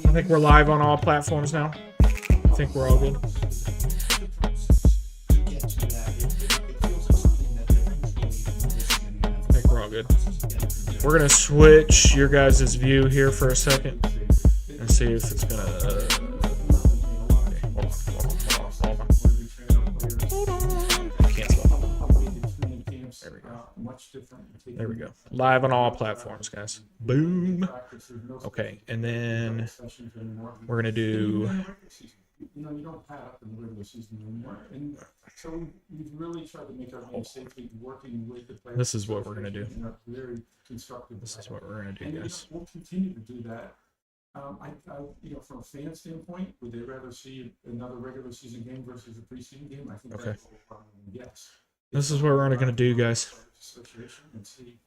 I think we're live on all platforms now. I think we're all good. I think we're all good. We're going to switch your guys' view here for a second and see if it's going to... There we go. Live on all platforms, guys. Boom. Okay, and then we're going to do... You don't have in the regular season anymore. And so we've really tried to make our game safely working with the players. This is what we're going to do. Very constructive. This is what we're going to do, guys. We'll continue to do that. From a fan standpoint, would they rather see another regular season game versus a preseason game? I think that's yes. This is what we're going to do, guys.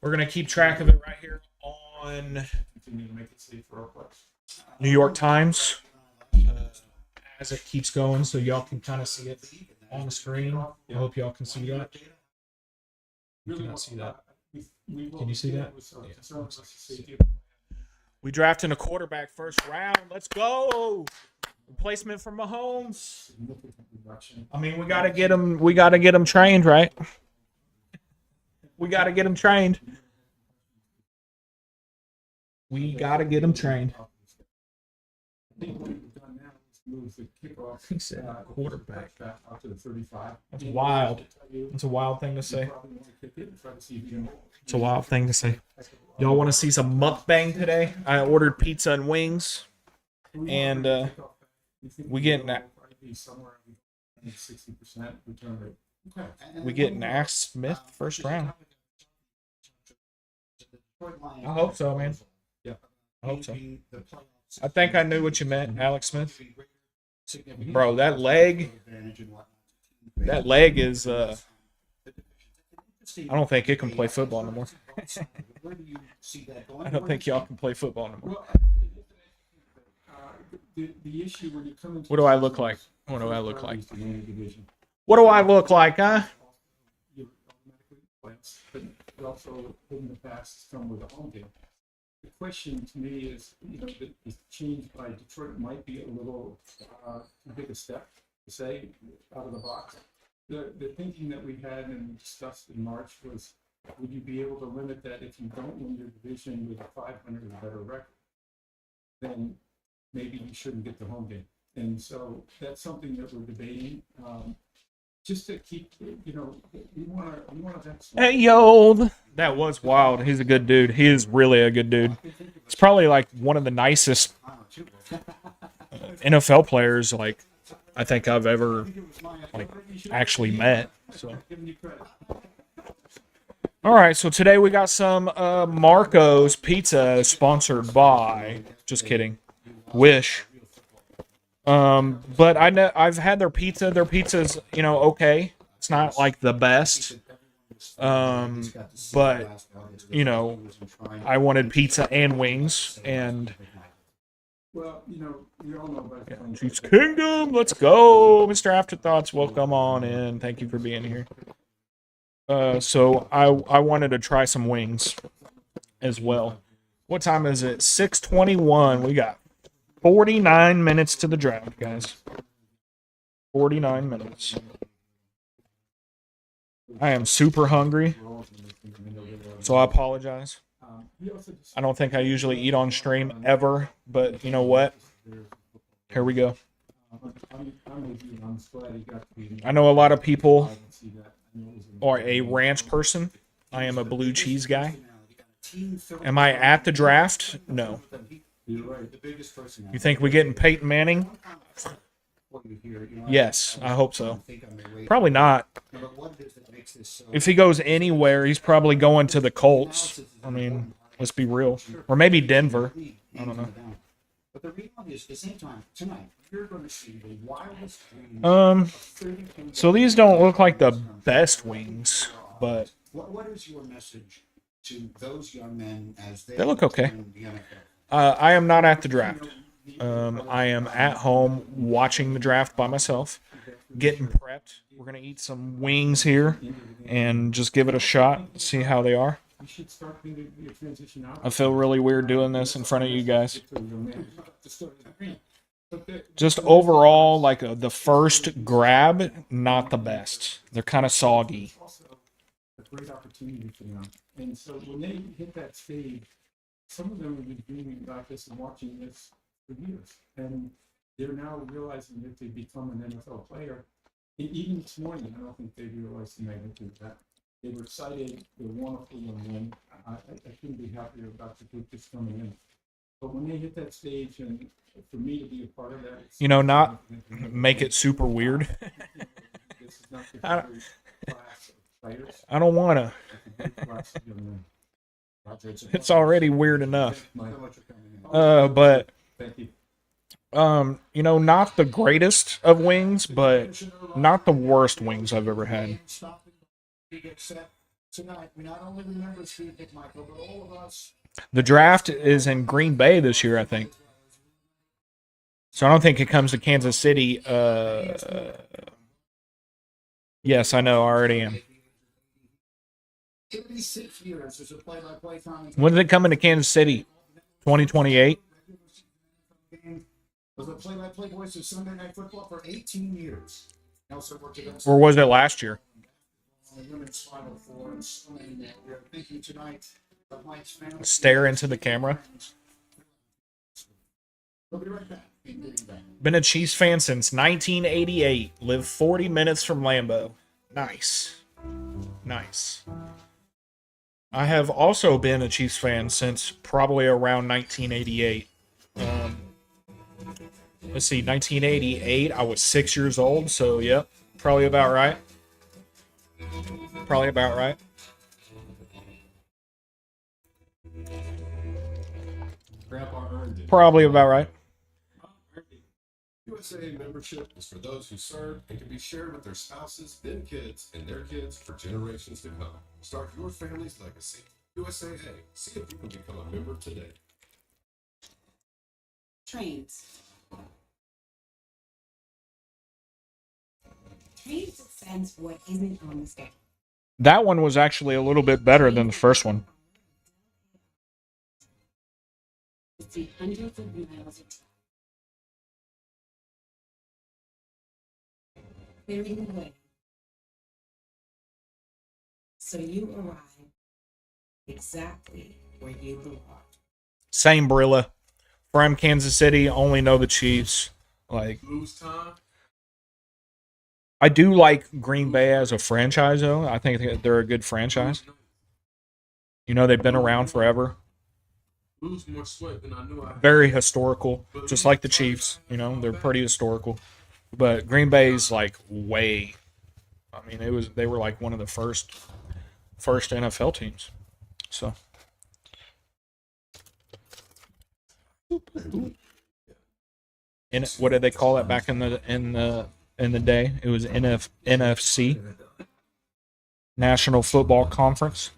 We're going to keep track of it right here on New York Times as it keeps going, so y'all can kind of see it on the screen. I hope y'all can see that. You cannot see that. Can you see that? Yeah. We drafted a quarterback first round. Let's go. Replacement for Mahomes. I mean, we got to get him. We got to get him trained, right? We got to get him trained. We got to get him trained. He said quarterback. That's wild. It's a wild thing to say. It's a wild thing to say. Y'all want to see some mukbang today? I ordered pizza and wings. And we getting Axe Smith first round. I hope so, man. I hope so. I think I knew what you meant, Alex Smith. Bro, that leg is I don't think it can play football no more. I don't think y'all can play football no more. What do I look like? What do I look like? What do I look like, huh? But also in the past, come with a home game. The question to me is, the change by Detroit might be a little too big a step to say out of the box. The thinking that we had and discussed in March was, would you be able to limit that if you don't win your division with a 500 or better record, then maybe you shouldn't get the home game. And so that's something that we're debating. Just to keep, we want to. Hey, yo, that was wild. He's a good dude. He is really a good dude. It's probably like one of the nicest NFL players, I think I've ever actually met. So. All right, so today we got some Marco's Pizza sponsored by. Just kidding. Wish. But I know I've had their pizza. Their pizza's, okay. It's not like the best. But I wanted pizza and wings, and we all know about Chiefs Kingdom. Let's go, Mr. Afterthoughts. Welcome on in. Thank you for being here. So I wanted to try some wings as well. What time is it? 6:21. We got 49 minutes to the draft, guys. 49 minutes. I am super hungry, so I apologize. I don't think I usually eat on stream ever, but you know what? Here we go. I know a lot of people are a ranch person. I am a blue cheese guy. Am I at the draft? No. You think we getting Peyton Manning? Yes, I hope so. Probably not. If he goes anywhere, he's probably going to the Colts. I mean, let's be real. Or maybe Denver. I don't know. But the reality is, at the same time, tonight, you're going to see the wildest. So these don't look like the best wings, but what is your message to those young men as they look okay. I am not at the draft. I am at home watching the draft by myself, getting prepped. We're going to eat some wings here and just give it a shot, see how they are. you should start thinking your transition out. I feel really weird doing this in front of you guys. Just overall, like the first grab, not the best. They're kind of soggy. Also a great opportunity for them. And so when they hit that stage, some of them have been dreaming about this and watching this for years. And they're now realizing that they become an NFL player. And even this morning, I don't think they realized the magnitude of that. They were excited, they're wonderful young men. I couldn't be happier about the group that's coming in. But when they hit that stage, and for me to be a part of that, it's Not make it super weird. This is not the first class of players. I don't want to. It's a good class of young men. It's already weird enough. Mike, But thank you. not the greatest of wings, but not the worst wings I've ever had. Tonight, we not only remember Steve Michael, but all of us. The draft is in Green Bay this year, I think. So I don't think it comes to Kansas City. Yes, I know. I already am. 36 years as a play-by-play commentator. When did it come into Kansas City? 2028? Was a play-by-play voice of Sunday Night Football for 18 years. Also worked at Or was it last year? the Women's Final Four and so many more. We are thinking tonight of Mike's family. Stare into the camera. We'll be right back. Been a Chiefs fan since 1988. Live 40 minutes from Lambeau. Nice. Nice. I have also been a Chiefs fan since probably around 1988. Let's see, 1988, I was 6 years old, so yep, probably about right. Probably about right. Grandpa earned it. Probably about right. USA membership is for those who serve and can be shared with their spouses, then kids, and their kids for generations to come. Start your family's legacy. USAA. See if you can become a member today. Trains. Trains defends what isn't on the schedule. That one was actually a little bit better than the first one. See hundreds of miles of travel. Clearing the way. So you arrive exactly where you belong. Same Brilla. From Kansas City, only know the Chiefs. Like, Lose time. I do like Green Bay as a franchise, though. I think they're a good franchise. They've been around forever. Lose more sweat than I knew I had. Very historical, just like the Chiefs. They're pretty historical. But Green Bay's like way. I mean, they were like one of the first NFL teams. So. And what did they call it back in the day? It was NFC, National Football Conference.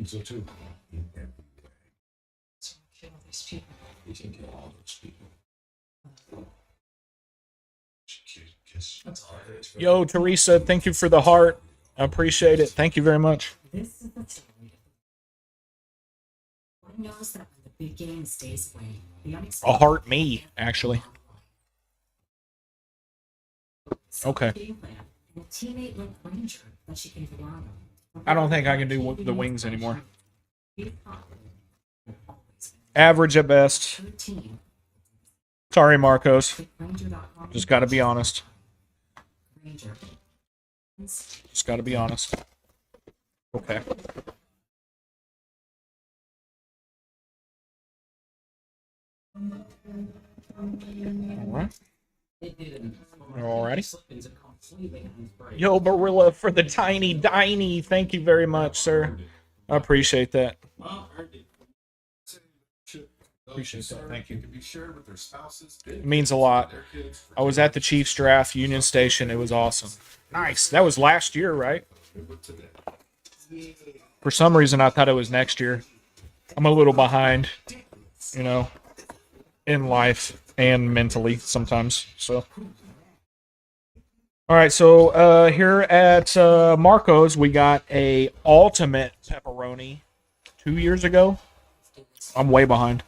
So too. Kill these people. You can get all those people. That's all it is. Yo, Teresa, thank you for the heart. I appreciate it. Thank you very much. This is the story. One knows that when the big game stays away, the unexpected. A heart me, actually. Okay. Game plan, and a teammate like Ranger that she can rely on. I don't think I can do the wings anymore. Be confident. Always. Average at best. 13. Sorry, Marcos. Ranger.com. Just got to be honest. Ranger. Just got to be honest. Okay. Alright. Alrighty. Yo, Barilla for the tiny diny. Thank you very much, sir. I appreciate that. Appreciate that. Thank you. Can be shared with their spouses. It means a lot. I was at the Chiefs draft, Union Station. It was awesome. Nice. That was last year, right? For some reason, I thought it was next year. I'm a little behind, in life and mentally sometimes. So, All right, so here at Marco's, we got a ultimate pepperoni 2 years ago. I'm way behind.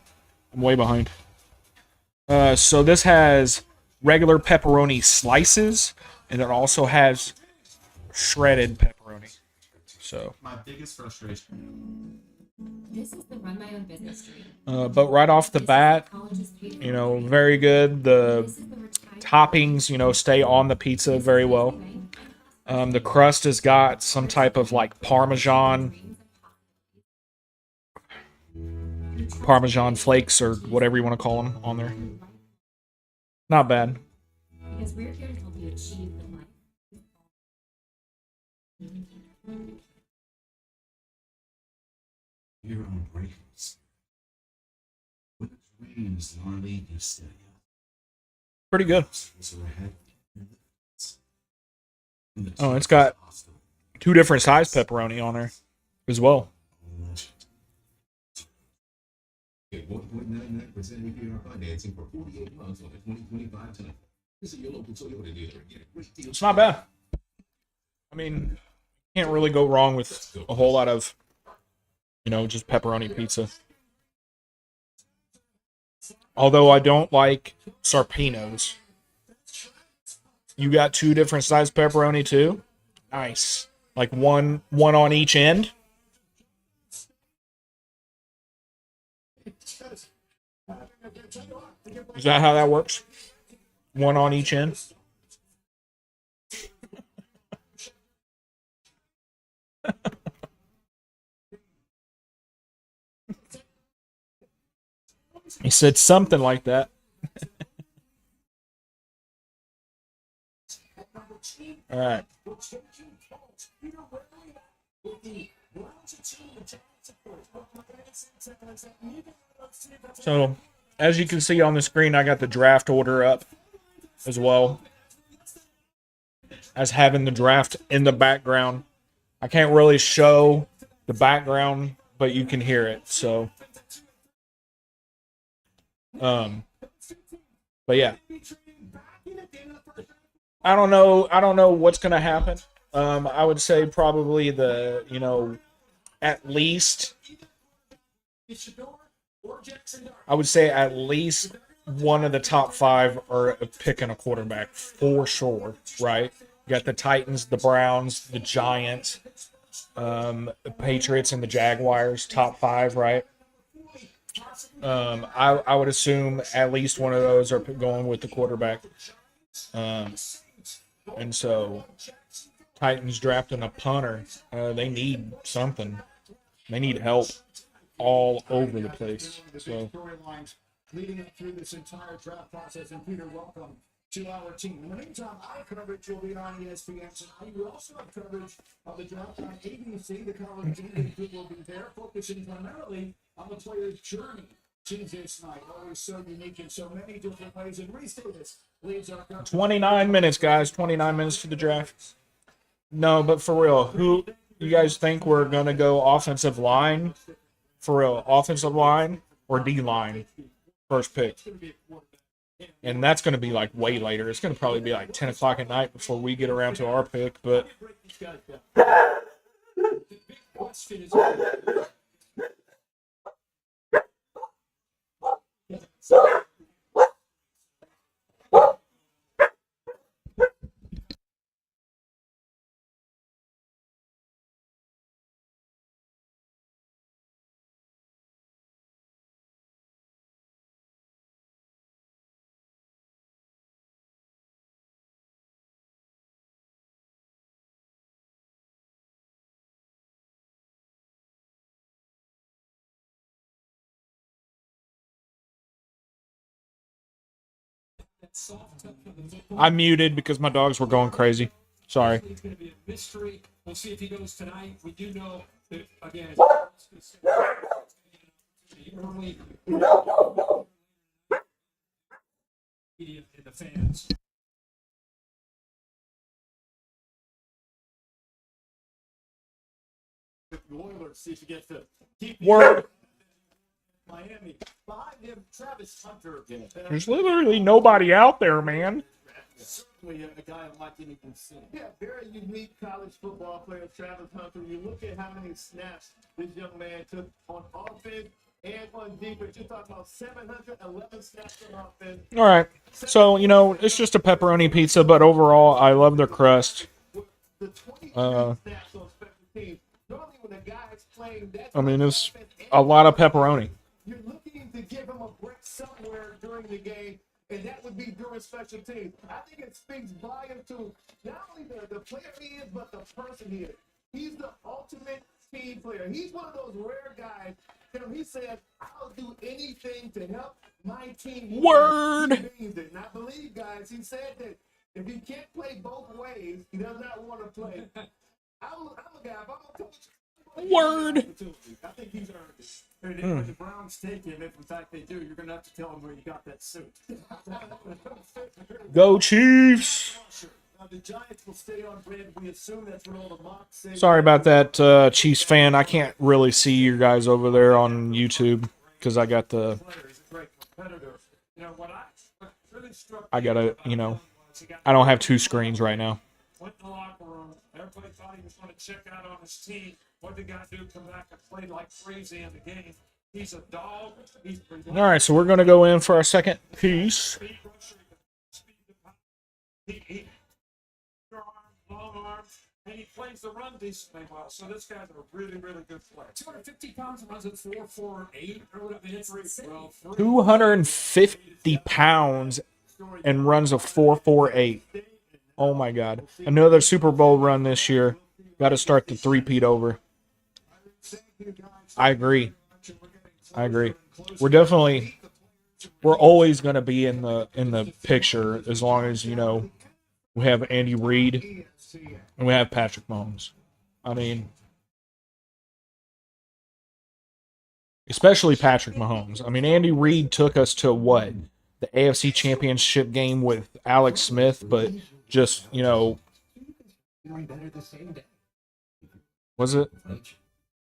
So this has regular pepperoni slices, and it also has shredded pepperoni. So, My biggest frustration. This is the Run My Own Business stream. but right off the bat, you know, very good. The toppings, you know, stay on the pizza very well. The crust has got some type of like Parmesan flakes or whatever you want to call them on there. Not bad. Because we're here to help you achieve the life. Here on Breakers. When it rains, Larly, you stay up. Pretty good. So ahead. Oh, it's got 2 different size pepperoni on there as well. Get 1.99% APR financing for 48 months on the 2025 time. Visit your local Toyota dealer and get a great deal. It's not bad. I mean, can't really go wrong with a whole lot of, you know, just pepperoni pizza. Although I don't like Sarpino's. You got 2 different size pepperoni too? Nice. Like one on each end? Is that how that works? One on each end? He said something like that. All right. So, as you can see on the screen, I got the draft order up as well as having the draft in the background. I can't really show the background, but you can hear it. So, but yeah, I don't know what's gonna happen. I would say probably at least one of the top 5 are picking a quarterback for sure, right? You got the Titans, the Browns, the Giants, the Patriots, and the Jaguars, top 5, right? I would assume at least one of those are going with the quarterback. And so, Titans drafting a punter. They need something. They need help all over the place. So, storylines leading up through this entire draft process. And Peter, welcome to our team. In the meantime, our coverage will be on ESPN tonight. We also have coverage of the draft on ABC. The college team will be there, focusing primarily on the player's journey to this night. Always so unique in so many different ways. And Reese Davis leads our coverage. 29 minutes, guys. 29 minutes to the draft. No, but for real, who you guys think we're going to go offensive line? For real, offensive line or D-line? First pick. And that's going to be like way later. It's going to probably be like 10 o'clock at night before we get around to our pick. But I muted because my dogs were going crazy. Sorry. It's going to be a mystery. We'll see if he goes tonight. We do know that, again, early media and the fans. The Oilers see if he gets to keep Word. Miami. Behind him, Travis Hunter. There's literally nobody out there, man. certainly a guy I didn't even see. Yeah, very unique college football player, Travis Hunter. You look at how many snaps this young man took on offense and on defense. You're talking about 711 snaps on offense. All right. So, it's just a pepperoni pizza, but overall, I love their crust. The 23 snaps on special teams. Normally when a guy's playing that I mean, it's a lot of pepperoni. you're looking to give him a break somewhere during the game, and that would be during special teams. I think it speaks volume to not only the player he is, but the person he is. He's the ultimate team player. He's one of those rare guys. He said, I'll do anything to help my team win." Word. He means it. And I believe, guys, he said that if he can't play both ways, he does not want to play. I'm a guy, if I'm a coach, Word. I think he's earned it. And if the Browns take him, if in fact they do, you're going to have to tell him where you got that suit. Go Chiefs. Now, the Giants will stay on brand. We assume that's what all the mocks say. Sorry about that, Chiefs fan. I can't really see you guys over there on YouTube because I got the. He's a great competitor. What really struck I gotta, I don't have two screens right now. went in the locker room. Everybody thought he was going to check out on his team. What did the guy do? Come back and play like crazy in the game. He's a dog. He's All right, so we're gonna go in for our second piece. speed rusher. He long arms, and he plays the run decently well. So this guy's a really, really good player. 250 pounds, runs at 4.48 or whatever. It's well, 250 pounds and runs a 4.48. Oh my God! Another Super Bowl run this year. Got to start the three-peat over. I agree. We're always going to be in the picture as long as we have Andy Reid and we have Patrick Mahomes. I mean, especially Patrick Mahomes. I mean, Andy Reid took us to what? The AFC Championship game with Alex Smith, but just was it?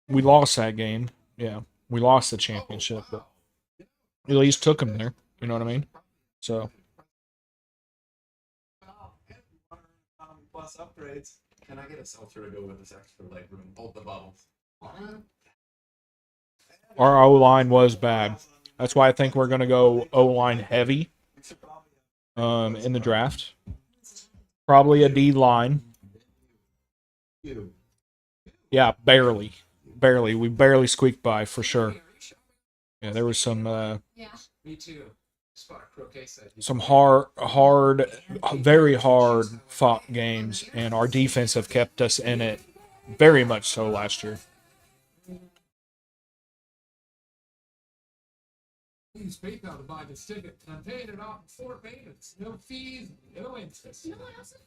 We lost that game. Yeah, we lost the championship, but at least took him there. You know what I mean? So. Plus upgrades. Can I get a seltzer to go with this extra leg room? Hold the bubbles. Our O-line was bad. That's why I think we're going to go O-line heavy in the draft. Probably a D-line. Yeah, barely. We barely squeaked by, for sure. Yeah, there was some Me too. some hard, very hard fought games, and our defense have kept us in it very much so last year. Use PayPal to buy this ticket. I'm paying it off in 4 payments. No fees, no interest. No one else is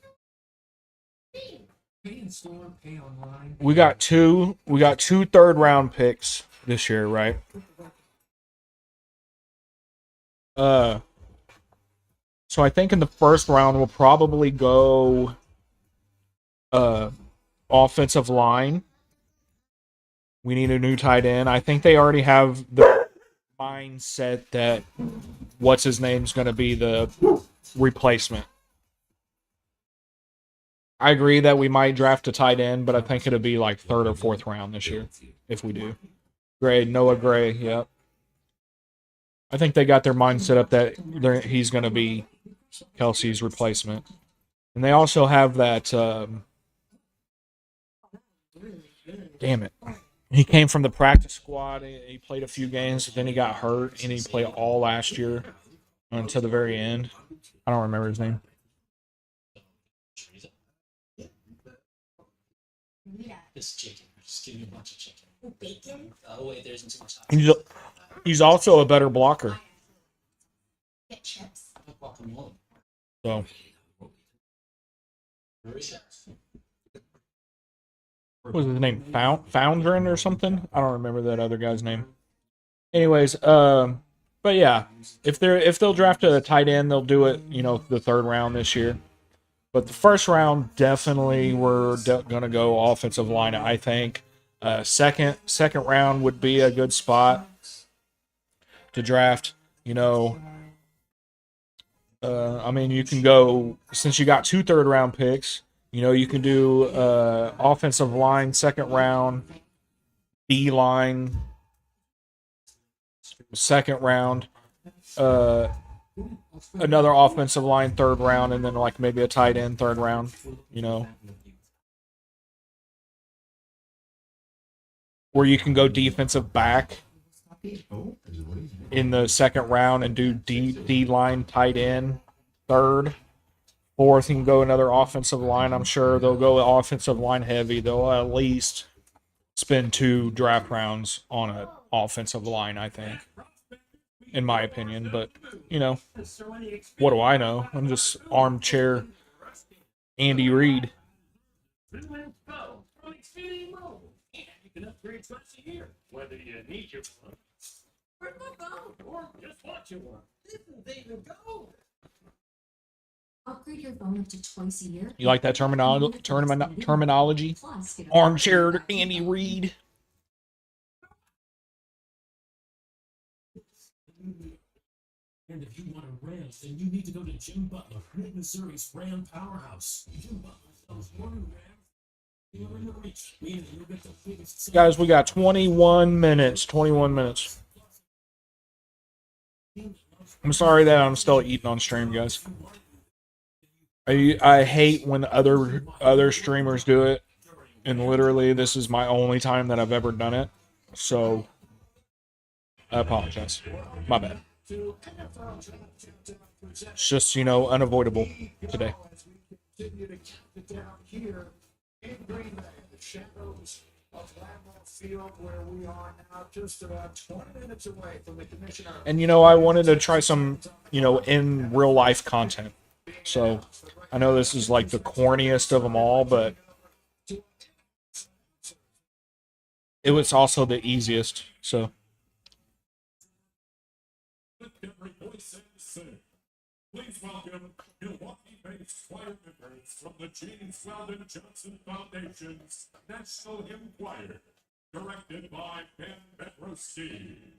Pay in store, pay online. We got two third-round picks this year, right? So I think in the first round we'll probably go offensive line. We need a new tight end. I think they already have the mindset that what's his name's going to be the replacement. I agree that we might draft a tight end, but I think it'll be like third or fourth round this year if we do. Noah Gray, yep. I think they got their mindset up that he's going to be Kelsey's replacement. And they also have that, damn it. He came from the practice squad. He played a few games, but then he got hurt, and he played all last year until the very end. I don't remember his name. This chicken. Just give me a bunch of chicken. bacon. Oh wait, there isn't too much time. He's also a better blocker. Get chips. Guacamole. So what was his name? Foundrin or something? I don't remember that other guy's name. Anyways, but yeah, if they'll draft a tight end, they'll do it, the third round this year. But the first round, definitely we're gonna go offensive line. I think second round would be a good spot to draft. I mean, you can go, since you got 2 third-round picks, you know, you can do offensive line second round, D line second round, another offensive line third round, and then like maybe a tight end third round, you know. Where you can go defensive back in the second round and do D line tight end third. Fourth, you can go another offensive line. I'm sure they'll go offensive line heavy. They'll at least spend 2 draft rounds on an offensive line, I think, in my opinion. But, you know, what do I know? I'm just armchair Andy Reid. Whether you need your one or just want your one. This is even gold. Upgrade your phone up to twice a year. You like that terminology? Plus, get a Armchair Andy Reid. And if you want a Ram, then you need to go to Jim Butler, Missouri's Ram Powerhouse. Jim Butler sells more Rams than you ever in the reach. Meaning you'll get the biggest. Guys, we got 21 minutes. 21 minutes. I'm sorry that I'm still eating on stream, guys. I hate when other streamers do it, and literally this is my only time that I've ever done it, so I apologize. My bad. It's just, you know, unavoidable today. Continue to count it down here in Green Bay, the shadows of Lambeau Field, where we are now just about 20 minutes away from the commissioner. And, you know, I wanted to try some, you know, in real life content. So I know this is like the corniest of them all, but it was also the easiest. So Please welcome Milwaukee-based choir members from the James Weldon Johnson Foundation's National Hymn Choir, directed by Ben Bedrowski.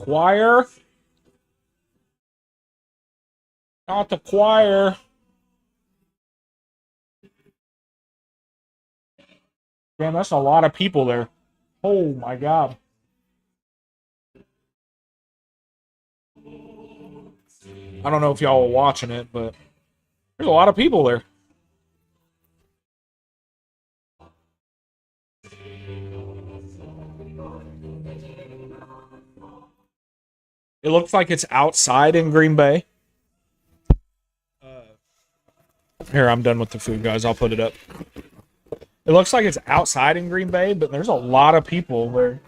choir. Not the choir. Damn, that's a lot of people there. Oh my god. I don't know if y'all were watching it, but there's a lot of people there. It looks like it's outside in Green Bay. Here, I'm done with the food, guys. I'll put it up. It looks like it's outside in Green Bay, but there's a lot of people there.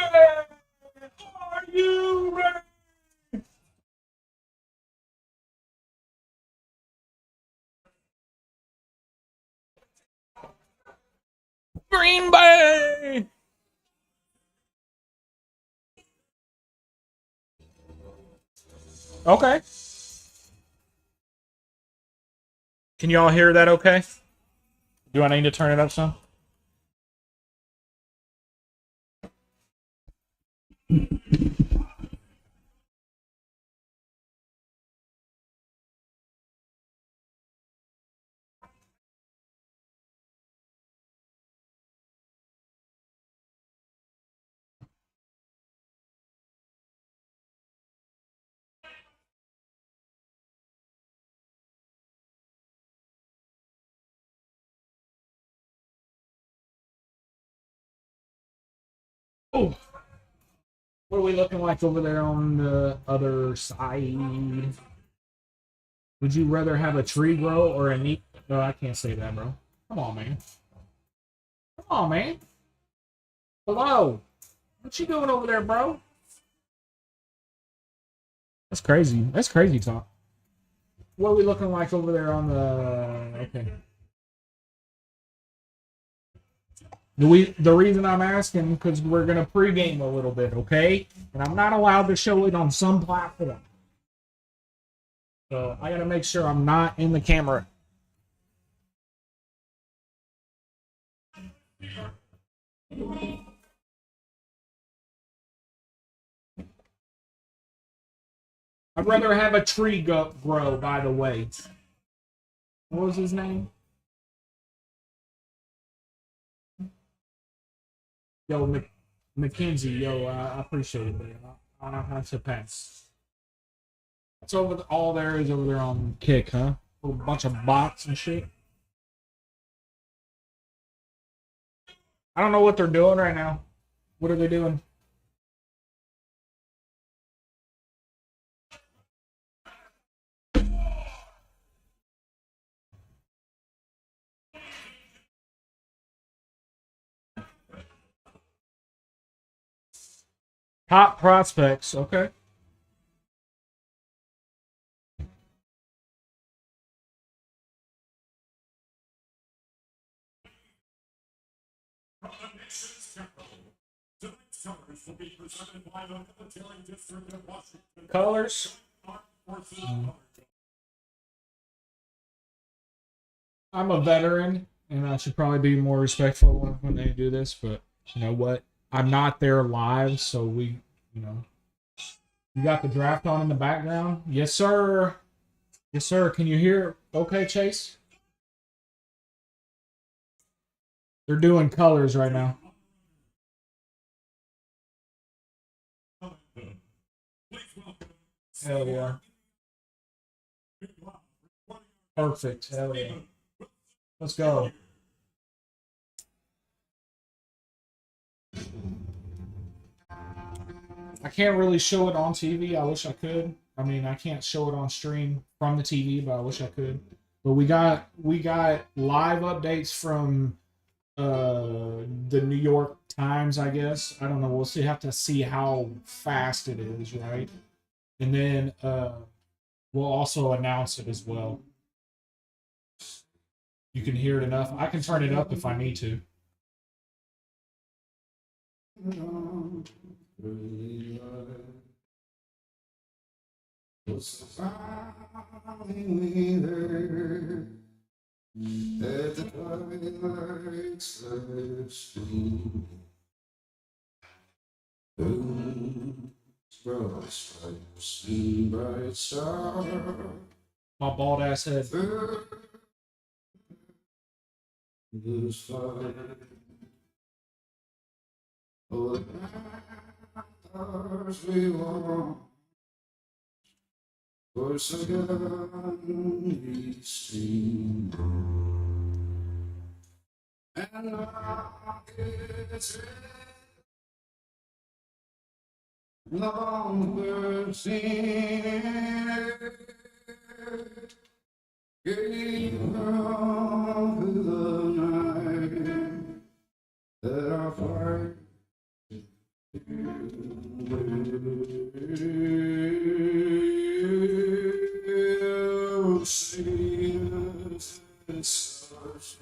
Are you ready? Green Bay! Okay. Can y'all hear that okay? Do I need to turn it up some? Oh, what are we looking like over there on the other side? Would you rather have a tree grow or a neat? No, I can't say that, bro. Come on, man. Come on, man. Hello. What you doing over there, bro? That's crazy. That's crazy talk. What are we looking like over there on the? Okay. The reason I'm asking because we're gonna pregame a little bit, okay? And I'm not allowed to show it on some platform, so I gotta make sure I'm not in the camera. I'd rather have a tree grow. By the way, what was his name? Yo, Mackenzie. Yo, I appreciate it, man. I'll have to pass. What's all there is over there on Kick, huh? A bunch of bots and shit. I don't know what they're doing right now. What are they doing? Top prospects, okay. From the nation's capital, tonight's colors will be presented by the Military District of Washington. Colors. Armed Forces Color. I'm a veteran, and I should probably be more respectful when they do this, but you know what? I'm not there live, so we, you know. You got the draft on in the background? Yes, sir. Yes, sir. Can you hear? Okay, Chase? They're doing colors right now. Hell yeah. Perfect. Hell yeah. Let's go. I can't really show it on TV. I wish I could. I mean, I can't show it on stream from the TV, but I wish I could. But we got live updates from the New York Times, I guess. I don't know. We'll see. Have to see how fast it is, right? And then we'll also announce it as well. You can hear it enough. I can turn it up if I need to. At the twilight's last gleam, bright stripes and bright star. My bald ass head. The fire. Oh, the stars we want. For suddenly stream, and I it's longer seen gave up the night that I fight. See the stars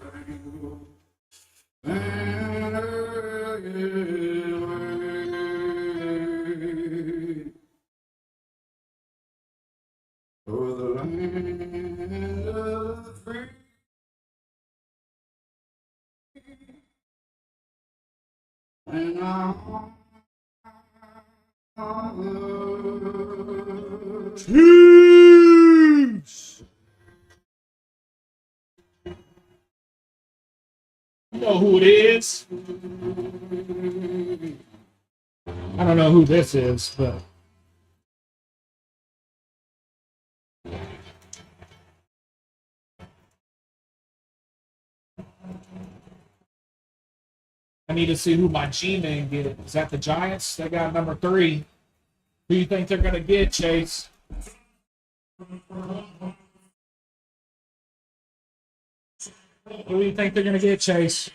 And Chiefs! You know who it is? I don't know who this is, but I need to see who my G-Man get. Is that the Giants? They got number 3. Who do you think they're gonna get, Chase? Who do you think they're gonna get, Chase?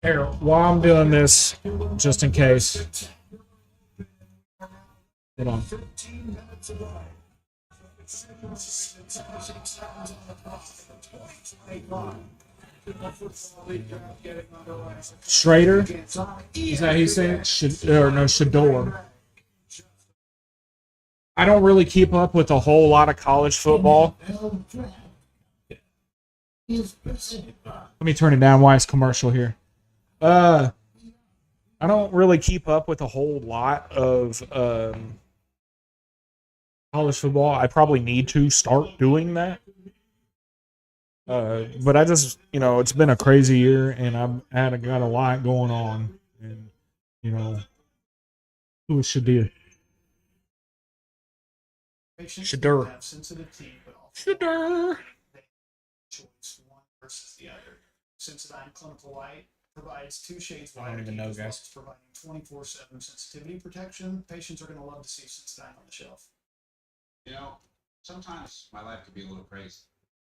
Here, while I'm doing this, just in case. Hold on. 15 minutes away. Schrader? Is that he said? Shador. I don't really keep up with a whole lot of college football. Let me turn it down while it's commercial here. I don't really keep up with a whole lot of college football. I probably need to start doing that. But I just, it's been a crazy year, and I've got a lot going on, and who it should be. Shador. Shador. Choice one versus the other. Sensodyne Clinical Light provides 2 shades I don't even know, guys. It's providing 24/7 sensitivity protection. Patients are going to love to see Sensodyne on the shelf. You know, sometimes my life could be a little crazy.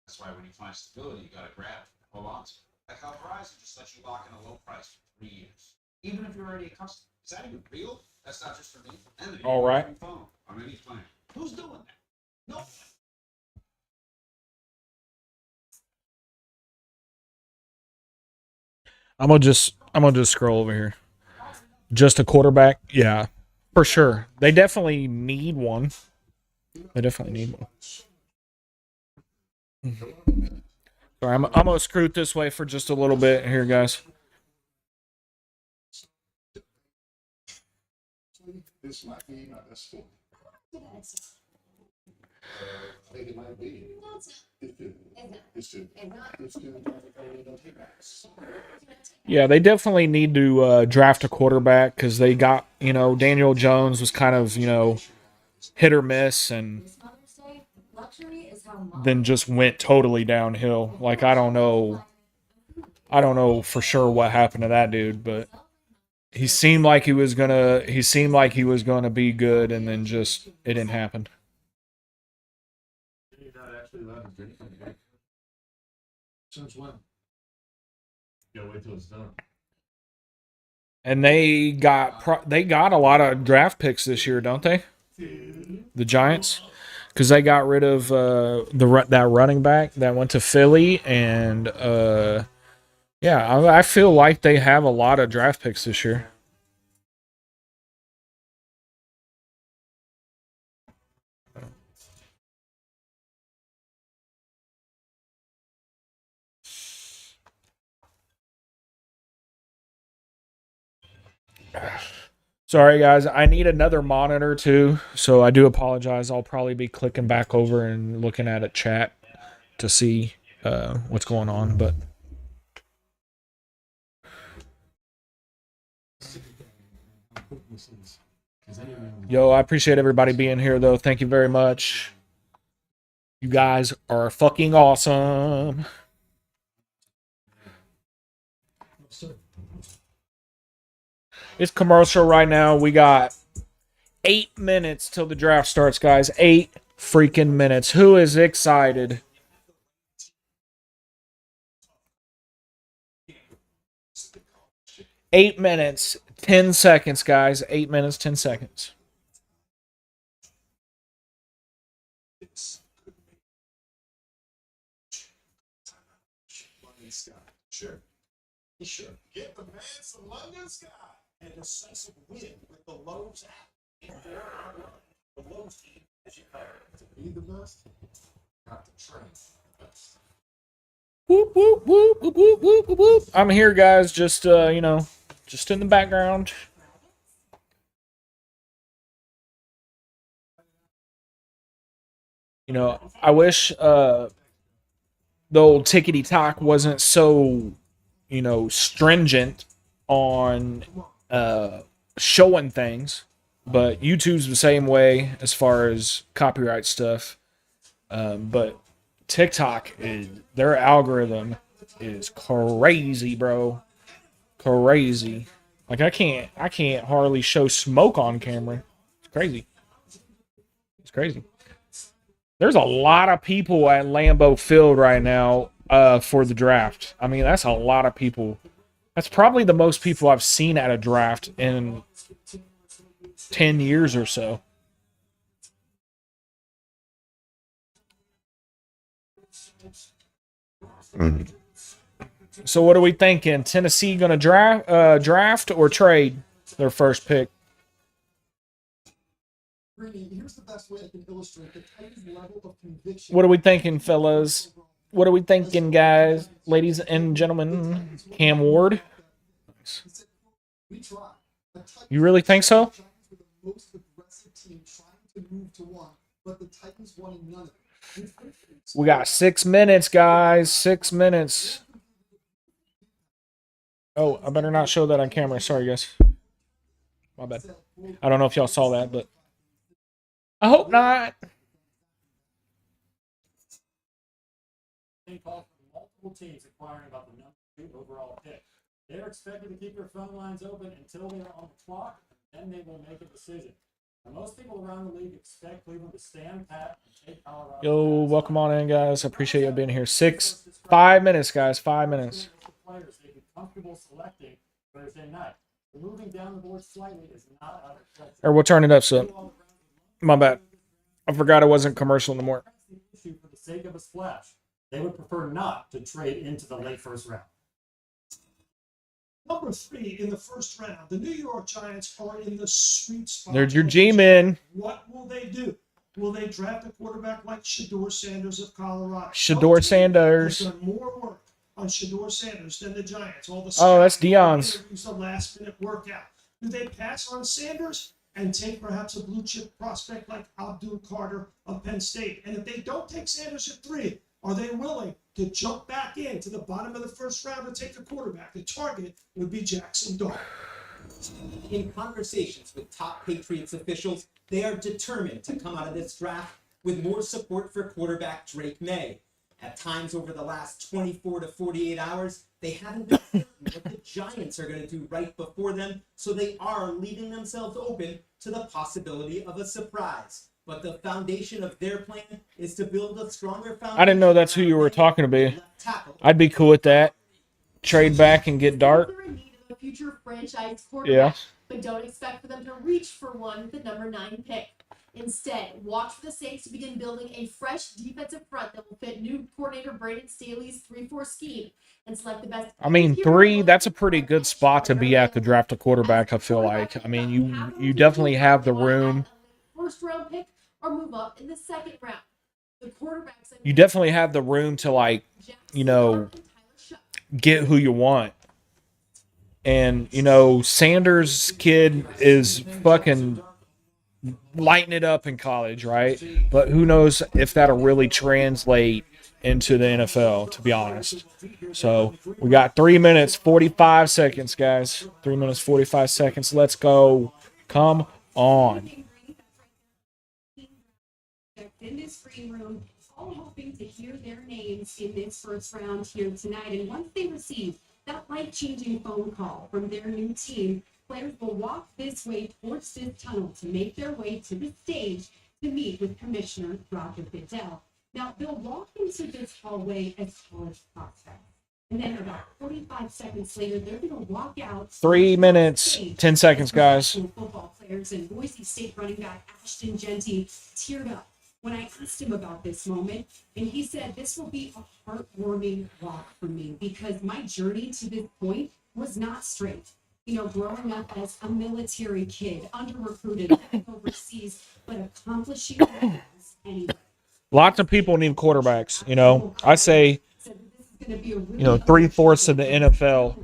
That's why when you find stability, you gotta grab it, hold on to it. Like how Verizon just lets you lock in a low price for 3 years, even if you're already a customer. Is that even real? That's not just for me. And All right. phone on any plan. Who's doing that? No one. I'm gonna just scroll over here. Just a quarterback, yeah, for sure. They definitely need one. They definitely need one. Sorry, I'm gonna scoot this way for just a little bit here, guys. This might be my best school. I think it might be. Yeah, they definitely need to draft a quarterback because they got, Daniel Jones was kind of, hit or miss, and then just went totally downhill. Like, I don't know for sure what happened to that dude, but he seemed like he was gonna be good, and then just it didn't happen. You're not actually allowed to drink anything. Since when? You gotta wait till it's done. And they got a lot of draft picks this year, don't they? The Giants, because they got rid of that running back that went to Philly, and yeah, I feel like they have a lot of draft picks this year. Sorry, guys. I need another monitor, too, so I do apologize. I'll probably be clicking back over and looking at a chat to see what's going on, but... Yo, I appreciate everybody being here, though. Thank you very much. You guys are fucking awesome. It's commercial right now. We got 8 minutes till the draft starts, guys. 8 freaking minutes. Who is excited? Eight minutes, 10 seconds, guys. 8 minutes, 10 seconds. Sure. Sure. Get the man some London Sky. And a decisive win with the Lowe's app. The Lowe's team, as you know, to be the best, got to train the best. Whoop, whoop, whoop, whoop, whoop, whoop, whoop, whoop. I'm here, guys. Just just in the background. I wish the old tickety talk wasn't so, stringent on showing things, but YouTube's the same way as far as copyright stuff. But TikTok their algorithm is crazy, bro. Crazy. Like I can't hardly show smoke on camera. It's crazy. It's crazy. There's a lot of people at Lambeau Field right now for the draft. I mean, that's a lot of people. That's probably the most people I've seen at a draft in 10 years or so. So what are we thinking? Tennessee going to draft or trade their first pick? Here's the best way I can illustrate the Titans' level of conviction. What are we thinking, fellas? What are we thinking, guys, ladies and gentlemen? Cam Ward. You really think so? We got 6 minutes, guys. 6 minutes. Oh, I better not show that on camera. Sorry, guys. My bad. I don't know if y'all saw that, but I hope not. Call from multiple teams inquiring about the number 2 overall pick. They're expected to keep their phone lines open until they are on the clock, and then they will make a decision. Now, most people around the league expect Cleveland to stand pat and take Colorado. Yo, welcome on in, guys. I appreciate you being here. 5 minutes, guys. 5 minutes. Players they be comfortable selecting Thursday night. Moving down the board slightly is not out of question. Or we'll turn it up, so. My bad. I forgot it wasn't commercial anymore. For the sake of a splash, they would prefer not to trade into the late first round. Number 3 in the first round, the New York Giants are in the sweet spot. There's your G-men. What will they do? Will they draft a quarterback like Shedeur Sanders of Colorado? Shedeur Sanders. They've done more work on Shedeur Sanders than the Giants. All the Oh, that's Deion's. interviews, the last-minute workout. Do they pass on Sanders and take perhaps a blue-chip prospect like Abdul Carter of Penn State? And if they don't take Sanders at 3, are they willing to jump back into the bottom of the first round and take a quarterback? The target would be Jackson Dart. In conversations with top Patriots officials, they are determined to come out of this draft with more support for quarterback Drake May. At times over the last 24 to 48 hours, they haven't been certain what the Giants are going to do right before them, so they are leaving themselves open to the possibility of a surprise. But the foundation of their plan is to build a stronger foundation. I didn't know that's who you were talking about. I'd be cool with that. Trade back and get Dart. They're in need of a future franchise quarterback, Yeah. but don't expect for them to reach for one with the number 9 pick. Instead, watch for the Saints to begin building a fresh defensive front that will fit new coordinator Brandon Staley's 3-4 scheme and select the best. I mean, 3, that's a pretty good spot to be at to draft a quarterback, I feel like. I mean, you definitely have the room. First round pick or move up in the second round. The quarterbacks. You definitely have the room to, like, get who you want. And, Sanders' kid is fucking lighting it up in college, right? But who knows if that'll really translate into the NFL, to be honest. So we got 3 minutes, 45 seconds, guys. 3 minutes, 45 seconds. Let's go. Come on. In this green room, all hoping to hear their names in this first round here tonight. And once they receive that life-changing phone call from their new team, players will walk this way towards this tunnel to make their way to the stage to meet with Commissioner Roger Goodell. Now, they'll walk into this hallway as college prospects. And then about 45 seconds later, they're going to walk out. 3 minutes, 10 seconds, guys. Football players and Boise State running back Ashton Genty teared up when I asked him about this moment, and he said, "This will be a heartwarming walk for me because my journey to this point was not straight. Growing up as a military kid, under-recruited overseas, but accomplishing things anyway." Lots of people need quarterbacks, I say going to be a really 3/4 of the NFL.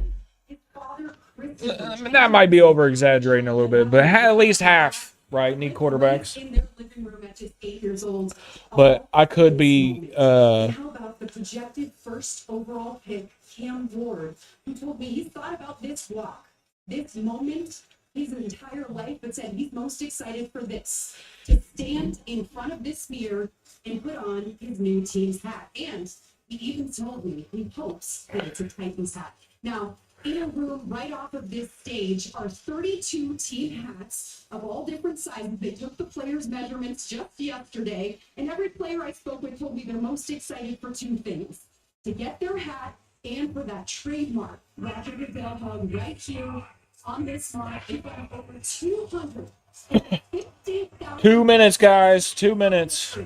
His father, Chris, I mean, that might be over exaggerating a little bit, but at least half, right? Need quarterbacks. in their living room at just 8 years old. But I could be. How about the projected first overall pick, Cam Ward, who told me he's thought about this walk, this moment, his entire life, but said he's most excited for this, to stand in front of this mirror and put on his new team's hat. And he even told me he hopes that it's a Titans hat. Now, in a room right off of this stage are 32 team hats of all different sizes. They took the players' measurements just yesterday, and every player I spoke with told me they're most excited for two things: to get their hat and for that trademark Roger Goodell hug right here on this mark. They've got over 250,000 2 minutes, guys. 2 minutes.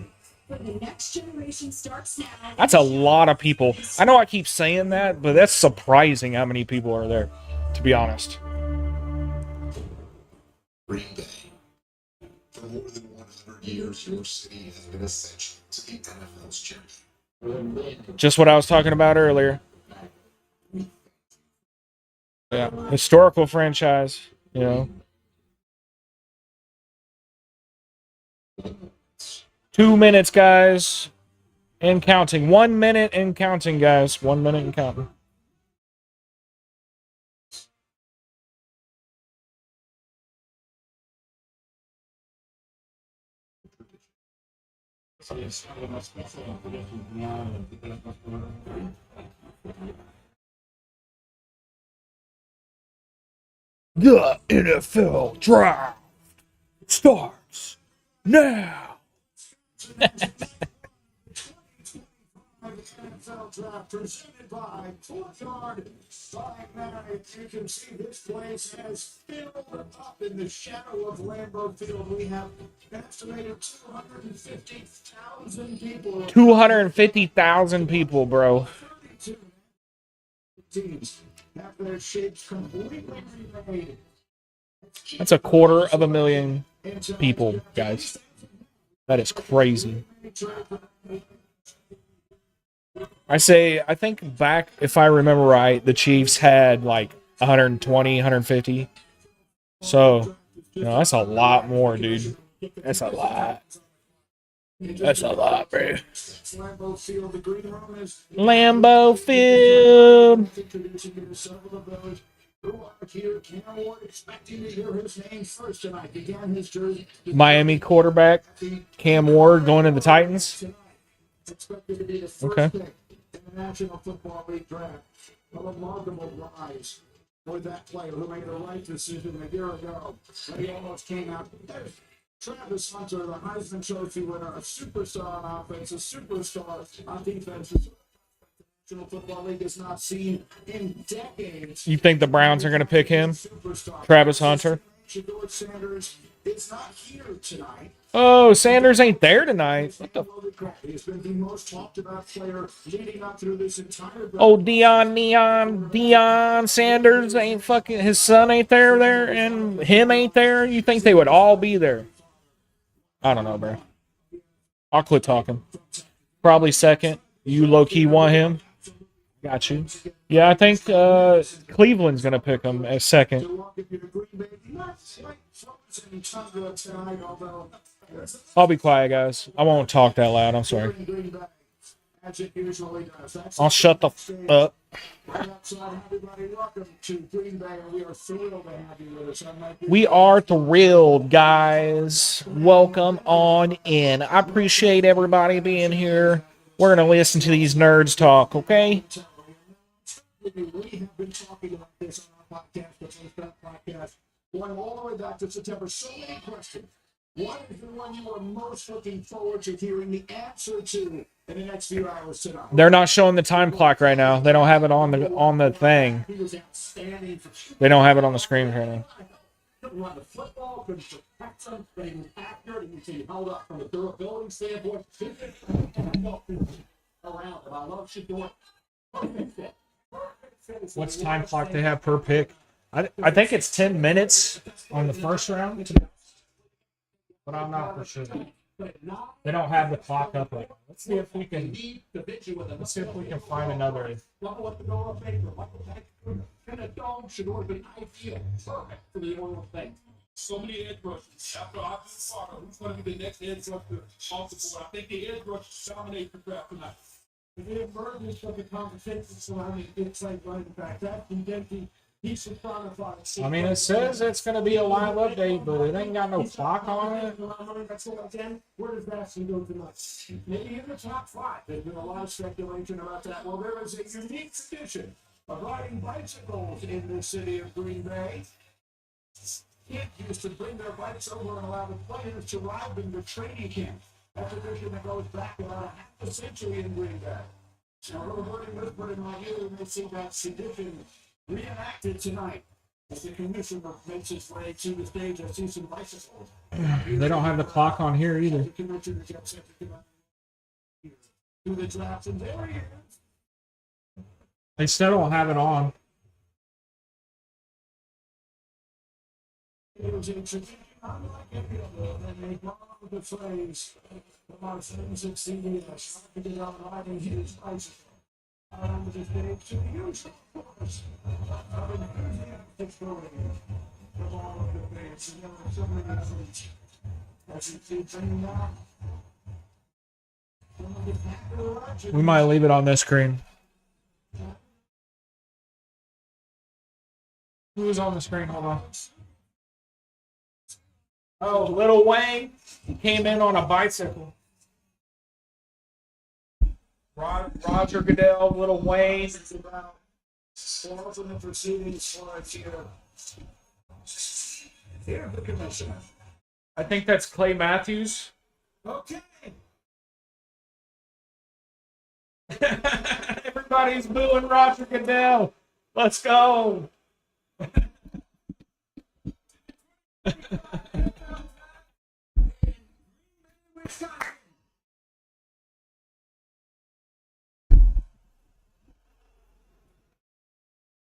for the next generation starts now. That's a lot of people. I know I keep saying that, but that's surprising how many people are there, to be honest. Green Bay. For more than 100 years, your city has been essential to the NFL's journey. Just what I was talking about earlier. Yeah, historical franchise, 2 minutes, guys, and counting. 1 minute and counting, guys. 1 minute and counting. The NFL draft starts now. NFL draft presented by Courtyard by Night. You can see this place has filled up in the shadow of Lambeau Field. We have an estimated 250,000 people. 250,000 people, bro. 32 teams have their shapes completely remade. That's 250,000 people, guys. That is crazy. I think back, if I remember right, the Chiefs had like 120, 150. So, that's a lot more, dude. That's a lot. That's a lot, bro. Lambeau Field, the green room is Lambeau Field. introducing you to several of those who are here. Cam Ward expecting to hear his name first tonight. Began his journey. Miami quarterback Cam Ward going to the Titans. Expected to be the first Okay. pick in the National Football League draft. A remarkable rise for that player who made the right decision a year ago when he almost came out. There's Travis Hunter, the Heisman Trophy winner, a superstar on offense, a superstar on defense. The National Football League has not seen in decades. You think the Browns are going to pick him? Superstar. Travis Hunter? Shedeur Sanders is not here tonight. Oh, Sanders ain't there tonight. What the? He's been the most talked about player leading up through this entire. Oh, Deion Sanders ain't fucking, his son ain't there, and him ain't there. You think they would all be there? I don't know, bro. I'll quit talking. Probably second. You low-key want him? Got you. Yeah, I think Cleveland's going to pick him as second. I'll be quiet, guys. I won't talk that loud. I'm sorry. I'll shut the up. We are thrilled, guys. Welcome on in. I appreciate everybody being here. We're going to listen to these nerds talk, okay? We have been talking about this on our podcast, going all the way back to September. So many questions. What is the one you are most looking forward to hearing the answer to in the next few hours tonight? They're not showing the time clock right now. They don't have it on the thing. He was outstanding for They don't have it on the screen right now. couldn't run the football, couldn't protect him, but he was accurate, and you see he held up from a durability standpoint. Around him. I love Shedeur. Perfect fit. What's time clock they have per pick? I think it's 10 minutes on the first round, but I'm not for sure. They don't have the clock up right now. Let's see if we can. The vision with Let's see if we can find another. Buckle up the door of paper. Kind of dome should have been ideal. Perfect for the oil thing. So many edge rushers. After I've been Carter, who's going to be the next edge rusher off the board? I think the edge rushers dominate the draft tonight. The emergence of the conversation surrounding inside running back. That Dempsey, he's personified. I mean, it says it's going to be a live update, but it ain't got no clock on it. That's what again. Where does Bastion go tonight? Maybe in the top 5. There's been a lot of speculation about that. Well, there is a unique tradition of riding bicycles in the city of Green Bay. Kids used to bring their bikes over and allow the players to ride them to training camp. A tradition that goes back about half a century in Green Bay. Now, a little birdie whispered in my ear, and they see that tradition reenacted tonight. As the commissioner makes his way to the stage, I see some bicycles. They don't have the clock on here either. The commissioner gets to the draft, and there he is. They still don't have it on. It was a tradition unlike any other, and they brought up the phrase about 716 I tried to get out riding his bicycle. With his name to the usual course of enthusiastic story from all of the fans, and there were so many others. As you see, bringing out some of the popular legends. We might leave it on this screen. Who's on the screen? Hold on. Oh, Lil Wayne. He came in on a bicycle. Roger Goodell, Lil Wayne. It's about ultimate proceedings for us here. Here, the commissioner. I think that's Clay Matthews. Okay. Everybody's booing Roger Goodell. Let's go.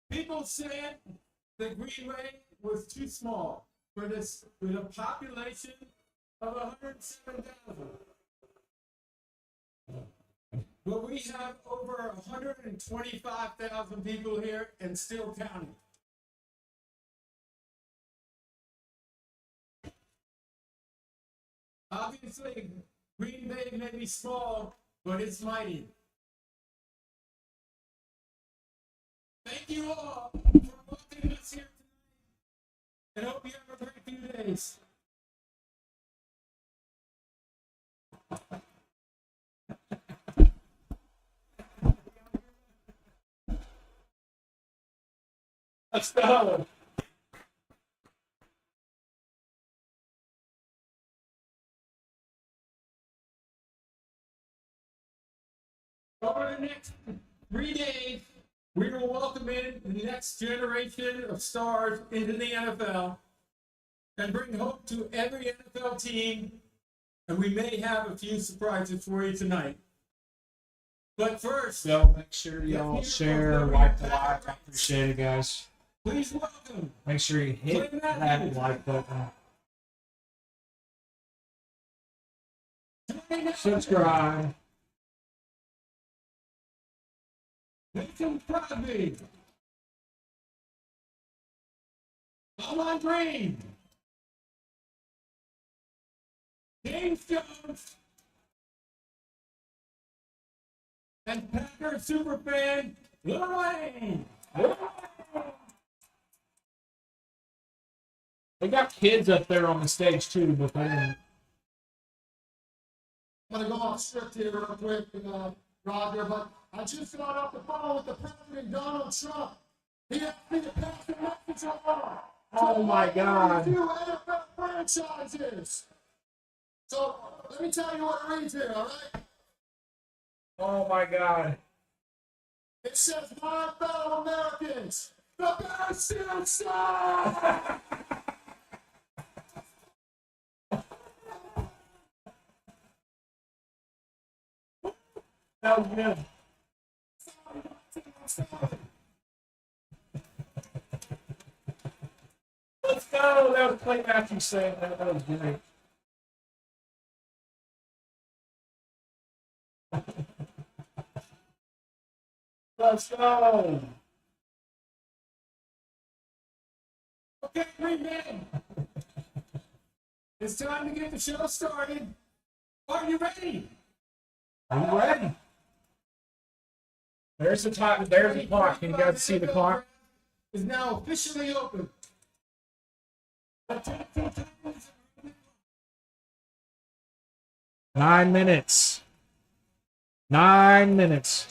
People said the Greenway was too small for this, with a population of 107,000. But we have over 125,000 people here and still counting. Obviously, Green Bay may be small, but it's mighty. Thank you all for welcoming us here tonight, and hope you have a great few days. Let's go. Over the next 3 days, we will welcome in the next generation of stars into the NFL and bring hope to every NFL team. And we may have a few surprises for you tonight. But first, So make sure y'all share, like the live. I appreciate it, guys. please welcome. Make sure you hit that like button. Subscribe. Nathan Crosby. Alan Green. James Jones. And Packer superfan Lil Wayne. They got kids up there on the stage too, but they didn't. I'm going to go off script here real quick, Roger, but I just got off the phone with the President Donald Trump. He asked me to pass the message along. Oh my God. Two NFL franchises. So let me tell you what it reads here, all right? Oh my God. It says, my fellow Americans, the Bears still suck! That was good. Let's go. That was Clay Matthews saying that. That was great. Let's go. Okay, Green Man. It's time to get the show started. Are you ready? Are you ready? There's the time. There's the clock. Can you guys see the clock? Is now officially open. 9 minutes. 9 minutes.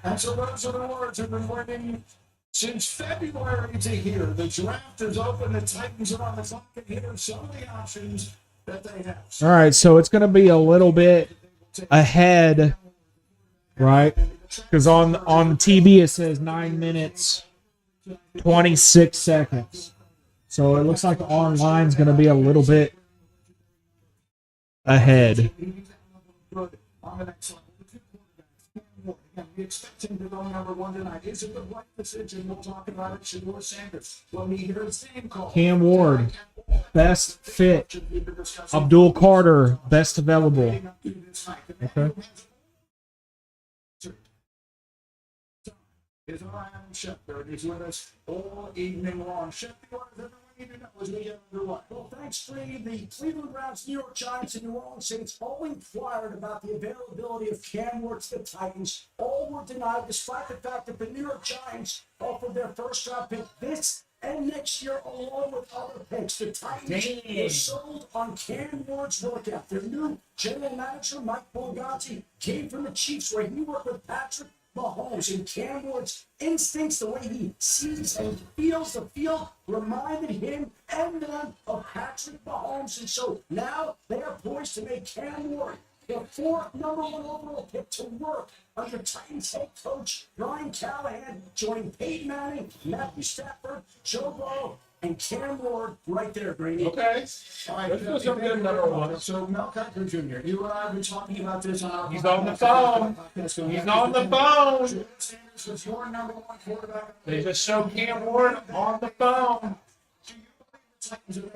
And so those are the words have been waiting since February to hear. The draft is open. The Titans are on the clock, and here are some of the options that they have. All right, so it's going to be a little bit ahead, right? Because on the TV it says 9 minutes, 26 seconds. So it looks like online is going to be a little bit ahead. On the next slide. Again, we expect him to go number 1 tonight. Is it the right decision? We'll talk about it. Shedeur Sanders. When we hear his name called. Cam Ward, best fit. Abdul Carter, best available. Okay. Is our Adam Schefter. He's with us all evening long. Schefter, what does everyone need to know as we get underway? Well, thanks, Brady. The Cleveland Browns, New York Giants, and New Orleans Saints all inquired about the availability of Cam Ward to the Titans. All were denied, despite the fact that the New York Giants offered their first-round pick this and next year, along with other picks. The Titans were sold on Cam Ward's workout. Their new general manager, Mike Borgatti, came from the Chiefs, where he worked with Patrick Mahomes, and Cam Ward's instincts, the way he sees and feels the field, reminded him and them of Patrick Mahomes. And so now they are poised to make Cam Ward the 4th number 1 overall pick to work under Titans head coach Brian Callahan, joining Peyton Manning, Matthew Stafford, Joe Burrow, and Cam Ward right there, Brady. Okay. All right, Let's do some good number 1. So Mel Kiper Jr., you and I have been talking about this on our He's on the phone. He's on the phone. Shedeur Sanders was your number 1 quarterback. They just showed Cam Ward on the phone.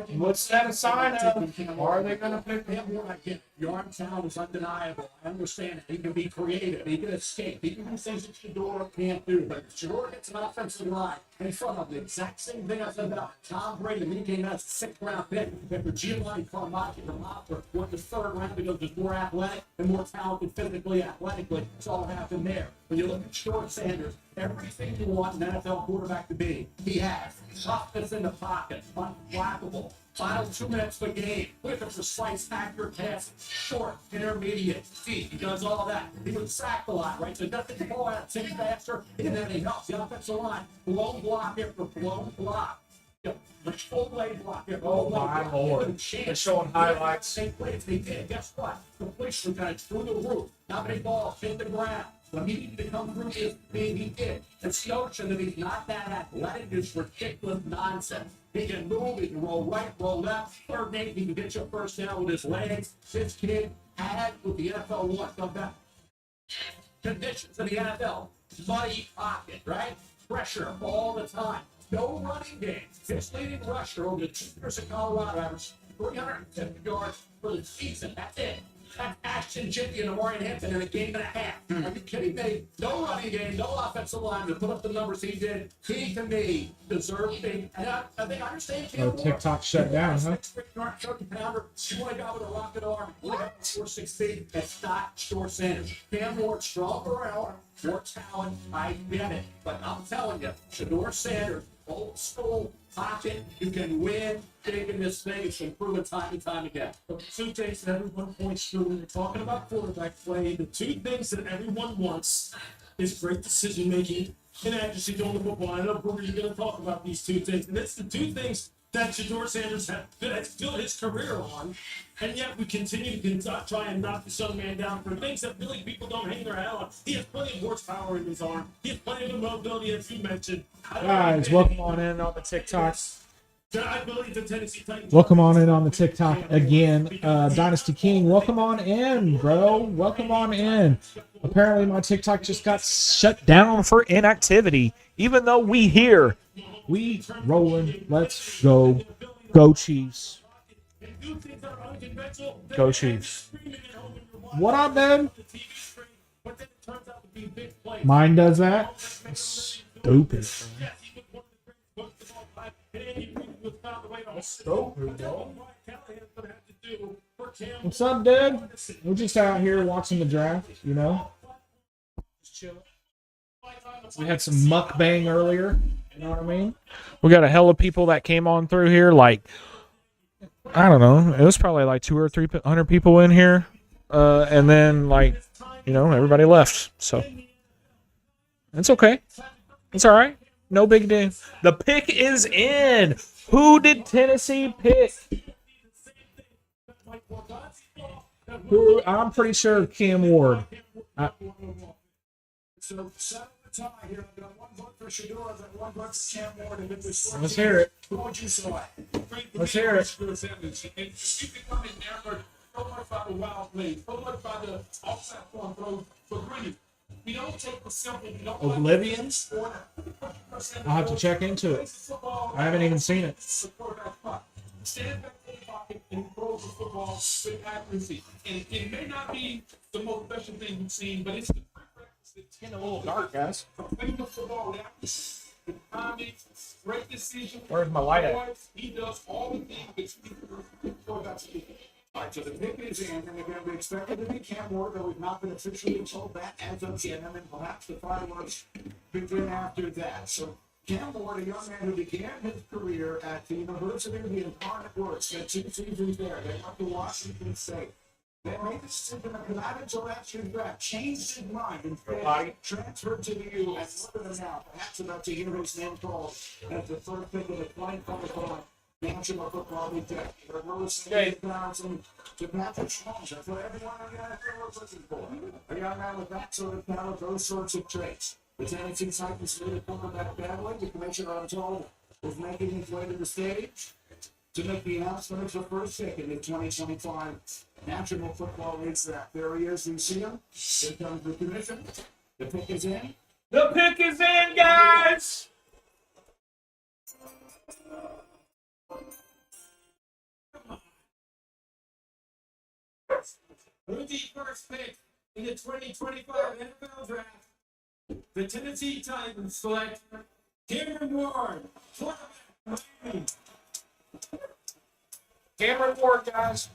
What's that a sign of? Are they going to pick him? Yorktown is undeniable. I understand it. He can be creative. He can escape. He can do things that Shedeur can't do. But if Shedeur gets an offensive line in front of the exact same thing I said about Tom Brady when he came out as a 6th-round pick. After Giovanni Carmacci from Hopper went the 3rd round because he's more athletic and more talented physically, athletically. It's all happened there. When you look at Shedeur Sanders, everything you want an NFL quarterback to be, he has. Toughness in the pocket, unflappable. Final 2 minutes per game, with a precise, accurate pass, short, intermediate, deep. He does all that. He was sacked a lot, right? So he doesn't get the ball out, takes faster, and then he helps the offensive line. Blown block after blown block. The full leg block after Oh, my Lord. They're showing highlights. Same plays they did. Guess what? Completion kind of through the roof. How many balls hit the ground? When he needed to come through his thing, he did. It's the notion that he's not that athletic is ridiculous nonsense. He can move, he can roll right, roll left, 3rd and 8, he can get you a first down with his legs. This kid had with the NFL wants come back. Conditions in the NFL, muddy pocket, right? Pressure all the time. No running game. His leading rusher over the 2 years in Colorado averaged 350 yards for the season. That's it. That's Ashton Jitty and Amari Hampton in a game and a half. Are you kidding me? No running game, no offensive line to put up the numbers he did. He, to me, deserved it. And I think I understand. Oh, TikTok shut down, huh? Pounder, you want to go with a rocket arm, 4-6 feet. It's not Shedeur Sanders. Cam Ward, stronger arm, more talent. I get it. But I'm telling you, Shedeur Sanders, old school, pocket, you can win big in this thing. It's been proven time and time again. The 2 things that everyone points to when you're talking about quarterback play, the 2 things that everyone wants is great decision making and accuracy on the football. I know, Boomer, you're going to talk about these 2 things, and it's the 2 things that Shedeur Sanders has built his career on, and yet we continue to try and knock this young man down for things that really people don't hang their head on. He has plenty of horsepower in his arm. He has plenty of mobility, as you mentioned. Guys, welcome on in on the TikToks. I believe the Tennessee Titans. Welcome on in on the TikTok again. Dynasty King, welcome on in, bro. Welcome on in. Apparently my TikTok just got shut down for inactivity, even though we here. We rolling. Let's go. Go Chiefs. and do things that are unconventional. Go Chiefs. What up, man? But then it turns out to be big plays. Mine does that. Stupid. Yes, he was one of the greatest coaches of all time, and Andy Reid was found a way to Stupid, But that's what Brian Callahan's gonna have to do for Cam. What's up, dude? We're just out here watching the draft, you know? Just chilling. We had some mukbang earlier, you know what I mean? We got a hell of people that came on through here, like, I don't know, it was probably like 200 or 300 people in here, and then, like, you know, everybody left, so it's okay. It's all right. No big deal. The pick is in. Who did Tennessee pick? Who? I'm pretty sure Cam Ward. So settle the tie here. I've got one vote for Shador, I've got one vote for Cam Ward, and if this Let's hear it. Who would you select? Let's hear it. And you can come in there so much by the wild plays, so much by the outside form throws for gritty. We don't take the simple. We don't Oblivions? I'll have to check into it. I haven't even seen it. Stand back in the pocket and throws the football with accuracy. And it may not be the most special thing we've seen, but it's the prerequisite. It's getting a little dark, guys. Playing the football with accuracy, with timing, great decision. Where's my light at? He does all the things that quarterbacks do. All right, so the pick is in, and again, we expect it to be Cam Ward, though we've not been officially told that as of yet, and then perhaps the fireworks begin after that. So Cam Ward, a young man who began his career at the University of the Incarnate Word, spent 2 seasons there. They went to Washington State. They made the decision to come out until last year's draft, changed his mind, and transferred to the U. And look at him now, perhaps about to hear his name called as the first pick of the 2025 National Football League draft. They're releasing 8,000 to Patrick Mahomes. That's what everyone in the NFL was looking for. A young man with that sort of talent, those sorts of traits. The Tennessee Titans need a quarterback badly. The commissioner, I'm told, was making his way to the stage to make the announcement of the first pick in the 2025 National Football League draft. There he is. You see him? Here comes the commission. The pick is in. The pick is in, guys! With the first pick in the 2025 NFL Draft, the Tennessee Titans select Cameron Ward, quarterback, Miami. Cameron Ward, guys.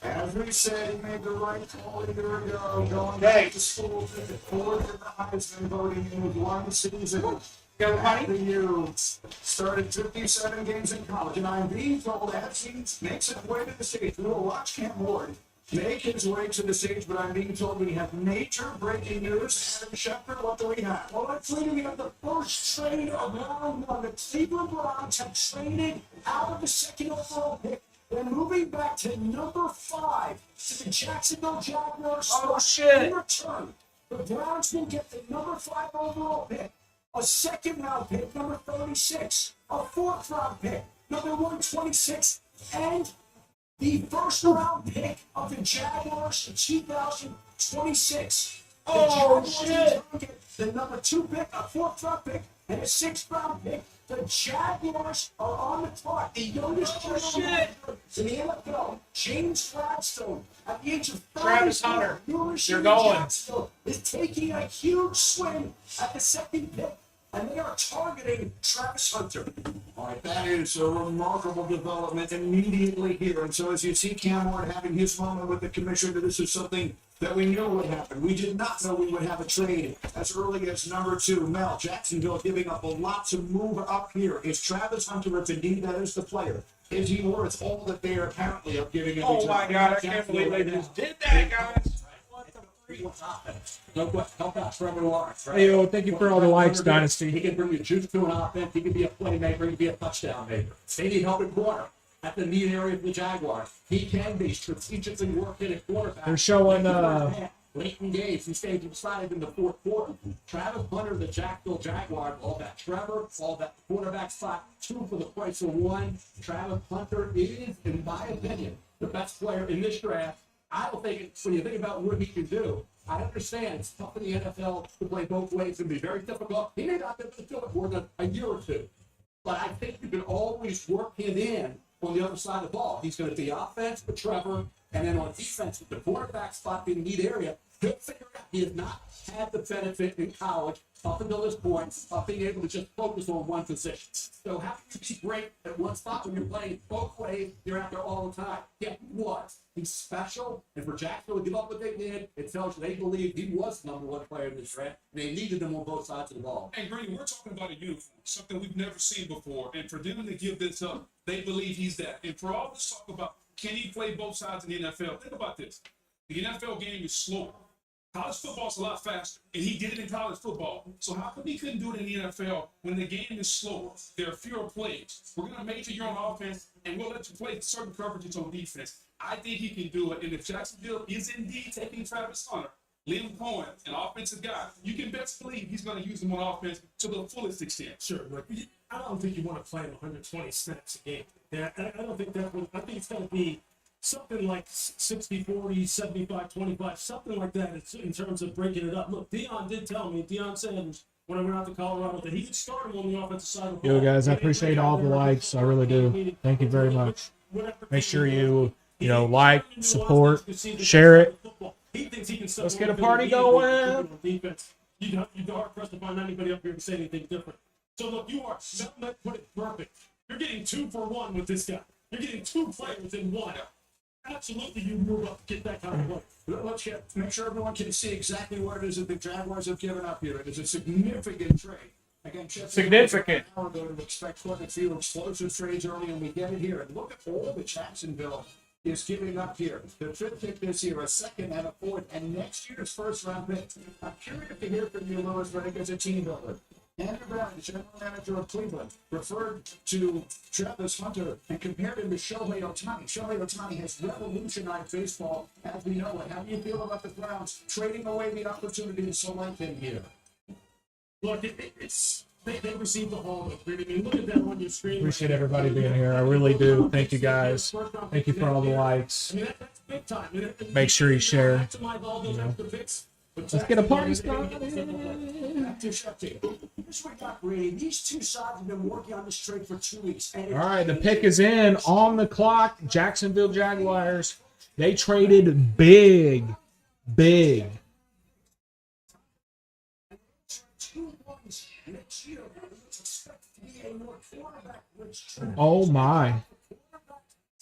As we said, he made the right call a year ago, going back to school, to the fourth in the Heisman voting in one season. After you started 57 games in college, and I'm being told as he makes his way to the stage, we will watch Cam Ward make his way to the stage, but I'm being told we have major breaking news. Adam Schefter, what do we have? Well, actually, we have the first trade of round one. The Cleveland Browns have traded out of the second overall pick. They're moving back to number 5 to the Jacksonville Jaguars. Oh, shit. In return, the Browns will get the number 5 overall pick, a second round pick, number 36, a fourth round pick, number 126, and the first round pick of the Jaguars in 2026. Oh, shit. Get the number 2 pick, a fourth round pick, and a 6th round pick. The Jaguars are on the clock. The youngest player in the NFL, James Gladstone, at the age of 30, Travis Hunter, you're going. is taking a huge swing at the second pick, and they are targeting Travis Hunter. All right, that is a remarkable development immediately here. And so as you see Cam Ward having his moment with the commissioner, this is something that we knew would happen. We did not know we would have a trade as early as number 2. Mel, Jacksonville giving up a lot to move up here. Is Travis Hunter, if indeed that is the player, is he worth all that they are apparently are giving him? Oh my God, I can't believe they just did that, guys. No question. Help out Trevor Lawrence, right? Hey, yo, thank you for all the likes, Dynasty. He can bring you juice to an offense. He can be a playmaker. He can be a touchdown maker. They need help at corner. At the need area of the Jaguars. He can be strategically working at quarterback. They're showing, late in games, he stayed decided in the fourth quarter. Travis Hunter, the Jacksonville Jaguars, all that Trevor, all that quarterback spot, 2 for the price of 1. Travis Hunter is, in my opinion, the best player in this draft. I don't think, when you think about what he can do, I understand it's tough in the NFL to play both ways and be very difficult. He may not be able to do it more than a year or 2. but I think you can always work him in on the other side of the ball. He's going to be offense with Trevor, and then on defense with the quarterback spot being the neat area. He'll figure it out. He has not had the benefit in college up until this point of being able to just focus on one position. So how can you be great at one spot when you're playing both ways, you're out there all the time? Yeah, he was. He's special, and for Jacksonville to give up what they did, it tells you they believed he was the number one player in this draft, and they needed him on both sides of the ball. And Green, we're talking about a uniform, something we've never seen before. And for them to give this up, they believe he's that. And for all this talk about can he play both sides in the NFL, think about this. The NFL game is slower. College football is a lot faster, and he did it in college football. So how come he couldn't do it in the NFL when the game is slower? There are fewer plays. We're going to major you on offense, and we'll let you play certain coverages on defense. I think he can do it. And if Jacksonville is indeed taking Travis Hunter, Liam Cohen, an offensive guy, you can best believe he's going to use him on offense to the fullest extent. Sure, but I don't think you want to play him 120 snaps a game. Yeah, I don't think that would. I think it's going to be something like 60-40, 75-25, something like that in terms of breaking it up. Look, Deion did tell me, Deion Sanders, when I went out to Colorado, that he could start him on the offensive side of the ball. Yo, guys, I appreciate all the likes. I really do. Thank you very much. Make sure you like, support, share it. Let's get a party going. You're hard pressed to find anybody up here to say anything different. So look, you are not put it perfect. You're getting 2 for 1 with this guy. You're getting 2 players in one. Absolutely, you move up to get that kind of play. Let's make sure everyone can see exactly what it is that the Jaguars have given up here. It is a significant trade. Again, Significant. We're going to expect quite a few explosive trades early, and we get it here. And look at all that Jacksonville is giving up here. The 5th pick this year, a 2nd and a 4th, and next year's 1st-round pick. I'm curious to hear from you, Louis Riddick, as a team builder. Andrew Brown, the general manager of Cleveland, referred to Travis Hunter and compared him to Shohei Ohtani. Shohei Ohtani has revolutionized baseball as we know it. How do you feel about the Browns trading away the opportunity to select him here? Look, they received the Hall of Fame. I mean, look at that on your screen. Appreciate everybody being here. I really do. Thank you, guys. Thank you for all the likes. I mean, that's big time. Make sure you share. Let's get a party started. Back to Shefty. Here's what got Brady. These two sides have been working on this trade for 2 weeks. All right, the pick is in on the clock. Jacksonville Jaguars. They traded big. Oh my.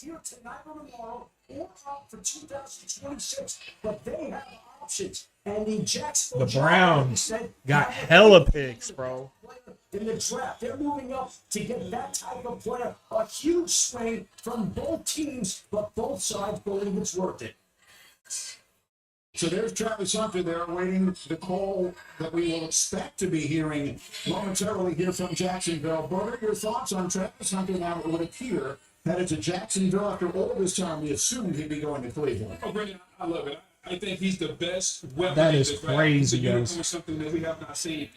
Here tonight or tomorrow, or out for 2026, but they have options. And the Jacksonville The Browns got hella picks, bro. in the draft, they're moving up to get that type of player. A huge swing from both teams, but both sides believe it's worth it. So there's Travis Hunter there awaiting the call that we will expect to be hearing momentarily here from Jacksonville. What are your thoughts on Travis Hunter now? It would appear headed to Jacksonville after all this time. We assumed he'd be going to Cleveland. Oh, Brandon, I love it. I think he's the best weapon. That in is the draft. crazy, He's a unicorn, guys. something that we have not seen.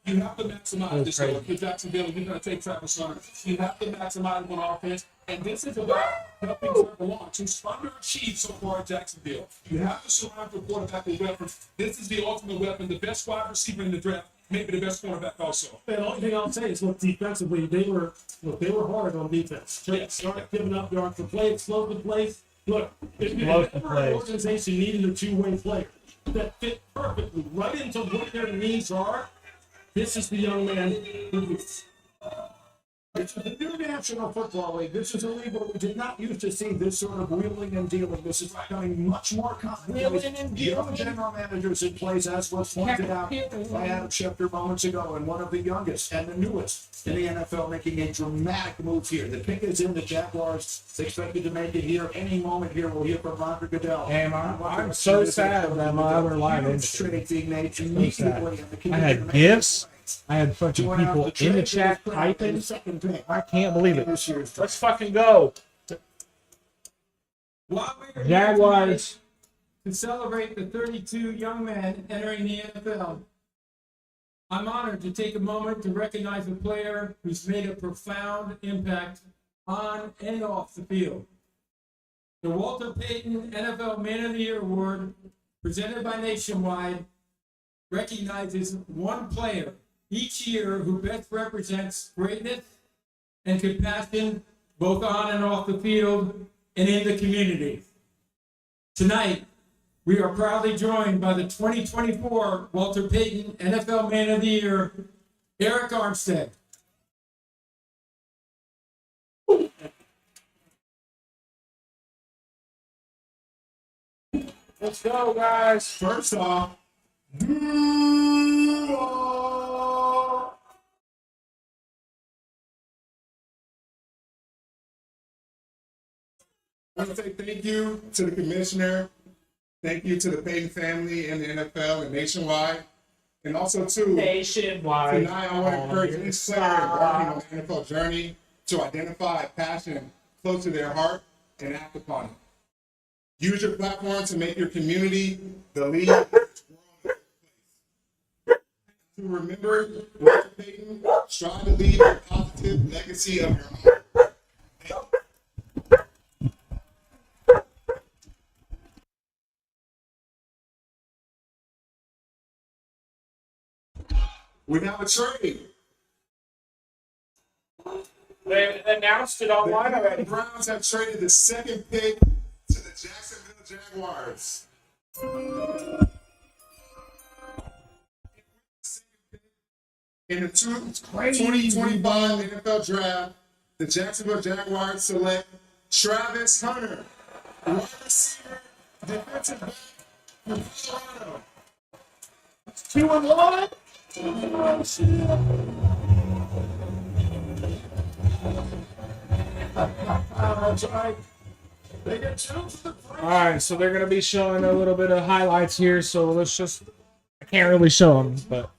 You have to maximize this. So if you're Jacksonville, you're going to take Travis Hunter. You have to maximize him on offense. And this is about helping Trevor Lawrence, who's underachieved so far at Jacksonville. You have to surround your quarterback with weapons. This is the ultimate weapon, the best wide receiver in the draft, maybe the best cornerback also. And the only thing I'll say is, look, defensively, they were hard on defense. Start giving up yards for play, explosive plays. Look, if an organization needed a two-way player that fit perfectly right into what their needs are, this is the young man who is. It's the new National Football League. This is a league where we did not used to see this sort of wheeling and dealing. This is becoming much more complicated. Young general managers in place, as was pointed out by Adam Schefter moments ago, and one of the youngest and the newest in the NFL making a dramatic move here. The pick is in. The Jaguars expected to make it here any moment. Here we'll hear from Roger Goodell. Hey, I'm so sad that my other live trade being made immediately. I had gifts. I had fucking people in the chat typing. I can't believe it. Let's fucking go. While we are Jaguars. to celebrate the 32 young men entering the NFL, I'm honored to take a moment to recognize a player who's made a profound impact on and off the field. The Walter Payton NFL Man of the Year Award, presented by Nationwide, recognizes one player each year who best represents greatness and compassion both on and off the field and in the community. Tonight, we are proudly joined by the 2024 Walter Payton NFL Man of the Year, Eric Armstead. Let's go, guys. First off, I want to say thank you to the commissioner. Thank you to the Payton family and the NFL and nationwide. And also, Nationwide. tonight I want to encourage each player embarking on the NFL journey to identify a passion close to their heart and act upon it. Use your platform to make your community the lead. To remember, Walter Payton, strive to leave a positive legacy of your own. We have a trade. They announced it online already. The Browns have traded the second pick to the Jacksonville Jaguars. In the 2025 NFL Draft, the Jacksonville Jaguars select Travis Hunter, wide receiver, defensive back from Colorado. 2-1. All right, so they're gonna be showing a little bit of highlights here. So let's just—I can't really show them, but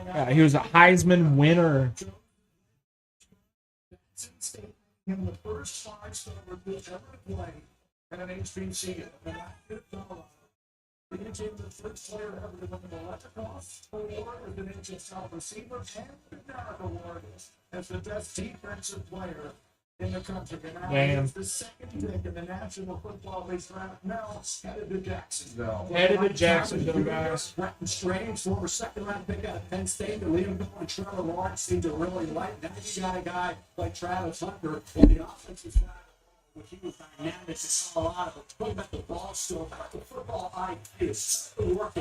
yeah, he was a Heisman winner. In the first 5-star recruit ever to play at an HBCU. He became the first player ever to win the Electricross Award as an HSL receiver and the Derrick Award as the best defensive player in the country. And now Damn. he's the second pick in the National Football League draft. Now headed to Jacksonville. Headed to Jacksonville, guys. Bretton Strange, former second-round pick out of Penn State, and Liam Bell and Trevor Lawrence seem to really like. Now you got a guy like Travis Hunter on the offensive side. Which he was dynamic in Colorado, but talking about the ball still, the football IQ.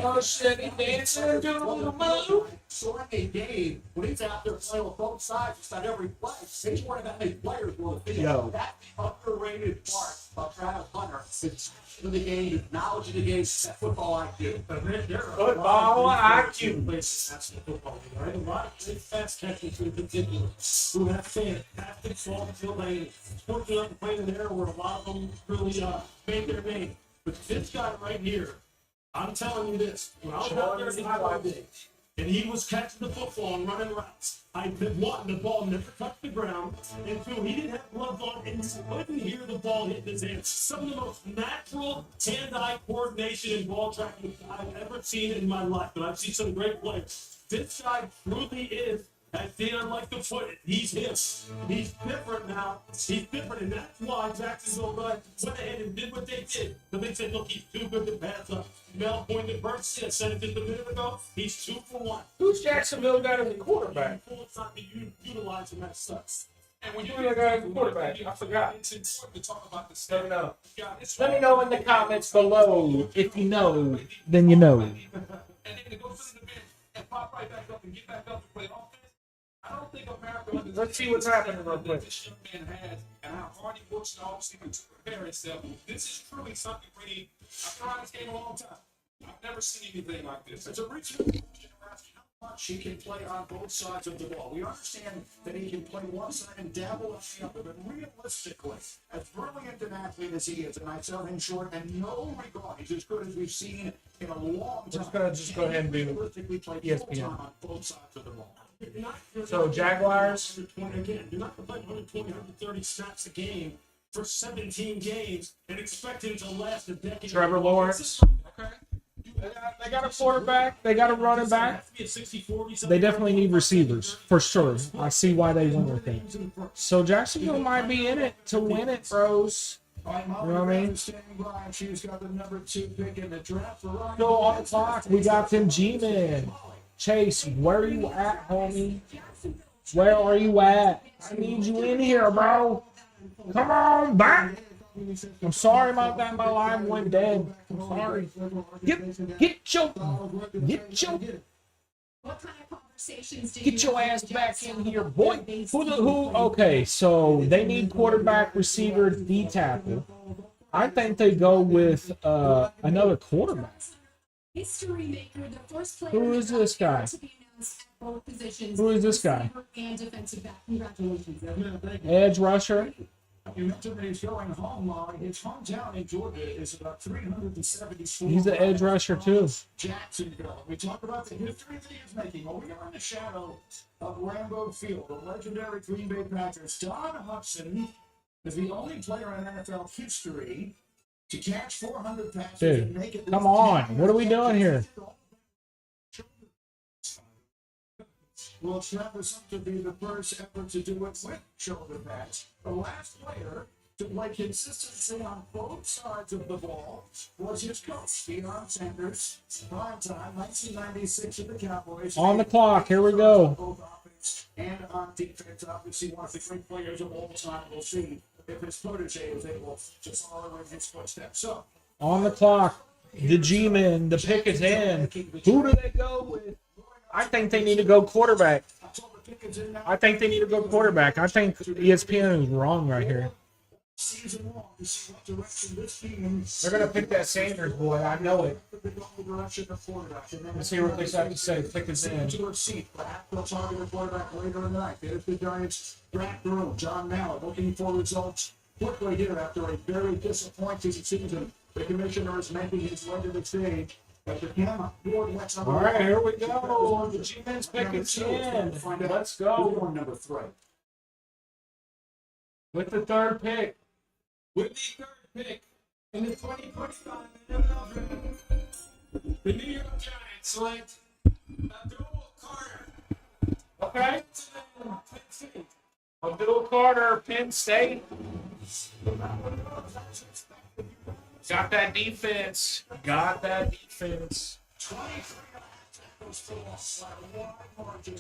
Oh shit, he dancing and doing a little move. So in a game, when he's out there playing with both sides, just about every play, he's one of that many players will be. Yo. That's the underrated part of Travis Hunter. His passion of the game, his knowledge of the game, that football IQ. Football IQ. That's the football, right? A lot of big fast catchers in particular who have fantastic ball field lane, working up and playing in there where a lot of them really made their name. But this guy right here, I'm telling you this, when I was out there in Highlight Day, and he was catching the football and running routes, I've been wanting the ball never touched the ground, and two, he didn't have gloves on, and you couldn't hear the ball hit his hands. Some of the most natural hand-eye coordination and ball tracking I've ever seen in my life, but I've seen some great players. This guy truly is, as Dan like to put it, he's him. He's different now. He's different, and that's why Jacksonville went ahead and did what they did. But they said, look, he's too good to pass up. Mel pointed Burks, I said it just a minute ago. He's 2 for 1. Who's Jacksonville got as a quarterback? It's not utilizing that sucks. And when you got as a quarterback, I forgot. It's important to talk about the Let me know. stats. Let me know in the comments below. If you know, then you know. And then to go to the bench and pop right back up and get back up and play offense. I don't think America understands. Let's see what's happening real quick. This young man has and how hard he works in all season to prepare himself. This is truly something pretty. I've been around this game a long time. I've never seen anything like this. It's a rich generation. How much he can play on both sides of the ball. We understand that he can play one side and dabble on the other, but realistically, as brilliant an athlete as he is, and I sell him short and no regard, he's as good as we've seen in a long time. Just go ahead and do realistically play ESPN. full-time on both sides of the ball. So Jaguars. Again, you're not going to play 120, 130 snaps a game for 17 games and expect him to last a decade. Trevor Lawrence. They got a quarterback. They got a running back. They definitely need receivers for sure. I see why they went with it. So Jacksonville might be in it to win it, bros. You know what I mean? Standing by, she's got the number 2 pick in the draft. So on the clock, we got them G-Men. Chase, where you at, homie? Where are you at? I need you in here, bro. Come on back. I'm sorry about that. My line went dead. I'm sorry. Get your What kind of conversations do Get your ass back in here, boy. Who? Okay, so they need quarterback, receiver, D tackle. I think they go with another quarterback. History maker, the first player Who is this guy? to be announced at both positions, Who is this guy? receiver and defensive back. Congratulations. Edge rusher. You mentioned that he's going home. His hometown in Georgia is about 374. He's an edge rusher too. Jacksonville. We talk about the history that he is making. Well, we are in the shadow of Lambeau Field. The legendary Green Bay Packers. Don Hudson is the only player in NFL history to catch 400 passes and make it. Dude, come on. What are we doing here? Will Travis to be the first ever to do it with shoulder pads. The last player to play consistency on both sides of the ball was his coach, Deion Sanders. Prime time, 1996 of the Cowboys. On the clock. Here we go. Both offense and on defense, obviously one of the great players of all time. We'll see if his protege is able to follow in his footsteps. So, On the clock. The G-men. The pick is in. Who do they go with? I think they need to go quarterback. I think they need to go quarterback. I think ESPN is wrong right here. season long to see what direction this team. They're going to pick that Sanders boy. I know it. Direction of quarterback. Let's see what they have to say. Pick us in. To a seat, perhaps they'll target a quarterback later in the night. There's the Giants' draft room. John Mallett looking for results quickly here after a very disappointing season. The commissioner is making his way to the stage. All right, here we go. The G-men's pick is in. Let's go. Number 3. With the third pick. With the third pick in the 2025 NFL Draft, the New York Giants select Abdul Carter. Okay. Abdul Carter, Penn State. Got that defense.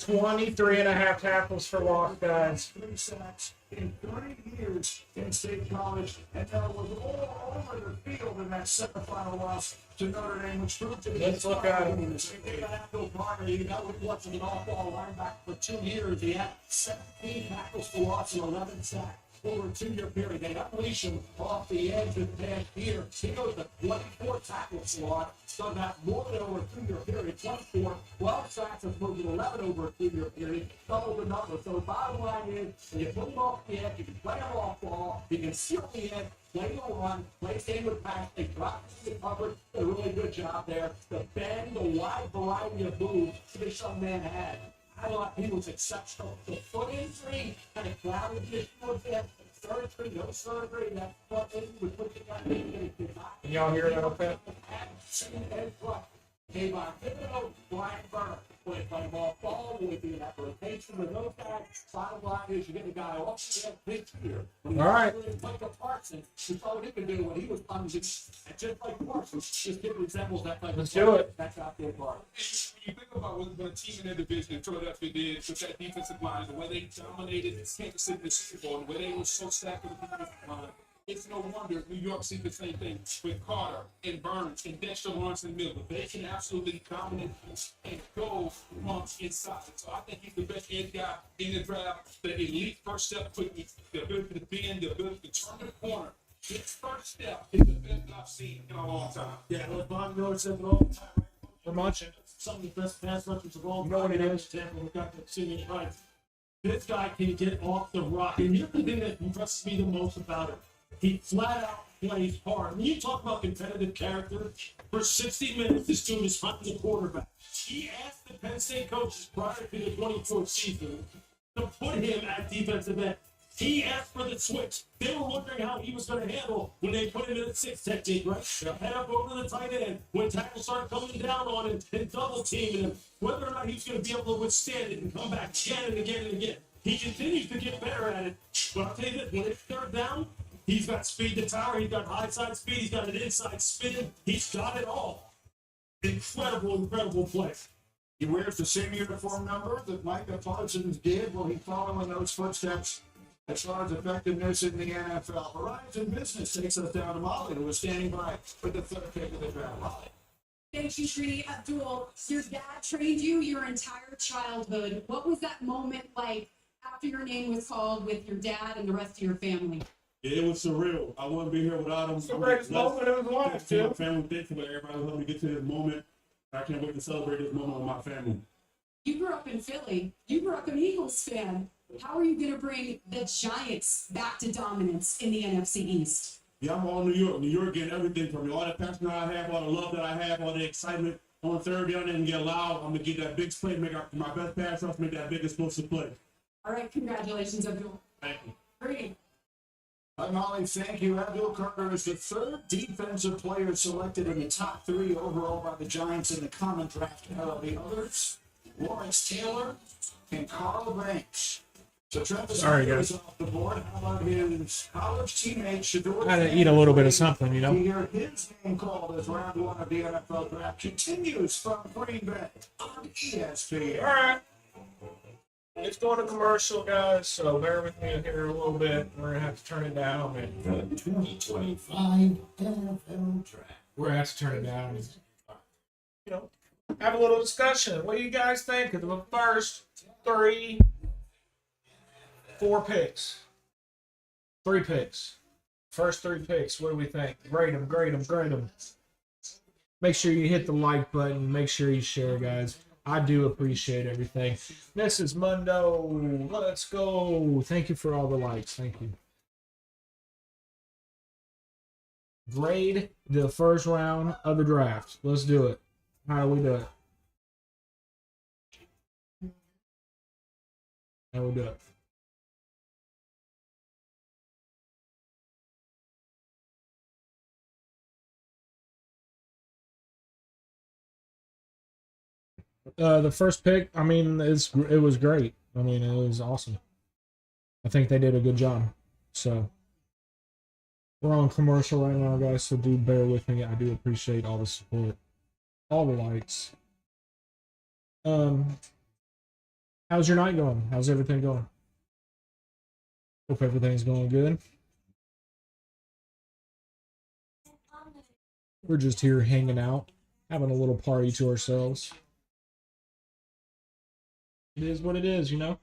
23 and a half tackles for loss, guys. 3 sacks in 30 years in state college, and that was all over the field in that semifinal loss to Notre Dame, which proved to be. Let's look at him. Abdul Carter, he got with what's an off-ball linebacker for 2 years. He had 17 tackles for loss and 11 sacks. Over a 2-year period, they unleash him off the edge of the past year. He goes to 24 tackles for loss, done that more than over a 2-year period. 24, 12 sacks, and moved 11 over a 2-year period. Double the number. So the bottom line is, when you put him off the edge, you can play him off ball, you can seal the edge, play the run, play stand with pass, they drop the coverage, a really good job there. The bend, the wide variety of moves this young man had. I thought he was exceptional. The foot injury kind of clouded his foot there. Surgery, no surgery. That foot injury would put the guy in. Can y'all hear that okay? Kayvon Thibodeau, Brian Burke. Will they play him off ball? Will it be an application with those guys? Bottom line is you get the guy off the head this year. All right. Michael Parsons, we saw what he could do when he was plunging. And just like Parsons, this kid resembles that type of Let's do it. That's out there, Bart. When you think about what a team in their division, Philadelphia did with that defensive line, the way they dominated Kansas City in the Super Bowl, the way they were so stacked with the defensive line, it's no wonder New York sees the same thing with Carter and Burns and Dexter Lawrence and Miller. They can absolutely dominate and go from inside. So I think he's the best edge guy in the draft. The elite first step quickness, the ability to bend, the ability to turn the corner. His first step is the best I've seen in a long time. Yeah, well, Von Miller said it all the time. We're munching. Some of the best pass rushers of all You know what it is? Tampa, we got the senior right. This guy can get off the rock. And here's the thing that impresses me the most about it. He flat out plays hard. When you talk about competitive character, for 60 minutes, this dude is hunting the quarterback. He asked the Penn State coaches prior to the 24th season to put him at defensive end. He asked for the switch. They were wondering how he was going to handle when they put him in a 6 technique, right? Head up over to the tight end. When tackles started coming down on him and double teaming him, whether or not he was going to be able to withstand it and come back again and again and again. He continues to get better at it. But I'll tell you this, when it's third down, he's got speed to power, he's got high side speed, he's got an inside spin, he's got it all. Incredible play. He wears the same uniform number that Micah Parsons did. Will he follow in those footsteps as far as effectiveness in the NFL? Horizon Business takes us down to Molly, who is standing by with the third pick of the draft. Molly. Thank you, Sri Abdul. Your dad trained you your entire childhood. What was that moment like after your name was called with your dad and the rest of your family? Yeah, it was surreal. I wouldn't be here without him. It's the greatest moment of his life, to my too. family, thankful that everybody was helping me get to this moment. I can't wait to celebrate this moment with my family. You grew up in Philly. You grew up an Eagles fan. How are you going to bring the Giants back to dominance in the NFC East? Yeah, I'm all New York. New York getting everything from me. All the passion I have, all the love that I have, all the excitement. On third down and get loud. I'm going to get that big play, make my best pass rush, make that big explosive play. All right, congratulations, Abdul. Thank you. Great. Hi, Molly. Thank you. Abdul Carter is the third defensive player selected in the top 3 overall by the Giants in the common draft. The others, Lawrence Taylor and Carl Banks. So Travis Sorry, Hunter guys. is off the board. How about his college teammate, Shador? Gotta eat a little bit of something, you know. To hear his name called as round 1 of the NFL draft continues from Green Bay on ESPN. All right. It's going to commercial, guys, so bear with me here a little bit. We're going to have to turn it down. The 2025 NFL Draft. We're going to have to turn it down. And, you know, have a little discussion. What do you guys think of the first 4 picks? 3 picks. First 3 picks. What do we think? Grade them, grade them, grade them. Make sure you hit the like button. Make sure you share, guys. I do appreciate everything. This is Mundo. Let's go. Thank you for all the likes. Thank you. Grade the first round of the draft. Let's do it. How do we do it? How do we do it? The first pick, I mean, it was great. I mean, it was awesome. I think they did a good job. So we're on commercial right now, guys. So do bear with me. I do appreciate all the support, all the likes. How's your night going? How's everything going? Hope everything's going good. We're just here hanging out, having a little party to ourselves. It is what it is, you know?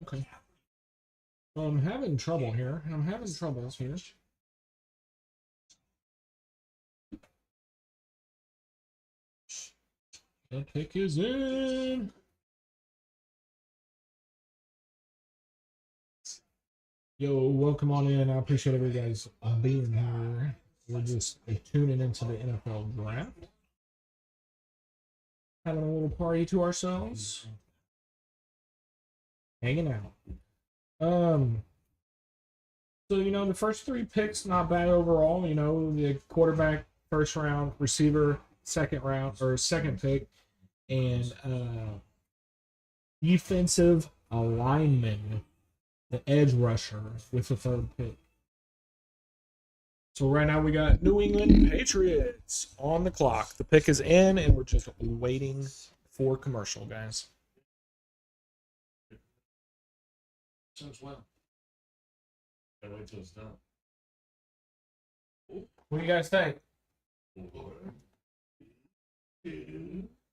Okay. I'm having trouble here. I'm having troubles here. The pick is in. Yo, welcome on in. I appreciate everybody guys being here. We're just tuning into the NFL draft. Having a little party to ourselves. Hanging out. So, you know, the first 3 picks, not bad overall. You know, the quarterback, first round, receiver, second round, or second pick, and defensive lineman, the edge rusher, with the 3rd pick. So right now we got New England Patriots on the clock. The pick is in, and we're just waiting for commercial, guys. Sounds well. Gotta wait till it's done. What do you guys think?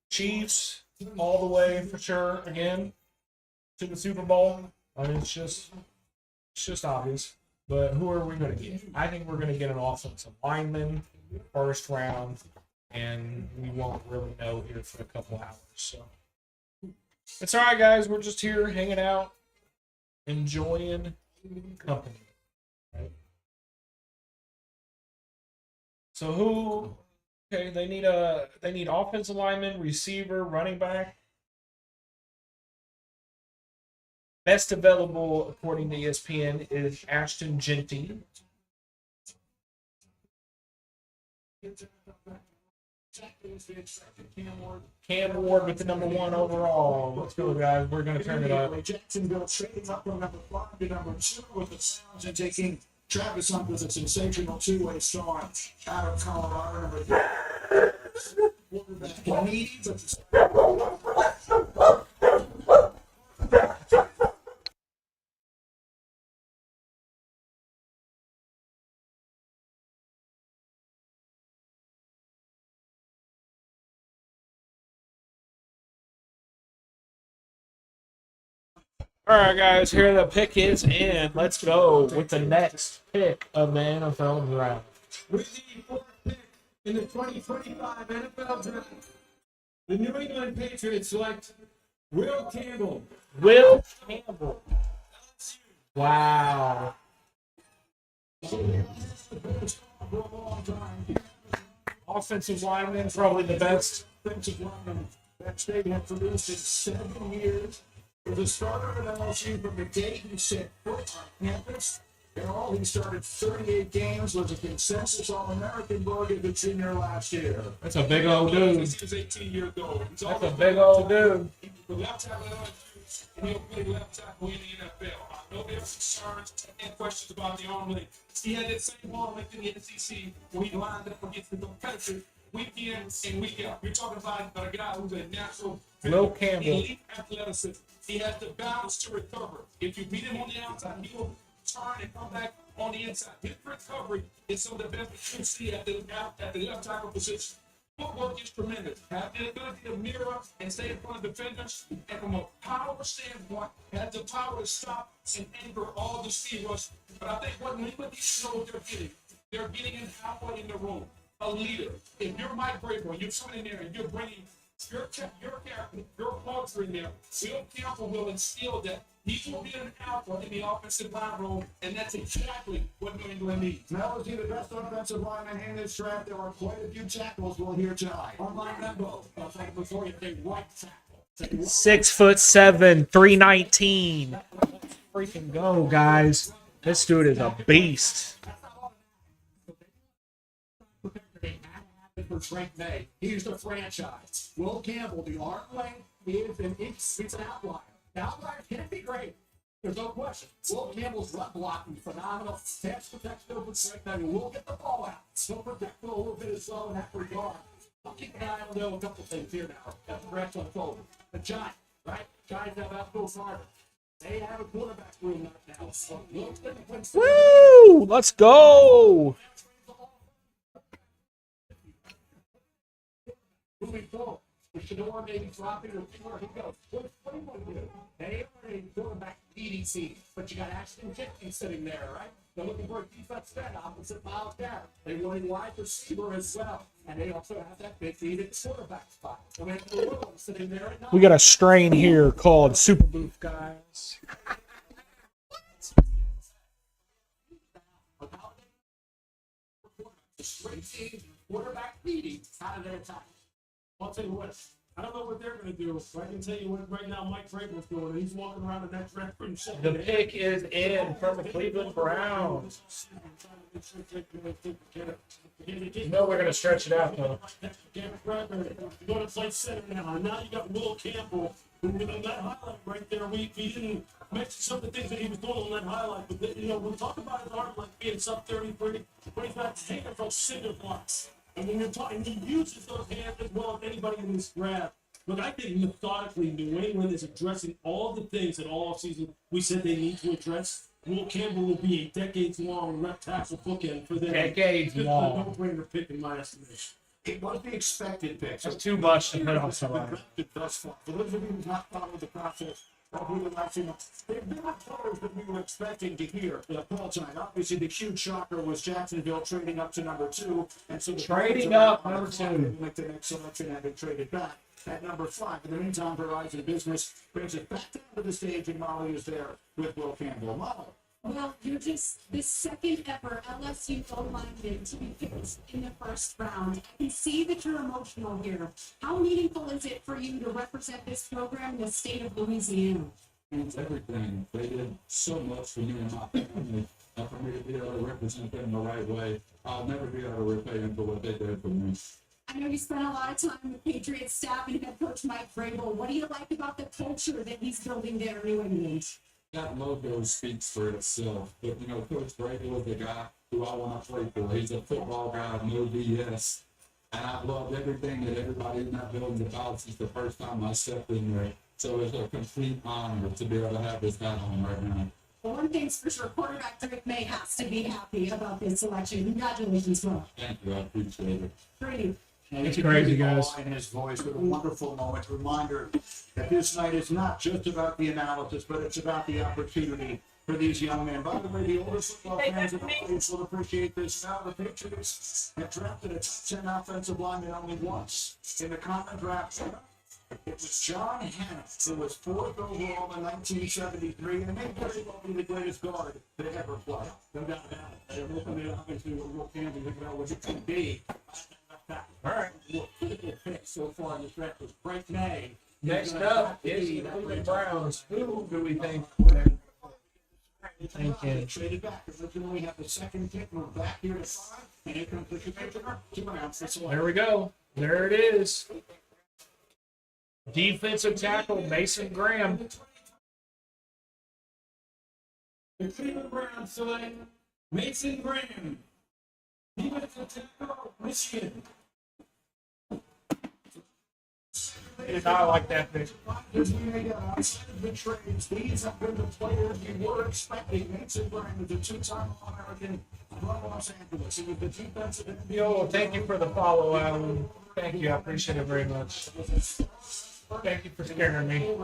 Chiefs all the way for sure again to the Super Bowl. I mean, it's just obvious. But who are we going to get? I think we're going to get an offensive lineman first round, and we won't really know here for a couple hours. So it's all right, guys. We're just here hanging out, enjoying company. Right? So who? Okay, they need offensive lineman, receiver, running back. Best available, according to ESPN, is Ashton Genty. Cam Ward with the number 1 overall. Let's go, guys. We're going to turn it up. Jacksonville trading up from number 5 to number 2 with the Sounds and taking Travis Hunt was a sensational two-way star out of Colorado. Quarterback needy, but All right, guys, here the pick is in. Let's go with the next pick of the NFL draft. With the fourth pick in the 2025 NFL Draft, the New England Patriots select Will Campbell. Will Campbell. Wow. Offensive lineman, probably the best. Offensive lineman that state had produced in 7 years. Was a starter at LSU from the day he set foot on campus. In all, he started 38 games, was a consensus All-American Bowl as a senior last year. That's a big old dude. He was 18 years old. That's a big old dude. He was the left tackle at LSU, and he'll play left tackle in the NFL. I know there's concerns and questions about the arm length. He had that same arm length in the SEC when he lined up against the competitors week in and week out. You're talking about a guy who's a natural Will Campbell. elite athleticism. He has the balance to recover. If you beat him on the outside, he will turn and come back on the inside. His recovery is some of the best that you see at the left tackle position. Footwork is tremendous. Have the ability to mirror and stay in front of defenders, and from a power standpoint, has the power to stop and anchor all the speed rush. But I think what New England needs to know what they're getting an alpha in the room, a leader. If you're Mike Vrabel, you're coming in there and you're bringing your character, your culture in there, Will Campbell will instill that. He will be an alpha in the offensive line room, and that's exactly what New England needs. Now, is he the best offensive lineman in this draft? There are quite a few tackles we'll hear tonight. On my Rambo, like before you say right tackle. 6'7", 319. Freaking go, guys. This dude is a beast. For Drake May, he's the franchise. Will Campbell, the arm length is it's an outlier. The outlier can be great. There's no question. Will Campbell's run blocking phenomenal. Pass protection over Drake May. Will get the ball out. He'll protect a little bit as well in that regard. I'll keep an eye on a couple things here now. Got the rest unfold. The Giants, right? Giants have outdoor farmer. They have a quarterback room right now. So Woo! Let's go. moving forward, with Shador maybe dropping or where he goes. What do you want to do? They are a quarterback leading team, but you got Ashton Jeffy sitting there, right? They're looking for a defense end opposite Miles Garrett. They want a wide receiver as well, and they also have that big needed quarterback spot. I mean, sitting there at We got a strain here called Super Booth, guys. The straight team, quarterback leading out of their time. I'll tell you what, I don't know what they're going to do. I can tell you what right now Mike Vrabel's doing. He's walking around in that draft pretty safe. The pick is in from the Cleveland Browns. You know we're going to stretch it out, though. You're going to play center now. And now you got Will Campbell, who in that highlight right there, we didn't mention some of the things that he was doing on that highlight. But, we'll talk about his arm like being sub 33, but he's not taking from cinder blocks. And when you're talking, he uses those hands as well as anybody in this draft. Look, I think methodically New England is addressing all the things that all offseason we said they need to address. Will Campbell will be a decades-long left tackle bookend for them. Decades long. It's a no-brainer pick in my estimation. It was the expected pick. That's too much to put on somebody. Thus far. For those of you who have not followed the process, they've been the players that we were expecting to hear for the fall time. Obviously, the huge shocker was Jacksonville trading up to number 2, and so Trading up number 2. Like the next selection had been traded back at number 5. In the meantime, Verizon Business brings it back down to the stage, and Molly is there with Will Campbell. Molly. Well, you're just the second ever LSU O-lineman to be picked in the first round. I can see that you're emotional here. How meaningful is it for you to represent this program in the state of Louisiana? It's everything. They did so much for me and my family. And for me to be able to represent them the right way, I'll never be able to repay them for what they did for me. I know you spent a lot of time with Patriots staff and head coach Mike Vrabel. What do you like about the culture that he's building there in New England? That logo speaks for itself. But, you know, Coach Brady was the guy who I want to play for. He's a football guy, no BS. And I've loved everything that everybody in that building about since the first time I stepped in there. So it's a complete honor to be able to have this hat on right now. Well, one thing's for sure, quarterback Drake May has to be happy about this selection. Congratulations, Will. Thank you, I appreciate it. Brady. And It's you can crazy, hear the guys. awe in his voice. What a wonderful moment. Reminder that this night is not just about the analysis, but it's about the opportunity for these young men. By the way, the older football fans in the place will appreciate this. Now, the Patriots have drafted a top 10 offensive lineman only once. In the common draft, it was John Hanna, who was 4th overall in 1973, and may very well be the greatest guard that ever played. No doubt about it. They're looking at obviously what real fans are thinking about what it could be. All right. More critical pick so far in this draft was Frank May. Next up is the Cleveland Browns. Who do we think? Thinking. Traded back. Originally have the second pick. We're back here to 5. And here comes the commissioner to announce the selection. There we go. There it is. Defensive tackle Mason Graham. The Cleveland Browns select Mason Graham. Defensive tackle, Michigan. I did not like that pick. Outside of the trades, these have been the players you were expecting. Mason Graham is a two-time All-American from Los Angeles. He was the defensive end. Yo, thank you for the follow, Alan. Thank you. I appreciate it very much. Thank you for scaring me.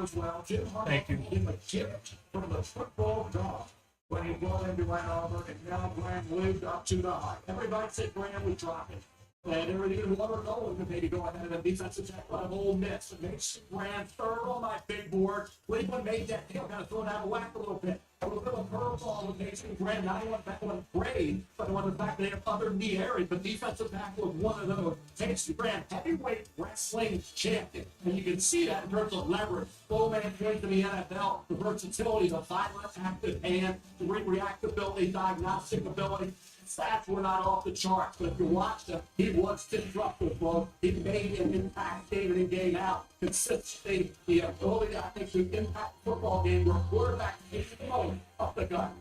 Thank you. A gift from the football god when he brought into Ann Arbor, and now Graham lived up to the hype. Everybody said Graham would drop it. And there was even Robert Nolan to maybe go ahead of the defensive tackle of Ole Miss. And Mason Graham third on my big board. Cleveland made that deal, kind of thrown out of whack a little bit. A little bit of curveball with Mason Graham. Not only back on grade, but on the fact that they have other knee areas. But defensive tackle is one of those. Mason Graham, heavyweight wrestling champion. And you can see that in terms of leverage. Slow man trained to the NFL. The versatility, the violent, active hand, the reactability, diagnostic ability. Stats were not off the charts, but if you watched him, he was disruptive, bro. He made an impact game in and game out. Consistency, the ability, I think, to impact football game where quarterback is going up the gut.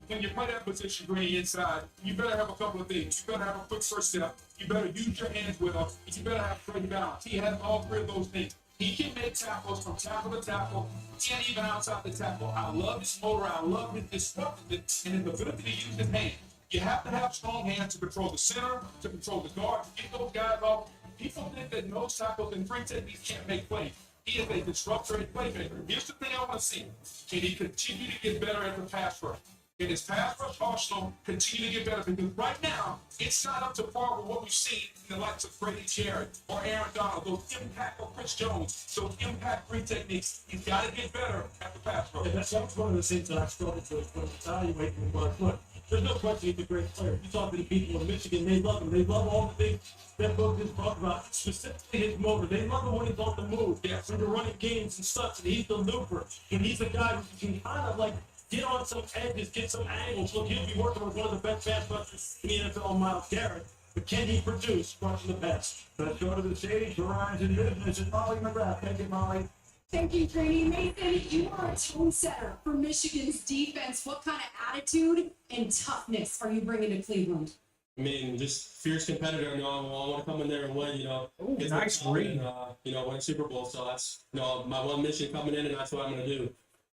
When you play that position Green inside, you better have a couple of things. You better have a quick first step. You better use your hands with him. You better have great balance. He has all three of those things. He can make tackles from tackle to tackle, and even outside the tackle. I love his motor. I love his disruptiveness and his ability to use his hands. You have to have strong hands to control the center, to control the guard, to get those guys off. People think that nose tackles and free techniques can't make plays. He is a disruptor and playmaker. Here's the thing I want to see. Can he continue to get better at the pass rush? Can his pass rush arsenal continue to get better? Because right now, it's not up to par with what we've seen in the likes of Brady Cherry or Aaron Donald, those impact of Chris Jones, those impact free techniques. He's got to get better at the pass rush. That's one of the things that I struggled to evaluate him. But look, there's no question he's a great player. You talk to the people in Michigan, they love him. They love all the things that Book just talked about, specifically his motor. They love him when he's on the move. Yes, when you're running games and stuff, and he's the looper. And he's a guy who can kind of like get on some edges, get some angles. Look, he'll be working with one of the best pass rushers in the NFL, Myles Garrett. But can he produce? Rushing the best. Let's go to the stage. Horizon Business and Molly McGrath. Thank you, Molly. Thank you, Trini. Mason, you are a tone setter for Michigan's defense. What kind of attitude and toughness are you bringing to Cleveland? I mean, just fierce competitor. You know, I want to come in there and win. You know, Ooh, nice read. You know, win Super Bowl. So that's my one mission coming in, and that's what I'm going to do.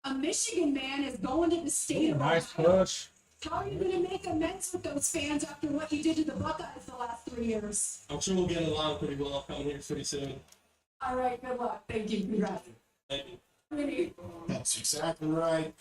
A Michigan man is going to the state of Nice Ohio. push. How are you going to make amends with those fans after what you did to the Buckeyes the last 3 years? I'm sure we'll get along pretty well coming here pretty soon. All right, good luck. Thank you. Congrats. Thank you. Trini. That's exactly right.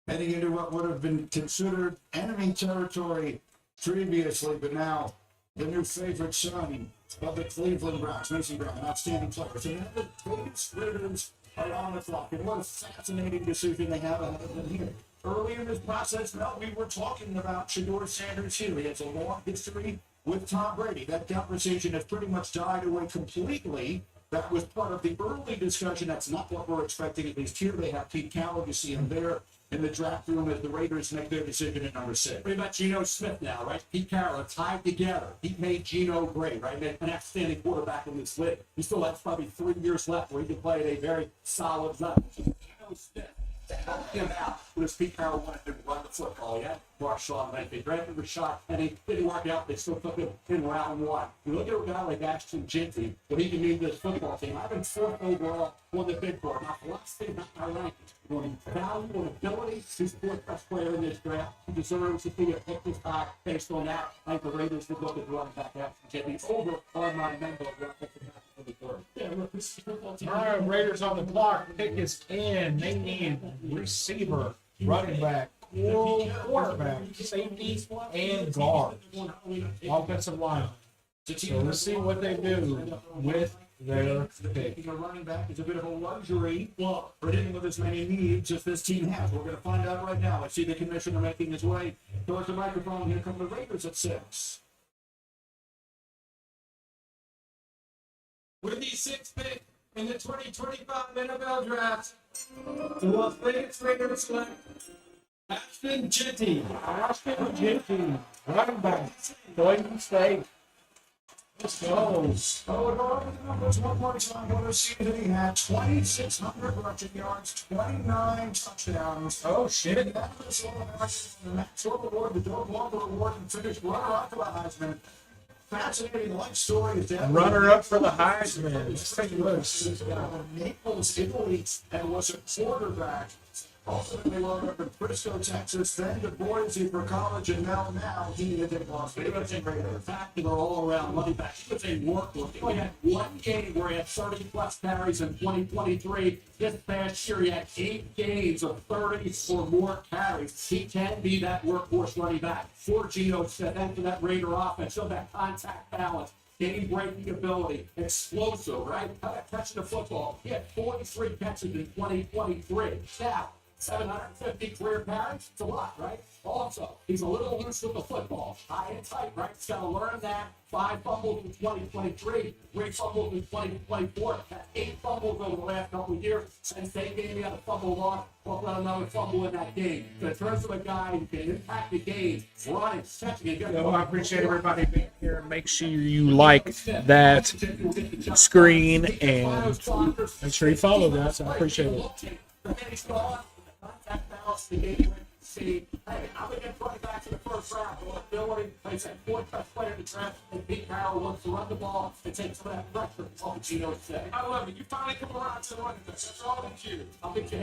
Heading into what would have been considered enemy territory previously, but now the new favorite son of the Cleveland Browns, Mason Graham, an outstanding player. So now the biggest Raiders are on the clock, and what a fascinating decision they have ahead of them here. Early in this process, we were talking about Shedeur Sanders here. He has a long history with Tom Brady. That conversation has pretty much died away completely. That was part of the early discussion. That's not what we're expecting, at least here. They have Pete Carroll. You see him there in the draft room as the Raiders make their decision at number 6. What about Geno Smith now, right? Pete Carroll tied together. He made Geno great, right? An outstanding quarterback in this league. He still has probably 3 years left where he can play at a very solid level. Geno Smith to help him out when his Pete Carroll wanted to run the football. He had Marshawn Lynch. They drafted Rashad Penny. Didn't work out. They still took him in round 1. You look at a guy like Ashton Jeanty, what he can mean to this football team. I've been 4th overall on the big board. My philosophy, not my rankings. On value, on ability, he's the 4th best player in this draft. He deserves to be a pick this high based on that. I think the Raiders would look at running back Ashton Jeanty over Armand Membo. Yeah, look, this football team. All right, Raiders on the clock. Pick is in. They need receiver, running back, quarterback, safety, and guard. Offensive line. So let's see what they do with their pick. Taking a running back is a bit of a luxury for him with as many needs as this team has. We're going to find out right now. I see the commissioner making his way towards the microphone. Here come the Raiders at 6. With the 6th pick in the 2025 NFL Draft, the Las Vegas Raiders select Ashton Jeanty. Ashton Jeanty, running back, Boise State. Let's go. So it all numbers one more time. What a season he had: 2,600 rushing yards, 29 touchdowns. Oh shit! That was all the Maxwell Award, the Doug Walker Award, and finished runner-up for the Heisman. Fascinating life story. Runner-up for the Heisman. Let's take a look. Naples, Italy, and was a quarterback. Ultimately wound up in Frisco, Texas, then to Boise for college, and now he is in Las Vegas. The fact that they're all around running back. He was a workhorse. He only had one game where he had 30-plus carries in 2023. This past year, he had 8 games of 30 or more carries. He can be that workhorse running back. Gino said after that Raider offense, show that contact balance, game-breaking ability, explosive, right? Catching the football. He had 43 catches in 2023. Now, 750 career carries, it's a lot, right? Also, he's a little loose with the football, high and tight, right? He's got to learn that. 5 fumbles in 2023, 3 fumbles in 2024, had 8 fumbles over the last couple of years. Since they gave me a fumble loss, we'll let another fumble in that game. But in terms of a guy who can impact the game, running, catching, and So I appreciate everybody being here. Make sure you like that screen and make sure you follow that. I appreciate it. Contact balance, the game, see, hey, I'm going to get running back to the first round. Well, ability, they said, 4th best player in the draft, and Pete Carroll wants to run the ball and take some of that pressure off Gino today. I love it. You finally come around to the running back. That's all in you. I'll get you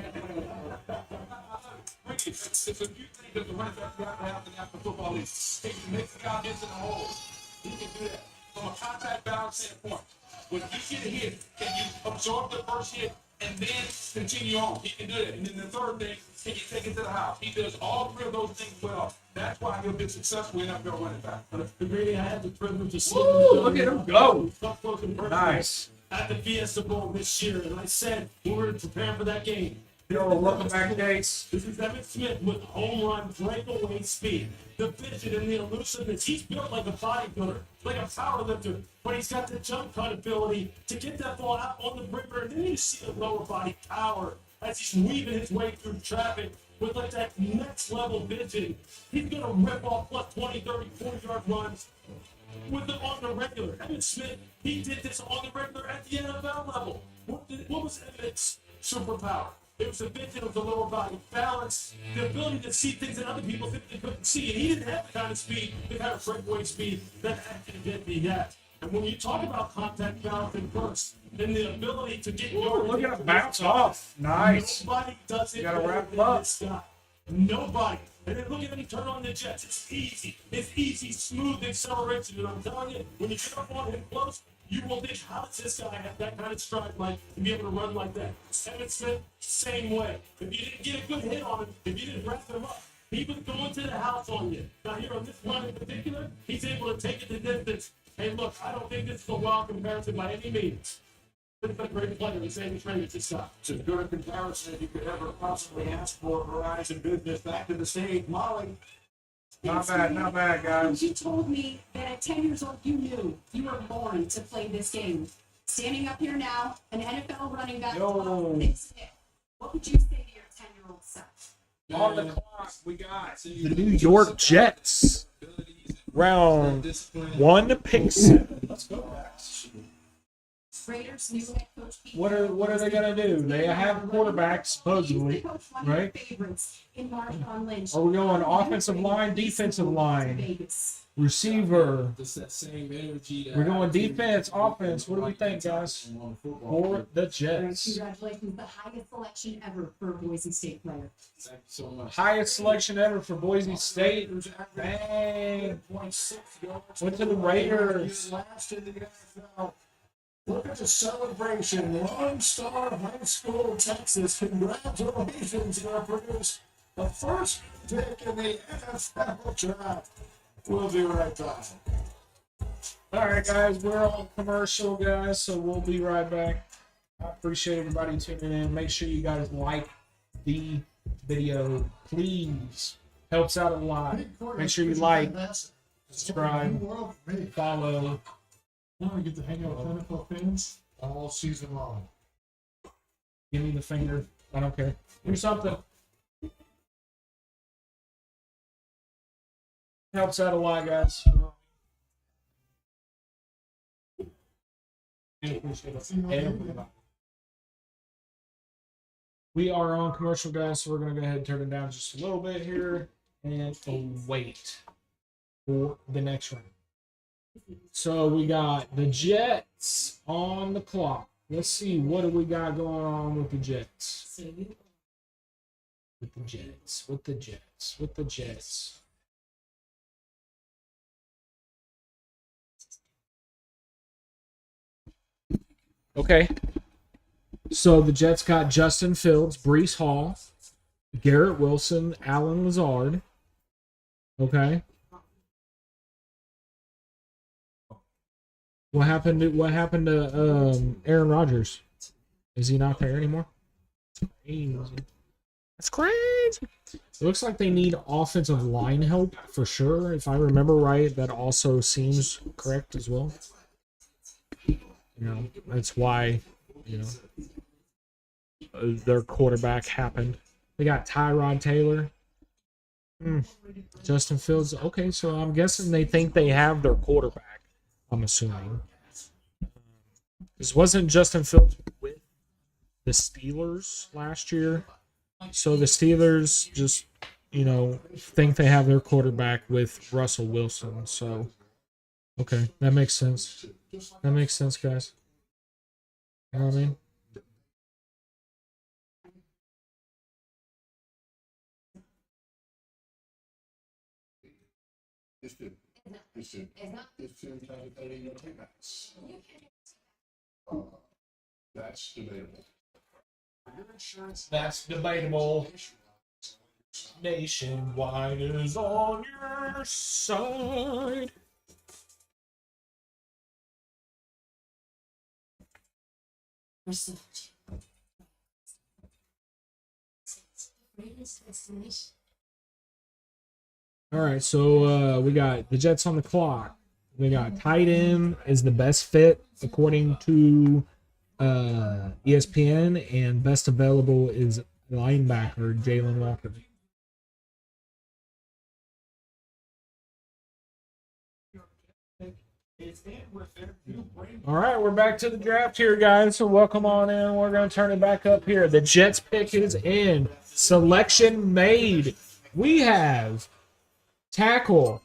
It's a few things that the running back you have to have in the National Football League. He can make the guy into the hole. He can do that. From a contact balance standpoint, when you get a hit, can you absorb the first hit and then continue on? He can do that. And then the third thing, he can take it to the house. He does all 3 of those things well. That's why he'll be successful in NFL running back. I had the privilege of seeing Woo, look at him go. up close and personal Nice. at the Fiesta Bowl this year, and I said we were preparing for that game. Yo, welcome back, Gates. This is Evan Smith with home run breakaway speed. The vision and the elusiveness. He's built like a bodybuilder, like a power lifter, but he's got the jump cut ability to get that ball out on the perimeter. And then you see the lower body power as he's weaving his way through traffic with like that next level vision. He's going to rip off plus 20, 30, 40-yard runs on the regular. Evan Smith, he did this on the regular at the NFL level. What was Evan's superpower? It was the vision of the lower body balance, the ability to see things that other people simply couldn't see. And he didn't have the kind of speed, the kind of breakaway speed that Ashton Jeanty had. And when you talk about contact balance and burst, and the ability to get Look at him bounce off. Nice. Nobody does it Gotta better wrap than up. this guy. Nobody. And then look at him, he turned on the Jets. It's easy. It's easy, smooth acceleration. And I'm telling you, when you get up on him close, you will think, how does this guy have that kind of stride like to be able to run like that? Evan Smith, same way. If you didn't get a good hit on him, if you didn't wrap him up, he was going to the house on you. Now here on this one in particular, he's able to take it the distance. Hey, look, I don't think this is a wild comparison by any means. It's a great player. He's able to train at this time. It's as good a comparison as you could ever possibly ask for Verizon Business. Back to the stage, Molly. Not bad, guys. You told me that at 10 years old you knew you were born to play this game. Standing up here now, an NFL running back, Yo. what would you say to your 10-year-old self? On the clock, we got the New York Jets. Round 1, pick 7. Let's go, Max. Raiders' new head coach. Pete What are they gonna do? They have quarterbacks supposedly, right? Favorites in Marshawn Lynch. Are we going offensive line, defensive line, receiver? Just that same energy. That We're going defense, offense. What do we think, guys? For the Jets. Congratulations, the highest selection ever for a Boise State player. Thank you so much. Highest selection ever for Boise State. Dang. Went to the Raiders. Last in the NFL. Look at the celebration. Lone Star High School, Texas. Congratulations. They produced the first pick in the NFL draft. We'll be right back. All right, guys, we're on commercial, guys, so we'll be right back. I appreciate everybody tuning in. Make sure you guys like the video, please. Helps out a lot. Make sure you like, subscribe, follow. Now we get to hang out with NFL fans all season long. Give me the finger. I don't care. Do something. Helps out a lot, guys. I appreciate it. We are on commercial, guys, so we're going to go ahead and turn it down just a little bit here and wait for the next round. So we got the Jets on the clock. Let's see, what do we got going on with the Jets? With the Jets. Okay. So the Jets got Justin Fields, Breece Hall, Garrett Wilson, Alan Lazard. Okay. What happened to Aaron Rodgers? Is he not there anymore? Crazy. That's crazy. It looks like they need offensive line help for sure. If I remember right, that also seems correct as well. That's why, their quarterback happened. They got Tyrod Taylor. Justin Fields. Okay, so I'm guessing they think they have their quarterback. I'm assuming. This wasn't Justin Fields with the Steelers last year. So the Steelers just, think they have their quarterback with Russell Wilson. So, okay, that makes sense. That makes sense, guys. You know what I mean? That's debatable. That's debatable. Nationwide is on your side. All right, so we got the Jets on the clock. We got tight end is the best fit according to ESPN, and best available is linebacker Jalen Walker. All right, we're back to the draft here, guys. So welcome on in. We're going to turn it back up here. The Jets pick is in. Selection made. We have tackle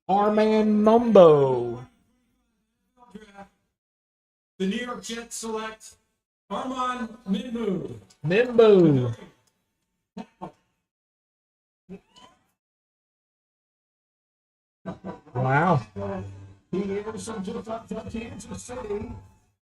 Armand Mumbo. The New York Jets select Armand Mimbu. Mimbu. Wow. He is from Kansas City.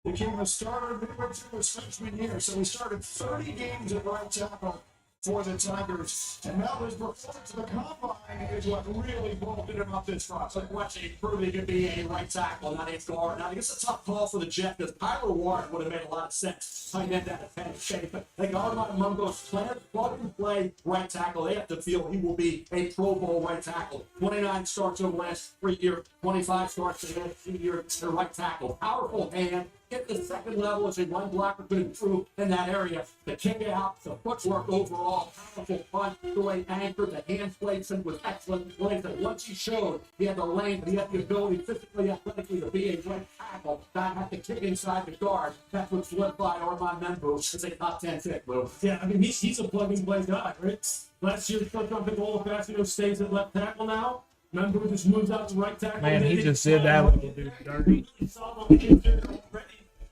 Became a starter midway through his freshman year, so he started 30 games at right tackle for the Tigers. And now his performance at the combine is what really bolted him up this front. It's like watching him prove he could be a right tackle, not a guard. Now, I guess it's a tough call for the Jets because Tyler Warren would have made a lot of sense. Tight end at Penn State, but they got Armand Mungo's plug and play right tackle. They have to feel he will be a Pro Bowl right tackle. 29 starts over the last 3 years, 25 starts in the last 2 years at right tackle. Powerful hand. Get the second level as a run blocker could improve in that area. The kick out, the footwork overall. ball, powerful punch, the way anchor, the hand placement was excellent. Like that, once he showed he had the length, he had the ability physically, athletically to be a great tackle, that had to kick inside the guard. That's what solidified Armand Member as a top 10 pick, Lou. Yeah, I mean, he's a plug-and-play guy, right? Last year, first round pick all of Pasadena stays at left tackle now. Member just moves out to right tackle. Man, he just did that little dude dirty.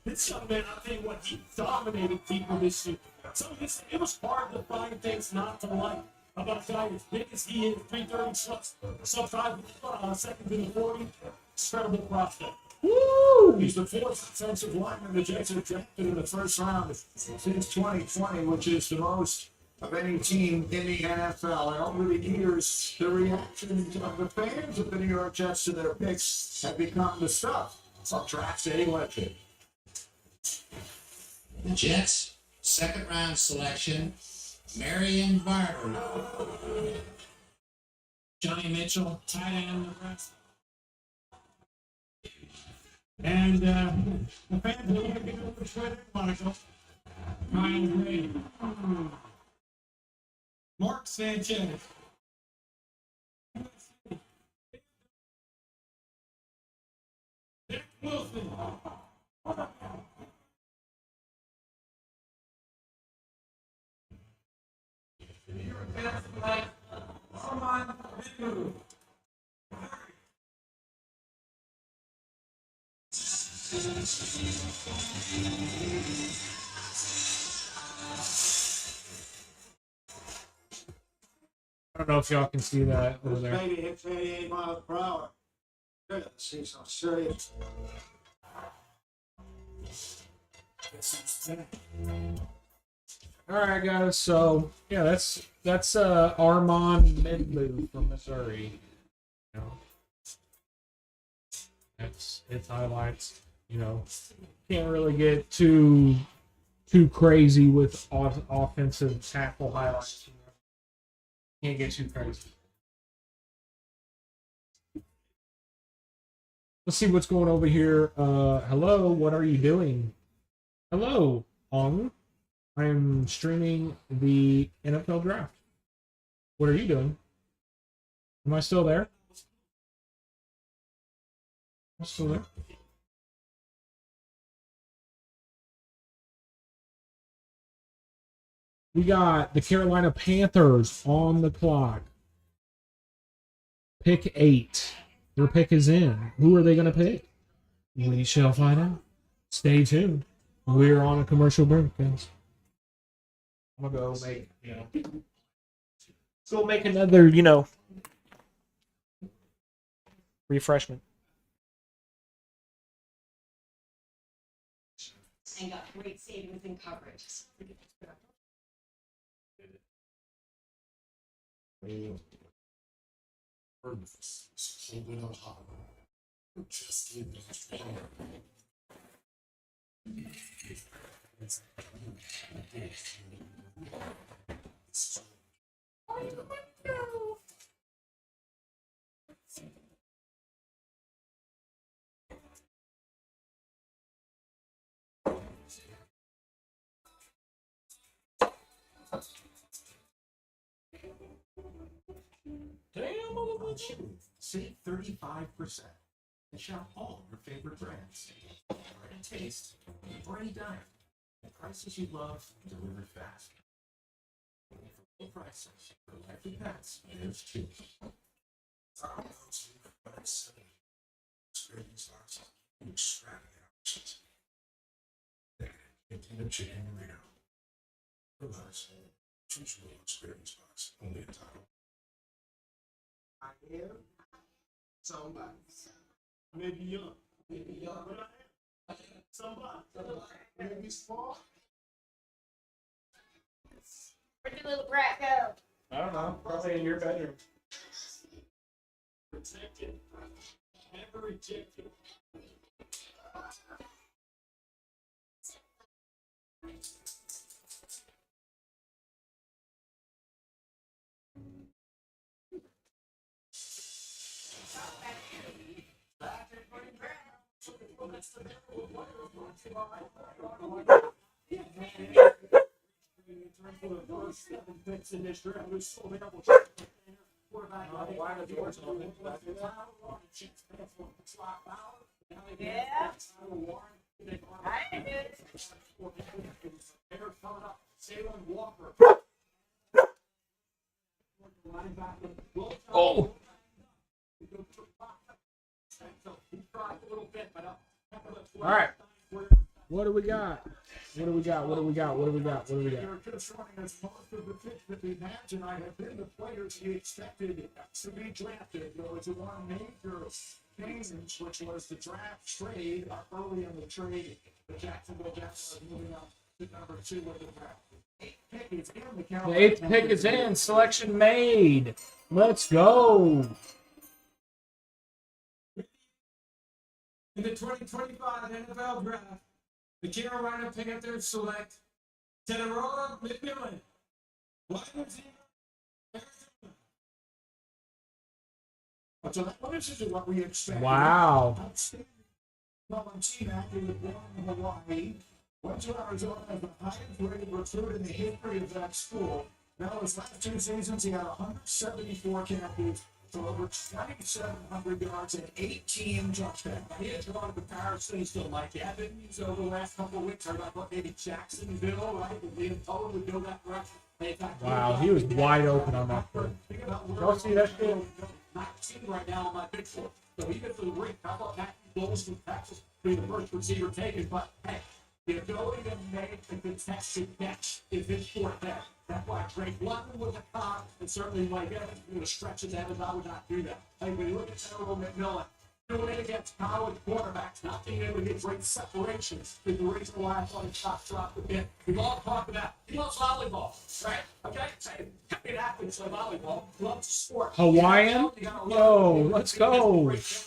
This young man, I'll tell you what, he dominated people this year. So it was hard to find things not to like about a guy as big as he is, 330 sub-5, second in the 40. Incredible prospect. Woo! He's the fourth offensive lineman the Jets have drafted in the first round since 2020, which is the most of any team in the NFL. And over the years, the reactions of the fans of the New York Jets to their picks have become the stuff of draft day legend. The Jets, second round selection, Marion Barber. Johnny Mitchell, tight end, Nebraska. And the fans are looking over Twitter, Monaco. Ryan Gray. Mark Sanchez. Nick Wilson. I don't know if y'all can see that over there. Maybe hits 88 miles per hour. Good to see some serious. All right, guys. So yeah, that's Armand Midlou from Missouri. You know, that's its highlights. You know, can't really get too crazy with offensive tackle highlights. You know? Can't get too crazy. Let's see what's going over here. Hello, what are you doing? Hello, Ong. I am streaming the NFL draft. What are you doing? Am I still there? I'm still there. We got the Carolina Panthers on the clock. Pick 8. Their pick is in. Who are they going to pick? We shall find out. Stay tuned. We're on a commercial break, guys. I'm going to go make, go make another, refreshment. And got great savings in coverage. Just keep it strong. Save 35% and shop all your favorite brands. Any taste, or any diet. The prices you love delivered fast. For low prices, for healthy pets, there's two. Extravagant options. Continue chicken burrito. Realize, choose your experience box. Only a title. I am somebody. Maybe young. Maybe young. But I am somebody. Maybe small. Where'd your little brat go? I don't know. Probably in your bedroom. Protected. Never rejected. in terms of the first 7 picks in this draft, there's still available. Quarterback, wide of doors open. Yeah. Salem Walker. Oh. All right. What do we got? What do we got? What do we got? What do we got? What do we got? You're just running as most of the picks that we had tonight have been the players he expected to be drafted. There was one major change, which was the draft trade early in the trade. The Jacksonville Jaguars moving up to number 2 with the draft. The 8th pick is in. Selection made. Let's go. In the 2025 NFL Draft, the Carolina Panthers select Tenerola McMillan, wide receiver, So this is what we expect. Wow. Outstanding team acting born in Hawaii. Went to Arizona as the highest rated recruit in the history of that school. Now, his last 2 seasons, he had 174 catches for over 2,700 yards and 18 touchdowns. He had drawn comparisons to Mike Evans over the last couple of weeks. I thought maybe Jacksonville, right? With Liam Cohen would go that direction. Wow, he was wide open on that play. Y'all see that shit? 19 right now on my big four. So he gets to the ring. How about Matthew Bowles from Texas being the first receiver taken? But hey, the ability to make a contested catch is his forte. That's why Drake London was a cop, and certainly Mike Evans would have stretched his head as I would not do that. Hey, when you look at Tenerola McMillan, doing it against college quarterbacks, not being able to get great separations is the reason why I thought his shots dropped a bit. We've all talked about he loves volleyball, right? Okay? Say, happy athletes love volleyball, loves the sport. Hawaiian? Yo, let's go. His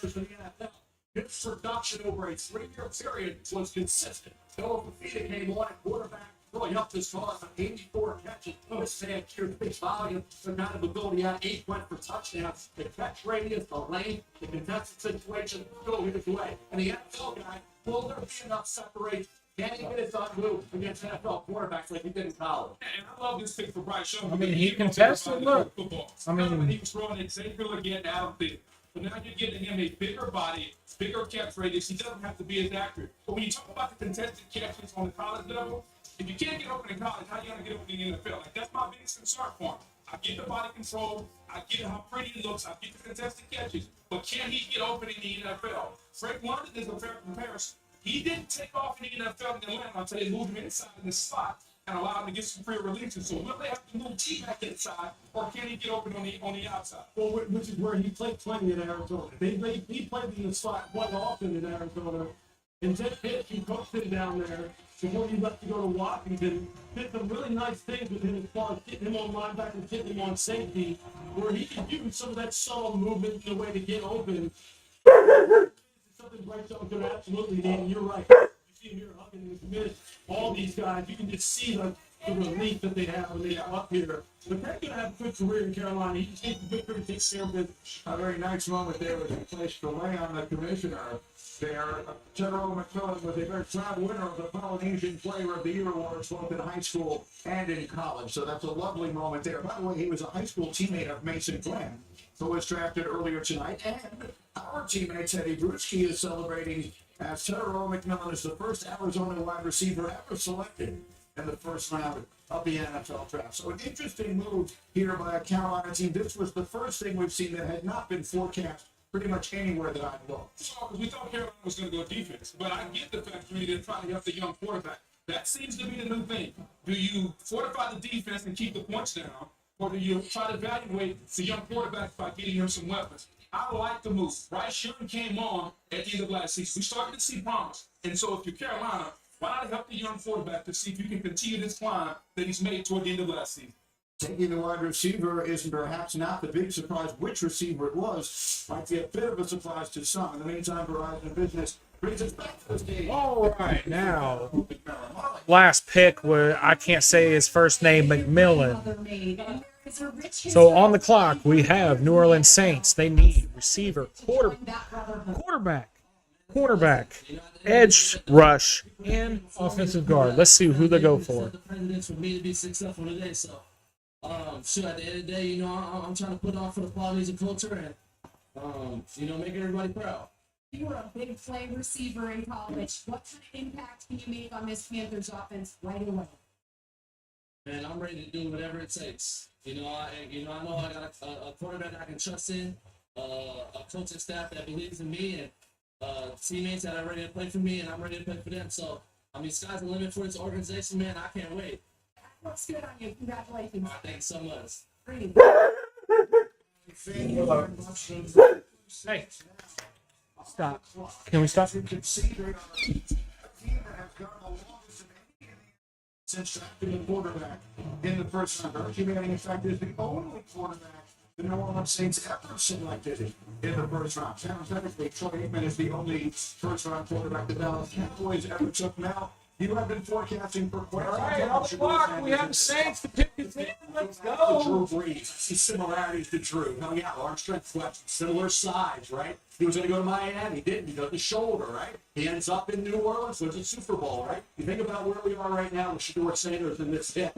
production over a 3-year period was consistent. Noah Fafita came on at quarterback, really helped his cause on 84 catches. This man carried big volume, the kind of ability out 8 went for touchdowns. The catch radius, the lane, the contested situation, go his way. And the NFL guy, will there be enough separation? Can he get his on move against NFL quarterbacks like he did in college? And I love this pick for Bryce Young. I mean, he contested. Look. I mean, he was throwing it Xavier again out of the. But now you're getting him a bigger body, bigger catch radius. He doesn't have to be as accurate. But when you talk about the contested catches on the college level, if you can't get open in college, how are you going to get open in the NFL? Like, that's my biggest concern for him. I get the body control. I get how pretty he looks. I get the contested catches. But can he get open in the NFL? Frank London is a fair comparison. He didn't take off in the NFL in Atlanta until they moved him inside in the slot and allowed him to get some free releases. So will they have to move T back inside, or can he get open on the outside? Well, which is where he played plenty in Arizona. He played in the slot quite often in Arizona. And Ted Pitt, he coached him down there before he left to go to Washington. Did some really nice things with him as far as getting him on linebacker, getting him on safety, where he could use some of that subtle movement in a way to get open. Something Bryce Young could absolutely need, and you're right. You see him here hugging in his mid. All these guys, you can just see the relief that they have when they come up here. But they're going to have a good career in Carolina. He just needs to be good, take care of it. A very nice moment there was in place to lay on the commissioner there. General McMillan was a very proud winner of the Polynesian Player of the Year awards both in high school and in college. So that's a lovely moment there. By the way, he was a high school teammate of Mason Glenn, who was drafted earlier tonight. And our teammate Teddy Bruschi is celebrating as Tenerola McMillan is the first Arizona wide receiver ever selected in the first round of the NFL draft. So an interesting move here by a Carolina team. This was the first thing we've seen that had not been forecast pretty much anywhere that I've looked. So, we thought Carolina was going to go defense, but I get the fact that they're trying to help the young quarterback. That seems to be the new thing. Do you fortify the defense and keep the points down, or do you try to evaluate the young quarterback by getting him some weapons? I like the move. Bryce Young came on at the end of last season. We started to see promise. And so if you're Carolina, why not help the young quarterback to see if you can continue this climb that he's made toward the end of last season? Taking the wide receiver is perhaps not the big surprise. Which receiver it was might be a bit of a surprise to some. In the meantime, Verizon Business brings us back to the stage. All right, now, last pick where I can't say his first name, McMillan. So on the clock, we have New Orleans Saints. They need receiver, quarterback. cornerback, edge rush, and offensive guard. Let's see who they go for. The presidents for me to be successful today. So, sure, at the end of the day, you know, I'm trying to put on for the qualities and culture and, you know, make everybody proud. You were a big play receiver in college. What kind of impact can you make on this Panthers offense right away? And I'm ready to do whatever it takes. I know I got a quarterback I can trust in, a coaching staff that believes in me, and teammates that are ready to play for me, and I'm ready to play for them. So, I mean, sky's the limit for this organization, man. I can't wait. Looks good on you. Congratulations. Thanks so much. Great. Hey, stop. Can we stop? Since drafting a quarterback in the first round. Archie Manning, in fact, is the only quarterback the New Orleans Saints ever selected in the first round. Parenthetically, Troy Aikman is the only first-round quarterback the Dallas Cowboys ever took. Now, you have been forecasting for quite some time. All right, on the clock, we have the Saints to pick his team. Let's go. Drew Brees. I see similarities to Drew. Coming out, arm strength, flexion, similar size, right? He was going to go to Miami. He didn't. He got the shoulder, right? He ends up in New Orleans. There's a Super Bowl, right? You think about where we are right now with Shedeur Sanders and this hit.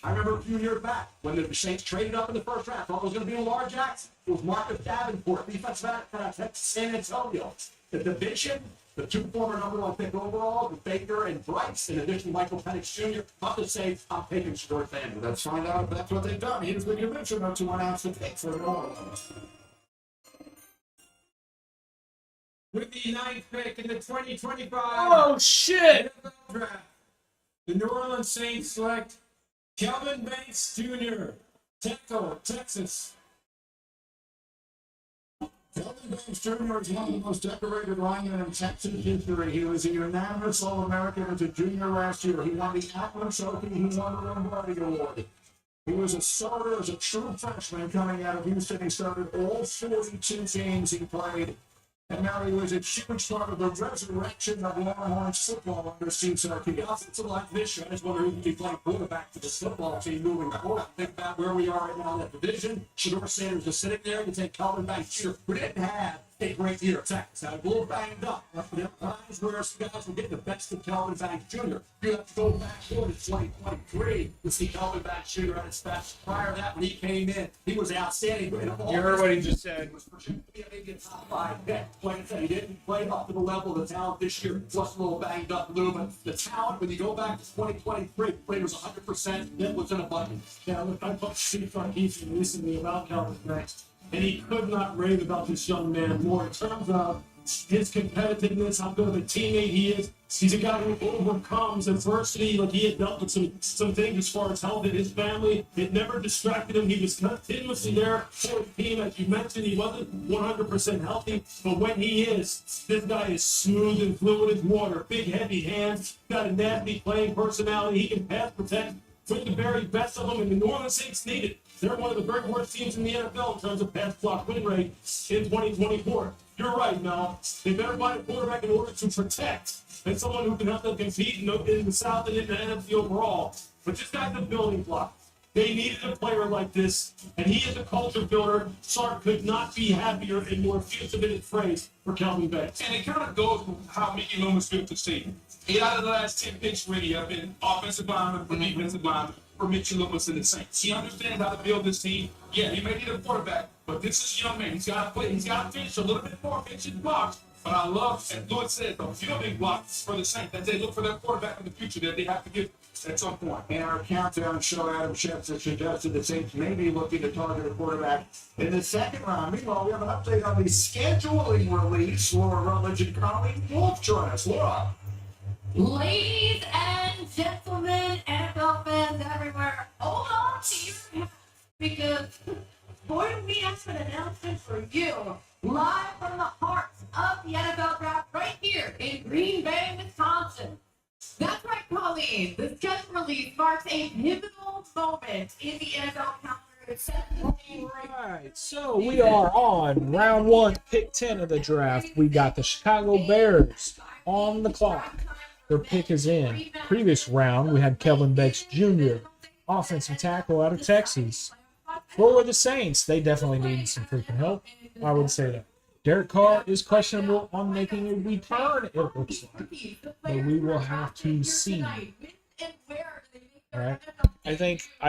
I remember a few years back when the Saints traded up in the first round. Thought it was going to be Lamar Jackson. It was Marcus Davenport, defensive back, Texas San Antonio. The division, the two former number one pick overall, Baker and Bryce, in addition to Michael Penix Jr. Up to say, I'm taking Shedeur Sanders. Let's find out if that's what they've done. Here's the commissioner to announce the pick for New Orleans. With the 9th pick in the 2025 Oh, shit! NFL Draft, the New Orleans Saints select Kelvin Banks Jr., tackle, Texas. Kelvin Banks Jr. is one of the most decorated linemen in Texas history. He was a unanimous All-American as a junior last year. He won the Atlas Trophy. He won the Lombardi Award. He was a starter as a true freshman coming out of Houston. He started all 42 games he played. And now he was a huge part of the resurrection of Longhorns football under Steve Sarkis. The offensive line this year, I just wonder who can be playing quarterback for this football team moving forward. Think about where we are right now in that division. Shedeur Sanders is sitting there. You take Kelvin Banks Jr., who didn't have a great year. Texas had a little banged up. There were times where some guys were getting the best of Kelvin Banks Jr. You have to go back to 2023 to see Kelvin Banks Jr. at his best. Prior to that, when he came in, he was outstanding. You heard what he just said. He was projected to be maybe a top 5 pick. Like I said, he didn't play up to the level of the talent this year. Was a little banged up, Lou, but the talent, when you go back to 2023, played was 100%. It was in abundance. Yeah, look, I talked to Steve Sarkis recently about Kelvin Banks, and he could not rave about this young man more in terms of his competitiveness, how good of a teammate he is. He's a guy who overcomes adversity. Like, he had dealt with some things as far as health in his family. It never distracted him. He was continuously there for the team. As you mentioned, he wasn't 100% healthy, but when he is, this guy is smooth and fluid as water. Big, heavy hands, got a nasty playing personality. He can pass protect with the very best of them, and the New Orleans Saints need it. They're one of the very worst teams in the NFL in terms of pass block win rate in 2024. You're right, Mel. They better find a quarterback in order to protect, and someone who can help them compete in the South and in the NFC overall. But this guy's a building block. They needed a player like this, and he is a culture builder. Sark could not be happier and more effusive in his praise for Kelvin Banks. And it kind of goes with how Mickey Loomis built the team. 8 out of the last 10 picks really have been offensive linemen for defensive linemen for Mitchell Loomis and the Saints. He understands how to build this team. Yeah, he may need a quarterback, but this is a young man. He's got to play. He's got to finish a little bit more pitching blocks. But I love, as Lewis said, the fielding blocks for the Saints that they look for their quarterback in the future that they have to get at some point. In our countdown show, Adam Schefter suggested the Saints may be looking to target a quarterback in the second round. Meanwhile, we have an update on the scheduling release. Laura Rutledge and Colleen Wolf join us. Laura. Ladies and gentlemen, NFL fans everywhere, hold on to your hats because boy, do we have an announcement for you live from the heart of the NFL draft right here in Green Bay, Wisconsin. That's right, Colleen. The schedule release marks a pivotal moment in the NFL calendar. Right, so we are on round 1, pick 10 of the draft. We got the Chicago Bears on the clock. Their pick is in. Previous round, we had Kelvin Banks Jr., offensive tackle out of Texas. For the Saints, they definitely need some freaking help. I would say that. Derek Carr is questionable on making a return, it looks like. But we will have to see. All right. I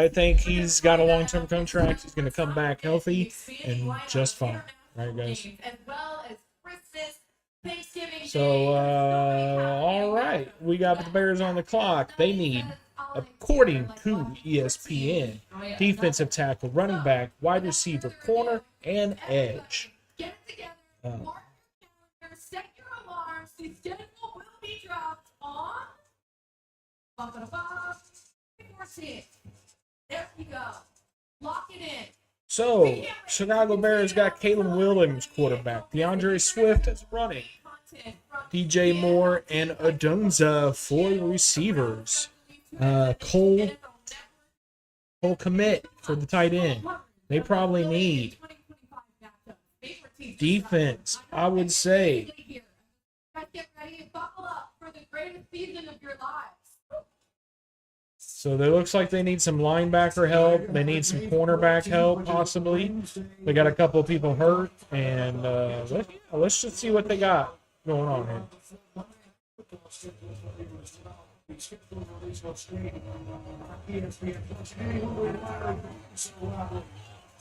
think he's got a long-term contract. He's going to come back healthy and just fine. All right, guys. As well as Christmas, Thanksgiving. So, all right. We got the Bears on the clock. They need, according to ESPN, defensive tackle, running back, wide receiver, corner, and edge. Get it together. Mark your calendar. Set your alarms. The schedule will be dropped on. There we go. Lock it in. So, Chicago Bears got Caleb Williams, quarterback. DeAndre Swift is running. DJ Moore and Adonza for receivers. Cole Kmet for the tight end. They probably need defense, I would say. Get ready and buckle up for the greatest season of your lives. So it looks like they need some linebacker help. They need some cornerback help, possibly. They got a couple of people hurt, and let's just see what they got going on here.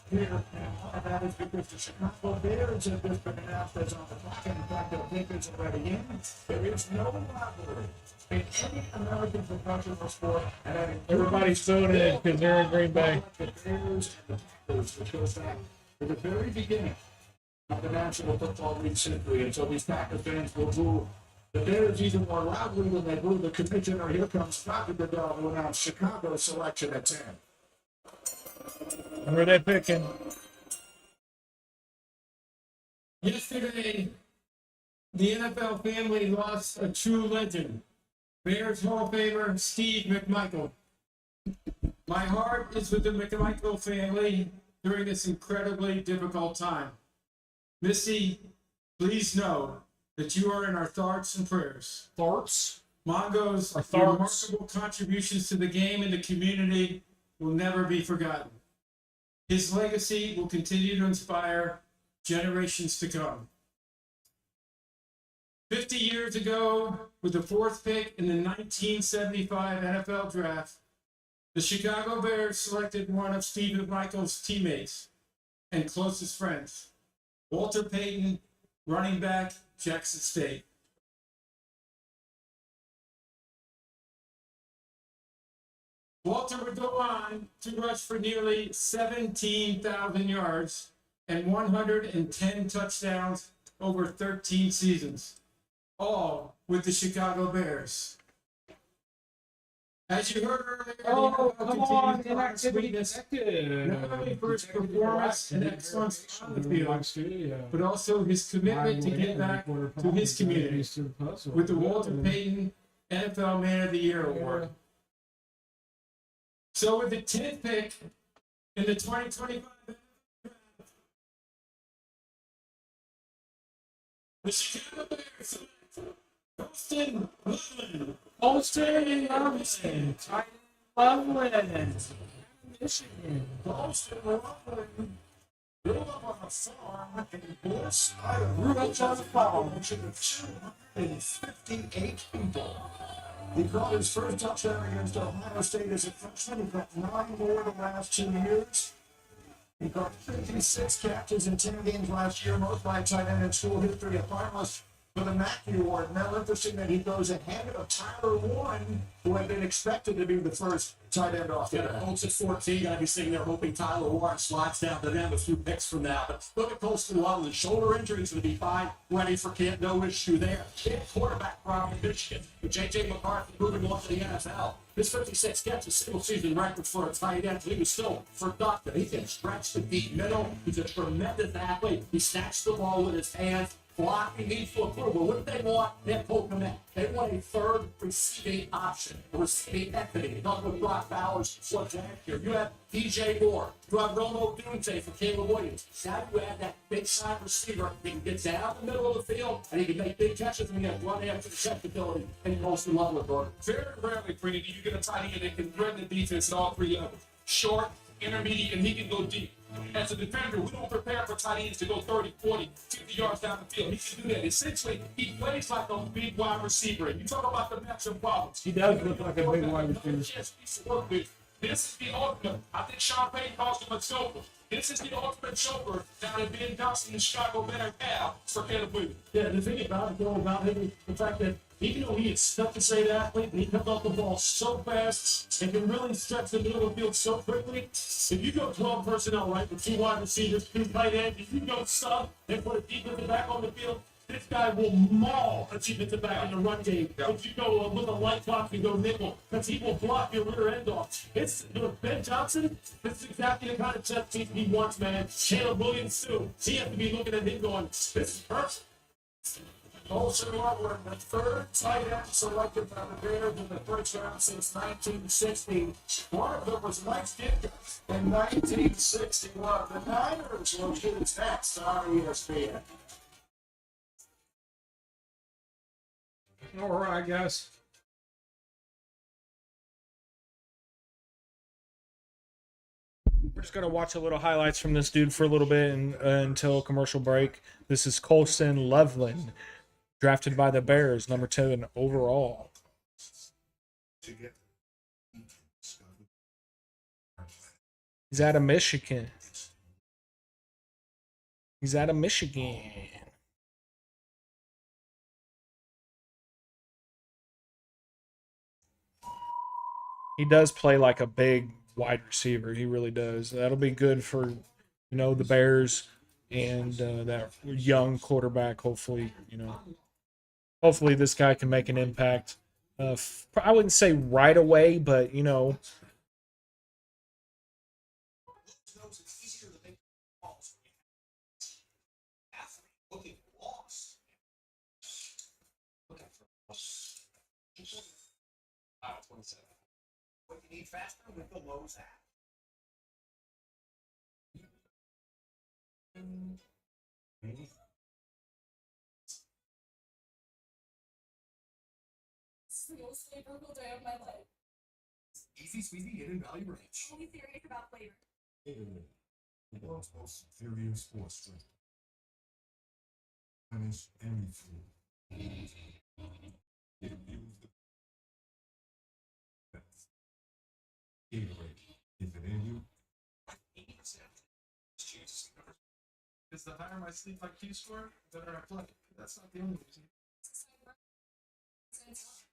Here, and that is because the Chicago Bears have just been announced as on the clock, and in fact, the pick is already in. There is no rivalry in any American professional sport, and Everybody's voting because they're in Green Bay. The Bears and the Packers, which goes back to the very beginning of the National Football League history, and so these Packers fans will boo the Bears even more loudly when they boo the commissioner. Here comes Roger Goodell to announce Chicago's selection at 10. Who are they picking? Yesterday, the NFL family lost a true legend. Bears Hall of Famer Steve McMichael. My heart is with the McMichael family during this incredibly difficult time. Missy, please know that you are in our thoughts and prayers. Thoughts? Mongo's Thoughts. remarkable contributions to the game and the community will never be forgotten. His legacy will continue to inspire generations to come. 50 years ago, with the fourth pick in the 1975 NFL Draft, the Chicago Bears selected one of Steve McMichael's teammates and closest friends, Walter Payton, running back, Jackson State. Walter would go on to rush for nearly 17,000 yards and 110 touchdowns over 13 seasons, all with the Chicago Bears. As you heard earlier, Oh, come on, inactivity inactivity not only for his performance and excellence on the field, but also his commitment to give back to his community with the Walter Payton NFL Man of the Year award. So with the 10th pick in the 2025 draft, the Chicago Bears select Colston Loveland. Colston Loveland. Loveland. Michigan. Colston Loveland grew up on a farm in Bliss, Iowa. Grew up on a farm of 258 people. He caught his first touchdown against Ohio State as a freshman. He caught 9 more the last 2 years. He caught 56 catches in 10 games last year, most by tight end in school history, a finalist for the Mackey Award. Now, interesting that he goes ahead of Tyler Warren, who had been expected to be the first tight end off the Yeah, the Colts at 14. I'd be sitting there hoping Tyler Warren slides down to them a few picks from now. But look at Colston Loveland. Shoulder injury is going to be fine. Ready for camp. No issue there. Big quarterback problem in Michigan. With J.J. McCarthy moving on to the NFL. His 56 catches, single season record for a tight end. He was still productive. He can stretch the deep middle. He's a tremendous athlete. He snatched the ball with his hands. Blocking needs for approval. What do they want? They're poking him. They want a third receiving option, a receiving entity. Not with Brock Bowers or Jack here. You have DJ Moore. You have Romo Dunte for Caleb Williams. Now you have that big side receiver. He can get down the middle of the field and he can make big catches and he has run after acceptability and Colston Loveland. Very rarely, Brady, do you get a tight end that can threaten the defense at all 3 levels. Short, intermediate, and he can go deep. As a defender, we don't prepare for tight ends to go 30, 40, 50 yards down the field. He can do that. Essentially, he plays like a big wide receiver. And you talk about the matchup problems. He does look like a big wide receiver. Yes, he's to work with. This is the ultimate. I think Sean Payton calls him a chauffeur. This is the ultimate chauffeur down at Ben Johnson in Chicago Better have for Caleb Williams. Yeah, the thing about it, though, about him, is the fact that even though he is such a great athlete, and he comes off the ball so fast and can really stretch the middle of the field so quickly, if you go 12 personnel, right, with 2 wide receivers, 2 tight ends, if you go sub and put a defensive back on the field, this guy will maul a defensive back in the run game. If you go with a light block and go nickel, because he will block your rear end off. It's Ben Johnson. This is exactly the kind of chess piece he wants, man. Caleb Williams too. He has to be looking at him going, "This is perfect." Also, we're the third tight end selected by the Bears in the first round since 1960. One of them was Mike Ditka in 1961. The Niners will choose next on ESPN. All right, guys. We're just gonna watch a little highlights from this dude for a little bit until commercial break. This is Colston Loveland, drafted by the Bears, number 10 overall. He's out of Michigan. He's out of Michigan. He does play like a big wide receiver. He really does. That'll be good for, the Bears and that young quarterback. Hopefully, hopefully this guy can make an impact. I wouldn't say right away, but What you need faster with the Lowe's app. This is the most flavorful day of my life. Easy, sweetie, hidden value range. Only serious about flavor. The world's most serious sports drink. Punish any food. It abused the Gatorade. Is it in you? 80%. Because the higher my sleep IQ score, the better I play. That's not the only reason.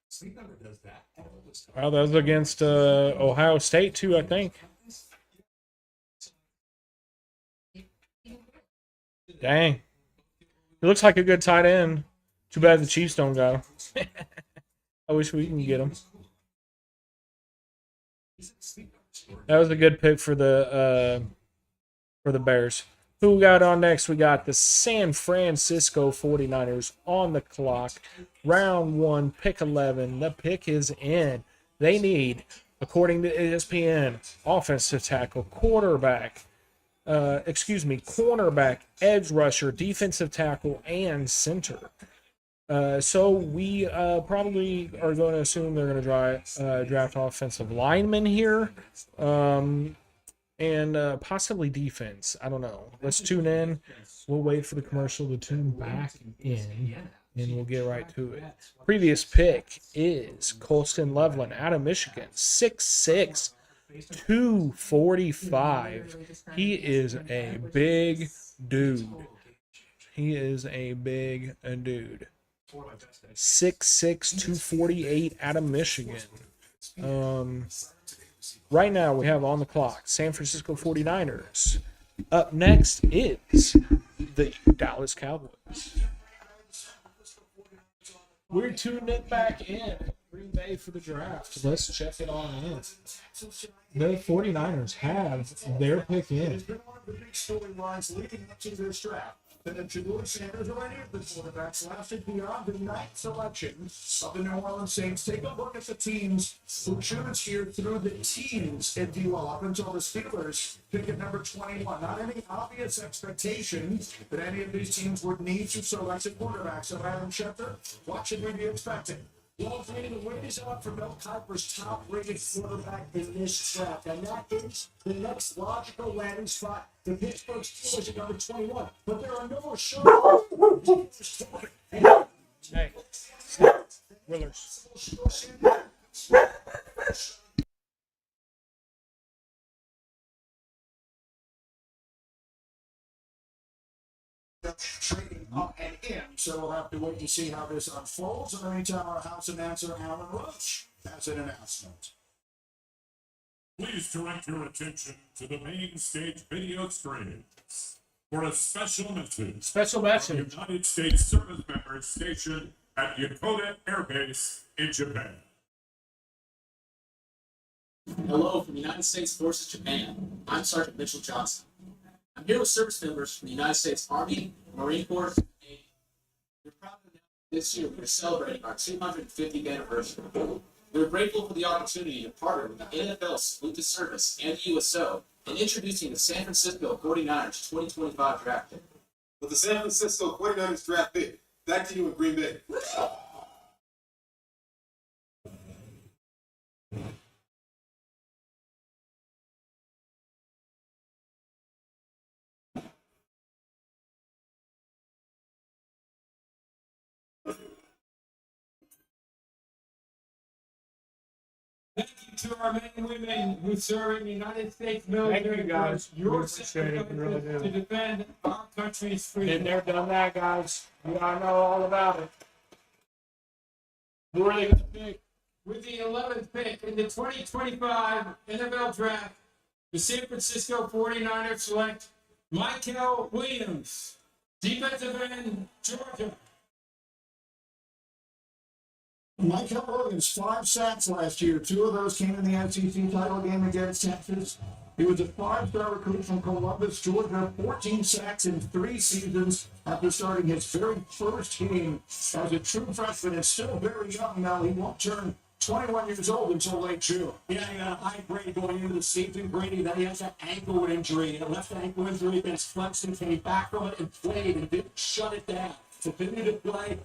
Sleep Number does that. Well, that was against Ohio State too, I think. Dang. He looks like a good tight end. Too bad the Chiefs don't got him. I wish we can get him. That was a good pick for the Bears. Who we got on next? We got the San Francisco 49ers on the clock. Round 1, pick 11. The pick is in. They need, according to ESPN, offensive tackle, cornerback, edge rusher, defensive tackle, and center. So we probably are going to assume they're going to draft offensive linemen here. And possibly defense. I don't know. Let's tune in. We'll wait for the commercial to tune back in, and we'll get right to it. Previous pick is Colston Loveland out of Michigan, 6'6", 245. He is a big dude. 6'6", 248 out of Michigan. Right now, we have on the clock San Francisco 49ers. Up next is the Dallas Cowboys. We're tuning it back in at Green Bay for the draft. Let's check it on in. The 49ers have their pick in. It's been one of the big storylines leading up to this draft. That Ja'Marr Sanders or any of the quarterbacks lasted beyond the 9th selection of the New Orleans Saints. Take a look at the teams who choose here through the teams, if you will, up until the Steelers pick at number 21. Not any obvious expectation that any of these teams would need to select a quarterback. So Adam Schefter, what should we be expecting? Well, Brady, the wait is on for Mel Kiper's top-rated quarterback in this draft, and that is the next logical landing spot. The Pittsburgh Steelers at number 21, but there are no assurances. Hey, Willers. Trading up and in, so we'll have to wait to see how this unfolds. In the meantime, our house announcer, Alan Roach, has an announcement. Please direct your attention to the main stage video screens for a special message. Special message. From United States service members stationed at Yokota Air Base in Japan. Hello from United States Forces Japan. I'm Sergeant Mitchell Johnson. I'm here with service members from the United States Army, Marine Corps, and Navy. We're proud to announce this year we're celebrating our 250th anniversary. We're grateful for the opportunity to partner with the NFL Salute to Service and the USO in introducing the San Francisco 49ers 2025 draft pick. With the San Francisco 49ers draft pick, back to you in Green Bay. Thank you to our men and women who serve in the United States military. Thank you, guys. For your We appreciate it. We really do. to defend our country's freedom. Been there, done that, guys. You all know all about it. Who are they going to pick? With the 11th pick in the 2025 NFL Draft, the San Francisco 49ers select Michael Williams, defensive end, Georgia. Michael Williams, 5 sacks last year. 2 of those came in the SEC title game against Texas. He was a 5-star recruit from Columbus, Georgia. 14 sacks in 3 seasons after starting his very first game as a true freshman. And still very young now. He won't turn 21 years old until late June. Yeah, he got a high grade going into the season, Brady. Then he has an ankle injury, a left ankle injury against Clemson. Came back from it and played and didn't shut it down. Continued to play.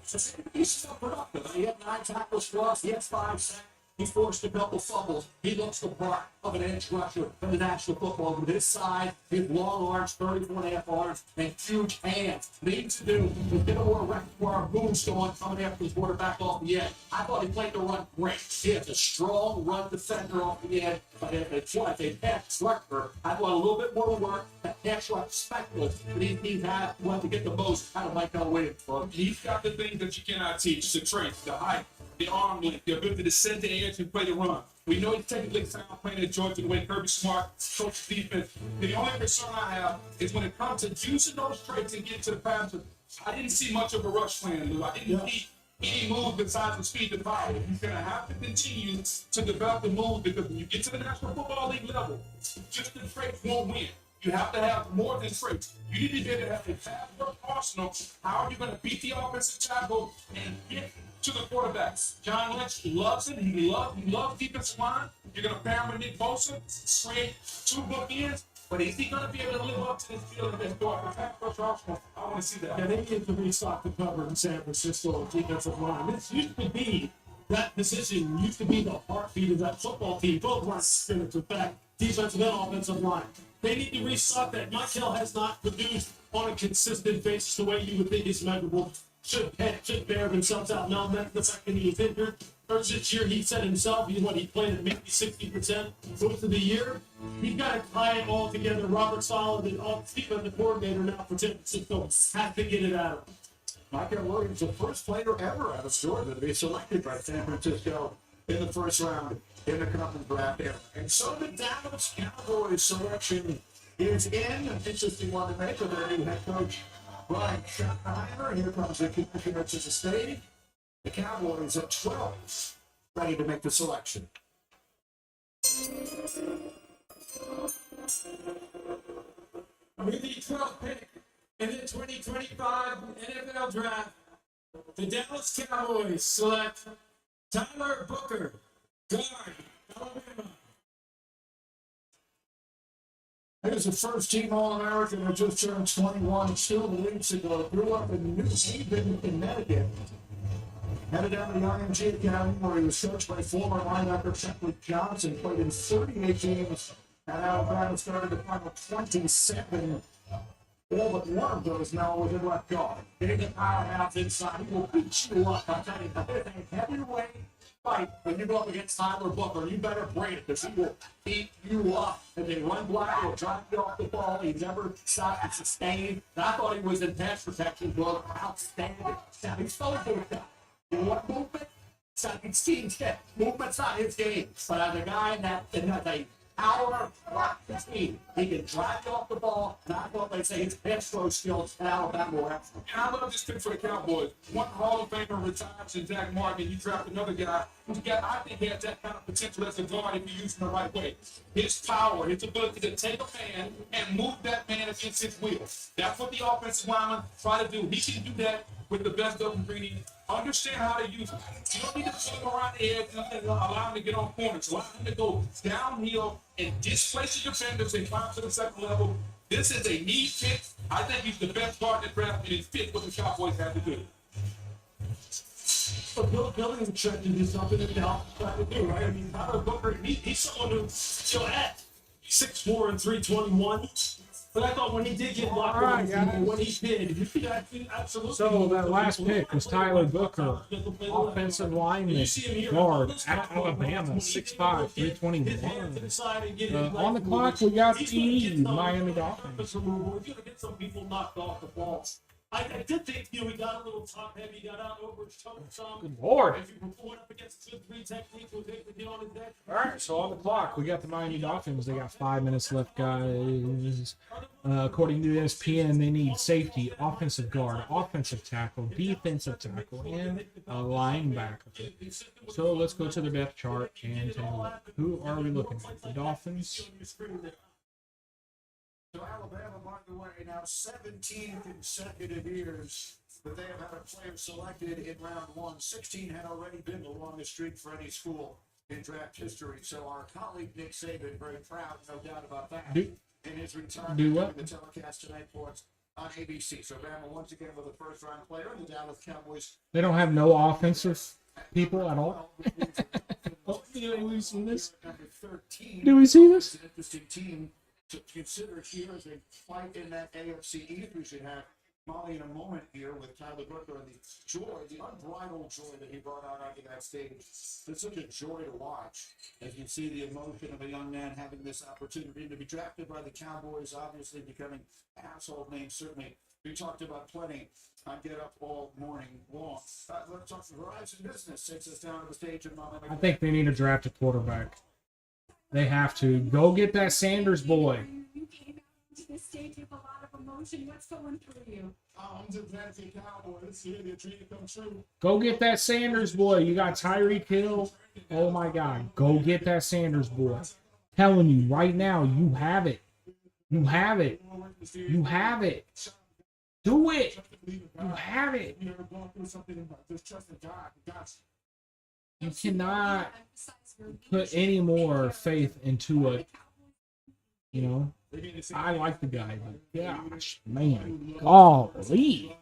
He's still productive. He had 9 tackles for us. He had 5 sacks. He forced a couple fumbles. He looks the part of an edge rusher in the National Football with his size, his long arms, 34.5 arms, and huge hands. Needs to do is get a more repertoire moves going coming after his quarterback off the edge. I thought he played the run great. He has a strong run defender off the edge, but if a pass rusher, I want a little bit more work. That pass rush specialist, but he's had one to get the most out of Michael Williams. He's got the things that you cannot teach: the traits, the height, the arm length, the ability to set the edge and play the run. We know he's technically sound playing at Georgia the way Kirby Smart coaches defense. The only concern I have is when it comes to using those traits and getting to the passer. I didn't see much of a rush plan, Lou. I didn't see any move besides the speed to power. He's going to have to continue to develop the move because when you get to the National Football League level, just the traits won't win. You have to have more than traits. You need to be able to have a pass work arsenal. How are you going to beat the offensive tackle and get to the quarterbacks? John Lynch loves it. He loves defensive line. You're going to pair him with Nick Bosa, trade 2 bookends. But is he going to be able to live up to this field and go up the pass rush arsenal? I want to see that. Yeah, they need to restock the cover in San Francisco defensive line. This used to be, that position used to be the heartbeat of that football team. Both lines spirits with that defensive and offensive line. They need to restock that. Michael has not produced on a consistent basis the way you would think is measurable. Should bear themselves out. Now that the fact that he was injured. First this year, he said himself, he played at maybe 60% most of the year. He's got to tie it all together. Robert Solid and defensive coordinator now for San Francisco have to get it out of him. Michael Williams, the first player ever out of Georgia to be selected by San Francisco in the first round in the Clemson draft era. And so the Dallas Cowboys selection is in. An interesting one to make of their new head coach, Brian Schottenheimer. Here comes the commissioner to the stage. The Cowboys at 12, ready to make the selection. With the 12th pick in the 2025 NFL Draft, the Dallas Cowboys select Tyler Booker, guard, Alabama. He was a first-team All-American who just turned 21 2 weeks ago. Grew up in New Haven, Connecticut. Headed down to the IMG Academy, where he was coached by former linebacker Shepley Johnson, played in 38 games at Alabama, started the final 27. All but one of those now was in left guard. Big and powerhouse inside. He will beat you up. I tell you, it's a heavyweight fight when you go up against Tyler Booker. You better brain it, because he will beat you up. If they run block, he'll drop you off the ball. He never stopped and sustained. I thought he was in pass protection, but outstanding. Now he's so good at that. You want movement? It's team's game. Movement's not his game. But as a guy that has a power block team, he can drive you off the ball. And I thought they'd say his pass throw skills at Alabama were excellent. And I love this pick for the Cowboys. One Hall of Famer retires in Zach Martin. You draft another guy who's got, I think, has that kind of potential as a guard if you use him the right way. His power, his ability to take a man and move that man against his will. That's what the offensive lineman try to do. He can do that with the best of ingredients. Understand how to use him. You don't need to pull him around the edge and allow him to get on corners. Allow him to go downhill and displace the defenders and climb to the second level. This is a need fit. I think he's the best guard in the draft, and it fits what the Cowboys have to do. But building the trenches is something that the offense try to do, right? I mean, Tyler Booker, he's someone who's still at 6'4" and 321. But I thought when he did get blocked, what he did, absolutely. So that last pick was Tyler Booker, offensive lineman, guard at Alabama, 6'5", 321. On the clock, we got the Miami Dolphins. You're going to get some people knocked off the ball. I did think, we got a little top heavy, got out over his tongue some. Good Lord. If you were going up against 2-3 techniques, was able to get on his neck. All right, so on the clock, we got the Miami Dolphins. They got 5 minutes left, guys. According to ESPN, they need safety, offensive guard, offensive tackle, defensive tackle, and a linebacker. So let's go to the depth chart and take a look. Who are we looking at? The Dolphins. So Alabama, by the way, now 17 consecutive years that they have had a player selected in round one. 16 had already been the longest streak for any school in draft history. So our colleague Nick Saban, very proud, no doubt about that, in his retirement Do what? during the telecast tonight for us on ABC. So Bama once again with a first-round player, and the Dallas Cowboys. They don't have no offensive people at all. Do we see this? Number 13. Do we see this? It's an interesting team to consider here as a fight in that AFC East. We should have Molly in a moment here with Tyler Booker and the joy, the unbridled joy that he brought out onto that stage. It's such a joy to watch as you see the emotion of a young man having this opportunity to be drafted by the Cowboys, obviously becoming a household name, certainly. We talked about plenty on Get Up all morning long. Let's talk Verizon Business. Takes us down to the stage in Molly. I think they need to draft a quarterback. They have to. Go get that Sanders boy. You came out to the stage with a lot of emotion. What's going through you? I'm just glad to Cowboys here. They're trying to come true. Go get that Sanders boy. You got Tyreek Hill. Oh my God. Go get that Sanders boy. Telling you right now, you have it. You have it. You have it. Do it. You have it. You cannot put any more faith into it. You know, I like the guy, but gosh, man, golly,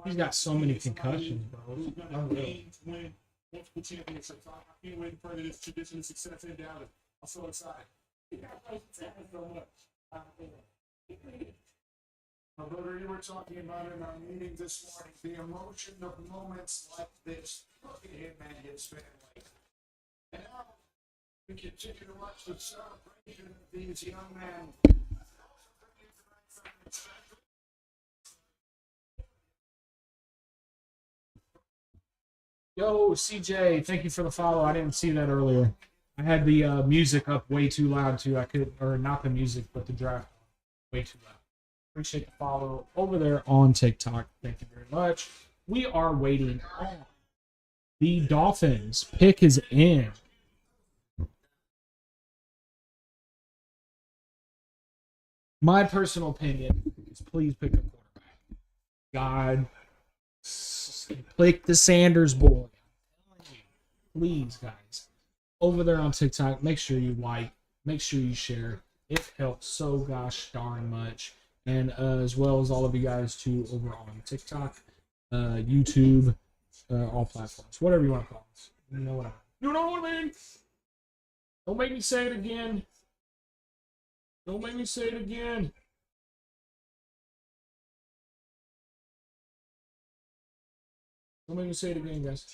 he's got so many concussions, bro. Unreal. Multiple championships. I can't wait for this tradition of success in Dallas. I'm so excited. Brother, you were talking about in our meeting this morning, the emotion of moments like this. Look at him and his family. And now we continue to watch the celebration of these young men. Yo, CJ, thank you for the follow. I didn't see that earlier. I had the music up way too loud too. I could, or not the music, but the draft way too loud. Appreciate the follow over there on TikTok. Thank you very much. We are waiting on the Dolphins. Pick is in. My personal opinion is please pick a quarterback. God, pick the Sanders boy. Please, guys. Over there on TikTok, make sure you like, make sure you share. It helps so gosh darn much. And as well as all of you guys too over on TikTok, YouTube, all platforms, whatever you want to call it. You know what I mean. You know what I mean? Don't make me say it again. Don't make me say it again. Don't make me say it again, guys.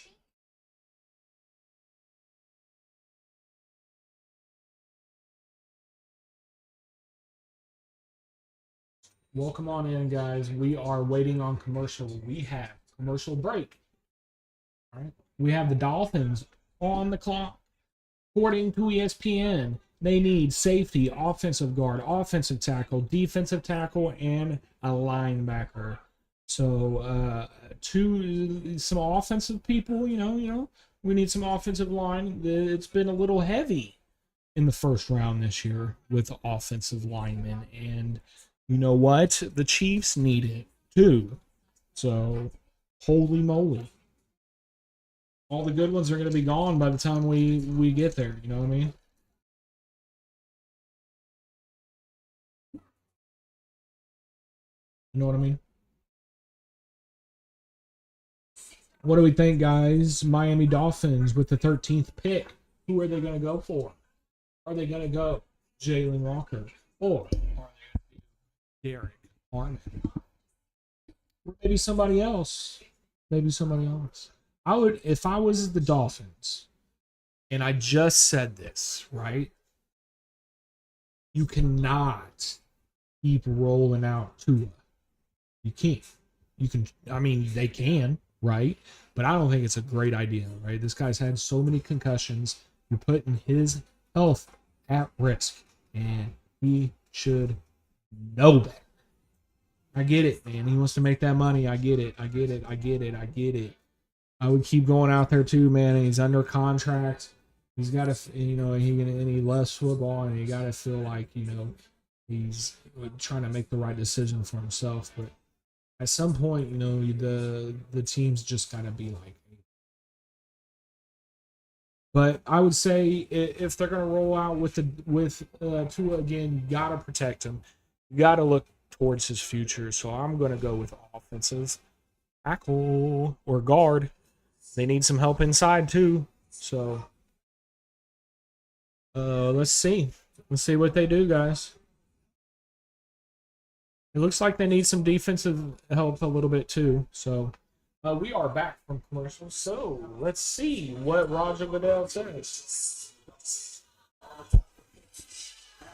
Welcome on in, guys. We are waiting on commercial. We have commercial break. All right. We have the Dolphins on the clock. According to ESPN, they need safety, offensive guard, offensive tackle, defensive tackle, and a linebacker. So, some offensive people. You know, we need some offensive line. It's been a little heavy in the first round this year with offensive linemen, and you know what? The Chiefs need it too. So, holy moly. All the good ones are going to be gone by the time we get there. You know what I mean? You know what I mean? What do we think, guys? Miami Dolphins with the 13th pick. Who are they going to go for? Are they going to go Jalen Walker? Or are they going to be Derek Harmon? Or maybe somebody else. Maybe somebody else. I would, if I was the Dolphins, and I just said this, right? You cannot keep rolling out Tua. You can't. You can, I mean, they can, right? But I don't think it's a great idea, right? This guy's had so many concussions. You're putting his health at risk, and he should know that. I get it, man. He wants to make that money. I get it. I get it. I get it. I get it. I would keep going out there too, man. And he's under contract. He's got to, you know, he loves football, and you got to feel like, you know, he's trying to make the right decision for himself. But at some point, you know, the team's just got to be like. But I would say if they're going to roll out with Tua again, you got to protect him. You got to look towards his future. So I'm going to go with offensive tackle or guard. They need some help inside too. So let's see. Let's see what they do, guys. It looks like they need some defensive help a little bit too. So we are back from commercial. So let's see what Roger Goodell says.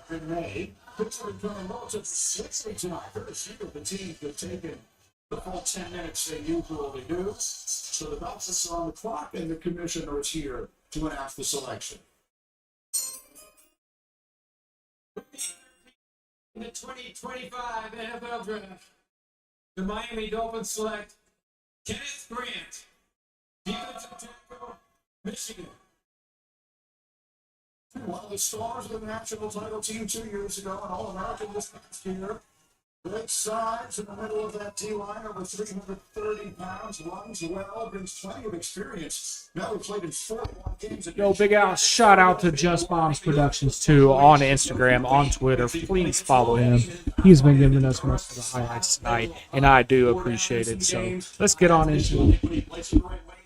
In May, Pittsburgh turned relative swiftly tonight. First year of the team have taken the full 10 minutes they usually do. So the Dolphins are on the clock, and the commissioner is here to announce the selection. In the 2025 NFL Draft, the Miami Dolphins select Kenneth Grant, defensive tackle, Michigan. One of the stars of the national title team 2 years ago, and All-American this past year. Great size in the middle of that D-line, over 330 pounds, runs well, brings plenty of experience. Now he played in 41 games. Yo, big out shout out to Just Bombs Productions too on Instagram, on Twitter. Please follow him. He's been giving us most of the highlights tonight, and I do appreciate it. So let's get on into it.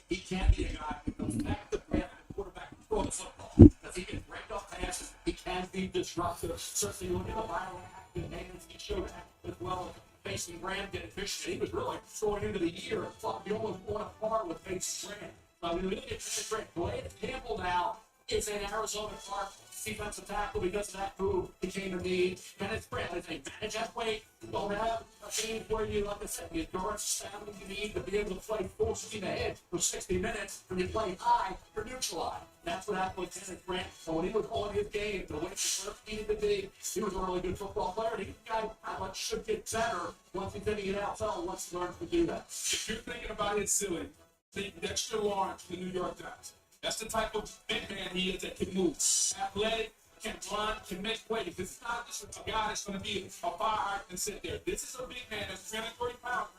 He can't be a guy who goes back to the quarterback and throw the football. Because he can break up passes, he can be disruptive. Certainly look at the bioactive hands he showed as well as Mason Graham did at Michigan. He was really throwing into the year and thought he almost won a par with Mason Graham. I mean, look at Kenneth Grant. Blake Campbell now is an Arizona Cardinals defensive tackle because of that move became a need. Kenneth Grant, I think, manage that weight. You don't have a game where you, like I said, the endurance stamina you need to be able to play full speed ahead for 60 minutes. When you play high, you're neutralized. That's what happened with Kenneth Grant. So when he was on his game, the way he needed to be, he was a really good football player. And he's a guy how much should get better once he's in the NFL, once he learns to do that. If you're thinking about it silly, think Dexter Lawrence, the New York Times. That's the type of big man he is that can move. Athletic, can run, can make plays. This is not just a guy that's going to be a fire and sit there. This is a big man that's 330 pounds,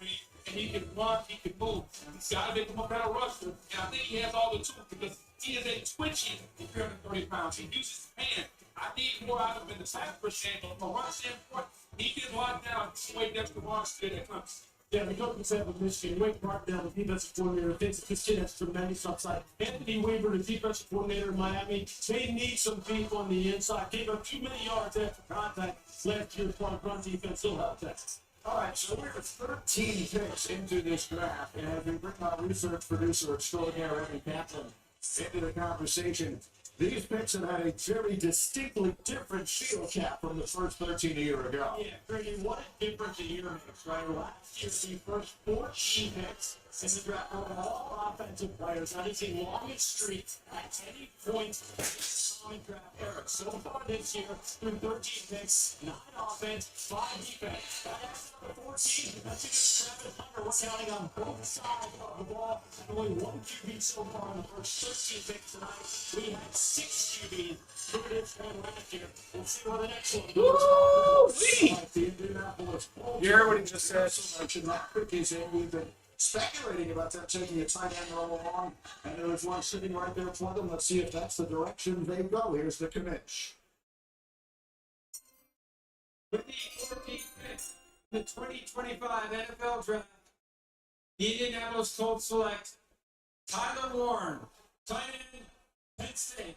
and he can run, he can move. He's got to make him a better rusher, and I think he has all the tools because he is a twitchy 330 pounds. He uses his hand. I need more out of him in the pass rush standpoint. From a run standpoint, he can lock down the way Dexter Lawrence did at Clemson. Yeah, the coaching staff of Michigan, Wade Martindale, the defensive coordinator, thinks that this kid has tremendous upside. Anthony Weaver, the defensive coordinator in Miami, they need some beef on the inside. Gave up too many yards after contact last year's run defense. He'll help that. All right, so we're 13 picks into this draft, and as we bring our research producer extraordinaire, Evan Kaplan, into the conversation, these picks have had a very distinctly different feel, Cap, from the first 13 a year ago. Yeah, Freddie, what a difference a year makes, right? Last year, the first 14 picks in the draft were all offensive players. Now, this is the longest streak at any point in the common draft era. So far this year, through 13 picks, 9 offense, 5 defense. That adds up to 14. That's a good 700. We're counting on both sides of the ball. And only 1 QB so far in the first 13 picks tonight. We had 6 QBs for this one last year. We'll see what the next one goes. You heard what he just said. So much in that pick is in. We've been speculating about that taking a tight end all along, and there was one sitting right there for them. Let's see if that's the direction they go. Here's the commish. With the 14th pick, the 2025 NFL Draft, the Indianapolis Colts select Tyler Warren, tight end, Penn State.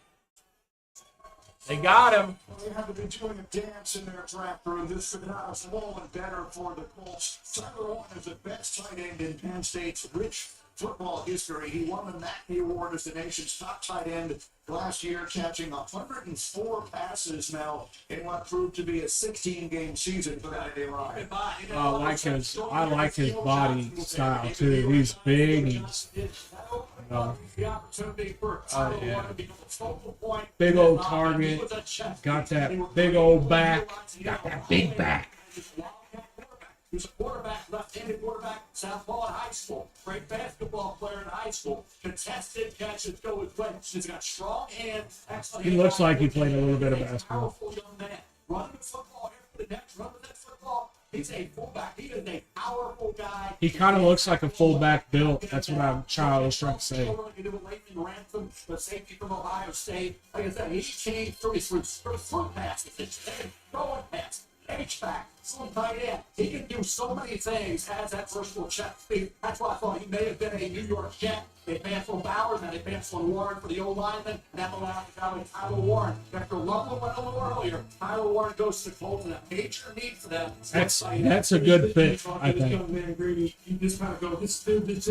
They got him. They have to be doing a dance in their draft room. This could not have fallen better for the Colts. Tyler Warren is the best tight end in Penn State's rich football history. He won the Mackey Award as the nation's top tight end last year, catching 104 passes now in what proved to be a 16-game season for that A-line. I like his body style too. He's big. He's yeah. Big old target. Got that big old back. Got that big back. He was a quarterback, left-handed quarterback, southpaw in high school. Great basketball player in high school. Contested catches go his way. He's got strong hands. He looks like he played a little bit of basketball. Powerful young man. Running the football here for the next run with that football. He's a fullback. He is a powerful guy. He kind of looks like a fullback built. That's what I'm trying to say. Ransom, the safety from Ohio State. Like I said, he changed through passes, throwing passes. H-back, some tight end. He can do so many things as that versatile check speed. That's why I thought he may have been a New York Jet. They passed on Bowers, and they passed on Warren for the old lineman, and that allowed to go with Tyler Warren. After Loveland went a little earlier, Tyler Warren goes to the Colts, and a major need for them. That's a good fit, I think. Young man, Grady, you just kind of go, this dude is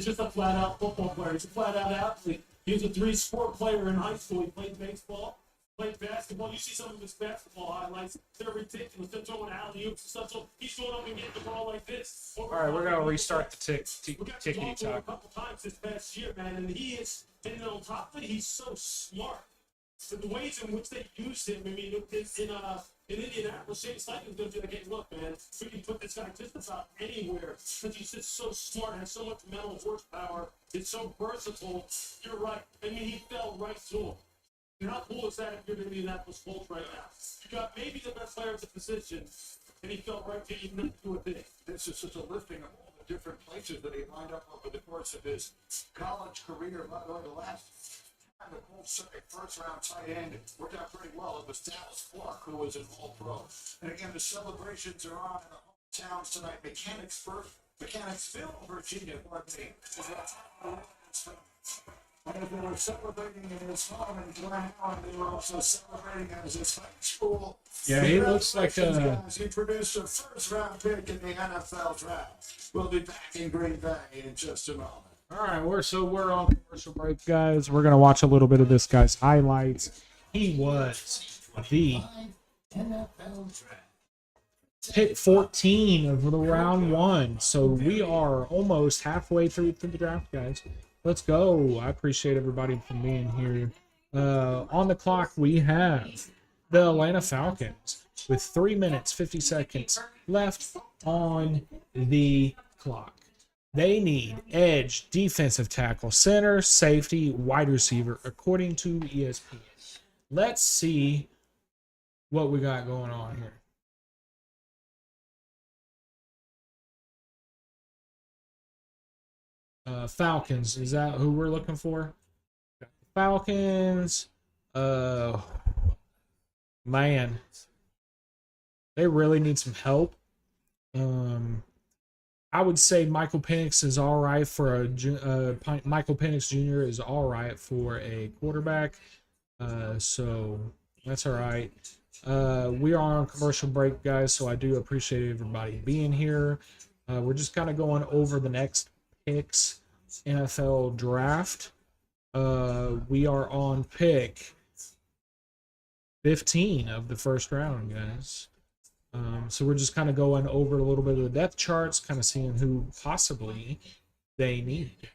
just a flat-out football player. He's a flat-out athlete. He was a 3-sport player in high school. He played baseball, played basketball. You see some of his basketball highlights. They're ridiculous. They're throwing alley-oops and stuff. So he's going up and getting the ball like this. All right, we're going to restart the We got to tickety talk to him a talk. couple times this past year, man, and he is, and on top of it, he's so smart. So the ways in which they used him, I mean, in Indianapolis, Shane Steichen's going to be like, hey, look, man, we can put this guy just about anywhere because he's just so smart, has so much mental horsepower, it's so versatile. You're right. I mean, he fell right to him. And how cool is that if you're the Indianapolis Colts right now? You got maybe the best player at the position, and he fell right to you, nothing to do a thing. This is just a listing of all the different places that he lined up over the course of his college career. By the way, the last time the Colts took a first-round tight end worked out pretty well. It was Dallas Clark, who was an All-Pro. And again, the celebrations are on in the hometowns tonight. Mechanicsville, Virginia, pardon me. And if they were celebrating in his home in Glen Helen, they were also celebrating at his high school. Yeah, he looks like Guys, he produced a first-round pick in the NFL draft. We'll be back in Green Bay in just a moment. All right, we're on commercial break, guys. We're gonna watch a little bit of this guy's highlights. He was the pick 14 of the round 1, so we are almost halfway through the draft, guys. Let's go. I appreciate everybody for being here. On the clock, we have the Atlanta Falcons with 3 minutes 50 seconds left on the clock. They need edge, defensive tackle, center, safety, wide receiver, according to ESPN. Let's see what we got going on here. Falcons, is that who we're looking for? Falcons. Man, they really need some help. I would say Michael Penix is all right for Michael Penix Jr. is all right for a quarterback. So that's all right. We are on commercial break, guys, so I do appreciate everybody being here. We're just kind of going over the next picks NFL draft. We are on pick 15 of the first round, guys. So we're just kind of going over a little bit of the depth charts, kind of seeing who possibly they need.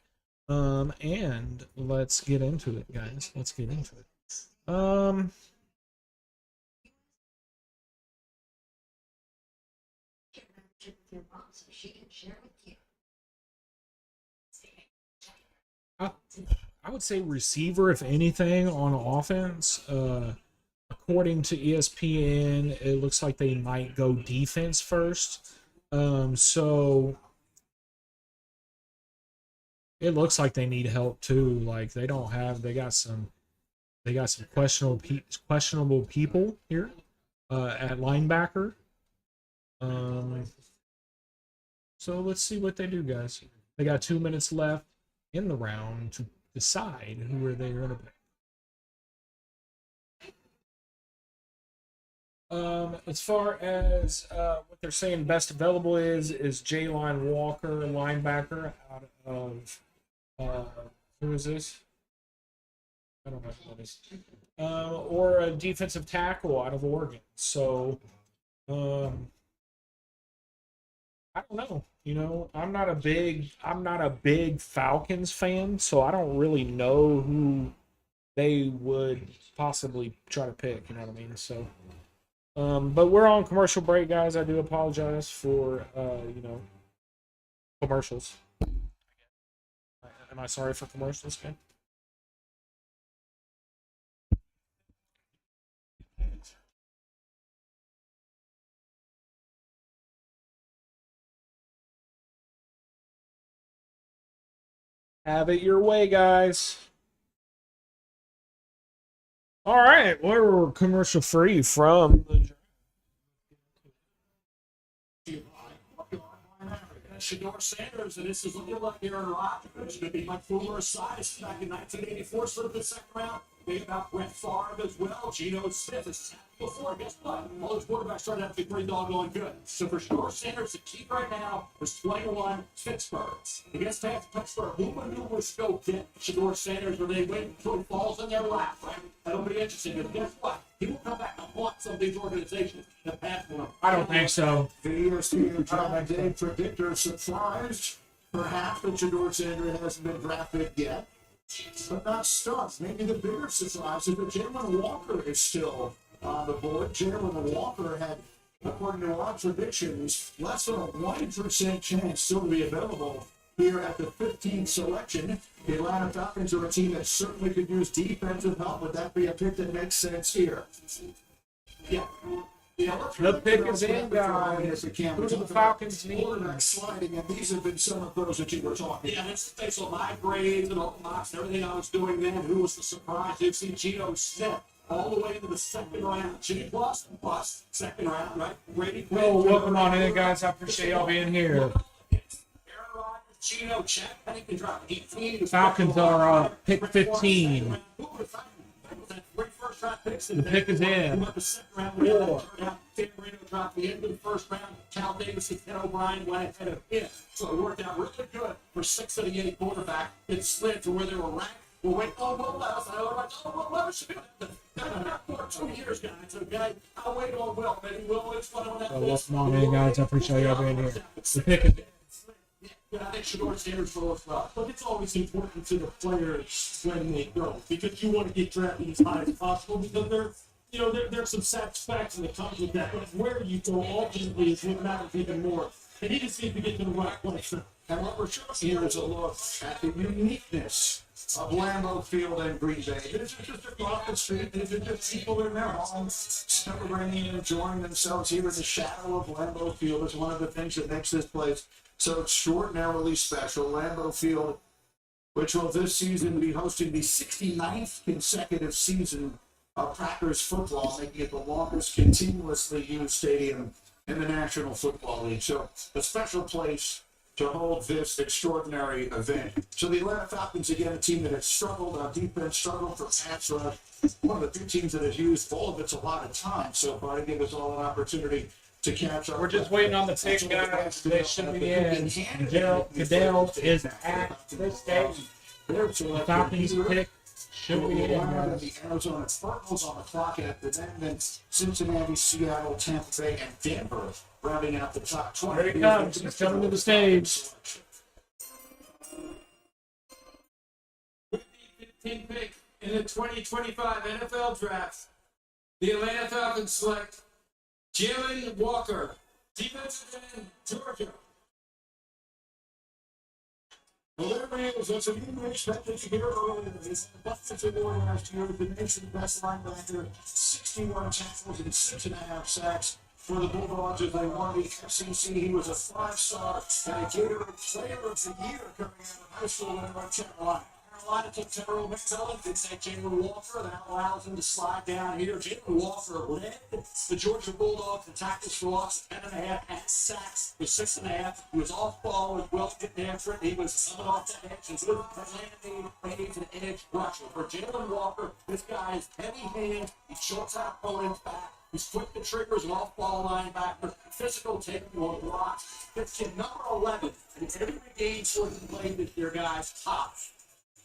And let's get into it, guys. Let's get into it. I would say receiver, if anything, on offense. According to ESPN, it looks like they might go defense first. So it looks like they need help too. Like they got some questionable people here at linebacker. So let's see what they do, guys. They got 2 minutes left in the round to decide who are they going to pick. As far as what they're saying best available is Jalen Walker, linebacker out of who is this? I don't know who that is. Or a defensive tackle out of Oregon. So I don't know. You know, I'm not a big Falcons fan, so I don't really know who they would possibly try to pick, you know what I mean? So but we're on commercial break, guys. I do apologize for commercials. Am I sorry for commercials, man? Have it your way, guys. All right, we're commercial free from the Shedeur Sanders, and this is looking like Aaron Rodgers. Going to be much fuller size back in 1984, sort of the second round. They got Brett Favre as well. Geno Smith. This has happened before. Guess what? All those quarterbacks started out to be pretty doggone good. So for Shedeur Sanders, the key right now is 21 Pittsburgh. Against Pittsburgh, who maneuvers to go get Shedeur Sanders when they win until he falls in their lap, right? That'll be interesting. Because guess what? He will come back and haunt some of these organizations that pass for him. I don't think so. The ESPN Draft Day predictor surprised, perhaps, that Shedeur Sanders hasn't been drafted yet, but not stunned. Maybe the bigger surprise is that Jalen Walker is still on the board. Jalen Walker had, according to our predictions, less than a 1% chance still to be available here at the 15th selection. The Atlanta Falcons are a team that certainly could use defensive help. Would that be a pick that makes sense here? Yeah. The pick is in, guys. Who do the Falcons need? Sliding, and these have been some of those that you were talking about. Yeah, that's based on my grades and all the mocks and everything I was doing then. Who was the surprise? You've seen Geno Smith all the way into the second round. Jimmy plus, second round, right? Brady Quinn. Well, welcome on in, guys. I appreciate y'all being here. Geno, Chad Pennington dropped 18. Falcons are pick 15. The pick is in. The second round, Dan Marino dropped the end of the first round. Cal Davis and Ken O'Brien went ahead of him. So it worked out really good for 6 of the 8 quarterback. It slid to where they were ranked. We'll wait. For 2 years, guys. Okay, I'll wait on Will. Maybe Will is one on that list. Welcome on in, guys. I appreciate y'all being here. The pick is in. Yeah, I think Shedeur Sanders will as well. But it's always important to the players when they go because you want to get drafted as high as possible because there's some satisfaction that comes with that. But where you go ultimately is what matters even more. And he just needs to get to the right place. And what we're showing here is a look at the uniqueness of Lambeau Field and Green Bay. These are just across the street. These are just people in their homes celebrating and enjoying themselves here in the shadow of Lambeau Field. Is one of the things that makes this place so extraordinarily special. Lambeau Field, which will this season be hosting the 69th consecutive season of Packers football, making it the longest continuously used stadium in the National Football League. So a special place to hold this extraordinary event. So the Atlanta Falcons, again, a team that has struggled on defense, struggled for pass rush. One of the few teams that has used all of its allotted time so far to give us all an opportunity to catch up. We're just waiting on the pick, guys. They should be in. Goodell is at this stage. The Falcons pick should be in, guys. The Arizona Cardinals on the clock after that, then Cincinnati, Seattle, Tampa Bay, and Denver rounding out the top 20. Here he comes. He's coming to the stage. With the 15th pick in the 2025 NFL Draft, the Atlanta Falcons select Jalen Walker, defensive end, Georgia. Well, there he is. That's a name we expected to hear earlier. He's the Defensive Award last year, the nation's best linebacker, 61 tackles and 6.5 sacks for the Bulldogs as they won the FCC. He was a 5-star and a Gatorade Player of the Year coming out of high school in North Carolina. Carolina took Terrell McMillan, did take Jalen Walker. That allows him to slide down here. Jalen Walker led the Georgia Bulldogs in tackles for loss, 10.5, and sacks with 6.5. He was off ball as well, getting after it. He was coming off that edge and good landing an edge rusher. For Jalen Walker, this guy is heavy hands. He shorts out opponents back. He's quick to triggers, an off-ball linebacker, physical, taking on blocks. Fits kid number 11 in every game for the play this year, guys. Top.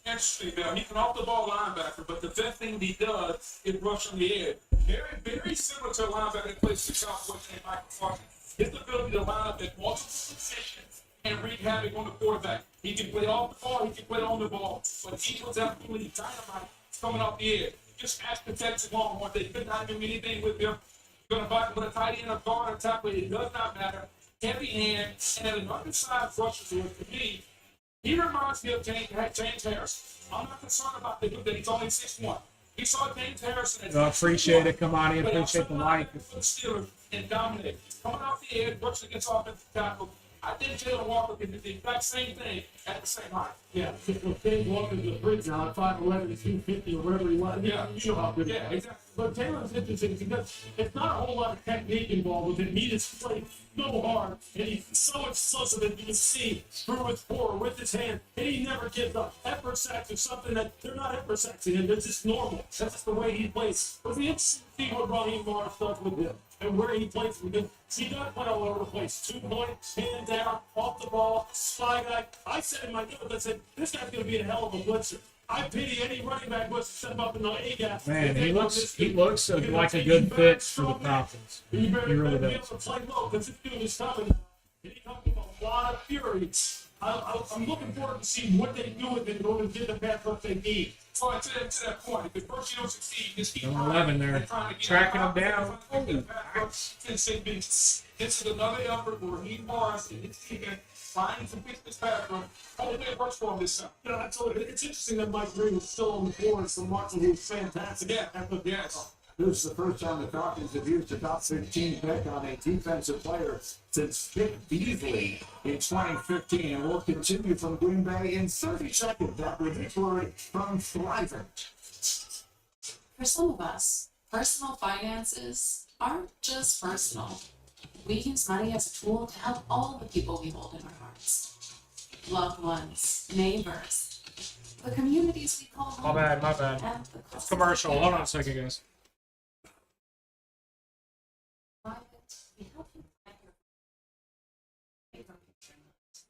Interesting, now he's an off-the-ball linebacker, but the best thing he does is rush on the edge. Very, very similar to a linebacker that plays for Southwest and Michael Clark. His ability to line up at multiple positions and wreak havoc on the quarterback. He can play off the ball, he can play on the ball, but he was absolutely dynamite coming off the edge. Just ask the Texas Longhorns, they could not do anything with him. You're going to fight with a tight end, a guard, or tackle, it does not matter. Heavy hand, and at an undersized rusher to me, he reminds me of James Harrison. I'm not concerned about the dude that he's only 6'1". He saw James Harrison. I appreciate it. Come on, I appreciate the like. Steelers and dominate. Coming off the edge, rushing against offensive tackle. I think Jalen Walker can do the exact same thing at the same height. Yeah, James Walker's a bridge now at 5'11", 250 or whatever he was. Yeah, you know how good. Yeah, exactly. But Taylor's interesting because it's not a whole lot of technique involved with him. He just plays so hard, and he's so explosive that you can see through his core with his hand, and he never gives up. Effort sacks are something that they're not effort sacks to him. They're just normal. That's just the way he plays. But the interesting thing what Raheem Morris does with him and where he plays with him, he does play all over the place. 2 points, hand down, off the ball, spy guy. I said in my notes, I said, this guy's going to be a hell of a blitzer. I pity any running back who step up in the A-gap. Man, he looks like a good fit for the Falcons. He really be able does. to play low because this dude is coming. And he comes with a lot of fury. I'm looking forward to see what they do with it in order to get the pass rush they need. So to that point, if first you don't succeed, just keep Number 11 there, tracking him down. This is another effort where he Morris and his team finding some business pass rush. Hopefully it works for him this time. Yeah, absolutely. It's interesting that Mike Green is still on the board from Martin, who's fantastic. Yeah, yes. This is the first time the Falcons have used a top 15 pick on a defensive player since Vic Beasley in 2015, and will continue from Green Bay in 30 seconds after this word from Thrivent. For some of us, personal finances aren't just personal. We use money as a tool to help all the people we hold in our hearts. Loved ones, neighbors, the communities we call home. My bad. and the It's commercial. Hold on a second, guys. We help you plan your future.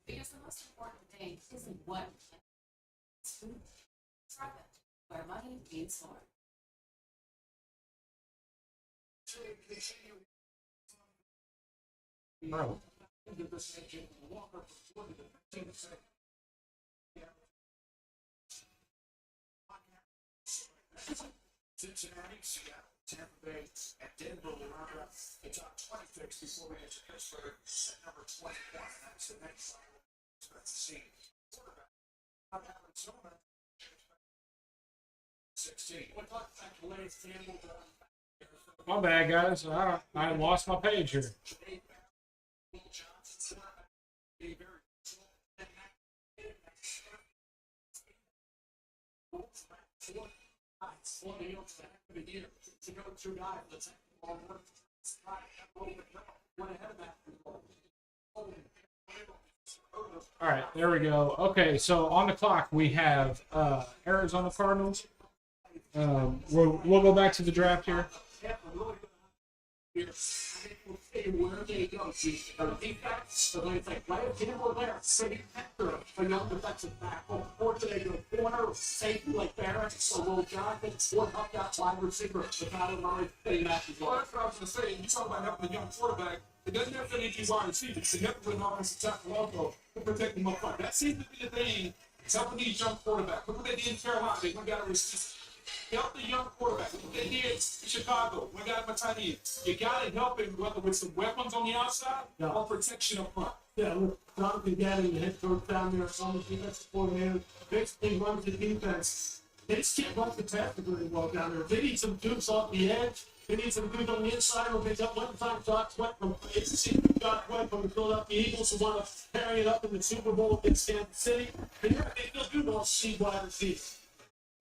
Because the most important thing isn't what, it's who. It's Robin, where money means more. Bro. Cincinnati, Seattle, Tampa Bay, and Denver will round up the top 20 picks before we get to Pittsburgh at number 21. And that's the next line we'll expect to see. Quarterback, out of Arizona, 16. What about Lance Campbell? My bad, guys. I lost my page here. To go through guys, the second ball work, went ahead of that. All right, there we go. Okay, so on the clock we have Arizona Cardinals. We'll go back to the draft here. Where they go, defense, so it's like right Campbell there, City Hector, a young defensive tackle, or they go corner, safety like Barrett, so Will Jonathan, or up that wide receiver, the Kyler Murray, they match as Well, well. that's what I was going to say. You talk about helping a young quarterback. It doesn't necessarily need to be wide receivers. They have to put an offensive tackle also to protect them up front. That seems to be the thing. It's helping these young quarterbacks. Look what they did in Carolina. They went down a receiver. Help the young quarterback. Look what they did in Chicago. We got him a tight end. You got to help him whether with some weapons on the outside or protection up front. Yeah, look, Jonathan Gannon, the head coach down there, on the defensive coordinator, basically runs the defense. They just can't run the pass very well down there. They need some dudes off the edge. They need some dudes on the inside. Or they got one time Josh Sweat from Josh Sweat from the Philadelphia Eagles who want to carry it up in the Super Bowl against Kansas City. And they still do those see wide receivers.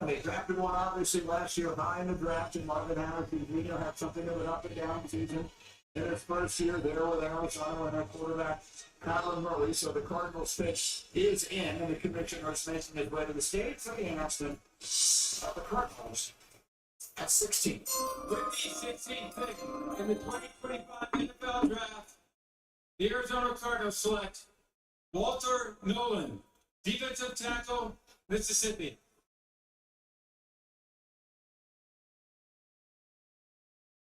They drafted one obviously last year high in the draft, and Marvin Harrison Jr. had something of an up and down season. In his first year there with Arizona and their quarterback Kyler Murray, so the Cardinals pitch is in, and the commissioner is making his way to the state. So he announced the Cardinals at 16. With the 16 pick in the 2025 NFL Draft, the Arizona Cardinals select Walter Nolan, defensive tackle, Mississippi.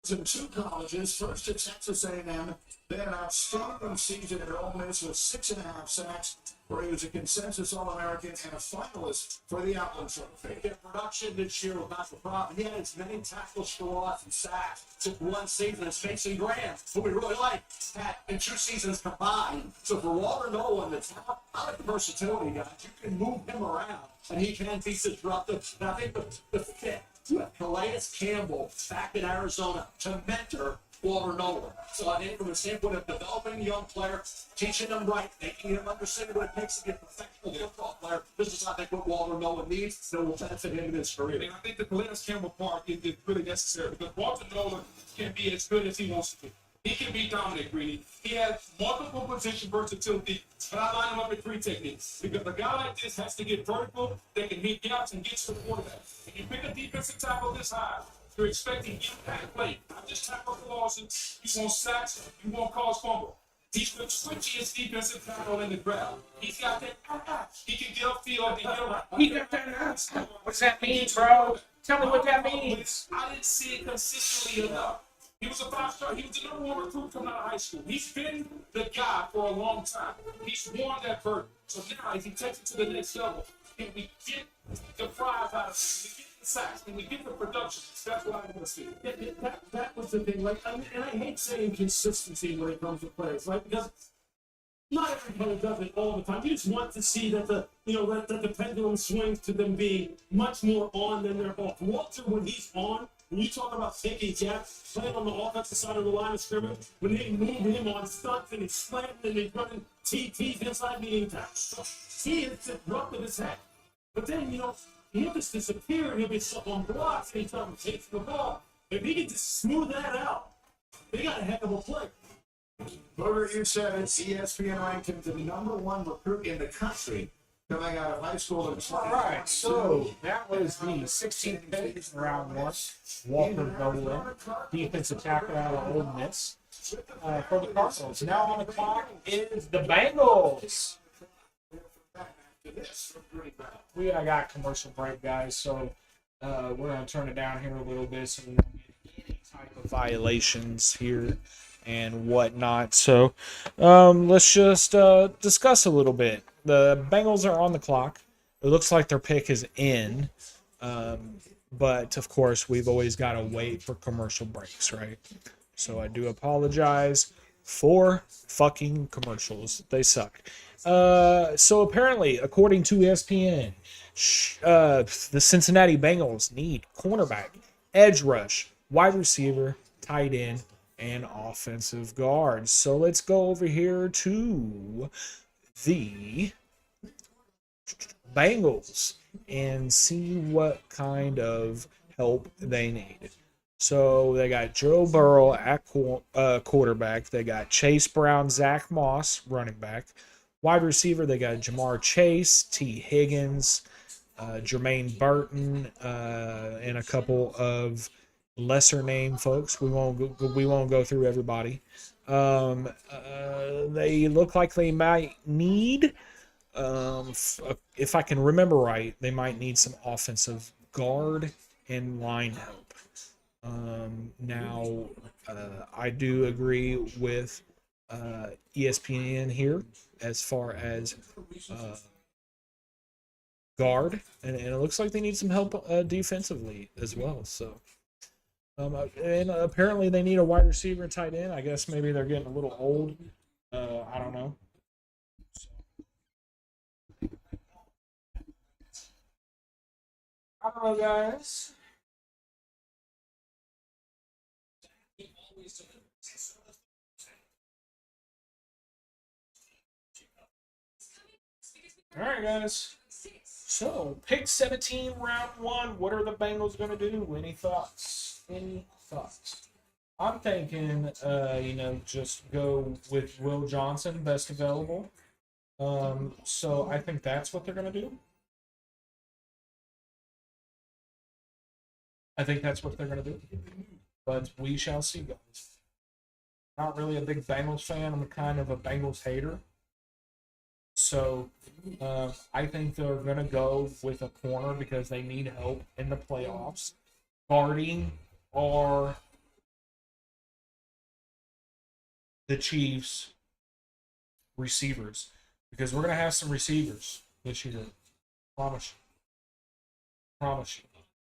In two colleges, first at Texas A&M, then an outstanding season at Ole Miss with 6.5 sacks, where he was a consensus All-American and a finalist for the Outland Trophy. Their production this year was not the problem. He had as many tackles for loss and sacks took one season as Mason Graham, who we really like, had in 2 seasons combined. So for Walter Nolan, the talent, I like the versatility, guys. You can move him around, and he can be disruptive. And I think the fit with Calais Campbell back in Arizona to mentor Walter Nolan. So I think from the standpoint of developing a young player, teaching them right, making them understand what it takes to be a professional football player, this is, I think, what Walter Nolan needs that will benefit him in his career. And I think the Calais Campbell part is really necessary because Walter Nolan can be as good as he wants to be. He can be Dominic Greedy. He has multiple position versatility, but I line him up with 3 techniques. Because a guy like this has to get vertical, they can hit gaps and get to the quarterback. If you pick a defensive tackle this high, you're expecting impact play. Not just tackle for losses. You want sacks, you want cause fumble. He's the switchiest defensive tackle in the ground. He's got that. He can get upfield and get around. He got that. What's that mean, bro? Tell me what that means. I didn't see it consistently enough. He was a 5-star. He was the #1 recruit coming out of high school. He's been the guy for a long time. He's worn that burden. So now, as he takes it to the next level, can we get the fries out of him? Can we get the sacks? Can we get the production? That's what I want to see. That was the thing. Like, and I hate saying consistency when it comes to players, right? Because not everybody does it all the time. You just want to see that that the pendulum swings to them being much more on than they're off. Walter, when he's on, when you talk about taking gaps, playing on the offensive side of the line of scrimmage, when they move him on stunts and he's slanting and he's running TTs inside the impact, he is disruptive as heck. But then, he'll just disappear and he'll be stuck on blocks anytime he takes the ball. If he can just smooth that out, they got a heck of a play. Booger, you said it. ESPN ranked him the #1 recruit in the country coming out of high school. All right, so that was the 16th pick in round 1. Walter Nolan, defensive tackle out of Ole Miss for the Cardinals. Now on the clock is the Bengals. We got commercial break, guys, so we're going to turn it down here a little bit so we don't get any type of violations here and whatnot. So let's just discuss a little bit. The Bengals are on the clock. It looks like their pick is in. But, of course, we've always got to wait for commercial breaks, right? So I do apologize for fucking commercials. They suck. So apparently, according to ESPN, the Cincinnati Bengals need cornerback, edge rush, wide receiver, tight end, and offensive guard. So let's go over here to the Bengals and see what kind of help they need. So they got Joe Burrow at quarterback. They got Chase Brown, Zach Moss, running back. Wide receiver, they got Jamar Chase, T. Higgins, Jermaine Burton, and a couple of lesser name folks. We won't go through everybody. They look like they might need, if I can remember right, they might need some offensive guard and line help. Now, I do agree with ESPN here as far as guard, and it looks like they need some help defensively as well. So, and apparently they need a wide receiver and tight end. I guess maybe they're getting a little old. I don't know. I don't know, guys. All right, guys. So, pick 17, round 1. What are the Bengals going to do? Any thoughts? Any thoughts? I'm thinking, just go with Will Johnson, best available. So, I think that's what they're going to do. I think that's what they're going to do. But we shall see, guys. Not really a big Bengals fan. I'm kind of a Bengals hater. So, I think they're going to go with a corner because they need help in the playoffs. Guarding or the Chiefs receivers. Because we're going to have some receivers this year. Promise you.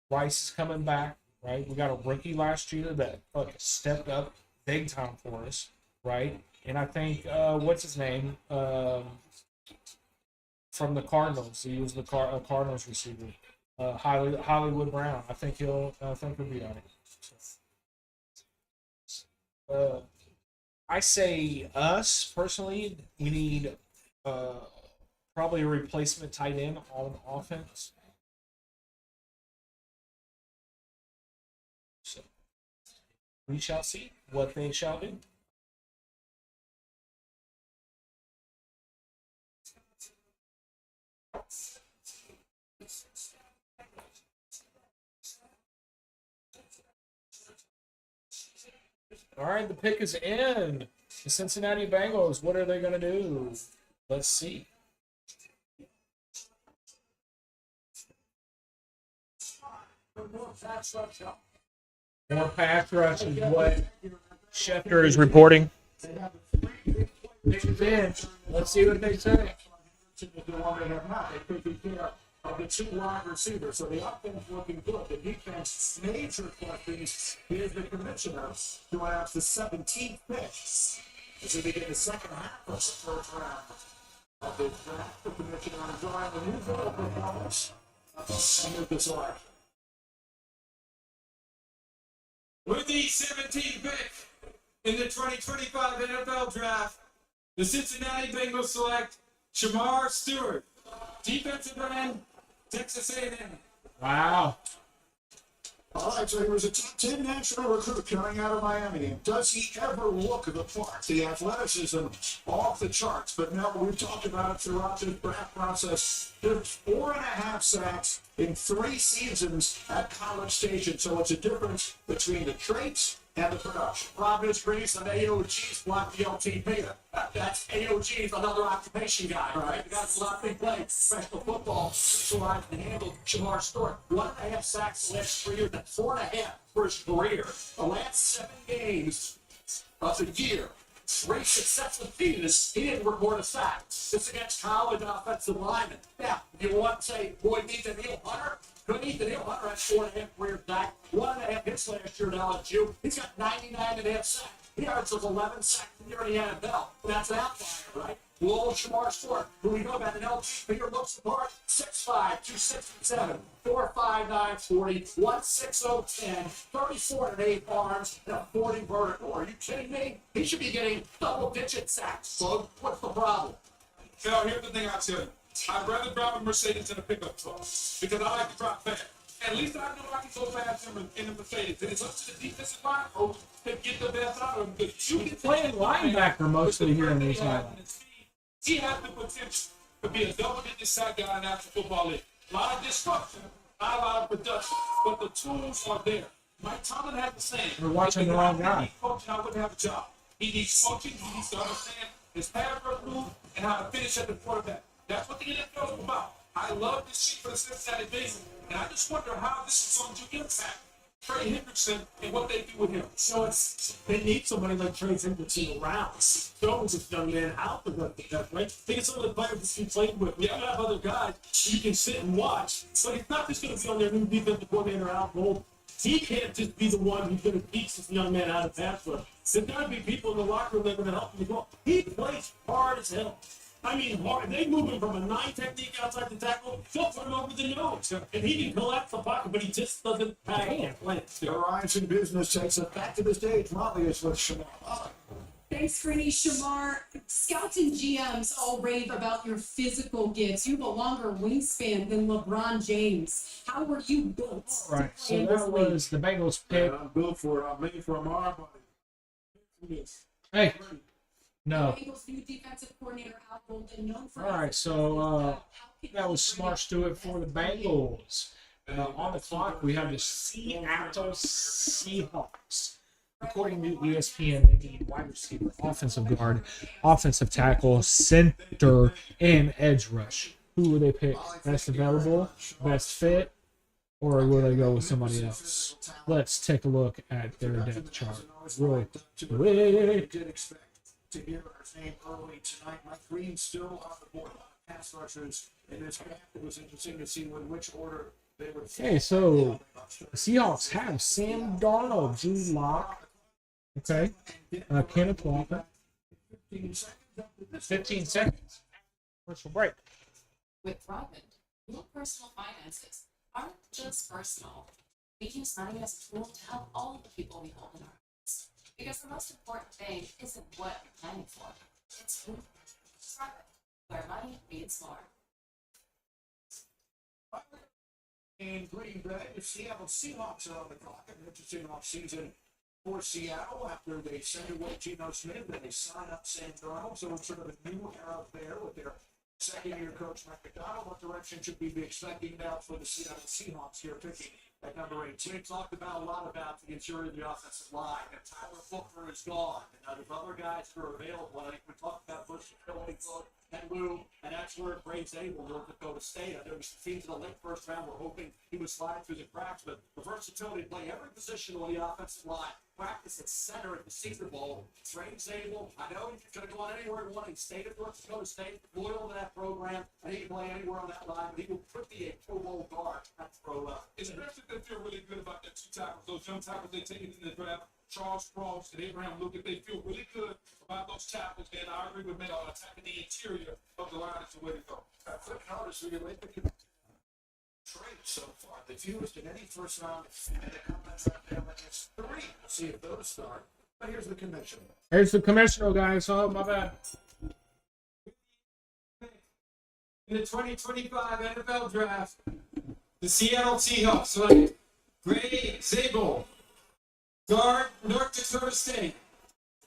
Rice is coming back, right? We got a rookie last year that stepped up big time for us, right? And I think, what's his name? From the Cardinals. He was the Cardinals receiver. Hollywood Brown. I think he'll be on it. I say us, personally, we need probably a replacement tight end on offense. So we shall see what they shall do. All right, the pick is in. The Cincinnati Bengals, what are they going to do? Let's see. More pass rush is what Schefter is reporting. Pick is in. Let's see what they say. Of the 2 wide receivers. So the offense looking good. The defense, major questions. Here's the commissioner to announce the 17th pick as we begin the second half of the first round of this draft. The commissioner enjoying the new goal performance of the selection. With the 17th pick in the 2025 NFL Draft, the Cincinnati Bengals select Shamar Stewart, defensive end, Texas A&M. Wow. All right, so he was a top 10 national recruit coming out of Miami. Does he ever look the part? The athleticism off the charts. But now we've talked about it throughout the draft process. There's 4.5 sacks in 3 seasons at College Station. So it's a difference between the traits and the production. Providence Greece and AOG's block the LTP. That's AOG's another occupation guy, right? The guy's a lot of big plays. Professional football, specialized and handled Shamar Stewart. 1.5 sacks the last 3 years. That's 4.5 for his career. The last 7 games of the year. 3 successive seasons, he didn't record a sack. This against college offensive linemen. Now, you want to say, boy, Ethan Neal Hunter? Good Ethan Neal Hunter had 4.5 career sack, 1.5 hits last year at LSU. He's got 99.5 sacks. He averages 11 sacks a year in the NFL. That's an outlier, right? Well, Shamar Stewart, who we know about an LG, here looks the part, 6'5", 267, 4'5", 40, 16010, 34.8 arms, and a 40 vertical. Are you kidding me? He should be getting double-digit sacks. So what's the problem? Phil, here's the thing I tell you. I'd rather drive a Mercedes than a pickup truck because I like to drive fast. At least I know I can go fast in the Mercedes. And it's up to the defensive line coach to get the best out of him. He's playing linebacker most of the year in these highlights. He has the potential to be a double-digit sack guy in the National Football League. A lot of disruption, not a lot of production, but the tools are there. Mike Tomlin had the same. We're watching the wrong guy. Coaching, I wouldn't have a job. He needs coaching. He needs to understand his pass rush move and how to finish at the quarterback. That's what the NFL is about. I love this sheet for the Cincinnati Bengals, and I just wonder how this is going to impact Trey Hendrickson and what they do with him. So they need somebody like Trey Hendrickson around. Jones is young man out the run that right. Think of some of the players that he played with. You have other guys you can sit and watch. So he's not just going to be on their new defensive coordinator Al Gold. He can't just be the one who's going to teach this young man how to pass rush. There's got to be people in the locker room that are going to help him as well. He plays hard as hell. I mean, hard. They move him from a 9 technique outside the tackle, they'll put him over the nose. And he can collapse the pocket, but he just doesn't have Horizon Business takes it back to the stage. Molly is with Shamar. Thanks, Franny. Shamar, scouts and GMs all rave about your physical gifts. You have a longer wingspan than LeBron James. How were you built? All right, so that was the Bengals pick. I'm built for it. I'm made for a arm. Hey, no. Bengals new defensive coordinator Al Golden, known for All right, so that was Smart Stewart for the Bengals. On the clock, we have the Seattle Seahawks. According to ESPN, they need wide receiver, offensive guard, offensive tackle, center, and edge rush. Who will they pick? Best available, best fit, or will they go with somebody else? Let's take a look at their depth chart real quick. Did expect to hear our name early tonight. Mike Green still on the board. Pass rushers in this draft. It was interesting to see in which order they would. Okay, so the Seahawks have Sam Darnold, Drew Lock, okay, Kenneth Walker. 15 seconds. Commercial break. With Robin, your personal finances aren't just personal. We use money as a tool to help all the people we hold in our hearts. Because the most important thing isn't what you're planning for, it's who. Robin, where money means more. In Green Bay, the Seattle Seahawks are on the clock. An interesting offseason for Seattle after they send away Geno Smith and they sign up Sam Darnold. So it's sort of a new era there with their second-year coach Mike McDonald. What direction should we be expecting now for the Seattle Seahawks here picking at number 18? We talked about a lot about the interior of the offensive line. And Tyler Fulker is gone. And now there's other guys who are available. I think we talked about versatility and Lou, and that's where Braves able North Dakota State. I know some teams in the late first round were hoping he would slide through the cracks, but the versatility to play every position on the offensive line. Practice at center at the Senior Bowl. Trains able. I know he could have gone anywhere he wanted. He stayed at North Dakota State, loyal to that program, and he can play anywhere on that line, but he will be a Pro Bowl guard at Pro level. Especially if they feel really good about their two tackles, those young tackles they taken in the draft, Charles Cross and Abraham Lucas. They feel really good about those tackles, and I agree with Mel. Attacking the interior of the line is the way to go. Quick notice, we relate the trade so far. The fewest in any first round, and the comments draft down against 3. We'll see if those start. But here's the commissioner. Here's the commissioner, guys. Oh, my bad. In the 2025 NFL Draft, the Seattle Seahawks select Gray Zabel, guard, North Dakota State.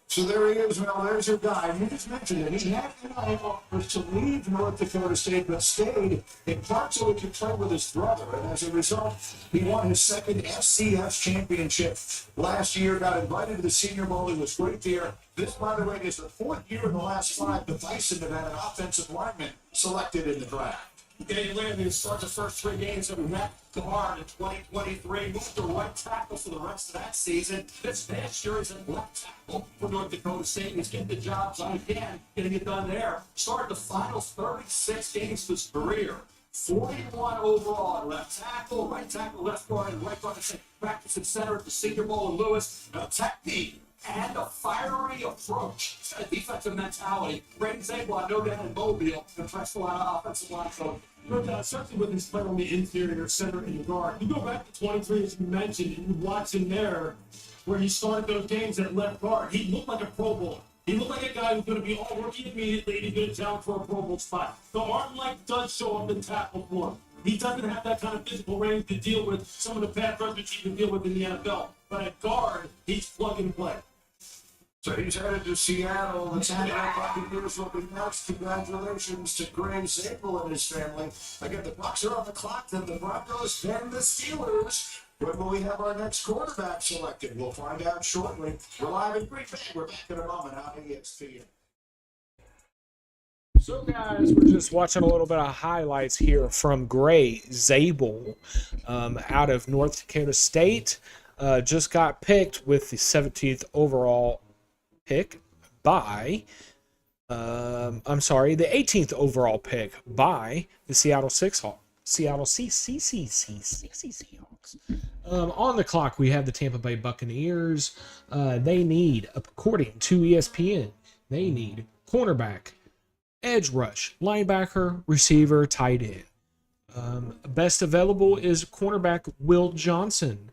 So there he is, Mel. There's your guy. You just mentioned it. He had offers to leave North Dakota State, but stayed in part so he could play with his brother. And as a result, he won his second FCS championship last year. Got invited to the Senior Bowl. He was great there. This, by the way, is the 4th year in the last 5 the Bison have had an offensive lineman selected in the draft. Danny Landry starts the first 3 games of Matt Guard in 2023. Moved to right tackle for the rest of that season. This past year is a left tackle for North Dakota State. He's getting the job done again, getting it done there. Started the final 36 games of his career. 41 overall at left tackle, left guard, and right guard. Practice at center at the Senior Bowl in Lewis. A technique and a fiery approach. He's got a defensive mentality. Brandon Zabel, I know down in Mobile, impressed a lot of offensive line. So, certainly with his play on the interior, center, and guard. You go back to 23, as you mentioned, and you watch him there, where he started those games at left guard. He looked like a Pro Bowler. He looked like a guy who's going to be all rookie immediately, and he's going to challenge for a Pro Bowl spot. The arm length does show up in tackle for him. He doesn't have that kind of physical range to deal with some of the pass rushers he can deal with in the NFL. But at guard, he's plug and play. So he's headed to Seattle. The Tampa Bay Buccaneers will be next. Congratulations to Greg Zabel and his family. Again, the Bucs are on the clock, then the Broncos, then the Steelers. When will we have our next quarterback selected? We'll find out shortly. We're live in Green Bay. We're back in a moment on ESPN. So, guys, we're just watching a little bit of highlights here from Gray Zabel out of North Dakota State. Just got picked with the 17th overall pick by, the 18th overall pick by the Seattle Seahawks. On the clock, we have the Tampa Bay Buccaneers. They need, according to ESPN, they need cornerback, edge rush, linebacker, receiver, tight end. Best available is cornerback Will Johnson.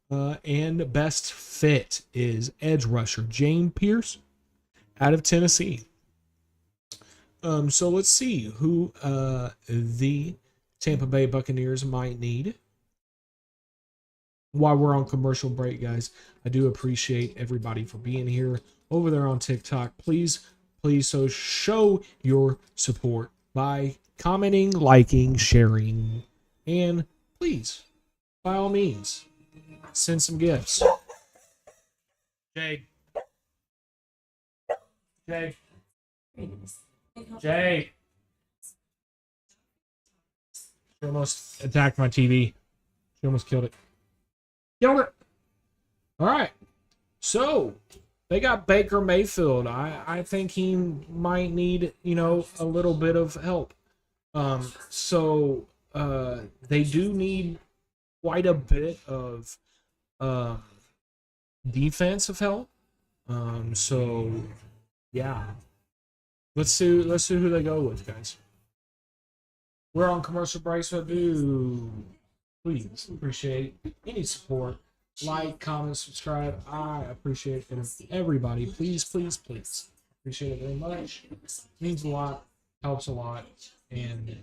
And best fit is edge rusher James Pierce out of Tennessee. So let's see who the Tampa Bay Buccaneers might need. While we're on commercial break, guys, I do appreciate everybody for being here over there on TikTok. Please so show your support by commenting, liking, sharing, and please, by all means, send some gifts. Jay. She almost attacked my TV. She almost killed it. All right. So, they got Baker Mayfield. I think he might need, a little bit of help. They do need quite a bit of defensive help. Yeah. Let's see who they go with, guys. We're on commercial break, so please appreciate any support. Like, comment, subscribe. I appreciate it. Everybody, please. Appreciate it very much. Means a lot, helps a lot, and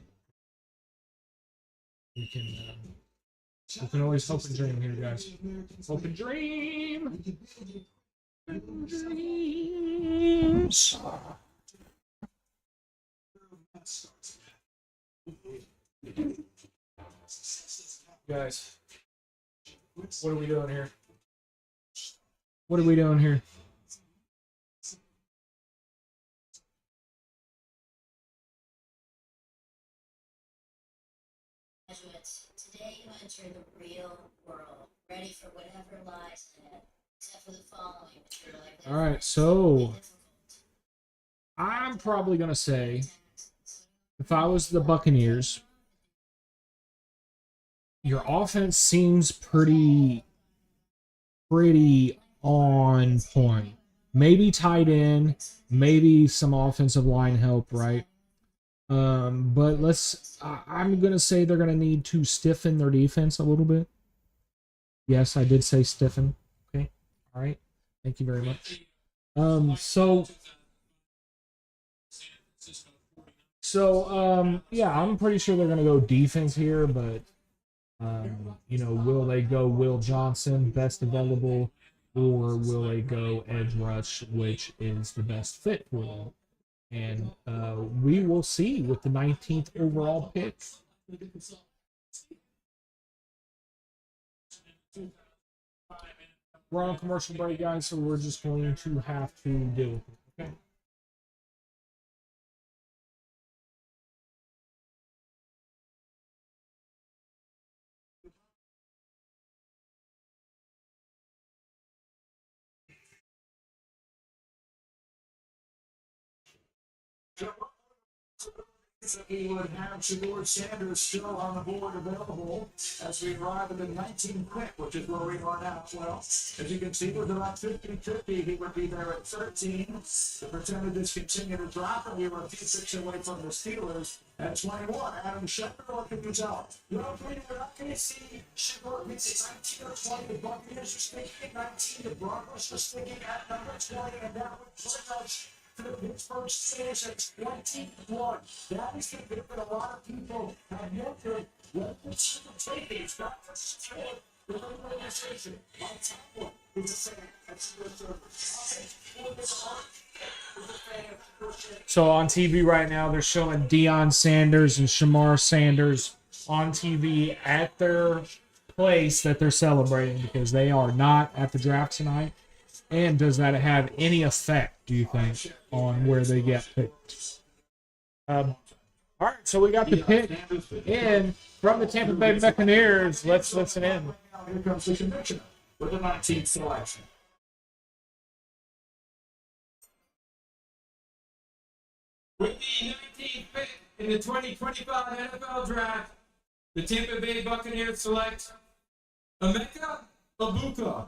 we can always hope and dream here, guys. Hope and dream. Dreams. Guys, what are we doing here? Today you enter the real world, ready for whatever lies ahead, except for the following, which are likely. All right, so I'm probably gonna say, if I was the Buccaneers, your offense seems pretty on point. Maybe tight end, maybe some offensive line help, right? But I'm going to say they're going to need to stiffen their defense a little bit. Yes, I did say stiffen. Okay. All right. Thank you very much. Yeah, I'm pretty sure they're going to go defense here, but will they go Will Johnson, best available, or will they go edge rush, which is the best fit for them? And we will see with the 19th overall pick. We're on commercial break, guys, so we're just going to have to deal with it. Okay. We would have Shedeur Sanders still on the board available as we arrive at the 19th pick, which is where we are now. Well, as you can see, with about 50-50, he would be there at 13. The percentages continue to drop, and we were a few picks away from the Steelers at 21. Adam Schefter, what can you tell? Well, we're not going to see Shedeur miss 19 or 20. The Buccaneers are sticking at 19. The Broncos are sticking at number 20, and that would put us to the Pittsburgh Steelers at 21. That is the bit that a lot of people have mentioned. What the take is not just the organization. My top one is the same. That's the service. So on TV right now, they're showing Deion Sanders and Shamar Sanders on TV at their place that they're celebrating because they are not at the draft tonight. And does that have any effect, do you think, on where they get picked? All right, so we got the pick in from the Tampa Bay Buccaneers. Let's listen in. Here comes the commissioner with the 19th selection. With the 19th pick in the 2025 NFL Draft, the Tampa Bay Buccaneers select Emeka Egbuka.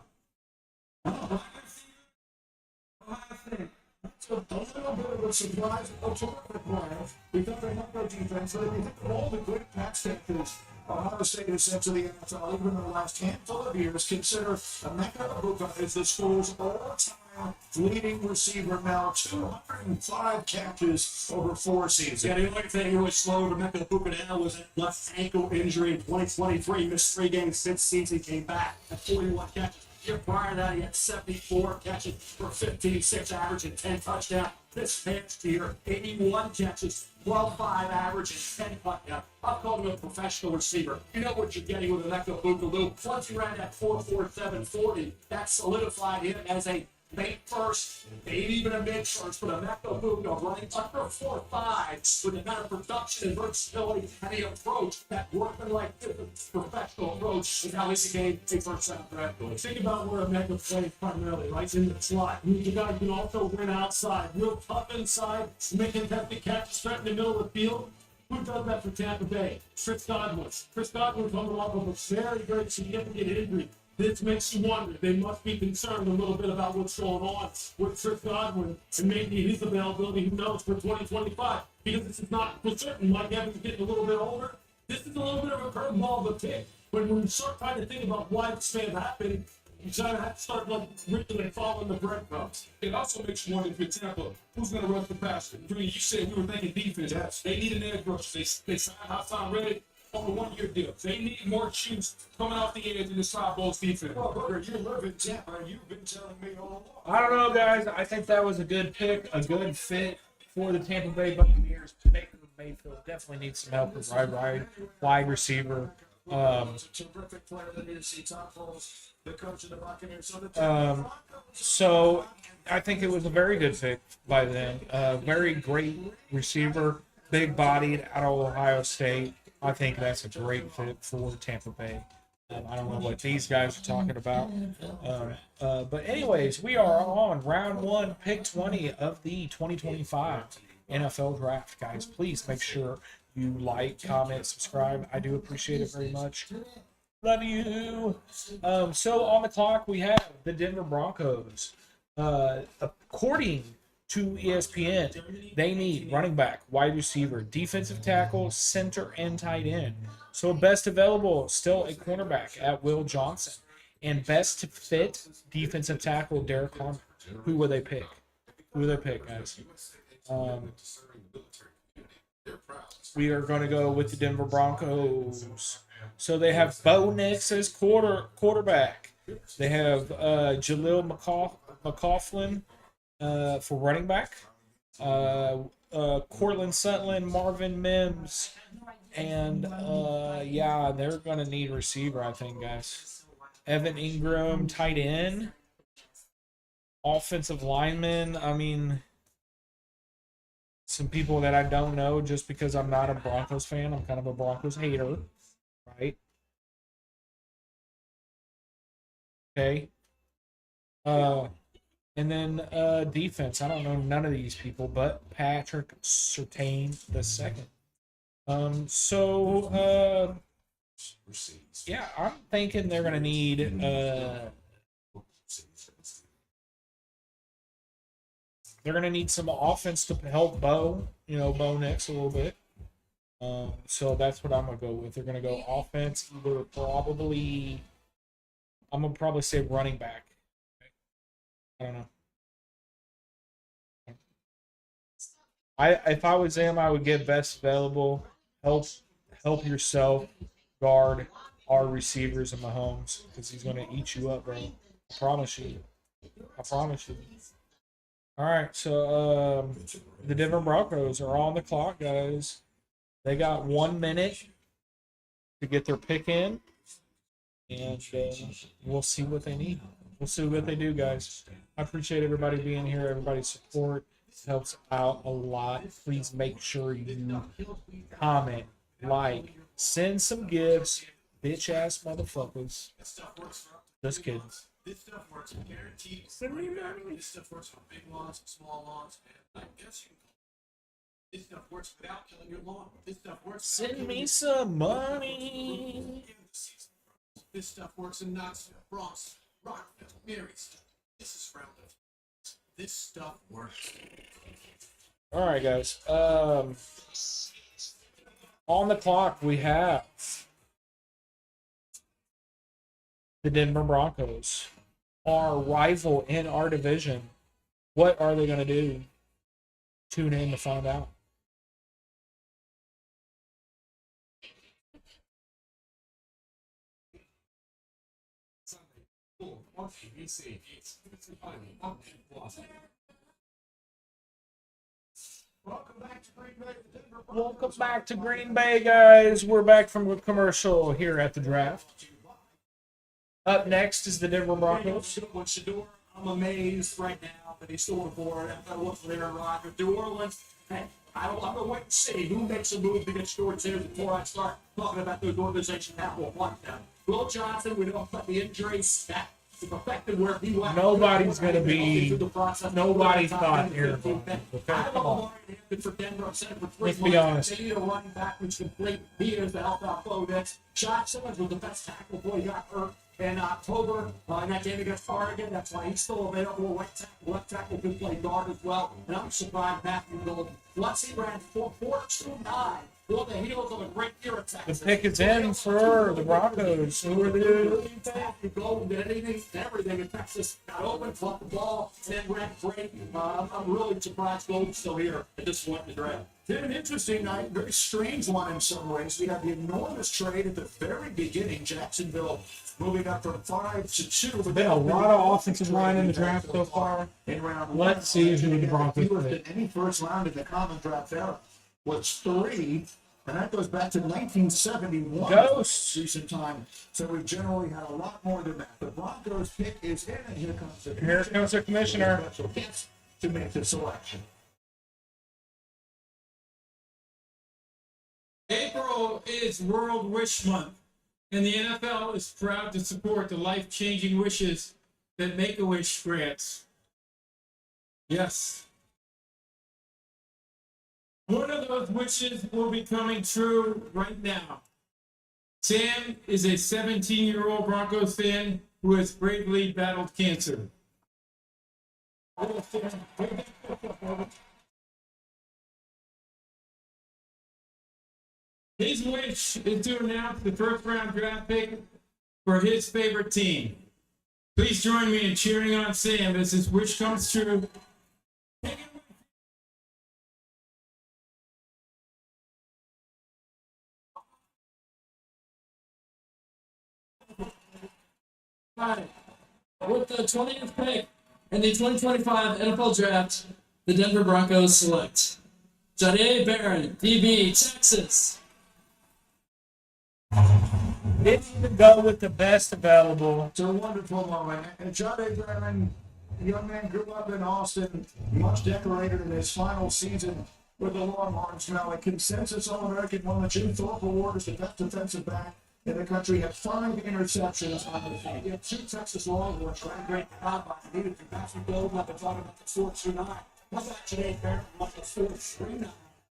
It's a little bit of a surprise, a terrific player. We thought they had no defense, but if you think of all the great pass catchers Ohio State has sent to the NFL, even in the last handful of years, consider Emeka Egbuka is the school's all-time leading receiver now, 205 catches over 4 seasons. Yeah, the only thing really slowed Emeka Egbuka down was that left ankle injury in 2023. Missed 3 games since season, came back at 41 catches. Year prior to that, he had 74 catches for 15-6 average and 10 touchdowns. This past year, 81 catches, 12-5 average and 10 touchdowns. I've called him a professional receiver. You know what you're getting with Emeka Egbuka. Once he ran that 4.47 40, that solidified him as a late first, maybe even a mid first, but Emeka Egbuka running under 4.5 with the kind of production and versatility and the approach, that workman-like professional approach is how he became a first-round draft pick. Think about where Emeka plays primarily, right in the slot. He's a guy who can also win outside, real tough inside, making contested catches, straight in the middle of the field. Who does that for Tampa Bay? Chris Godwin. Chris Godwin coming off of a very, very significant injury. This makes you wonder. They must be concerned a little bit about what's going on with Chris Godwin and maybe his availability, who knows, for 2025. Because this is not for certain. Mike Evans is getting a little bit older. This is a little bit of a curveball of a pick. When we start trying to think about why this may have happened, you kind of have to start like really following the breadcrumbs. It also makes you wonder if you're Tampa, who's going to rush the passer? I mean, you said we were thinking defense. Yes. They need an edge rusher. They signed Hassan Reddick on a 1-year deal. They need more shoots coming off the edge in the side balls defense. Well, Booker, you live in Tampa, and you've been telling me all along. I don't know, guys. I think that was a good pick, a good fit for the Tampa Bay Buccaneers. Baker Mayfield definitely needs some help with wide receiver. He's a terrific player that needs to see top roles. The coach of the Buccaneers. So I think it was a very good pick by them. Very great receiver, big-bodied out of Ohio State. I think that's a great fit for Tampa Bay. I don't know what these guys are talking about. But anyways, we are on round 1, pick 20 of the 2025 NFL Draft, guys. Please make sure you like, comment, subscribe. I do appreciate it very much. Love you. So on the clock, we have the Denver Broncos. According to ESPN, they need running back, wide receiver, defensive tackle, center, and tight end. So best available, still a cornerback at Will Johnson. And best to fit, defensive tackle, Derek Harmon. Who will they pick? Who will they pick, guys? We are going to go with the Denver Broncos. So they have Bo Nix as quarterback. They have Jaleel McLaughlin for running back. Cortland Sutton, Marvin Mims, and yeah, they're going to need receiver, I think, guys. Evan Ingram, tight end. Offensive lineman, I mean, some people that I don't know just because I'm not a Broncos fan. I'm kind of a Broncos hater, right? Okay. And then defense. I don't know none of these people, but Patrick Surtain II. Yeah, I'm thinking they're gonna need some offense to help Bo Nix a little bit. So that's what I'm gonna go with. They're gonna go offense, either probably. I'm gonna probably say running back. I don't know. If I was him, I would get best available. Help yourself guard our receivers in Mahomes because he's gonna eat you up, bro. I promise you. All right, so the Denver Broncos are on the clock, guys. They got 1 minute to get their pick in, and we'll see what they need. We'll see what they do, guys. I appreciate everybody being here, everybody's support. It helps out a lot. Please make sure you comment, like, send some gifts, bitch ass motherfuckers. Just kidding. This stuff works guaranteed. This stuff works for big lawns and small lawns. And I guess you can. This stuff works without killing your lawn. This stuff works. Send me some money. This stuff works in Knoxville, Bronx, Rockville, Marysville. This is Roundup. This stuff works. All right, guys. On the clock, we have the Denver Broncos, our rival in our division. What are they going to do? Tune in to find out. Welcome back to Green Bay, guys. We're back from a commercial here at the draft. Up next is the Denver Broncos. I'm amazed right now that he's still on board. I've got to look for Aaron Rodgers. New Orleans, hey, I'm going to wait and see who makes a move to get Stuart Sims before I start talking about those organizations that will want them. Will Johnson, we don't let the injuries that affected where he went. Nobody's going to be. Nobody's not here. Okay, come on. Let's be honest. They need a running back who's complete. He is the help out Bo Nix. Josh Simmons was the best tackle before he got hurt in October in that game against Oregon. That's why he's still available. Left tackle can play guard as well. And I'm surprised Matthew Gold, once he ran 4.29, on the heels of a great year at Texas. The pick is in for the Broncos. Who are the Matthew Gold did anything, everything in Texas. Got open, fought the ball, and then ran great. I'm really surprised Gold's still here at this point in the draft. Did an interesting night, very strange one in some ways. We had the enormous trade at the very beginning. Jacksonville moving up from 5 to 2. There's been a lot of offensive line in the draft so far. In round Let's see who the Broncos pick. pick. Any first round in the common draft era was 3, and that goes back to 1971. Ghost. Recent time. So we've generally had a lot more than that. The Broncos pick is in, and here comes the Here comes the commissioner. Special guest to make the selection. April is World Wish Month, and the NFL is proud to support the life-changing wishes that Make-A-Wish grants. Yes. One of those wishes will be coming true right now. Sam is a 17-year-old Broncos fan who has bravely battled cancer. His wish is to announce the first-round draft pick for his favorite team. Please join me in cheering on Sam as his wish comes true. With the 20th pick in the 2025 NFL Draft, the Denver Broncos select Jahdae Barron, DB, Texas. Didn't go with the best available. It's a wonderful moment. And Jahdae Barron, the young man, grew up in Austin, much decorated in his final season with the Longhorns. Now, a consensus All-American won the Jim Thorpe Award as the best defensive back in the country. Had 5 interceptions on the field. He had 2 Texas Longhorns ran great combine. Needed to pass and build up and talking about the 4.29. How about Jahdae Barron? Like the 4.39.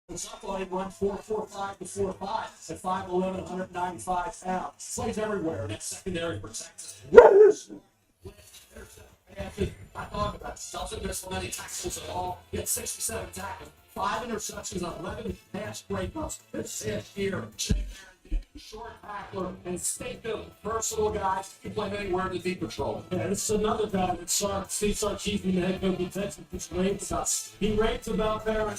The sophomore had run 4.45 to 4.5 at 5'11", 195 pounds. Plays everywhere in that secondary for Texas. I thought about it. Doesn't miss many tackles at all. He had 67 tackles, 5 interceptions on 11 pass breakups. This year, short tackler, instinctive, versatile guy. He can play anywhere in the deep patrol. Yeah, this is another guy that Steve Sarkisian, the head coach of Texas, just raves us. He raves about Barron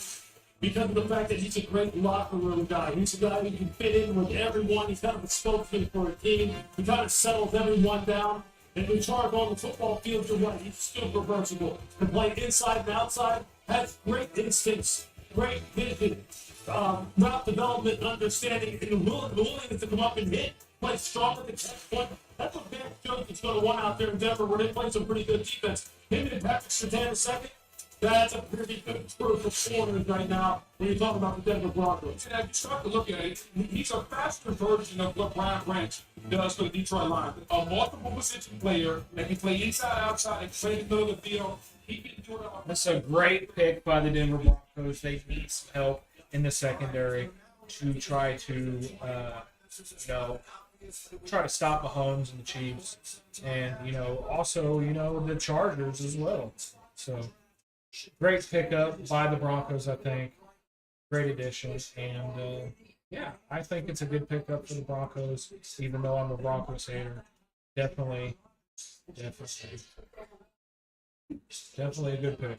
because of the fact that he's a great locker room guy. He's a guy who can fit in with everyone. He's kind of a spokesman for a team. He kind of settles everyone down. and we charge on the football field, you're right, he's still reversible. Can play inside and outside, has great instincts, great vision, route development and understanding, and willingness to come up and hit, play strong at the catch point. That's what Vance Jones is going to want out there in Denver, where they play some pretty good defense. Him and Patrick Surtain second, that's a pretty good group of corners right now when you talk about the Denver Broncos. And if you start to look at it, he's a faster version of what Brian Branch does for the Detroit Lions. A multiple position player that can play inside, outside, and play in the middle of the field. He can do it all. That's a great pick by the Denver Broncos. They need some help in the secondary to try to, try to stop Mahomes and the Chiefs, and also the Chargers as well. So great pickup by the Broncos, I think. Great addition, and I think it's a good pickup for the Broncos. Even though I'm a Broncos hater, definitely a good pick.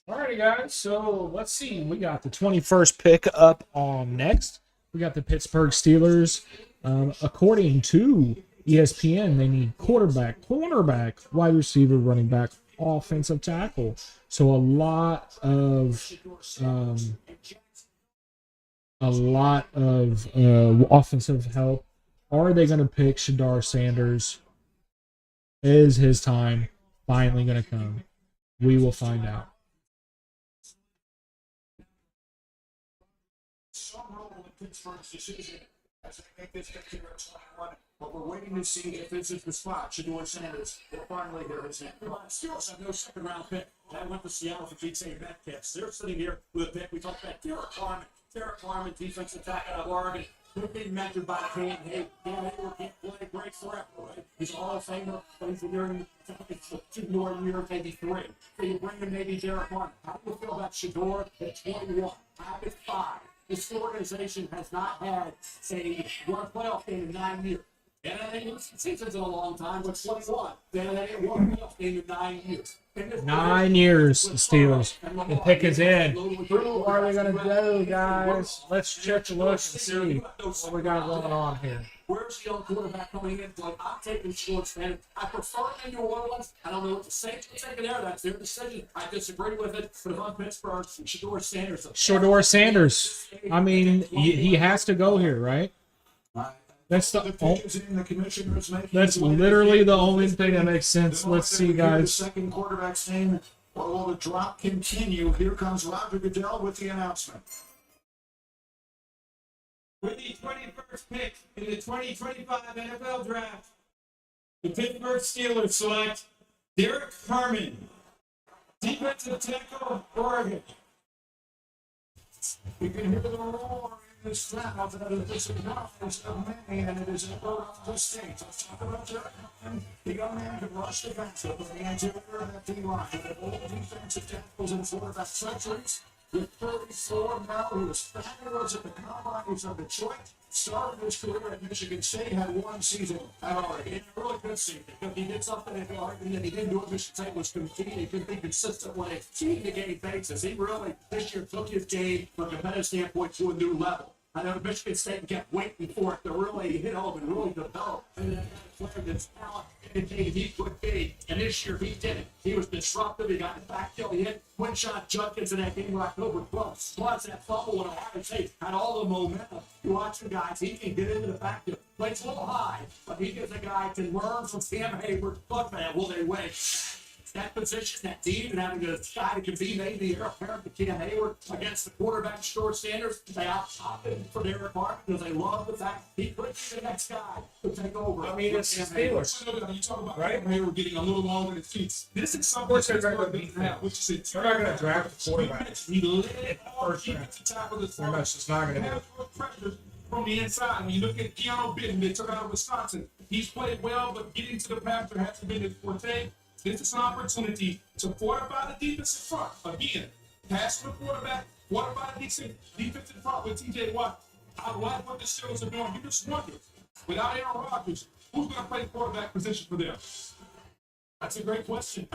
Alrighty, guys. So let's see. We got the 21st pick up on next. We got the Pittsburgh Steelers. According to ESPN, they need quarterback, cornerback, wide receiver, running back, offensive tackle. So a lot of offensive help. Are they going to pick Shedeur Sanders? Is his time finally going to come? We will find out. Some role in Pittsburgh's decision as they make this pick here at 21. But we're waiting to see if this is the spot. Shedeur Sanders will finally hear his name. Steelers have no second round pick. That went to Seattle for DK Metcalf. They're sitting here with a pick. We talked about Derek Carmen, defensive tackle out of Oregon. They're being mentored by Cam Hayward. Cam Hayward can't play great forever, right? He's a Hall of Famer, but he's during 2 more years, maybe 3. So you bring in maybe Derek Carmen. How do you feel about Shedeur at 21? How at 5? This organization has not had a playoff game in 9 years. And it seems it's a long time, but 21. They ain't won a playoff game in 9 years. 9 years, the Steelers. The pick is in. Who are they going to do, guys? Let's check the look and see what we got going on here. Where's the young quarterback coming in? Like, I'm taking Shedeur Sanders. I prefer in New Orleans. I don't know what to say. Taking there, that's their decision. I disagree with it. But if I'm Pittsburgh, Shedeur Sanders. Shedeur Sanders. I mean, he has to go here, right? That's that's literally the only thing that makes sense. Let's see, guys. The second quarterback's name. Will the drop continue? Here comes Roger Goodell with the announcement. With the 21st pick in the 2025 NFL Draft, the Pittsburgh Steelers select Derek Carmen, defensive tackle, Oregon. You can hear the roar in this crowd that this is not a man, and it is a bird of the state. Let's talk about Derek Carmen. The young man can rush the fence with the interior of that D-line. With old defensive tackles and quarterback centuries. With 34 now, he was fabulous at the combines of Detroit. Started his career at Michigan State, had 1 season at Oregon. A really good season because he did something at Oregon that he didn't do at Michigan State was compete. He couldn't be consistent on a game basis. He really, this year, took his game from a competitive standpoint to a new level. I know Michigan State kept waiting for it to really hit home and really develop. And then his talent indicated he could be. And this year he did it. He was disruptive. He got the backfield. He hit Quinshon Judkins in that game on October 12th. Plus that fumble in Ohio State had all the momentum. You watch the guys. He can get into the backfield. Plays a little high, but he is a guy who can learn from Cam Hayward. Fuck that. Will they win? That position, that team, and having a guy that can be maybe the heir apparent to Cam Hayward against the quarterback, Shedeur Sanders, they out-opted for Derek Carmen because they love the fact he could be the next guy to take over. I mean, it's the Steelers. You talk about Cam Hayward getting a little longer in his feet. This is something They're not going to draft a quarterback. He led all defensive tackles. They're just not going to do it. Pressure from the inside. When you look at Keanu Benton, they took out of Wisconsin. He's played well, but getting to the passer hasn't been his forte. This is an opportunity to fortify the defensive front. Again, pass from the quarterback, fortify the defensive front with TJ Watt. I like what the Steelers are doing. You just wonder, without Aaron Rodgers, who's going to play quarterback position for them? That's a great question.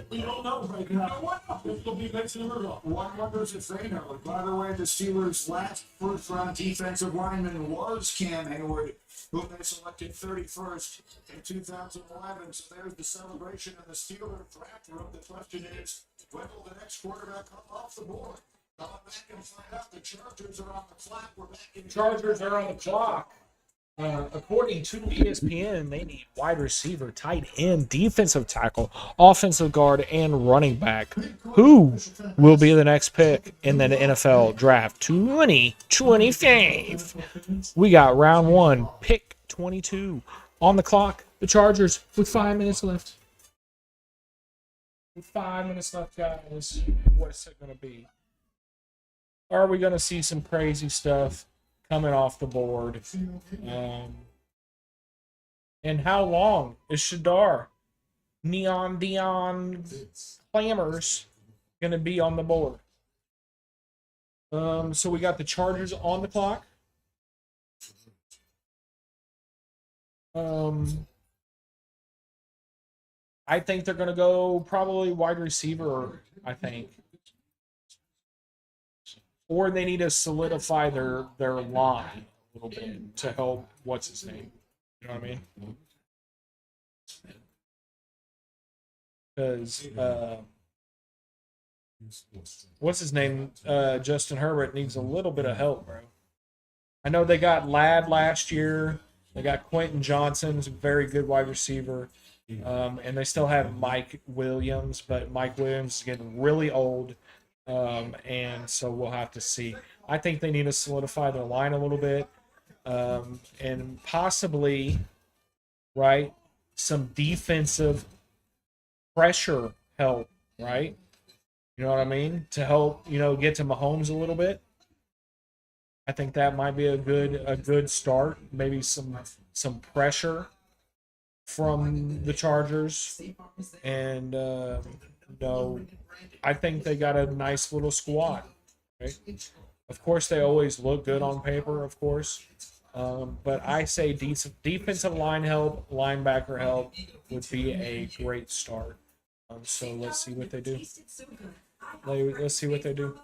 We don't know right now. It'll be Mason Rudolph. One wonders if they know. By the way, the Steelers' last first-round defensive lineman was Cam Hayward, who they selected 31st in 2011. So there's the celebration in the Steelers draft room. The question is, when will the next quarterback come off the board? Come back and find out. The Chargers are on the clock. We're back in Chargers are on the clock. According to ESPN, they need wide receiver, tight end, defensive tackle, offensive guard, and running back. Who will be the next pick in the NFL draft 2025? We got round 1, pick 22 on the clock. The Chargers with 5 minutes left. With 5 minutes left, guys, what's it going to be? Are we going to see some crazy stuff coming off the board? And how long is Shadar Neon Dion Clammers going to be on the board? So we got the Chargers on the clock. I think they're going to go probably wide receiver, I think. Or they need to solidify their line a little bit to help, what's his name? You know what I mean? Because, what's his name? Justin Herbert needs a little bit of help, bro. I know they got Ladd last year. They got Quentin Johnson, who's a very good wide receiver. And they still have Mike Williams, but Mike Williams is getting really old. And so we'll have to see. I think they need to solidify their line a little bit. And possibly, right, some defensive pressure help, right? You know what I mean? To help, get to Mahomes a little bit. I think that might be a good start. Maybe some pressure from the Chargers. And I think they got a nice little squad. Right? Of course, they always look good on paper, of course. But I say defensive line help, linebacker help would be a great start. So let's see what they do. Let's see what they do.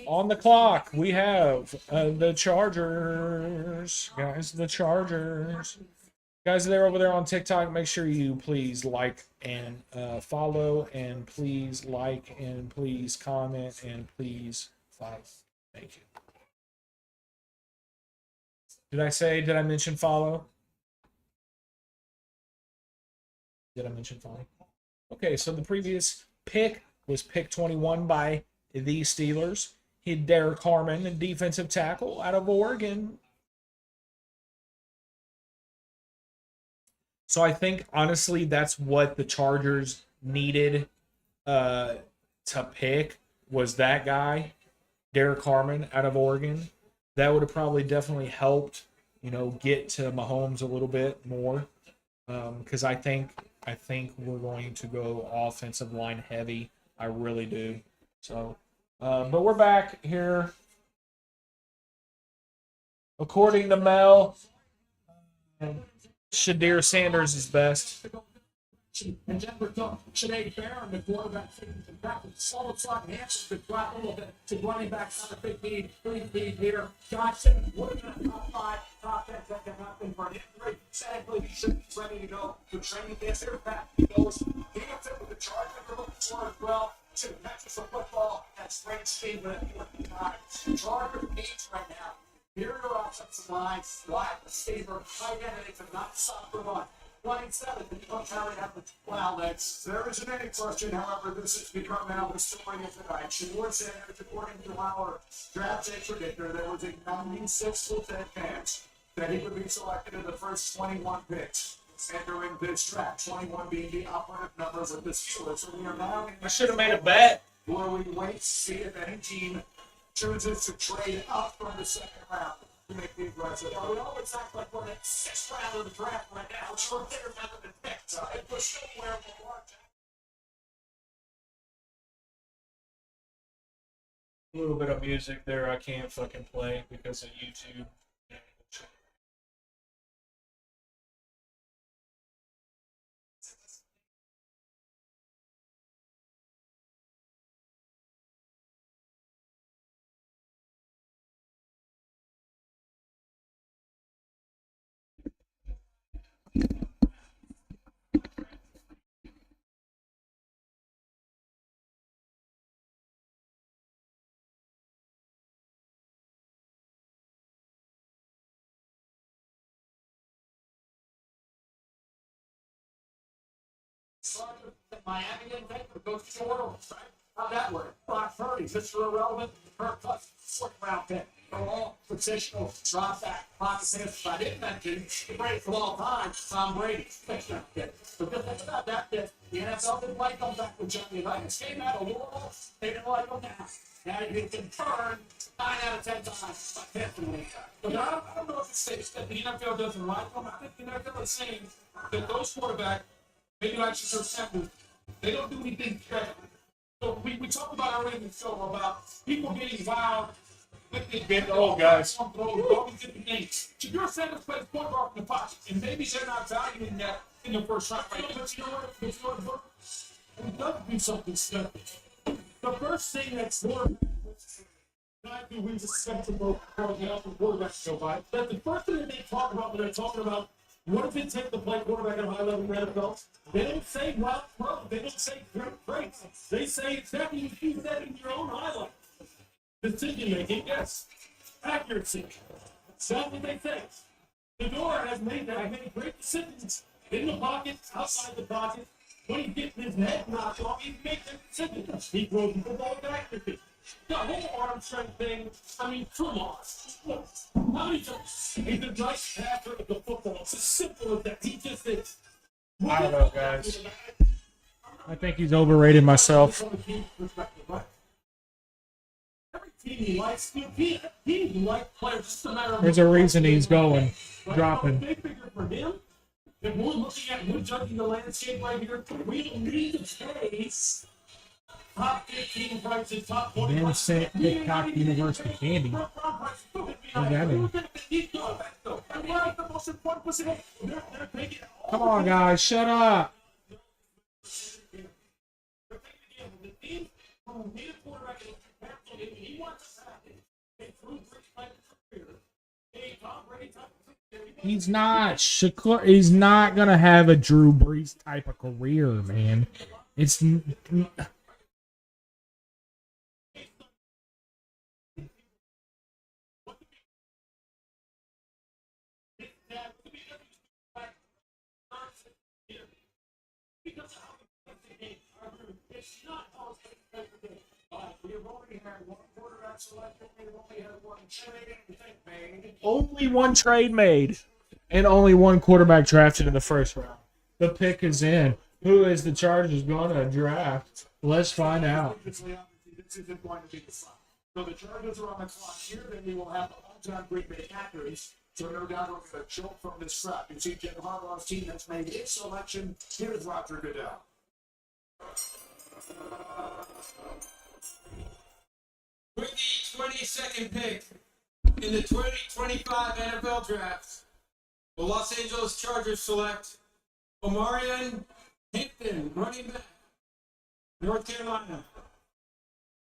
On the clock, we have the Chargers. Guys, the Chargers. Guys, they're over there on TikTok. Make sure you please like and follow, and please like and please comment and please follow. Thank you. Did I mention follow? Did I mention follow? Okay, so the previous pick was pick 21 by the Steelers. He had Derek Harmon, a defensive tackle out of Oregon. So I think, honestly, that's what the Chargers needed to pick, was that guy, Derek Harmon out of Oregon. That would have probably definitely helped, get to Mahomes a little bit more. Because I think we're going to go offensive line heavy. I really do. So, but we're back here. According to Mel, Shadir Sanders is best. And Denver took Sinead Barron, the quarterback, back with solid slot Hampton to drop a little bit to running back, not a big lead, here. Johnson, what are the top 5 top 10 that can happen for an injury? Sadly, he should be ready to go to training this. Here, back he goes. He gets it with the Chargers. They're looking for as well. To catches the football at straight speed with a Chargers needs right now. Here are your offensive line, wide receiver, tight end, and it's not stop the run. 27, and you don't carry out the wow, there isn't any question, however, this has become now the story of the night. Shador Sanders, according to our draft day predictor, there was a 96% chance that he would be selected in the first 21 picks entering this draft, 21 being the operative number with the Steelers. So we are now in I should have made a bet. where we wait to see if any team chooses to trade up from the second round to make the aggressive. We always act like we're in the 6th round of the draft right now. We're better than the picked. We're still where we are. A little bit of music there I can't fucking play because of YouTube. Miami didn't take it, goes to New Orleans, right? How'd that work? Brock Purdy, Mr. Irrelevant, Kirk Cousins, fourth round pick. They're all positional drop back pocket passes. I didn't mention the greatest of all time, Tom Brady, sixth round pick. So just think about that pick. The NFL didn't like him back with Johnny Unitas. Came out of Louisville, they didn't like him now. Now you can confirm 9 out of 10 times by testimony. But I don't know if it's that the NFL doesn't like them. I think the NFL is saying that those quarterbacks, maybe like Shaquille Samuel, they don't do anything special. So we talked about already in the show about people getting wild with the big old guys. All these different things. Shaquille Samuel plays point guard in the pocket, and maybe they're not valuing that in the first round. But you know what? It does do something special. The first thing that's more not do we respectable quarterbacks go by. That's the first thing that they talk about when they're talking about what does it take to play quarterback at a high level in the NFL. They don't say well pro. They don't say great traits. They say exactly what you said in your own highlight. Decision making, yes. Accuracy. That's what they say. Fedora has made great decisions in the pocket, outside the pocket. When he's getting his head knocked off, he makes a decision. He throws the ball with accuracy. The whole arm strength thing, I mean, come on. How many times? He's a nice passer of the football. It's as simple as that. He just is. I don't know, guys. I think he's overrated myself. Every team he likes, he like players just a matter of. There's a reason he's going, dropping. They figure for him, if we're looking at, we're judging the landscape right here, we don't need to chase top 15 prices, top 20 Man prices. said Hickok University candy. What does that mean? Come on, guys, shut up. He's not Shakur. He's not gonna have a Drew Brees type of career, man. It's only one trade made, and only one quarterback drafted in the first round. The pick is in. Who is the Chargers going to draft? Let's find out. This isn't going to be the fun. So the Chargers are on the clock here, then we will have the all-time Green Bay Packers. So no doubt we're going to jolt from this crowd. You see Jim Harbaugh's team that's made its selection. Here's Roger Goodell. With the 22nd pick in the 2025 NFL Draft, the Los Angeles Chargers select Omarion Hampton, running back, North Carolina.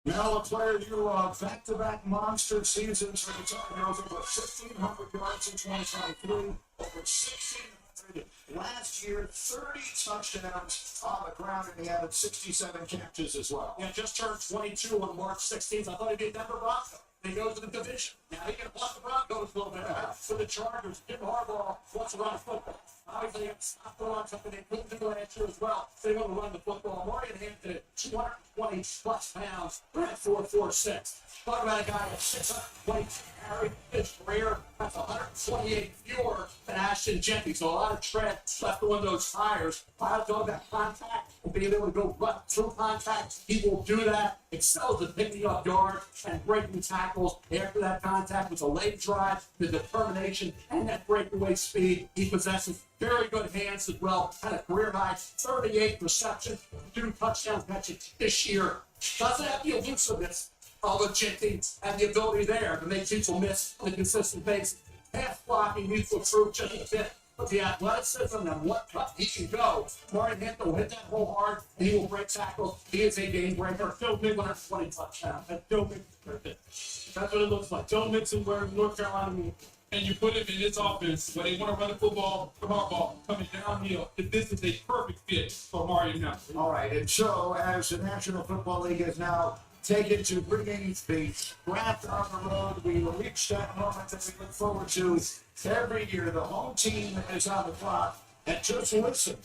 Now a player you back-to-back monster seasons for the Chargers, over 1,500 yards in 2023, over 1,600 last year, 30 touchdowns on the ground, and he added 67 catches as well. Yeah, just turned 22 on March 16th. I thought he'd be Denver Broncos. They go to the division. Now he can block the Broncos a little bit. For the Chargers, Jim Harbaugh wants to run football. Obviously, it's not the run something they couldn't do last year as well. They want to run the football. Morgan Hampton, 220 plus pounds, ran 4.46. Talk about a guy with 620 carry his career. That's 128 fewer than Ashton Jenkins. So a lot of tread left on those tires. I'll go that contact and being able to go run through contact. He will do that. Excels at picking up yards and breaking tackles after that contact with a leg drive, the determination, and that breakaway speed. He possesses very good hands as well. Had a career high 38 receptions, 2 touchdowns catches this year. Doesn't have the elusiveness of a Jenkins and the ability there to make people miss on a consistent basis. Pass blocking needs to improve just a bit. But the athleticism and what he can go, Morgan Hampton will hit that hole hard and he will break tackles. He is a game breaker. Joe Mixon 120 touchdowns. That's Joe Mixon. That's what it looks like. Joe Mixon wearing North Carolina, and you put him in this offense where they want to run the football, the hardball coming downhill. This is a perfect fit for Mario now. All right, and so as the National Football League is now taken to bringing the draft on the road, we will reach that moment that we look forward to every year. The home team is on the clock, and just listen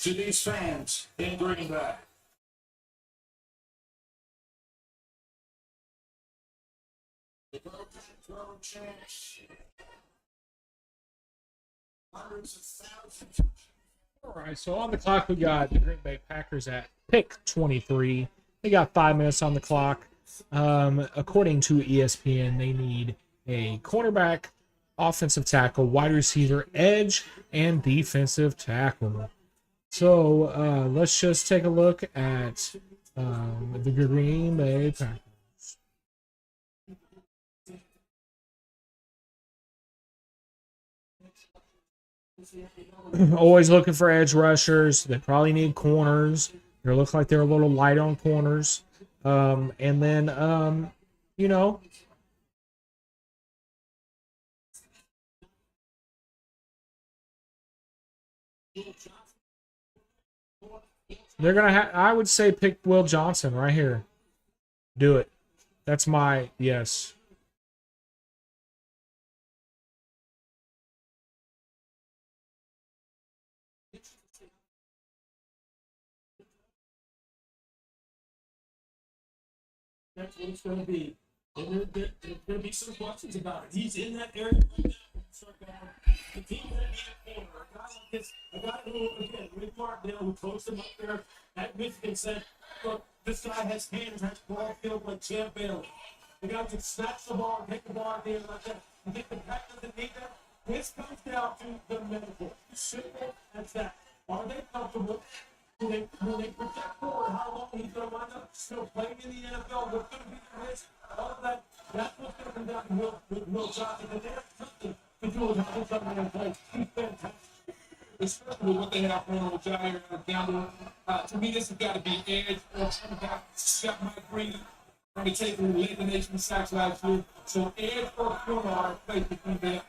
to these fans in Green Bay. Hundreds of thousands. All right, so on the clock, we got the Green Bay Packers at pick 23. They got 5 minutes on the clock. According to ESPN, they need a cornerback, offensive tackle, wide receiver, edge, and defensive tackle. So let's just take a look at the Green Bay Packers. Always looking for edge rushers. They probably need corners. They look like they're a little light on corners. And then, you know, they're going to have, I would say pick Will Johnson right here. Do it. That's my, yes. That's what it's going to be. And there's going to be some questions about it. He's in that area right now. The team that need a corner. A guy like this, a guy who, again, Rick Martindale, who coached him up there at Michigan, said, look, this guy has hands, has ball field like Champ Bailey. The guy can snatch the ball and take the ball at the end like that. You think the Pack doesn't need that? This comes down to the medical. Simple as that. Are they comfortable? Will they project forward how long he's going to wind up still playing in the NFL? What's going to be the risk? All of that, that's what's going to come down to Will Johnson. And there's something to do with how he's coming in play. He's fantastic. Especially what they have going on with Jair Alexander. To me, this has got to be edge or quarterback. Scott Mike Green on the table who led the nation sacks last year. So edge or corner are played between them.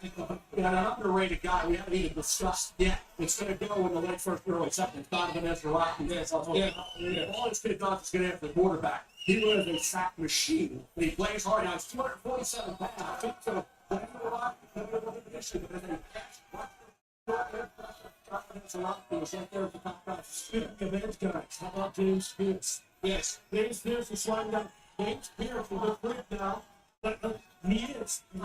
Yeah, an underrated guy we haven't even discussed yet. It's going to go in the late first, early second. Donovan Ezra-Rocky. Yes, all this kid does is get after the quarterback. He was a sack machine. He plays hard. Now, he's 247 pounds. So, How about James Pierce? Yes, James Pierce is sliding down. James Pierce is a quick now. But he is. He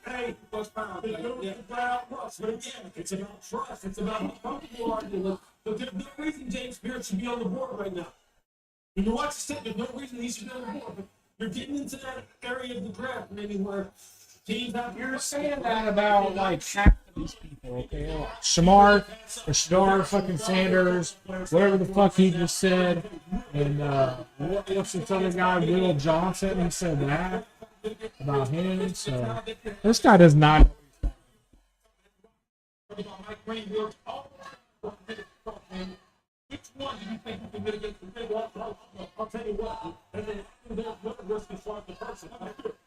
paid first pound. They're going to trust. But again, it's about trust. It's about how comfortable are you. But there's no reason James Pierce should be on the board right now. When you watch the tape, there's no reason he should be on the board. But you're getting into that area of the draft, maybe where teams have. You're saying that about like half of these people, okay? Like Shamar, or Shadar fucking Sanders, whatever the fuck he just said, and what's this other guy, Will Johnson, he said that about him. So this guy does not. Which one do you think you can mitigate the big one? I'll tell you what. And then there's no risk as far as the person. I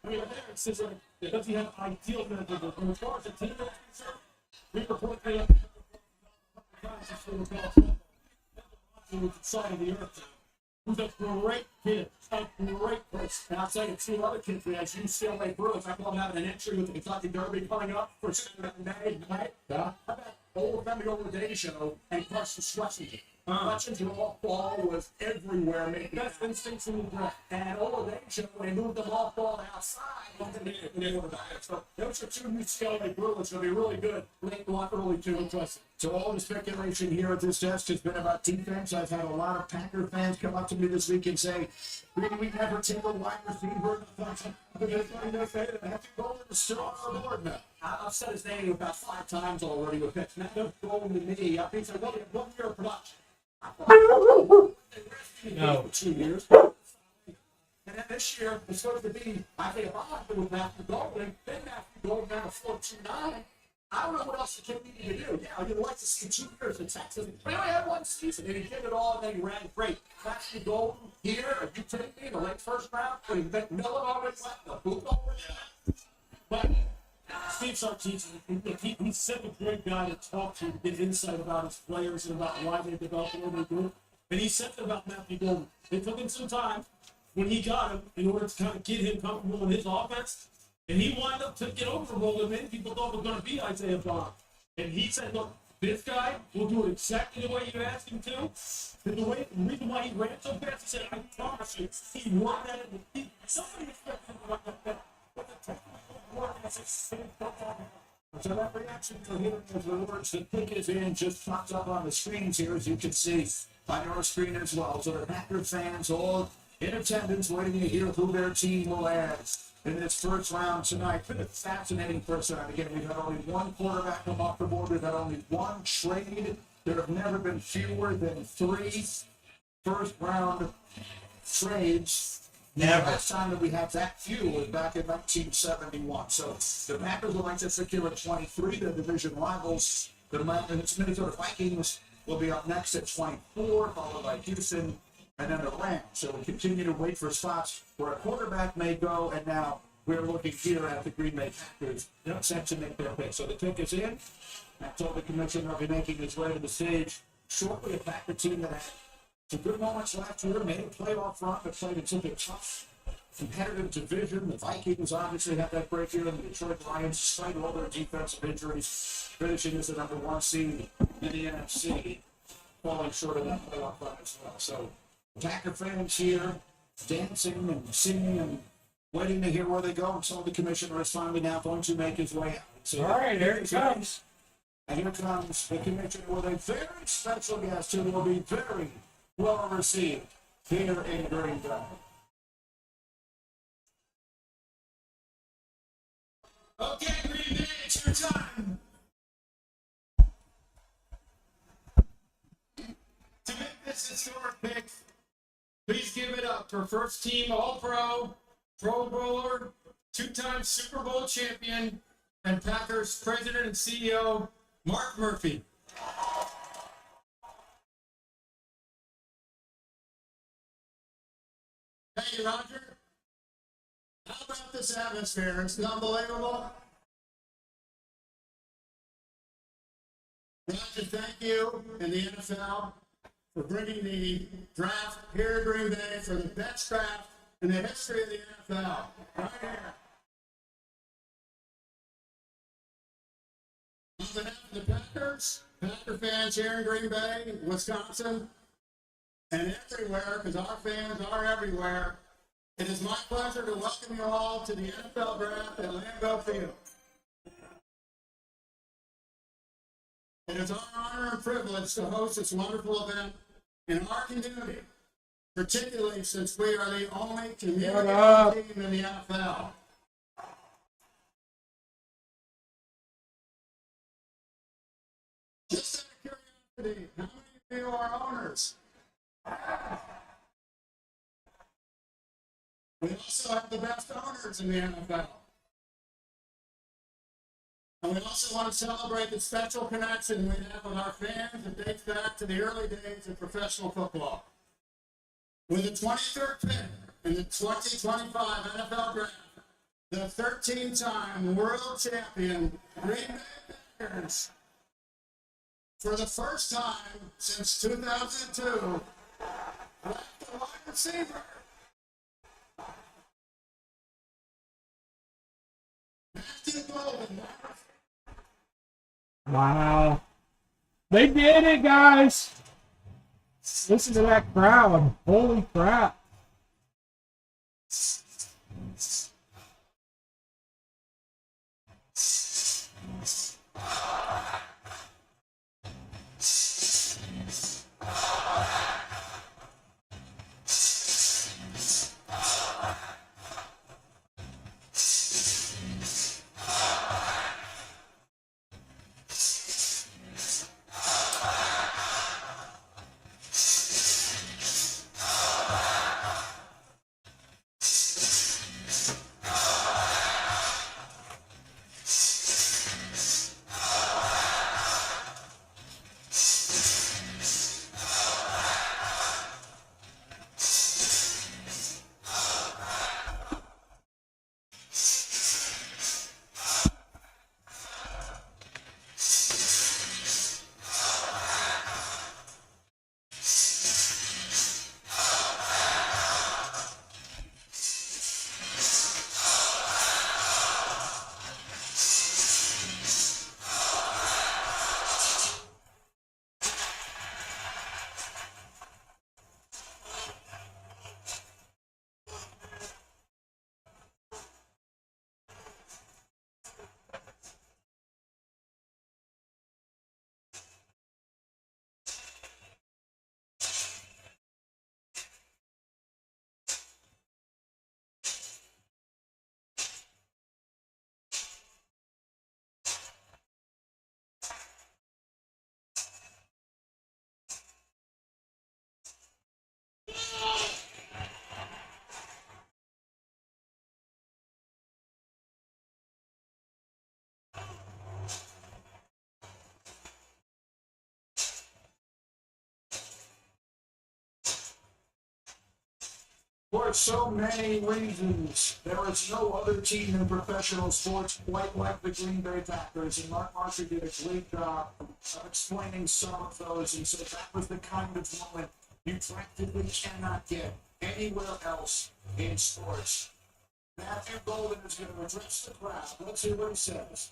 mean, there it says, like, does he have ideal measurables? And as far as the team is concerned, we report that up. The side of the earth. Who's a great kid, a great person. And I'll tell you, two other kids, as UCLA Bruins, I call them having an entry with the Kentucky Derby coming up for May, right? How about old Femi Day show and Carson Schlesinger? Hutchins off ball was everywhere, making best instincts in the draft. And Oladipo, when they moved them off ball outside, so those are two UCLA Bruins going to be really good late block, early two. So all the speculation here at this desk has been about defense. I've had a lot of Packer fans come up to me this week and say, "Really, we never take a wide receiver." But they're going to say that they have to go to the star on the board now. I've said his name about 5 times already with picks. Not no golden to me. I think so. 1 year of production. No. 2 years. And then this year, it's supposed to be, I think, if I'm not doing Matthew Golden, then Matthew Golden down to 4.29. I don't know what else the kid needed to do. Yeah, I'd like to see 2 years in Texas. We only had 1 season, and he did it all, and then he ran great. Matthew Golden here, if you take me in the late first round, when Miller already went, the boot over. But Steve Sarkisian, he's such a great guy to talk to get insight about his players and about why they developed the way they do. And he said that about Matthew Golden. It took him some time when he got him in order to kind of get him comfortable in his offense. And he wound up to get over the role that many people thought was going to be Isaiah Bond. And he said, look, This guy will do it exactly the way you asked him to. The reason why he ran so fast, he said, I promise you, he won that. Somebody expected him to run that fast. But the technical work has extended football. So that reaction to hearing of the words the pick is in just pops up on the screens here, as you can see on your screen as well. So the Packer fans all in attendance waiting to hear who their team will add in this first round tonight. Been a fascinating first round. Again, we've had only one quarterback come off the board. We've had only one trade. There have never been fewer than 3 first round trades. Never. The last time that we had that few was back in 1971. So the Packers will like to secure at 23. The division rivals, the Minnesota Vikings, will be up next at 24, followed by Houston and then the Rams. So we continue to wait for spots where a quarterback may go, and now we're looking here at the Green Bay Packers set to make their pick. So the pick is in. That's all the commissioner will be making his way to the stage shortly. A Packer team that had some good moments last year, made a playoff run, but played in such a tough, competitive division. The Vikings obviously had that great year, and the Detroit Lions, despite all their defensive injuries, finishing as the number 1 seed in the NFC, falling short of that playoff run as well. So Packer fans here dancing and singing and waiting to hear where they go, and so the commissioner is finally now going to make his way out. So All right, here it comes. And here comes the commissioner with a very special guest who will be very well received here in Green Bay. Okay, Green Bay, it's your time. To make this historic pick, please give it up for first team All-Pro, Pro Bowler, 2-time Super Bowl champion, and Packers president and CEO, Mark Murphy. Thank you, Roger. How about this atmosphere? It's unbelievable. Roger, thank you and the NFL for bringing the draft here to Green Bay for the best draft in the history of the NFL. Right here. On behalf of the Packers, Packer fans here in Green Bay, Wisconsin, and everywhere, because our fans are everywhere, it is my pleasure to welcome you all to the NFL Draft at Lambeau Field. It is our honor and privilege to host this wonderful event in our community, particularly since we are the only community team in the NFL. Just out of curiosity, how many of you are owners? We also have the best owners in the NFL. And we also want to celebrate the special connection we have with our fans that dates back to the early days of professional football. With the 23rd pick in the 2025 NFL Draft, the 13-time world champion Green Bay Packers, for the first time since 2002, draft a wide receiver. Matthew Golden. Wow. They did it, guys. Listen to that crowd. Holy crap. For so many reasons, there is no other team in professional sports quite like the Green Bay Packers, and Mark Marshall did a great job of explaining some of those, and so that was the kind of moment you practically cannot get anywhere else in sports. Matthew Golden is going to address the crowd. Let's see what he says.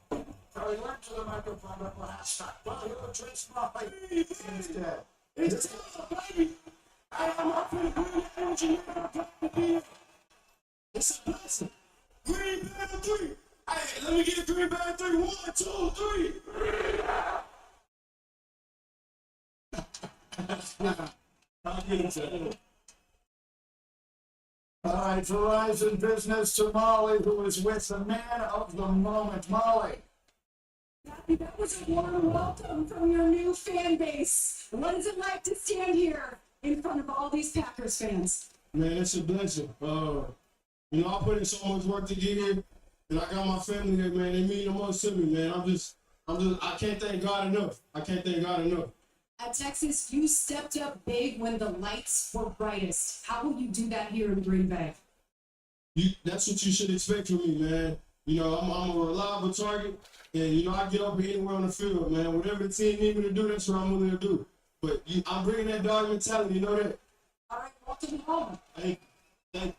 Now he went to the microphone, but perhaps not. Well, he'll address my instead. It's baby. I am up in the green engineer. It's a blessing. Green Bay 3. Hey, let me get a Green Bay 3. 1, 2, 3. All right, Verizon Business to Molly, who is with the man of the moment, Molly. That was a warm welcome from your new fan base. What is it like to stand here in front of all these Packers fans? Man, it's a blessing. You know, I put in so much work to get here, and I got my family here, man. They mean the most to me, man. I can't thank God enough. I can't thank God enough. At Texas, you stepped up big when the lights were brightest. How will you do that here in Green Bay? That's what you should expect from me, man. You know, I'm a reliable target, and, you know, I get up anywhere on the field, man. Whatever the team need me to do, that's what I'm willing to do. But I'm bringing that dog mentality, you know that? All right, welcome home. Thank you.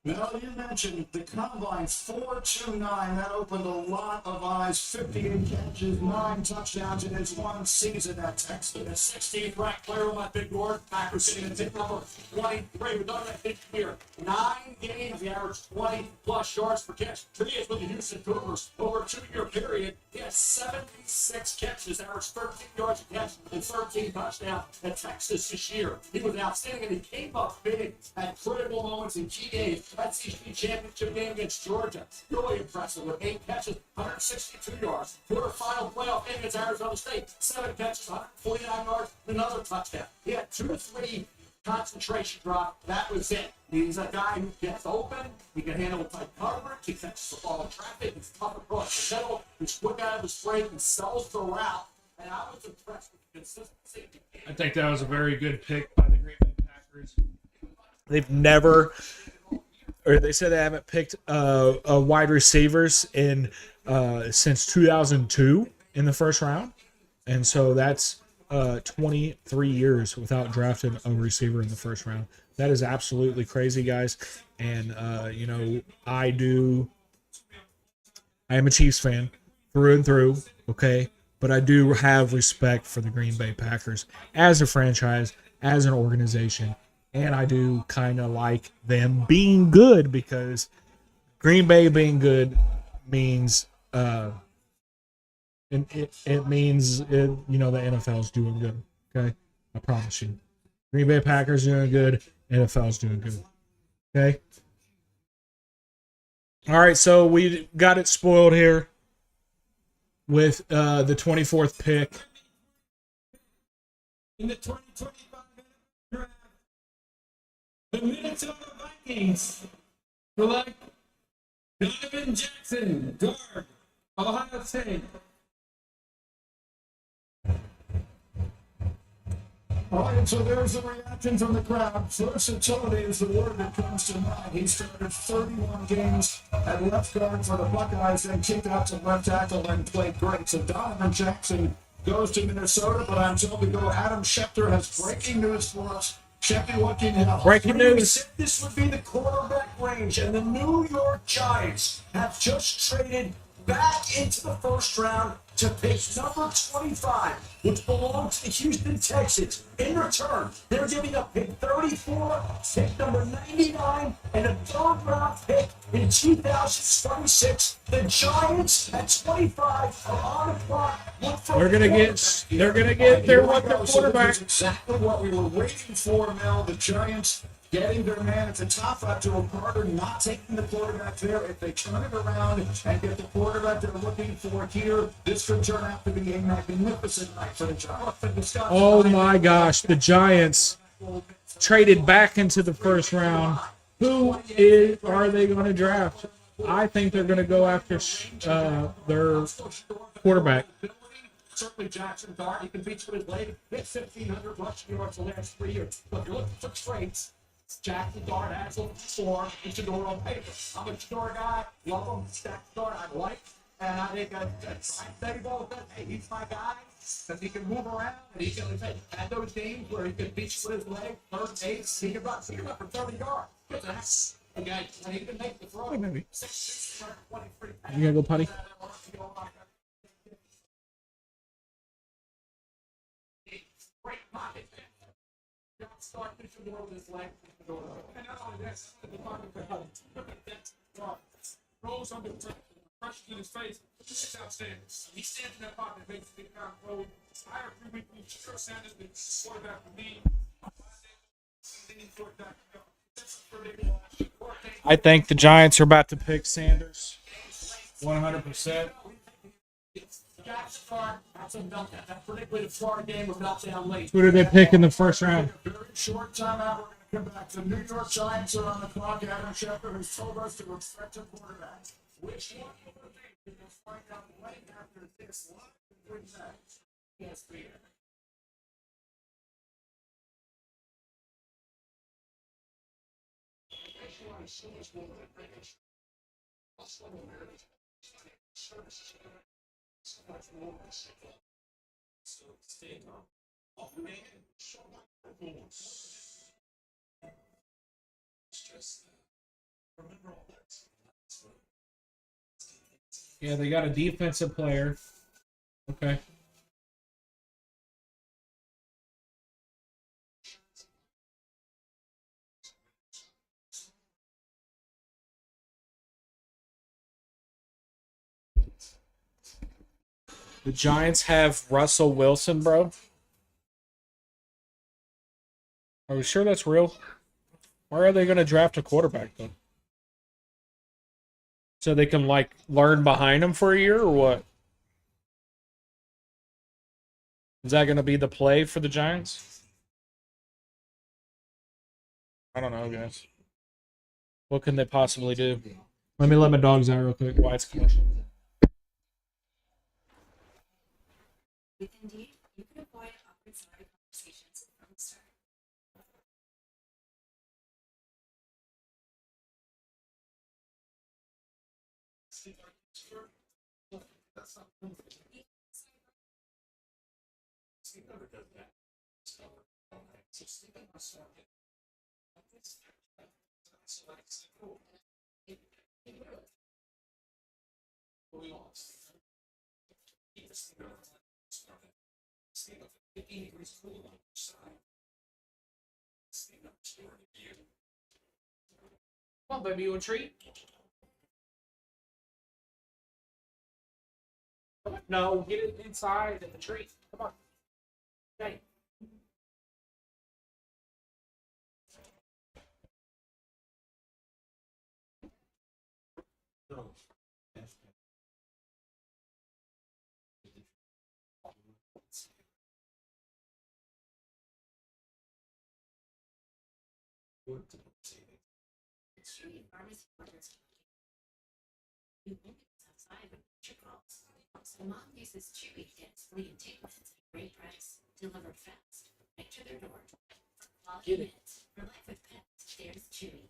Now, you mentioned the Combine's 4.29. That opened a lot of eyes. 58 catches, 9 touchdowns in his one season at Texas. The 16th ranked player on my big board. Packers sitting at number 23 with that big year. 9 games, he averaged 20 plus yards per catch. 2 years with the Houston Cougars. Over a 2-year period, he has 76 catches, averaged 13 yards a catch, and 13 touchdowns at Texas this year. He was outstanding, and he came up big at critical moments in key games. That CC championship game against Georgia, really impressive with 8 catches, 162 yards. Quarterfinal playoff game against Arizona State, 7 catches, 149 yards, another touchdown. He had 2 to 3 concentration drop. That was it. He's a guy who gets open. He can handle tight coverage. He catches the ball in traffic. He's tough across the middle. He's quick out of the straight and sells the route. And I was impressed with the consistency. I think that was a very good pick by the Green Bay Packers. They've never, or they said they haven't picked a wide receivers in since 2002 in the first round, and so that's 23 years without drafting a receiver in the first round. That is absolutely crazy, guys. And you know, I am a Chiefs fan through and through. Okay, but I do have respect for the Green Bay Packers as a franchise, as an organization. And I do kind of like them being good, because Green Bay being good means it means you know, the NFL's doing good. Okay, I promise you, Green Bay Packers doing good, NFL's doing good. Okay. All right, so we got it spoiled here with the 24th pick. In the 2025 draft, the Minnesota Vikings select Donovan Jackson, guard, Ohio State. All right, so there's the reaction from the crowd. Versatility is the word that comes to mind. He started 31 games at left guard for the Buckeyes, then kicked out to left tackle and played great. So Donovan Jackson goes to Minnesota, but I'm told to go. Adam Schefter has breaking news for us. Schefter, what can you help? Breaking news. Said this would be the quarterback range, and the New York Giants have just traded back into the first round to pick number 25, which belongs to Houston Texans. In return, they're giving up pick 34, pick number 99, and a third-round pick in 2026. The Giants at 25 are on the clock. They're gonna get their quarterback. This is exactly what we were waiting for, Mel. The Giants getting their man at the top after a Carter not taking the quarterback there. If they turn it around and get the quarterback they're looking for here, this could turn out to be a magnificent night for the Giants. Oh my gosh, the Giants traded back into the first round. Are they going to draft? I think they're going to go after their quarterback. Certainly Jackson Dart, he competes with his leg, hit 1,500 rushing yards the last 3 years. But if you're looking for traits, Jackson Dart has a 4 and Shador on paper. I'm a Shador guy, love him, Jackson Dart I like. And I think hey, he's my guy, because he can move around, and he can have those games where he can beat you with his leg, third base, he can run for 30 yards. Okay, and he can make the throw. Maybe. 6'6", 23. You gotta go potty? Great pocket. Start to Shador with his leg. And not only that, the pocket Throws under pressure in his face. It's outstanding. He stands in that pocket and makes a big time throw. I agree with you. Shador Sanders, the quarterback for me. I think the Giants are about to pick Sanders. 100%. Particularly the Florida game of not down late. Who did they pick in the first round? Very short timeout. We're going to come back. The New York Giants are on the clock. Adam Schefter has told us to expect a quarterback. Which one will it be? We'll find out right after this live and next. Yes, Peter. Yeah, they got a defensive player. Okay. The Giants have Russell Wilson, bro. Are we sure that's real? Why are they going to draft a quarterback, though? So they can, like, learn behind him for a year, or what? Is that going to be the play for the Giants? I don't know, guys. What can they possibly do? Let me let my dogs out real quick. Why it's commercial. With Indeed, you can avoid awkward salary conversations from the start. Come on, baby, you want a treat? No, get it inside at the tree. Come on. Okay. Pharmacy orders. You think it's outside of your calls. So mom uses Chewy to get flea and tick meds at a great price, delivered fast, right to their door. Quality meds for life with pets. There's Chewy.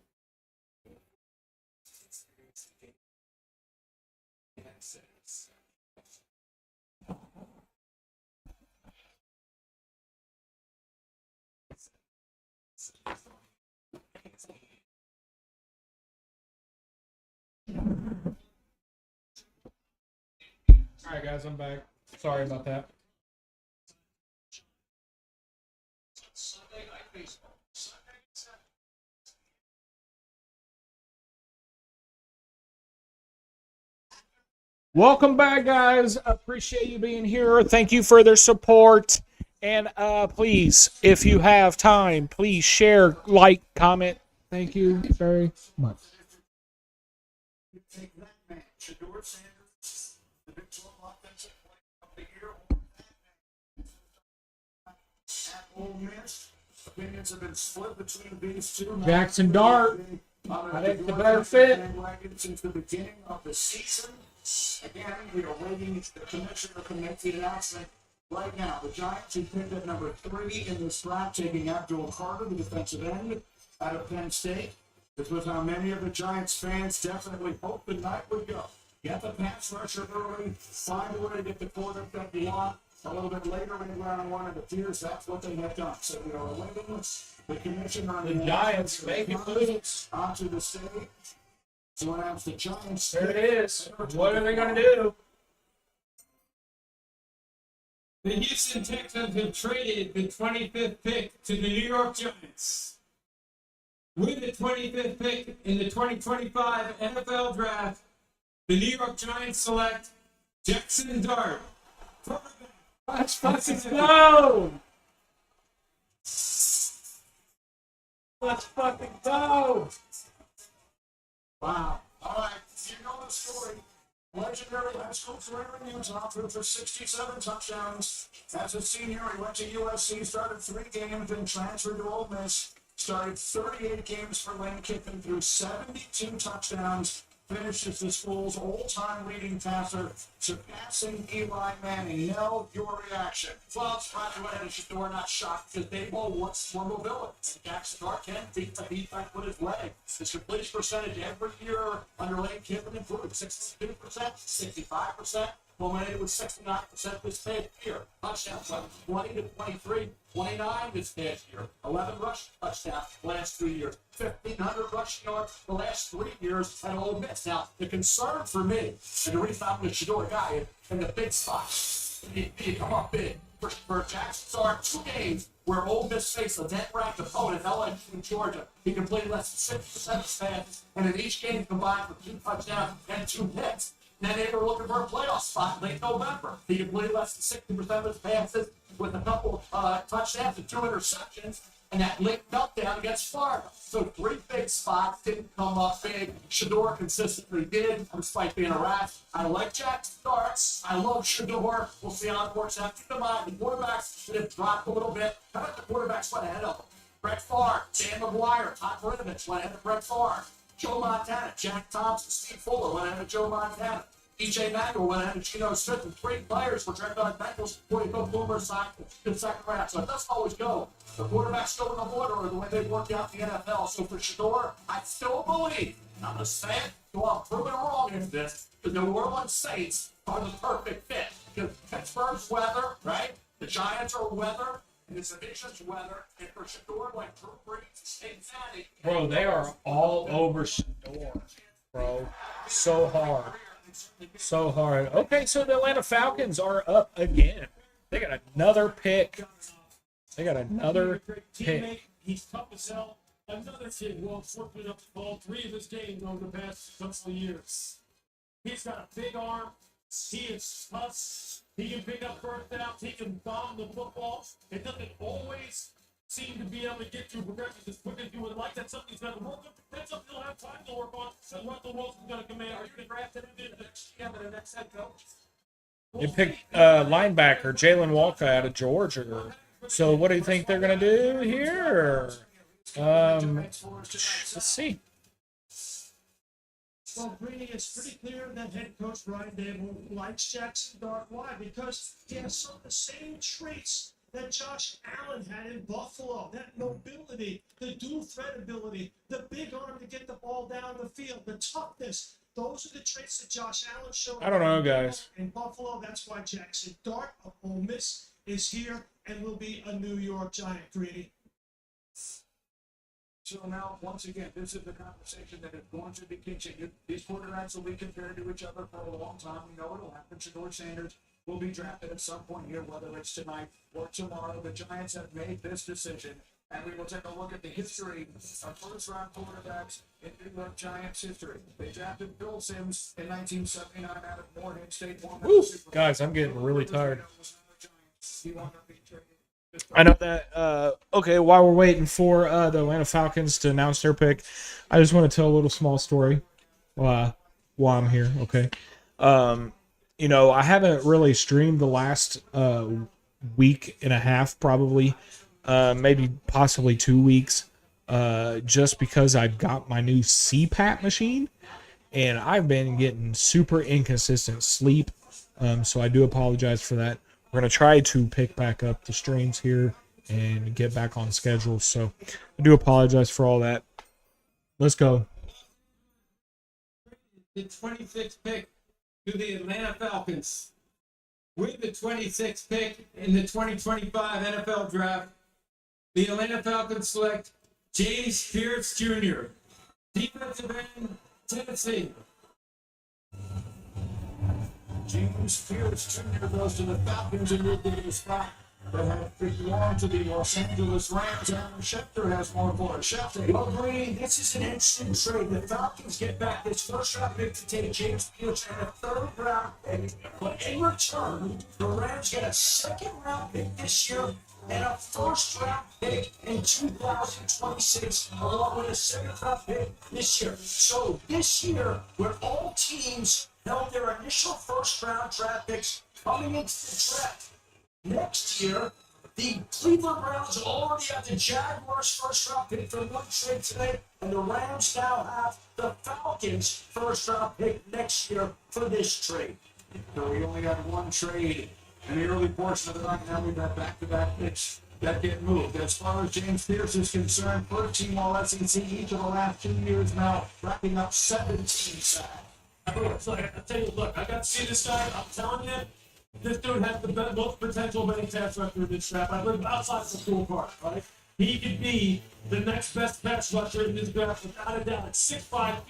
All right, guys, I'm back. Sorry about that. Welcome back, guys. Appreciate you being here. Thank you for their support. And please, if you have time, please share, like, comment. Thank you very much. You take that man, Shador Sanders, the Big 12 offensive player of the year, at Ole Miss. Opinions have been split between these two. Jackson Dart. I think the better fit. Since the beginning of the season. Again, we are waiting the commissioner to make the announcement right now. The Giants who picked up number 3 in this draft, taking Abdul Carter, the defensive end out of Penn State. This was how many of the Giants fans definitely hoped the night would go. Get the pass rusher early, find a way to get the quarterback you want. A little bit later in round 1, it appears that's what they have done. So we are awaiting the commissioner on The Giants make it moves. onto the stage. So announce the Giants. There it is. What are they going to do? The Houston Texans have traded the 25th pick to the New York Giants. With the 25th pick in the 2025 NFL Draft, the New York Giants select Jackson Dart. Let's fucking go! Let's fucking go! Wow. All right. You know the story. Legendary high school career in Utah, threw for 67 touchdowns. As a senior, he went to USC, started 3 games, and transferred to Ole Miss. Started 38 games for Lane Kiffin, threw 72 touchdowns. Finishes the school's all-time leading passer, surpassing Eli Manning. Nell, your reaction? Well, it's probably what had Shador not shocked because they will want more mobility. And Jackson Dart can beat the defense with his leg. His completion percentage every year under Lane Kiffin improved 62%, 65%. Culminated with 69% this past year. Touchdowns like 20 to 23, 29 this past year. 11 rushing touchdowns the last 3 years. 1,500 rushing yards the last 3 years at Ole Miss. Now, the concern for me, and the reason I'm a Shador guy, is in the big spot. He come up big. For Jackson Dart, 2 games where Ole Miss faced a dead-ranked opponent, LSU in Georgia. He completed less than 6% of his passes, and in each game combined with 2 touchdowns and 2 hits. Then they were looking for a playoff spot late November. He completed less than 60% of his passes with a couple touchdowns and 2 interceptions, and that late meltdown against Florida. So 3 big spots didn't come up big. Shador consistently did, despite being a rat. I like Jackson Darts. I love Shador. We'll see how it works out. Keep in mind, the quarterbacks that have dropped a little bit. How about the quarterbacks went ahead of them? Brett Favre, Dan McGuire, Todd Marinovich went ahead of Brett Favre. Joe Montana, Jack Thompson, Steve Fuller went ahead of Joe Montana. E.J. Manuel went ahead of Geno Smith, and 3 players were drafted on Bengals before you go Boomer side to the second round. So it doesn't always go. The quarterbacks go in the order or the way they work out in the NFL. So for Shador, I still believe, and I'm going to say it, so I'm proven wrong in this, the New Orleans Saints are the perfect fit. Because Pittsburgh's weather, right? The Giants are weather. And the division's weather, and for Shador, like Drew Brees, Cincinnati. Bro, they are all over Shador, bro. So hard. So hard. Okay, so the Atlanta Falcons are up again. They got another pick. They got another pick. He's tough as hell. Another kid who fortunate enough to ball 3 of his games over the past couple of years. He's got a big arm. He is tough. He can pick up first downs. He can bomb the football. It doesn't always seem to be able to get through progressions as quick as you would like. That's something he's got to work on. That's something he'll have time to work on. And Russell Wilson's going to command. Are you going to draft him in the next head coach? They picked linebacker Jalen Walker out of Georgia. So what do you think they're going to do here? Let's see. Well, Greeny, it's pretty clear that head coach Brian Dable likes Jackson Dart. Why? Because he has some of the same traits that Josh Allen had in Buffalo. That mobility, the dual threat ability, the big arm to get the ball down the field, the toughness. Those are the traits that Josh Allen showed. I don't know, guys. In Buffalo, that's why Jackson Dart of Ole Miss is here and will be a New York Giant, Greeny. So now, once again, this is the conversation that is going to be continued. These quarterbacks will be compared to each other for a long time. We know it'll happen. Shador Sanders will be drafted at some point here, whether it's tonight or tomorrow. The Giants have made this decision, and we will take a look at the history of first-round quarterbacks in New York Giants history. They drafted Bill Sims in 1979 out of Morehead State. Woo! Guys, I'm getting really tired. I know that. Okay, while we're waiting for the Atlanta Falcons to announce their pick, I just want to tell a little small story while I'm here. Okay, you know, I haven't really streamed the last week and a half, probably, maybe possibly 2 weeks, just because I've got my new CPAP machine, and I've been getting super inconsistent sleep. So I do apologize for that. We're going to try to pick back up the streams here and get back on schedule. So I do apologize for all that. Let's go. The 26th pick to the Atlanta Falcons. With the 26th pick in the 2025 NFL Draft, the Atlanta Falcons select James Pierce Jr., defensive end, Tennessee. James Pierce Jr. goes to the Falcons and moved into the spot that had belonged to the Los Angeles Rams. Aaron Schefter has more for it. Schefter. Well, Brady, this is an interesting trade. The Falcons get back this first-round pick to take James Pierce and a third-round pick. But in return, the Rams get a second-round pick this year and a first-round pick in 2026, along with a second-round pick this year. So this year, when all teams held their initial first-round draft picks coming into the draft, next year, the Cleveland Browns already have the Jaguars' first-round pick from one trade today, and the Rams now have the Falcons' first-round pick next year for this trade. So we only had one trade in the early portion of the night. Now we've had back-to-back picks that get moved. As far as James Pierce is concerned, first team All-SEC each of the last 2 years now, racking up 17 sacks. I tell you, look, I got to see this guy. I'm telling you, this dude has the most potential of any pass rusher in this draft. I live outside the school part, right? He could be the next best pass rusher in this draft without a doubt. At 6'5",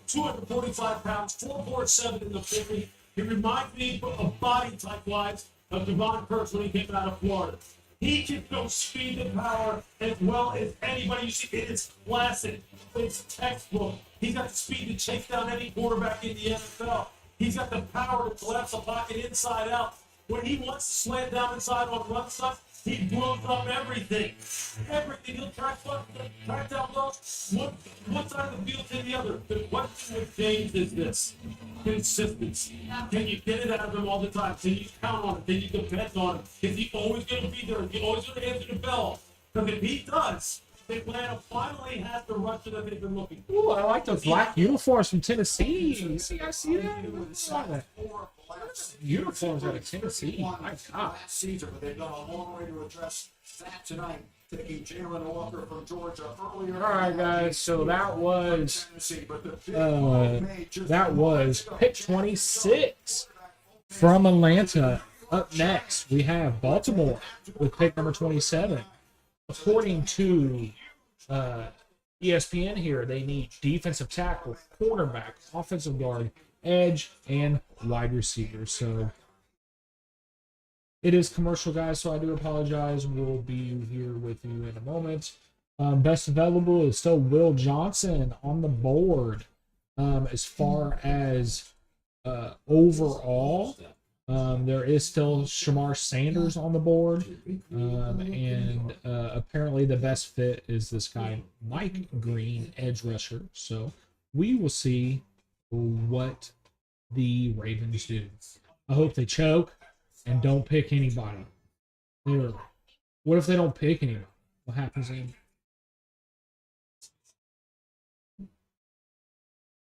245 pounds, 4'7" in the 50. He reminds me of body type-wise of Devon Curse when he came out of Florida. He can go speed and power as well as anybody you see. It is classic. It's textbook. He's got the speed to chase down any quarterback in the NFL. He's got the power to collapse the pocket inside out. When he wants to slant down inside on run stuff, he blows up everything. Everything. He'll track down those one side of the field to the other. The question with James is this: consistency. Can you get it out of him all the time? Can you count on him? Can you depend on him? Is he always going to be there? Is he always going to answer the bell? Because if he does, Atlanta finally has the rusher that they've been looking for. Ooh, I like those black uniforms from Tennessee. See, I see that. Uniforms out of Tennessee. My God. Season, but they've done a long way to address that tonight. Taking Jalen Walker from Georgia earlier. All right, guys. So that was pick 26 from Atlanta. Up next, we have Baltimore with pick number 27. According to ESPN here, they need defensive tackle, cornerback, offensive guard, edge, and wide receiver. So it is commercial, guys, so I do apologize. We'll be here with you in a moment. Best available is still Will Johnson on the board. As far as overall, there is still Shamar Sanders on the board. And apparently the best fit is this guy, Mike Green, edge rusher. So we will see what the Ravens do. I hope they choke and don't pick anybody. Literally. What if they don't pick anybody? What happens then?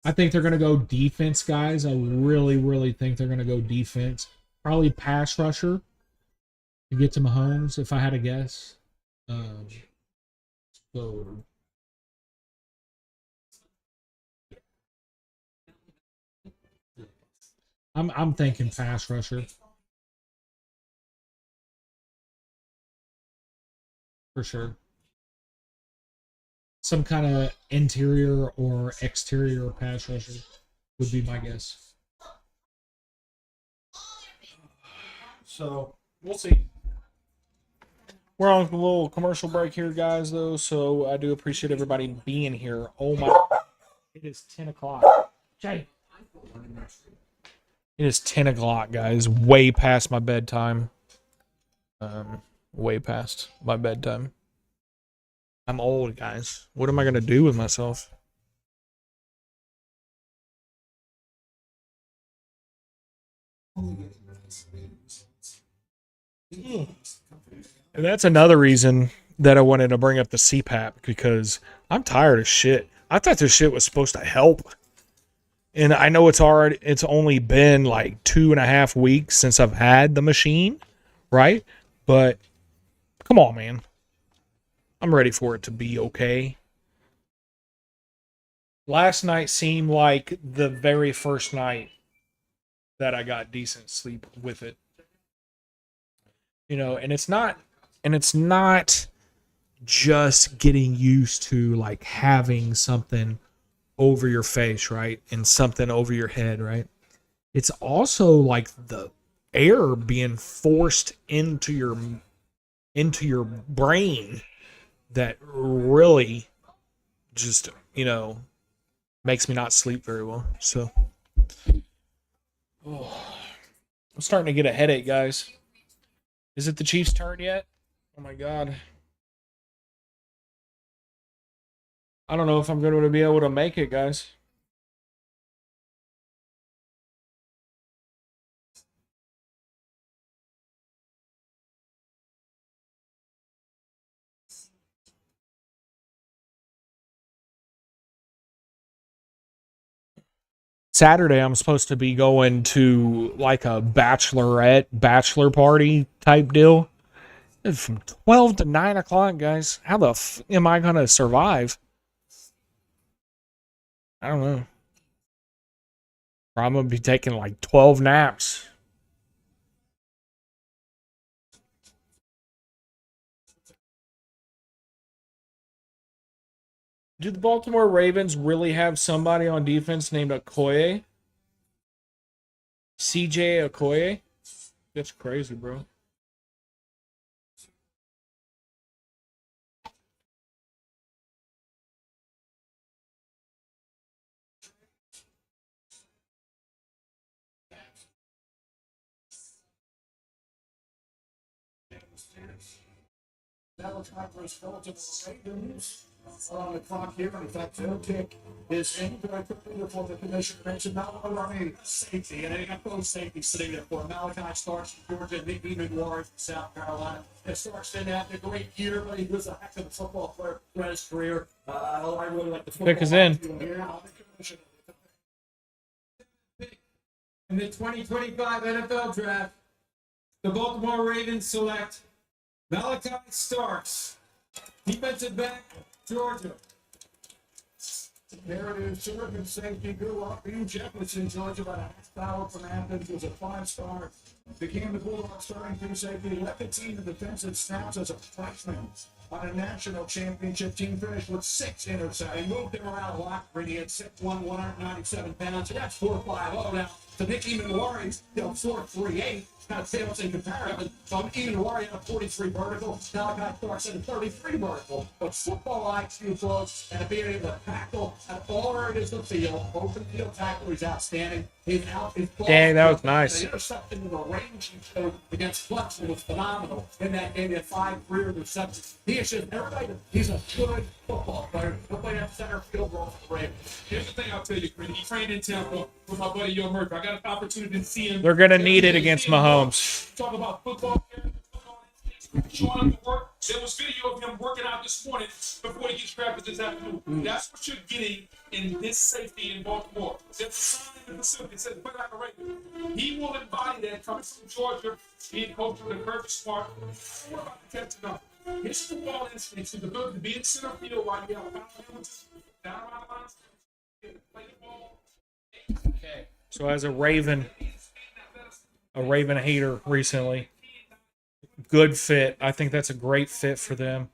I think they're going to go defense, guys. I really, really think they're going to go defense. Probably pass rusher to get to Mahomes, if I had to guess. So I'm thinking pass rusher. For sure. Some kind of interior or exterior pass rusher would be my guess. So we'll see. We're on a little commercial break here, guys, though, so I do appreciate everybody being here. Oh my, it is 10 o'clock. Jay. It is 10 o'clock, guys. Way past my bedtime. Way past my bedtime. I'm old, guys. What am I going to do with myself? And that's another reason that I wanted to bring up the CPAP, because I'm tired of shit. I thought this shit was supposed to help. And I know it's only been like 2.5 weeks since I've had the machine, right? But come on, man. I'm ready for it to be okay. Last night seemed like the very first night that I got decent sleep with it. You know, and it's not just getting used to like having something over your face, right? And something over your head, right? It's also like the air being forced into your brain that really just, you know, makes me not sleep very well. So I'm starting to get a headache, guys. Is it the Chiefs' turn yet? Oh my god. I don't know if I'm going to be able to make it, guys. Saturday, I'm supposed to be going to like a bachelor party type deal. It's from 12 to 9 o'clock, guys. How the am I going to survive? I don't know. I'm going to be taking like 12 naps. Do the Baltimore Ravens really have somebody on defense named Okoye? CJ Okoye? That's crazy, bro. Dallas Cowboys Baltimore Ravens are on the clock here. In fact, their kick is in very quickly before the commissioner mentioned not only safety, and they got both safety sitting there for Malachi Starks from Georgia, Nick Beeman Ward from South Carolina. And Starks didn't have a great year, but he was a heck of a football player throughout his career. I really like the football. Pick is in. In the 2025 NFL Draft, the Baltimore Ravens select Malachi Starks, defensive back, Georgia. There it is. Terrific safety. Grew up in Jefferson, Georgia, about a half hour from Athens. Was a 5-star. Became the Bulldogs starting free safety. Led the team in defensive snaps as a freshman on a national championship team. Finished with 6 interceptions. He moved him around a lot. He had 6'1", 197 pounds. So that's 4.50 now. To Nick Emanwari's, 4.38. Kind of fails in comparison. So Emanwari had a 43 vertical. Malachi Starks had a 33 vertical. But football IQ, folks, and being able to tackle at all areas of the field, open field tackle, he's outstanding. He's out. Dang, that was nice. The interception in the range he showed against Flexen was phenomenal in that game. He had 5 career receptions. He is just everybody. He's a good football player. He'll play that center field role for the Ravens. Here's the thing I'll tell you, Chris. He trained in Tampa with my buddy Yo Murphy. I got an opportunity to see him. They're going to need it against Mahomes. Talk about football. Showing him the work. There was video of him working out this morning before he gets drafted this afternoon. That's what you're getting in this safety in Baltimore. There's a sign in the facility that says play like a Raven. He will embody that coming from Georgia, being coached with a Kirby Smart. We're about to catch him up. His football instincts, his ability to be in center field while you have down around the lines, play the ball. Okay. So as a Raven hater recently, good fit. I think that's a great fit for them.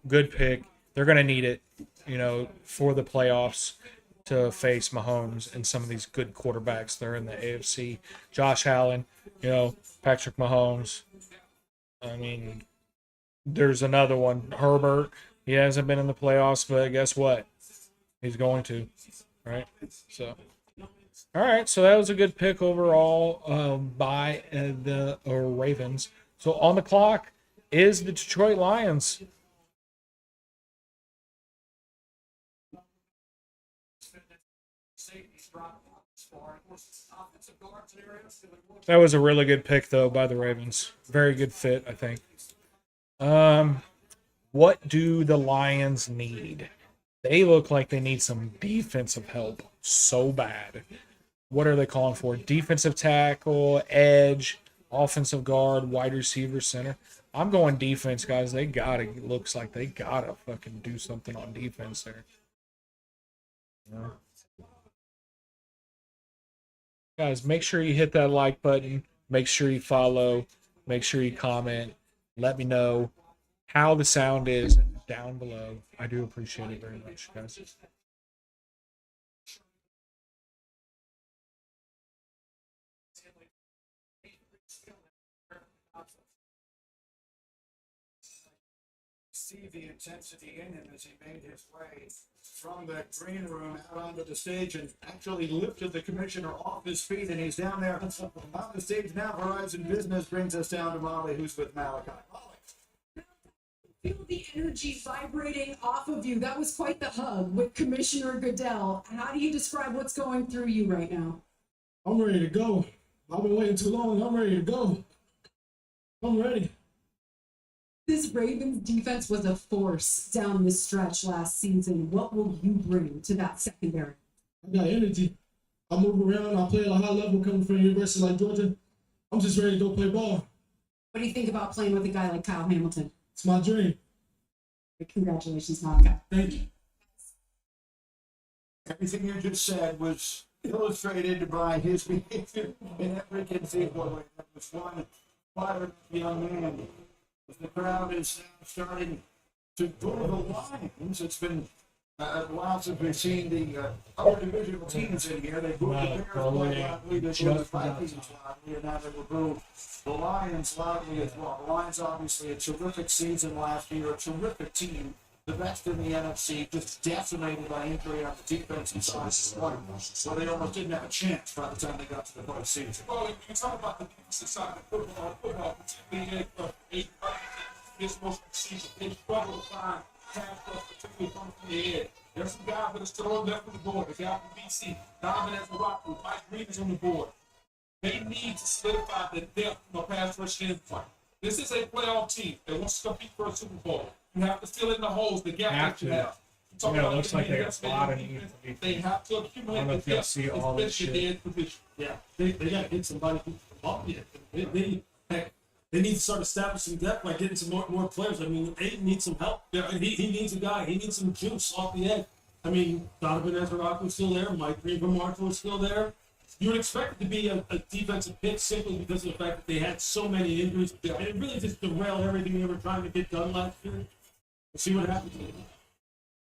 Good pick. They're going to need it, you know, for the playoffs to face Mahomes and some of these good quarterbacks that are in the AFC. Josh Allen, you know, Patrick Mahomes. I mean, there's another one, Herbert. He hasn't been in the playoffs, but guess what? He's going to, right? So, all right. So that was a good pick overall by the Ravens. So on the clock is the Detroit Lions. That was a really good pick, though, by the Ravens. Very good fit, I think. What do the Lions need? They look like they need some defensive help so bad. What are they calling for? Defensive tackle, edge, offensive guard, wide receiver, center. I'm going defense, guys. They gotta. Looks like they gotta fucking do something on defense there. Yeah. Guys, make sure you hit that like button. Make sure you follow. Make sure you comment. Let me know how the sound is down below. I do appreciate it very much, guys. See the intensity in him as he made his way from the green room out onto the stage and actually lifted the commissioner off his feet, and he's down there on the stage now. Verizon Business brings us down to Molly, who's with Malachi. Feel the energy vibrating off of you. That was quite the hug with Commissioner Goodell. How do you describe what's going through you right now? I'm ready to go. I've been waiting too long. I'm ready to go. I'm ready. This Ravens defense was a force down the stretch last season. What will you bring to that secondary? I got energy. I move around. I play at a high level coming from a university like Georgia. I'm just ready to go play ball. What do you think about playing with a guy like Kyle Hamilton? It's my dream. Congratulations, Monica. Thank you. Everything you just said was illustrated by his behavior in every conceivable. That was one fired young man. As the crowd is now starting to boo the Lions, it's been a while since we've seen the other divisional teams in here. They booed the Bears quite loudly, they booed the Vikings loudly, and now they will boo the Lions loudly as well. The Lions obviously a terrific season last year, a terrific team, the best in the NFC, just decimated by injury on the defensive side. So they almost didn't have a chance by the time they got to the postseason. Well, if you talk about the defensive side of football, particularly his most season, they struggle to find pass rush, particularly from the edge. There's some guys that are still on left of the board. The guy from BC, Donovan Ezra, Mike Green is on the board. They need to solidify the depth from a pass rush standpoint. This is a playoff team that wants to compete for a Super Bowl. You have to fill in the holes, the gap that you have. Yeah, it looks like they got a lot of need. They have to accumulate the depth, especially the edge position. Yeah, they got to get somebody who can bump it. They need to start establishing depth by getting some more players. I mean, Aiden needs some help. Yeah, he needs a guy. He needs some juice off the edge. I mean, Donovan Ezra is still there. Mike Green from Marshall is still there. You would expect it to be a defensive pick simply because of the fact that they had so many injuries. And it really just derailed everything they were trying to get done last year. We'll see what happens.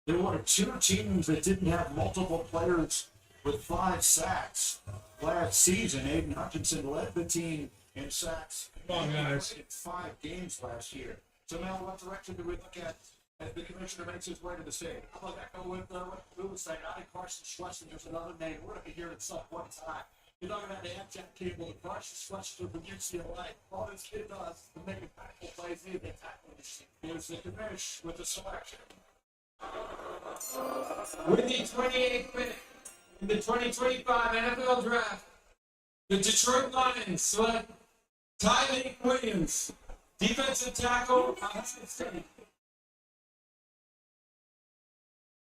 There were two teams that didn't have multiple players with 5 sacks last season. Aiden Hutchinson led the team in sacks. Come on, guys. In 5 games last year. So now what direction do we look at as the commissioner makes his way to the stage? How about that go with what Lou was saying? I think Carson Schlechter, there's another name. We're going to hear it some one time. You're not going to have the abject cable to Carson Schlechter from UCLA. All this kid does is make impactful plays in the tackle machine. Here's the commish with the selection. With the 28th pick in the 2025 NFL Draft, the Detroit Lions select Tyleik Williams, defensive tackle, Ohio State.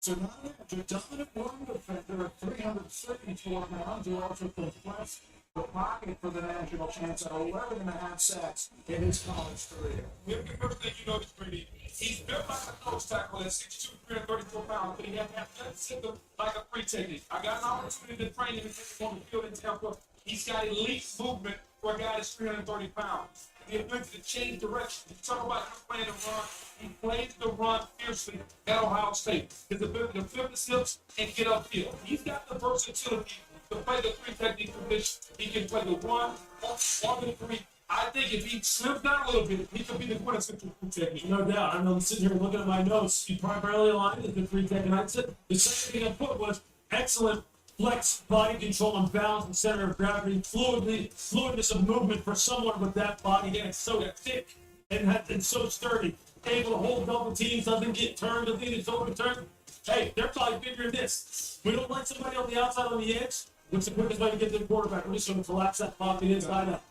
So not a dominant run defender at 374 pounds, who also compressed the pocket for the national chance at 11.5 sacks in his college career. The first thing you notice, Brady, he's built like a nose tackle at 6'2", 334 pounds, but he has athleticism like a free technique. I got an opportunity to train him on the field in Tampa. He's got elite movement for a guy that's 330 pounds. The ability to change direction. You talk about him playing the run. He plays the run fiercely at Ohio State. His ability to flip his hips and get upfield. He's got the versatility to play the three technique position. He can play the 1 or the 3. I think if he slims down a little bit, he could be the quintessential three technique. No doubt. I'm sitting here looking at my notes. He primarily aligned as the three tech, and I said the second thing I put was excellent flex, body control, and balance and center of gravity, fluidness of movement for someone with that body, and it's so thick and so sturdy, able to hold double teams, doesn't get turned, doesn't get overturned. Hey, they're probably figuring this. We don't like somebody on the outside on the edge. What's the quickest way to get to the quarterback? We're just going to collapse that pocket inside out.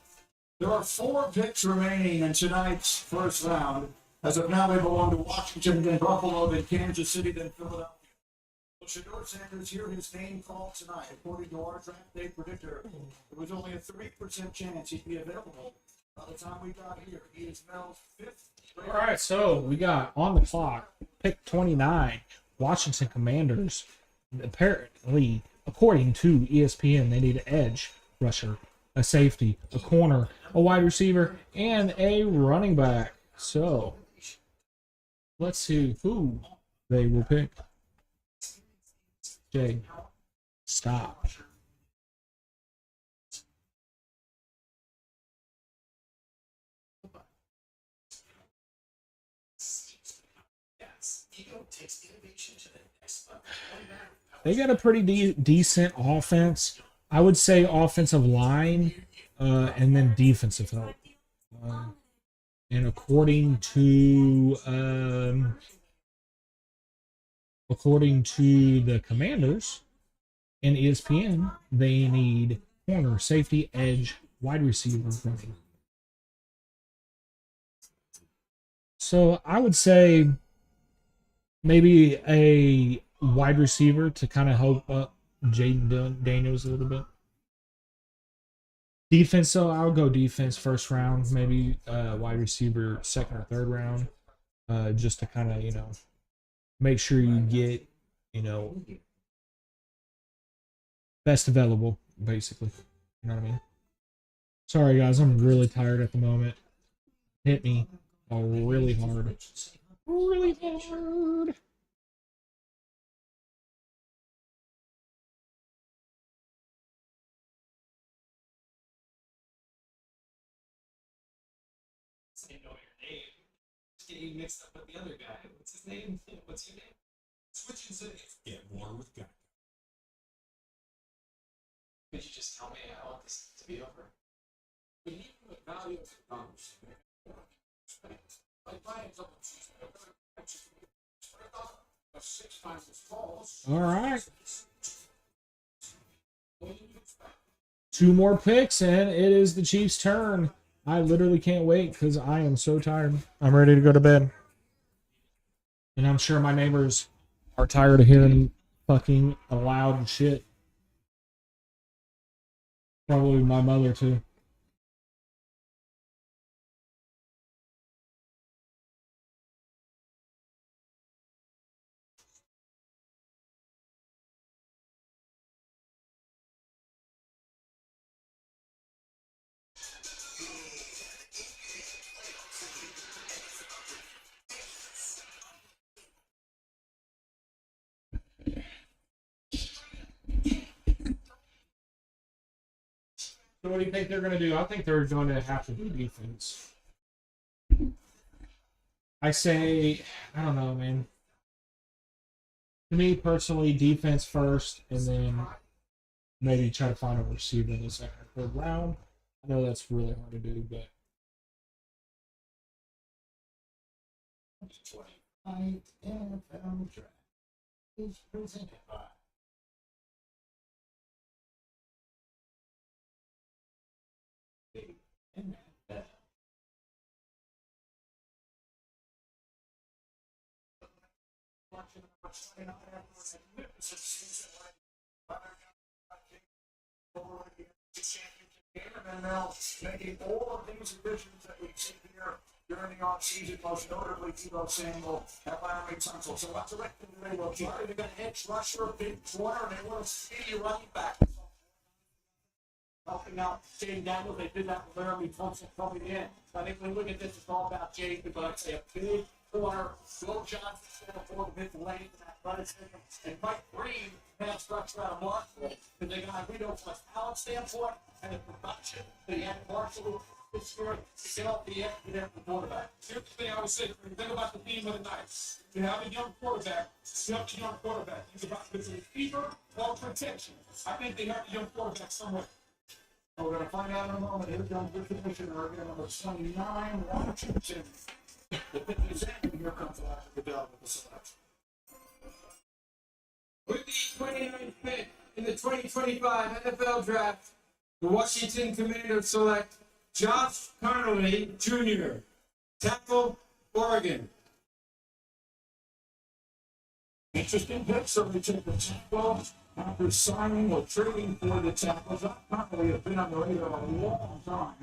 There are 4 picks remaining in tonight's first round. As of now, they belong to Washington, then Buffalo, then Kansas City, then Philadelphia. Well, Shedeur Sanders, hear his name called tonight. According to our draft day predictor, there was only a 3% chance he'd be available by the time we got here. He is Mel's 5th. All right, so we got on the clock, pick 29, Washington Commanders. Apparently, according to ESPN, they need an edge rusher, a safety, a corner, a wide receiver, and a running back. So, let's see who they will pick. Jay, stop. They got a pretty decent offense. I would say offensive line and then defensive help. And according to the Commanders and ESPN, they need corner, safety, edge, wide receiver, running. So I would say maybe a wide receiver to kind of help up Jaden Daniels a little bit. Defense, so I would go defense first round, maybe wide receiver second or third round, just to kind of, make sure you get, best available, basically. You know what I mean? Sorry, guys, I'm really tired at the moment. Hit me really hard. Really hard. Say know your name. Just getting mixed up with the other guy. What's his name? What's your name? Switching cities. Get more with Geico. Could you just tell me I want this to be over? We need the value of the numbers. Like buying something cheap, but 6 times as false. All right. 2 more picks, and it is the Chiefs' turn. I literally can't wait because I am so tired. I'm ready to go to bed. And I'm sure my neighbors are tired of hearing fucking loud shit. Probably my mother, too. So what do you think they're going to do? I think they're going to have to do defense. I say, I don't know, man. To me, personally, defense first, and then maybe try to find a receiver in the second or third round. I know that's really hard to do, but... NFL draft is presented by the NFL. And now making all of these additions that we see here during the offseason, most notably Tebow Samuel at Laramie Tunsil. So what direction do they look? They're going to edge rusher, big corner, and they want a speedy running back. Helping out Jaden Daniels, they did that with Laramie Tunsil coming in. So I think when we look at this, it's all about Jaden, but I'd say a big corner, Will Johnson going to forward mid lane and athleticism, and Mike Green pass rusher out of Marshall. And they got we know from a talent standpoint and the production that he had in Marshall this year to get off the edge and get the quarterback. Here's the thing I would say, when you think about the theme of the night, you have a young quarterback, you have a young quarterback. Think about if it's a receiver or protection. I think they have a young quarterback somewhere. We're going to find out in a moment. Here comes the commissioner again, number 29, Washington. The 57, here comes Roger Goodell with the selection. With the 29th pick in the 2025 NFL Draft, the Washington Commanders select Josh Connolly Jr., tackle, Oregon. Interesting pick, certainly take the tackle after signing or trading for the tackles. That probably have been on the radar a long time.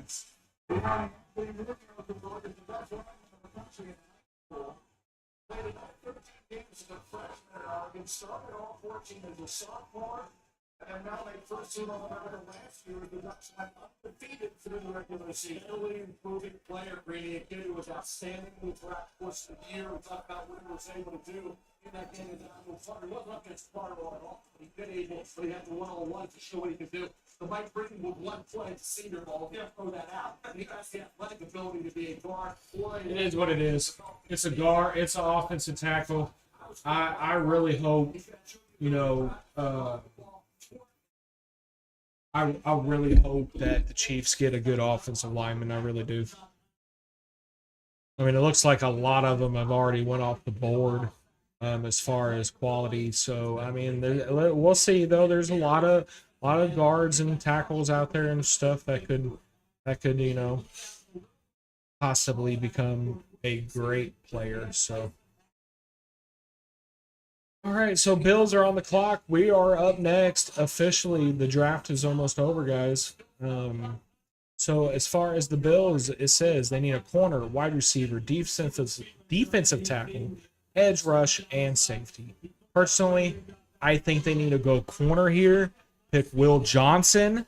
And when you're looking at the board, it's the best one in the country in high school. Played about 13 games as a freshman at Oregon, started all 14 as a sophomore, and now they first team all American last year. The Ducks went undefeated through the regular season. Really improving player, Brady, a kid who was outstanding in the draft course of the year. We talked about what he was able to do in that game against Carter. It wasn't up against Carter at all. He did able, but he had the one-on-one to show what he could do. The Mike Britton with one play at the Senior Bowl, he'll throw that out. And he has the athletic ability to be a guard. It is what it is. It's a guard. It's an offensive tackle. I really hope, I really hope that the Chiefs get a good offensive lineman. I really do. I mean, it looks like a lot of them have already went off the board as far as quality. So, I mean, we'll see, though. There's a lot of guards and tackles out there and stuff that could possibly become a great player. So, all right, so Bills are on the clock. We are up next. Officially, the draft is almost over, guys. So as far as the Bills, it says they need a corner, wide receiver, defensive tackle, edge rush, and safety. Personally, I think they need to go corner here. Pick Will Johnson.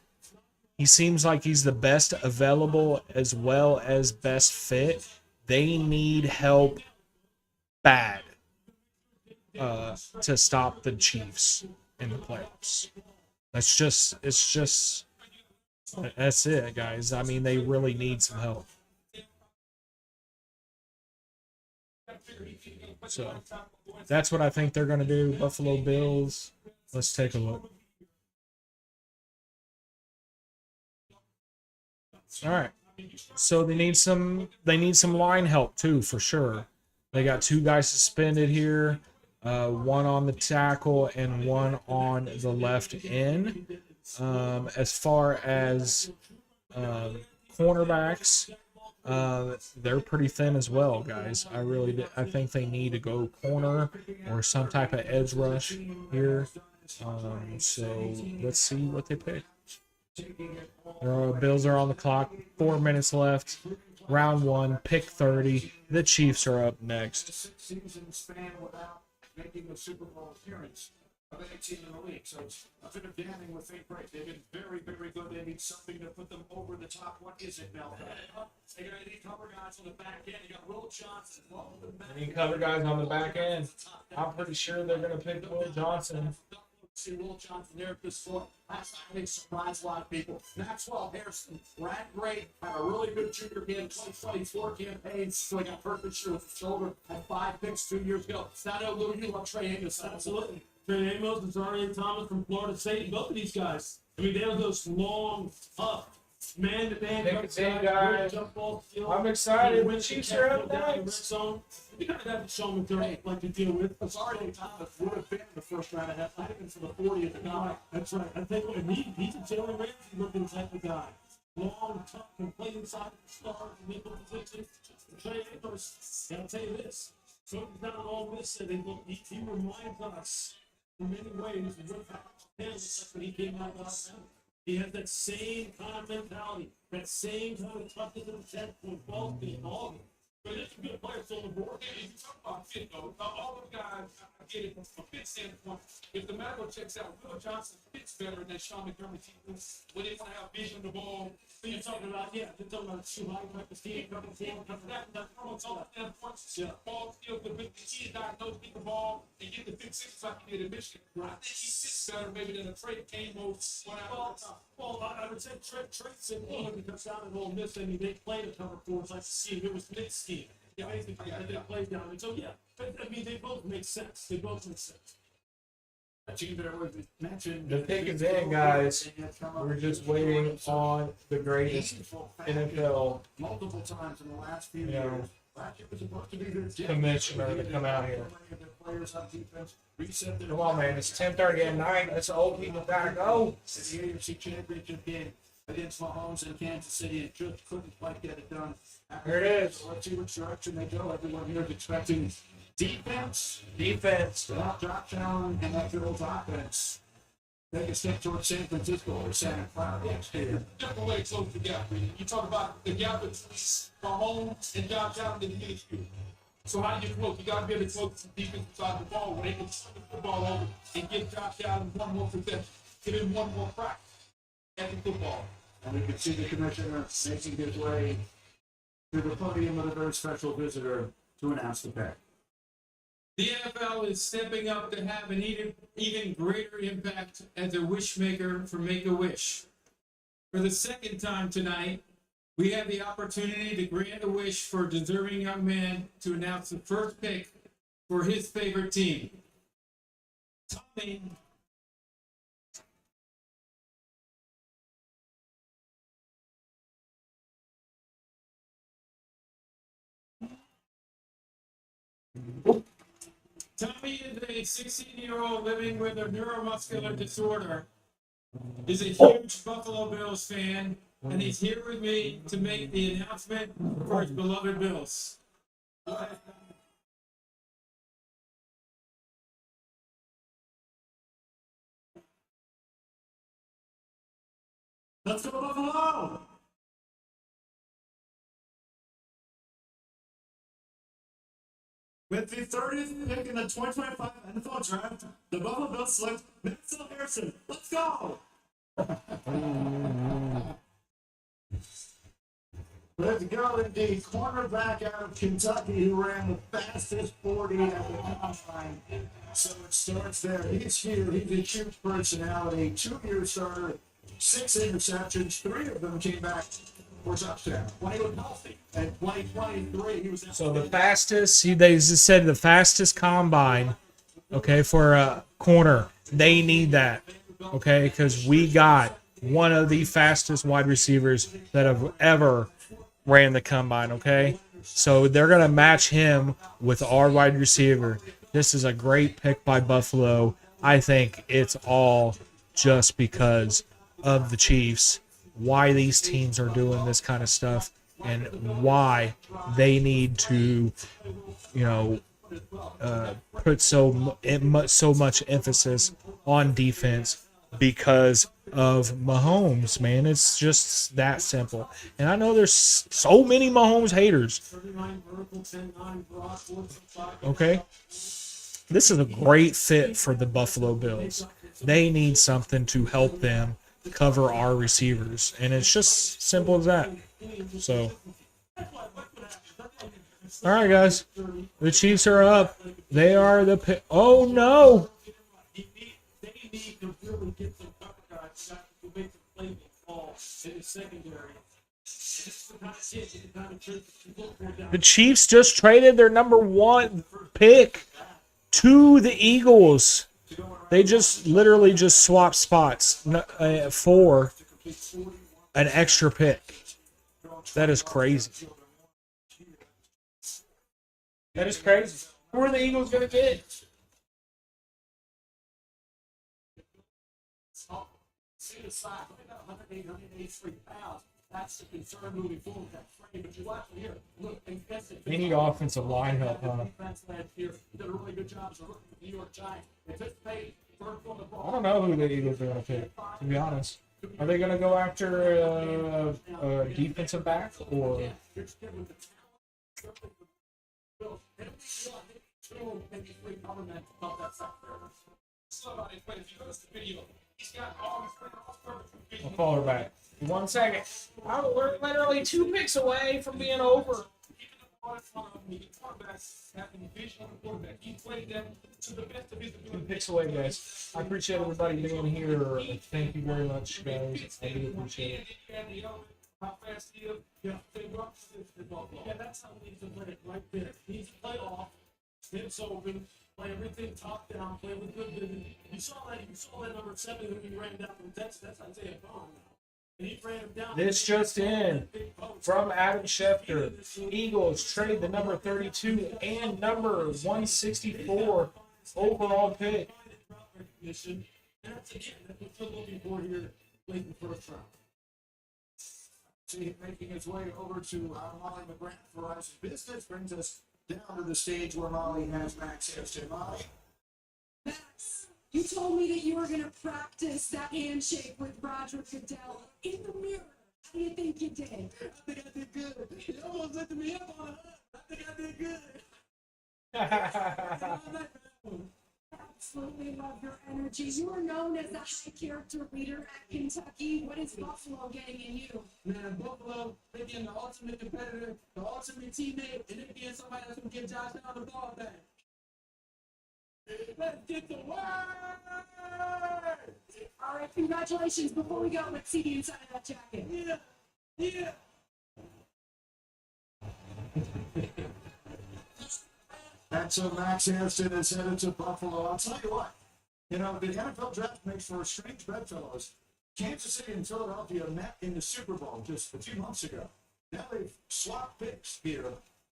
He seems like he's the best available as well as best fit. They need help bad to stop the Chiefs in the playoffs. That's it, guys. I mean, they really need some help. So that's what I think they're going to do. Buffalo Bills. Let's take a look. All right. So they need some line help too, for sure. They got 2 guys suspended here. One on the tackle and one on the left end. As far as cornerbacks, they're pretty thin as well, guys. I think they need to go corner or some type of edge rush here. So let's see what they pick. Bills are on the clock. 4 minutes left. Round 1, pick 30. The Chiefs are up next. 6 seasons span without making a Super Bowl appearance of any team in the league. So it's a bit of damning with faint praise. They've been very, very good. They need something to put them over the top. What is it, Mel? They need cover guys on the back end. You got Will Johnson. They need cover guys on the back end. I'm pretty sure they're going to pick Will Johnson. See Will Johnson there at this point. Last time they surprised a lot of people. Maxwell Harrison ran great, had a really good junior game, 2024 campaign. So he got hurt this year with his shoulder, had 5 picks 2 years ago. It's not a little you like Trey Amos. Absolutely. Trey Amos and Zarian Thomas from Florida State. Both of these guys. I mean, they have those long, tough, man-to-man guys. I'm excited. When Chiefs are up next. You kind of have to show them what they're like to deal with. Zarian Thomas would have been in the first round. Might have been for the 40th. No, that's right. I think he's a Jalen Ramsey looking type of guy. Long, tough, can play inside the stars and nickel position. Trey Amos, I'll tell you this. So he's not all this. He reminds us in many ways of what happened when he came out last night. He has that same kind of mentality, that same kind of toughness and intent for ball game, all of it. But it's a good player on the board. If you talk about fit, though, all those guys, I get it from a fit standpoint. If the medical checks out, Will Johnson fits better than Sean McDermott when they want to have vision of the ball. So you're talking about, you're talking about shoe height, like the team, That's from a total standpoint. Ball skills, the key is diagnosed with the ball and get the 6 like he did in Michigan. I think he sits better maybe than a Trey Camo. Well, I would say Trey's in one because down at Ole Miss, I mean, they played a cover 4 like the scheme. It was mid scheme. Yeah, basically, they played down. And so, yeah, I mean, they both make sense. They both make sense. The pick is in, guys. We're just waiting on the greatest NFL multiple times in the last few years. Last year was supposed to be the commissioner to come out here. Players on defense reset their. Come on, man. It's 10:30 at night. That's all people gotta go. The AFC Championship game. against Mahomes in Kansas City and just couldn't quite get it done. There it is. Let's see which direction they go. Everyone here is expecting defense Defense. not drop down and that Bills offense. Take a step towards San Francisco or Santa Clara next year. Different way to close the gap. You talk about the gap between Mahomes and Josh Allen in the minuscule. So how do you close? You got to be able to close the defensive side of the ball where they can turn the football over and give Josh Allen one more possession, give him one more crack at the football. And we can see the commissioner making his way to the podium with a very special visitor to announce the pick. The NFL is stepping up to have an even greater impact as a wish maker for Make-A-Wish. For the second time tonight, we have the opportunity to grant a wish for a deserving young man to announce the first pick for his favorite team. Tommy. Tommy is a 16-year-old living with a neuromuscular disorder. He's a huge Buffalo Bills fan, and he's here with me to make the announcement for his beloved Bills. Let's go Buffalo! With the 30th pick in the 2025 NFL Draft, the Buffalo Bills select Denzel Harrison. Let's go! Let's go indeed. Cornerback out of Kentucky who ran the fastest 40 at the combine. So it starts there. He's here. He's a huge personality. 2-year starter, 6 interceptions. 3 of them came back for touchdown. When he was healthy. And 2023, he was. So the fastest, they just said the fastest combine, okay, for a corner. They need that, okay, because we got one of the fastest wide receivers that have ever ran the combine, okay? So they're going to match him with our wide receiver. This is a great pick by Buffalo. I think it's all just because of the Chiefs, why these teams are doing this kind of stuff, and why they need to, put so much emphasis on defense because of Mahomes, man. It's just that simple. And I know there's so many Mahomes haters. Okay? This is a great fit for the Buffalo Bills. They need something to help them cover our receivers. And it's just simple as that. So, all right, guys. The Chiefs are up. They are the pick. Oh, no. They need to really get some cover guys to make the play ball in the secondary. The Chiefs just traded their number 1 pick to the Eagles. They just literally just swapped spots for an extra pick. That is crazy. That is crazy. Who are the Eagles going to get? That's the concern moving forward. But you watch here. Look, They need offensive line help, huh? defense last year did a really good job as a rookie with the New York Giants. They just paid for the ball. I don't know who the Eagles are going to pick, to be honest. Are they going to go after a defensive back or? I'll call her back. 1 second. We're literally 2 picks away from being over. 2 picks away, guys. I appreciate everybody being here. Thank you very much, guys. I do appreciate it. How fast he is. Yeah, that's how he needs to play it right there. He's play off, hips open, play everything top down, play with good vision. You saw that number 7 when he ran down from Texas. That's Isaiah Bond. And he ran him down. This just in from Adam Schefter. Eagles trade the number 32 and number 164 overall pick. That's again, that's what we're looking for here late in the first round. making its way over to Molly McGrath, Verizon Business, brings us down to the stage where Molly has Max Hairston. Molly. Max, you told me that you were going to practice that handshake with Roger Goodell in the mirror. How do you think you did? I think I did good. You almost lifted me up on it. I think I did good. Absolutely love your energy. You are known as the high character leader at Kentucky. What is Buffalo getting in you? Man, Buffalo, they being the ultimate competitor, the ultimate teammate, and it being somebody that's going to get Josh down the ball back. Let's get the word! All right, congratulations. Before we go, let's see the inside of that jacket. Yeah, yeah. That's Max Hairston is headed to Buffalo. I'll tell you what, the NFL draft makes for a strange bedfellows. Kansas City and Philadelphia met in the Super Bowl just a few months ago. Now they've swapped picks here.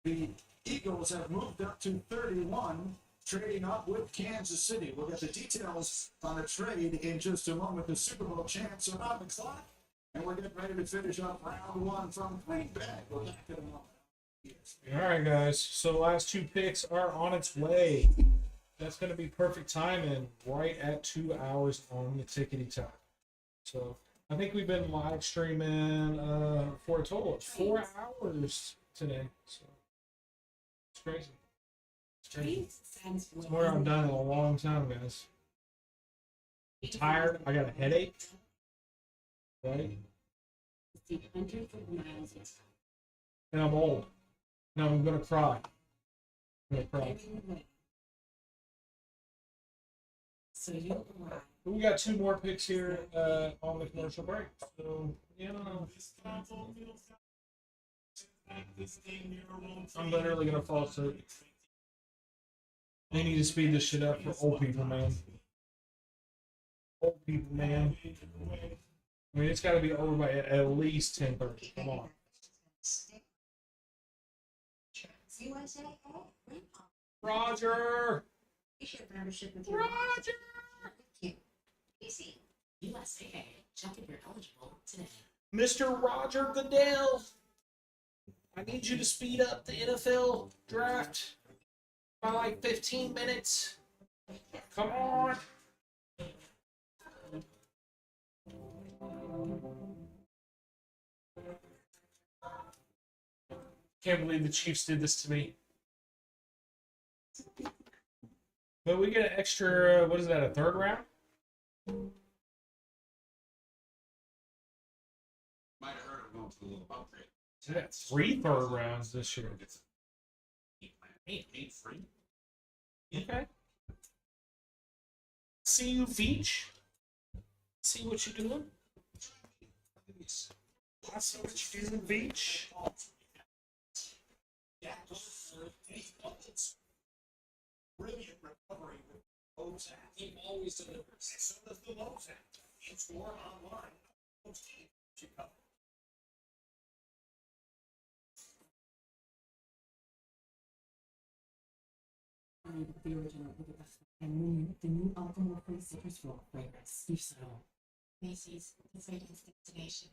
The Eagles have moved up to 31, trading up with Kansas City. We'll get the details on the trade in just a moment. The Super Bowl champs are on the clock, and we're getting ready to finish up round one from Green Bay. We're back in a moment. All right, guys. So the last two picks are on its way. That's going to be perfect timing, right at 2 hours on the tickety top. So I think we've been live streaming for a total of 4 hours today. So it's crazy. It's crazy. It's more I've done in a long time, guys. I'm tired. I got a headache. Right? And I'm old. No, I'm gonna cry. I'm gonna cry. So you We got two more picks here on the commercial break. So I'm literally gonna fall asleep. They need to speed this shit up for old people, man. Old people, man. I mean, it's got to be over by at least 10:30. Come on. Roger. Roger. Easy. USAA. Check if you're eligible today. Mr. Roger Goodell, I need you to speed up the NFL draft by like 15 minutes. Come on. Can't believe the Chiefs did this to me. But we get an extra, what is that, a third round? Might have heard of going to a little upgrade. So that's 3 third rounds this year. Ain't free. Okay. See you, Veach. See what you're doing. I see what you're doing, Veach. Brilliant recovery with Lowe's app. He always delivers. And so does the Lowe's app. In store online. Lowe's team. Chicago. The original and the new alcohol free citrus roll fragrance. You've said all. Macy's, the fragrance destination.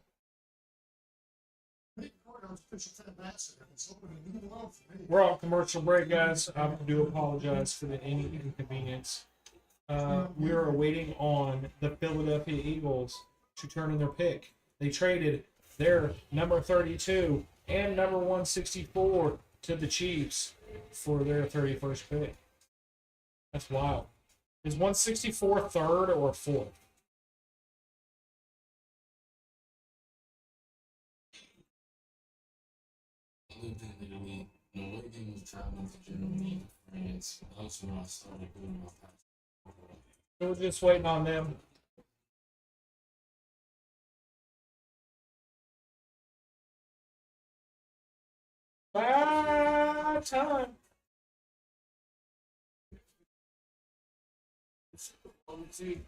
We're on commercial break, guys. I do apologize for the inconvenience. We are waiting on the Philadelphia Eagles to turn in their pick. They traded their number 32 and number 164 to the Chiefs for their 31st pick. That's wild. Is 164 third or fourth? lived in Italy. My wedding was traveling to Germany, France. That's when I started doing my passport. So we're just waiting on them. Bad time. See,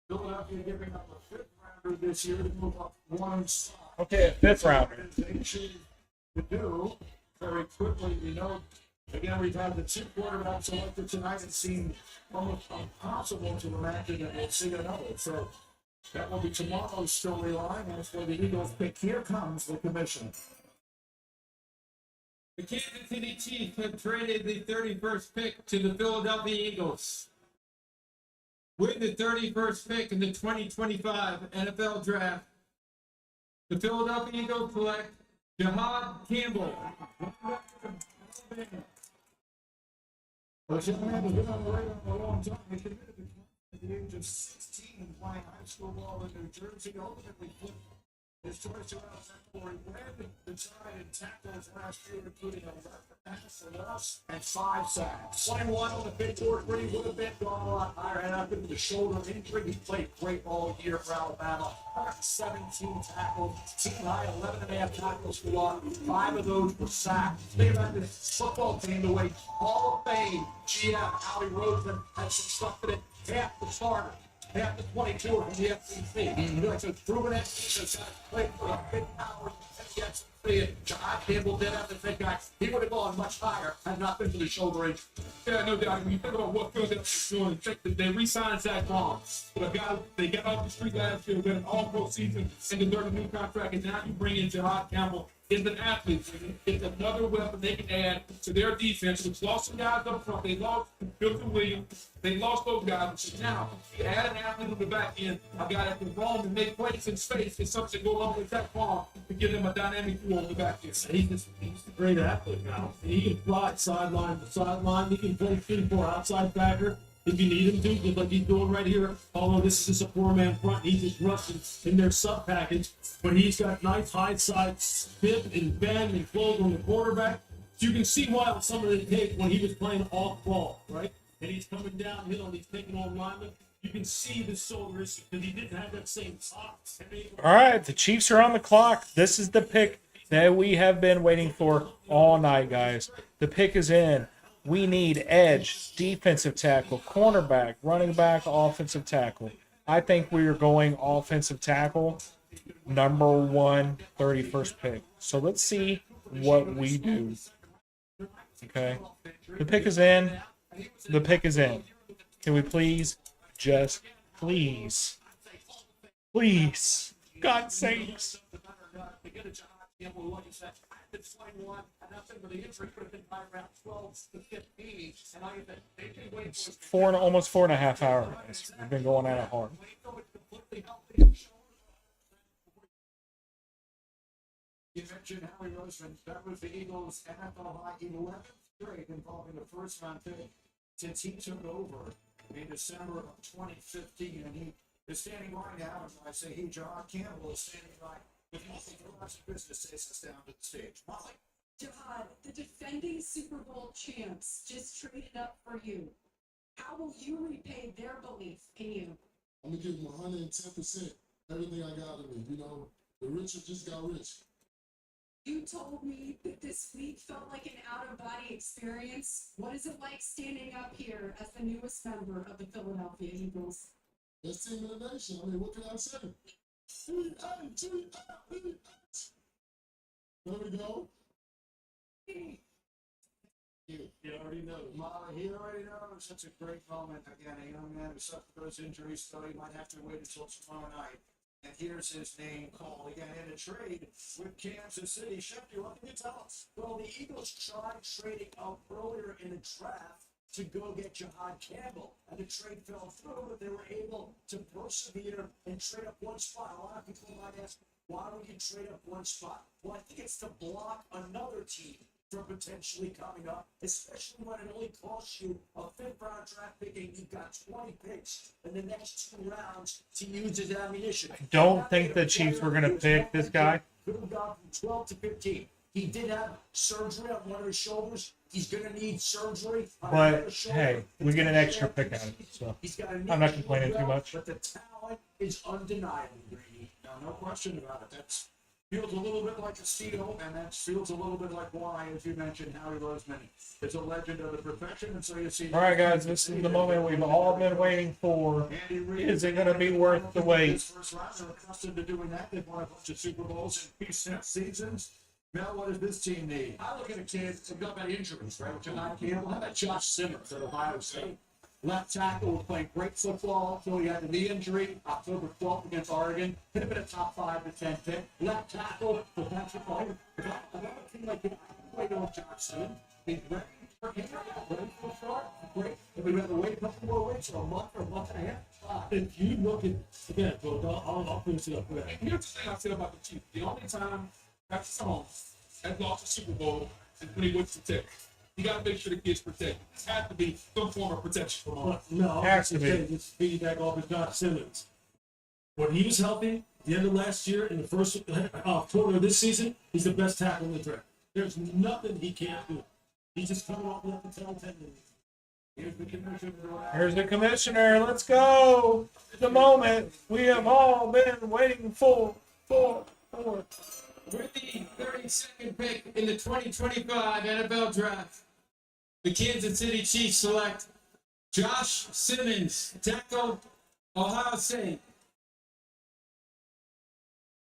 Philadelphia giving up a fifth rounder this year to move up one spot. Okay, a fifth rounder. They should do very quickly. You know, again, we've had the two quarterbacks selected tonight. It seemed almost impossible to imagine that we'll see another. So That will be tomorrow's storyline as for the Eagles pick. Here comes the commissioner. The Kansas City Chiefs have traded the 31st pick to the Philadelphia Eagles. With the 31st pick in the 2025 NFL Draft, the Philadelphia Eagles select Jahad Campbell. Well, young man has been on the radar for a long time. He committed at the age of 16 playing high school ball in New Jersey. Ultimately flipped his choice around for he led the Giant in tackles last year, including a pass, a loss, and 5 sacks. 21 on the big board where he would have been gone a lot higher. And after the shoulder injury, he played great all year for Alabama. 17 tackles, team high 11.5 tackles for loss. 5 of those were sacks. Think about this football team, the way Hall of Fame GM Howie Roseman had constructed it. Half the starters, half the 22 from the FCC. You know, it's a proven FCC that's got to play for a big power against the Jahad Campbell did have the big guy. He would have gone much higher had not been for the shoulder injury. Yeah, no doubt. When you think about what Philadelphia's doing, think that they re-signed Zach Baum. A guy they got off the street last year, got an all-pro season, and deserved a new contract, and now you bring in Jahad Campbell. Is an athlete. It's another weapon they can add to their defense, which lost some guys up front. They lost Milton Williams. They lost those guys. So now, you add an athlete on the back end, a guy that can roam and make plays in space, and something to go along with that farm to give them a dynamic duo on the back end. He's a great athlete now. He can fly sideline to sideline. He can play 3-4 outside backer if you need him to, just like he's doing right here. Although this is just a 4-man front, he's just rushing in their sub package. But he's got nice high side spin and bend and close on the quarterback. So you can see why on some of the tape when he was playing off ball, right? And he's coming downhill and he's taking on linemen. You can see the shoulder issue because he didn't have that same top. All right, the Chiefs are on the clock. This is the pick that we have been waiting for all night, guys. The pick is in. We need edge, defensive tackle, cornerback, running back, offensive tackle. I think we are going offensive tackle, number 1, 31st pick. So let's see what we do. Okay. The pick is in. The pick is in. Can we please, just please, God sakes. It's 21, and that's for the injury could have been by around 12 to 15. And I think they can wait for Almost 4.5 hours. We've been going at it hard. You mentioned Howie Roseman. That was the Eagles' NFL high 11th trade involving the first round pick since he took over in December of 2015. And he is standing right now. And I say he, Jahad Campbell, is standing right. If you think the rest of business takes us down to the stage. Molly. Jahad, the defending Super Bowl champs just traded up for you. How will you repay their belief in you? I'm gonna give them 110%. Everything I got of me. You know, the rich just got rich. You told me that this week felt like an out-of-body experience. What is it like standing up here as the newest member of the Philadelphia Eagles? Best team in the nation. I mean, what can I say? There we go. You already know. Molly, he already knows. It's a great moment. Again, a young man who suffered those injuries, so he might have to wait until tomorrow night. And here's his name called again in a trade with Kansas City. Shefty, what can you tell us? Well, the Eagles tried trading up earlier in the draft to go get Jahad Campbell, and the trade fell through, but they were able to persevere and trade up one spot. A lot of people might ask, why would you trade up one spot? Well, I think it's to block another team from potentially coming up, especially when it only costs you a 5th-round draft pick and you've got 20 picks in the next 2 rounds to use as ammunition. I don't think the Chiefs were going to pick this guy. Could have gone from 12 to 15. He did have surgery on one of his shoulders. He's going to need surgery on But, another shoulder. hey, we get an extra pick out of it, so He's got a knee I'm not complaining too much. But the talent is undeniable, Brady. Now, no question about it. That feels a little bit like a steal, and that feels a little bit like why, as you mentioned, Howie Roseman is a legend of the profession, and so you see. All right, guys, this is the moment we've all been waiting for. Is it going to be worth the wait? First round, they're accustomed to doing that. They've won a bunch of Super Bowls in recent seasons. Mel, what does this team need? I look at a kid who got about injuries, right? Jahad Campbell, how about Josh Simmons at Ohio State? Left tackle was playing great football until he had a knee injury October 12th against Oregon. Could have been a top 5 to 10 pick. Left tackle for Patrick Mahomes. Another team like it, I played on Johnson. He's ready for the start. Great. If we had to wait a couple more weeks or a month and a half. If you look at, again, I'll finish it up. Here's the thing I said about the Chiefs. The only time Patrick Mahomes has lost a Super Bowl is when he wins the tech. You got to make sure the kid's protected. There has to be some form of protection for him. No, Has to be. Just piggyback off of Josh Simmons. When he was healthy, at the end of last year, in the first quarter of this season, he's the best tackle in the draft. There's nothing he can't do. He's just coming off the tail 10 minutes. Here's the commissioner. Let's go. The moment we have all been waiting for. With the 32nd pick in the 2025 NFL Draft, the Kansas City Chiefs select Josh Simmons, tackle, Ohio State.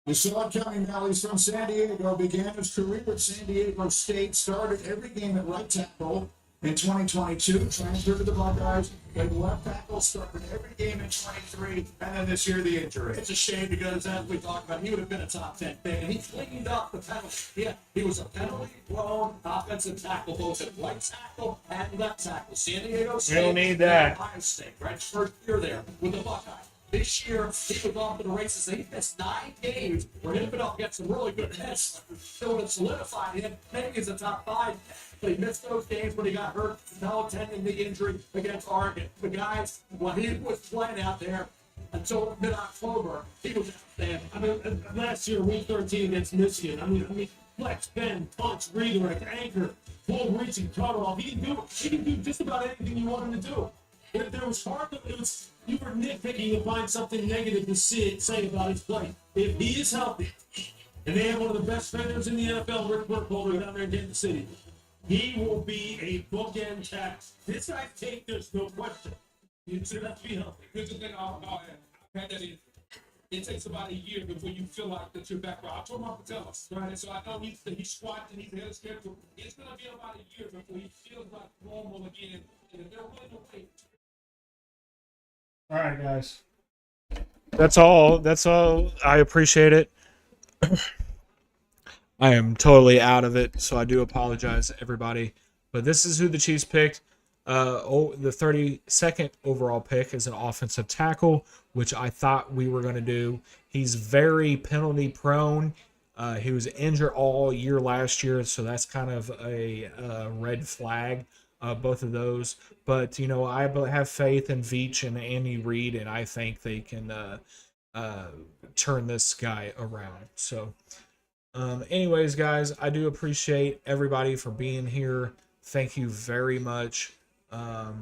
Deshaun Cunningham from San Diego began his career at San Diego State, started every game at right tackle in 2022, transferred to the Buckeyes, and left tackle, started every game in 23, and then this year the injury. It's a shame because, as we talked about, he would have been a top 10 pick, and he cleaned up the penalty. Yeah, he was a penalty-prone offensive tackle, both at right tackle and left tackle. San Diego State. We don't need that. Ohio State, right? First year there with the Buckeyes. This year, he was off to the races. He missed 9 games where he'd been up against some really good hits. So it solidified him. Maybe he's a top 5. But he missed those games when he got hurt. Now attending the injury against Oregon. The guys, when he was playing out there until mid-October, he was outstanding. I mean, last year, week 13 against Michigan. I mean, flex, bend, punch, redirect, anchor, full reaching, cutoff. He can do just about anything you want him to do. There was you were nitpicking to find something negative to say about his play. If he is healthy, and they have one of the best defenders in the NFL, Rick Burkholder, down there in Kansas City, he will be a bookend tackle. This guy's take, there's no question. You should have to be healthy. Here's the thing I've had that in. It takes about a year before you feel like that you're back. I told him to tell us, right? And so I know he's squatting and he's ahead of schedule. It's going to be about a year before he feels like normal again. And if they're willing to wait. All right, guys. That's all. I appreciate it. I am totally out of it, so I do apologize, everybody. But this is who the Chiefs picked. The 32nd overall pick is an offensive tackle, which I thought we were going to do. He's very penalty prone. He was injured all year last year, so that's kind of a red flag. Both of those, but I have faith in Veach and Andy Reid, and I think they can turn this guy around. So, anyways, guys, I do appreciate everybody for being here. Thank you very much. Yeah,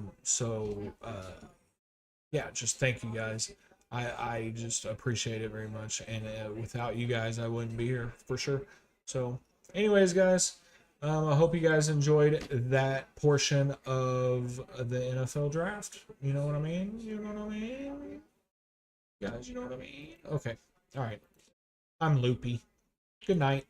just thank you guys. I just appreciate it very much, and without you guys, I wouldn't be here for sure. So, anyways, guys. I hope you guys enjoyed that portion of the NFL draft. You know what I mean? You know what I mean? Guys, you know what I mean? Okay. All right. I'm loopy. Good night.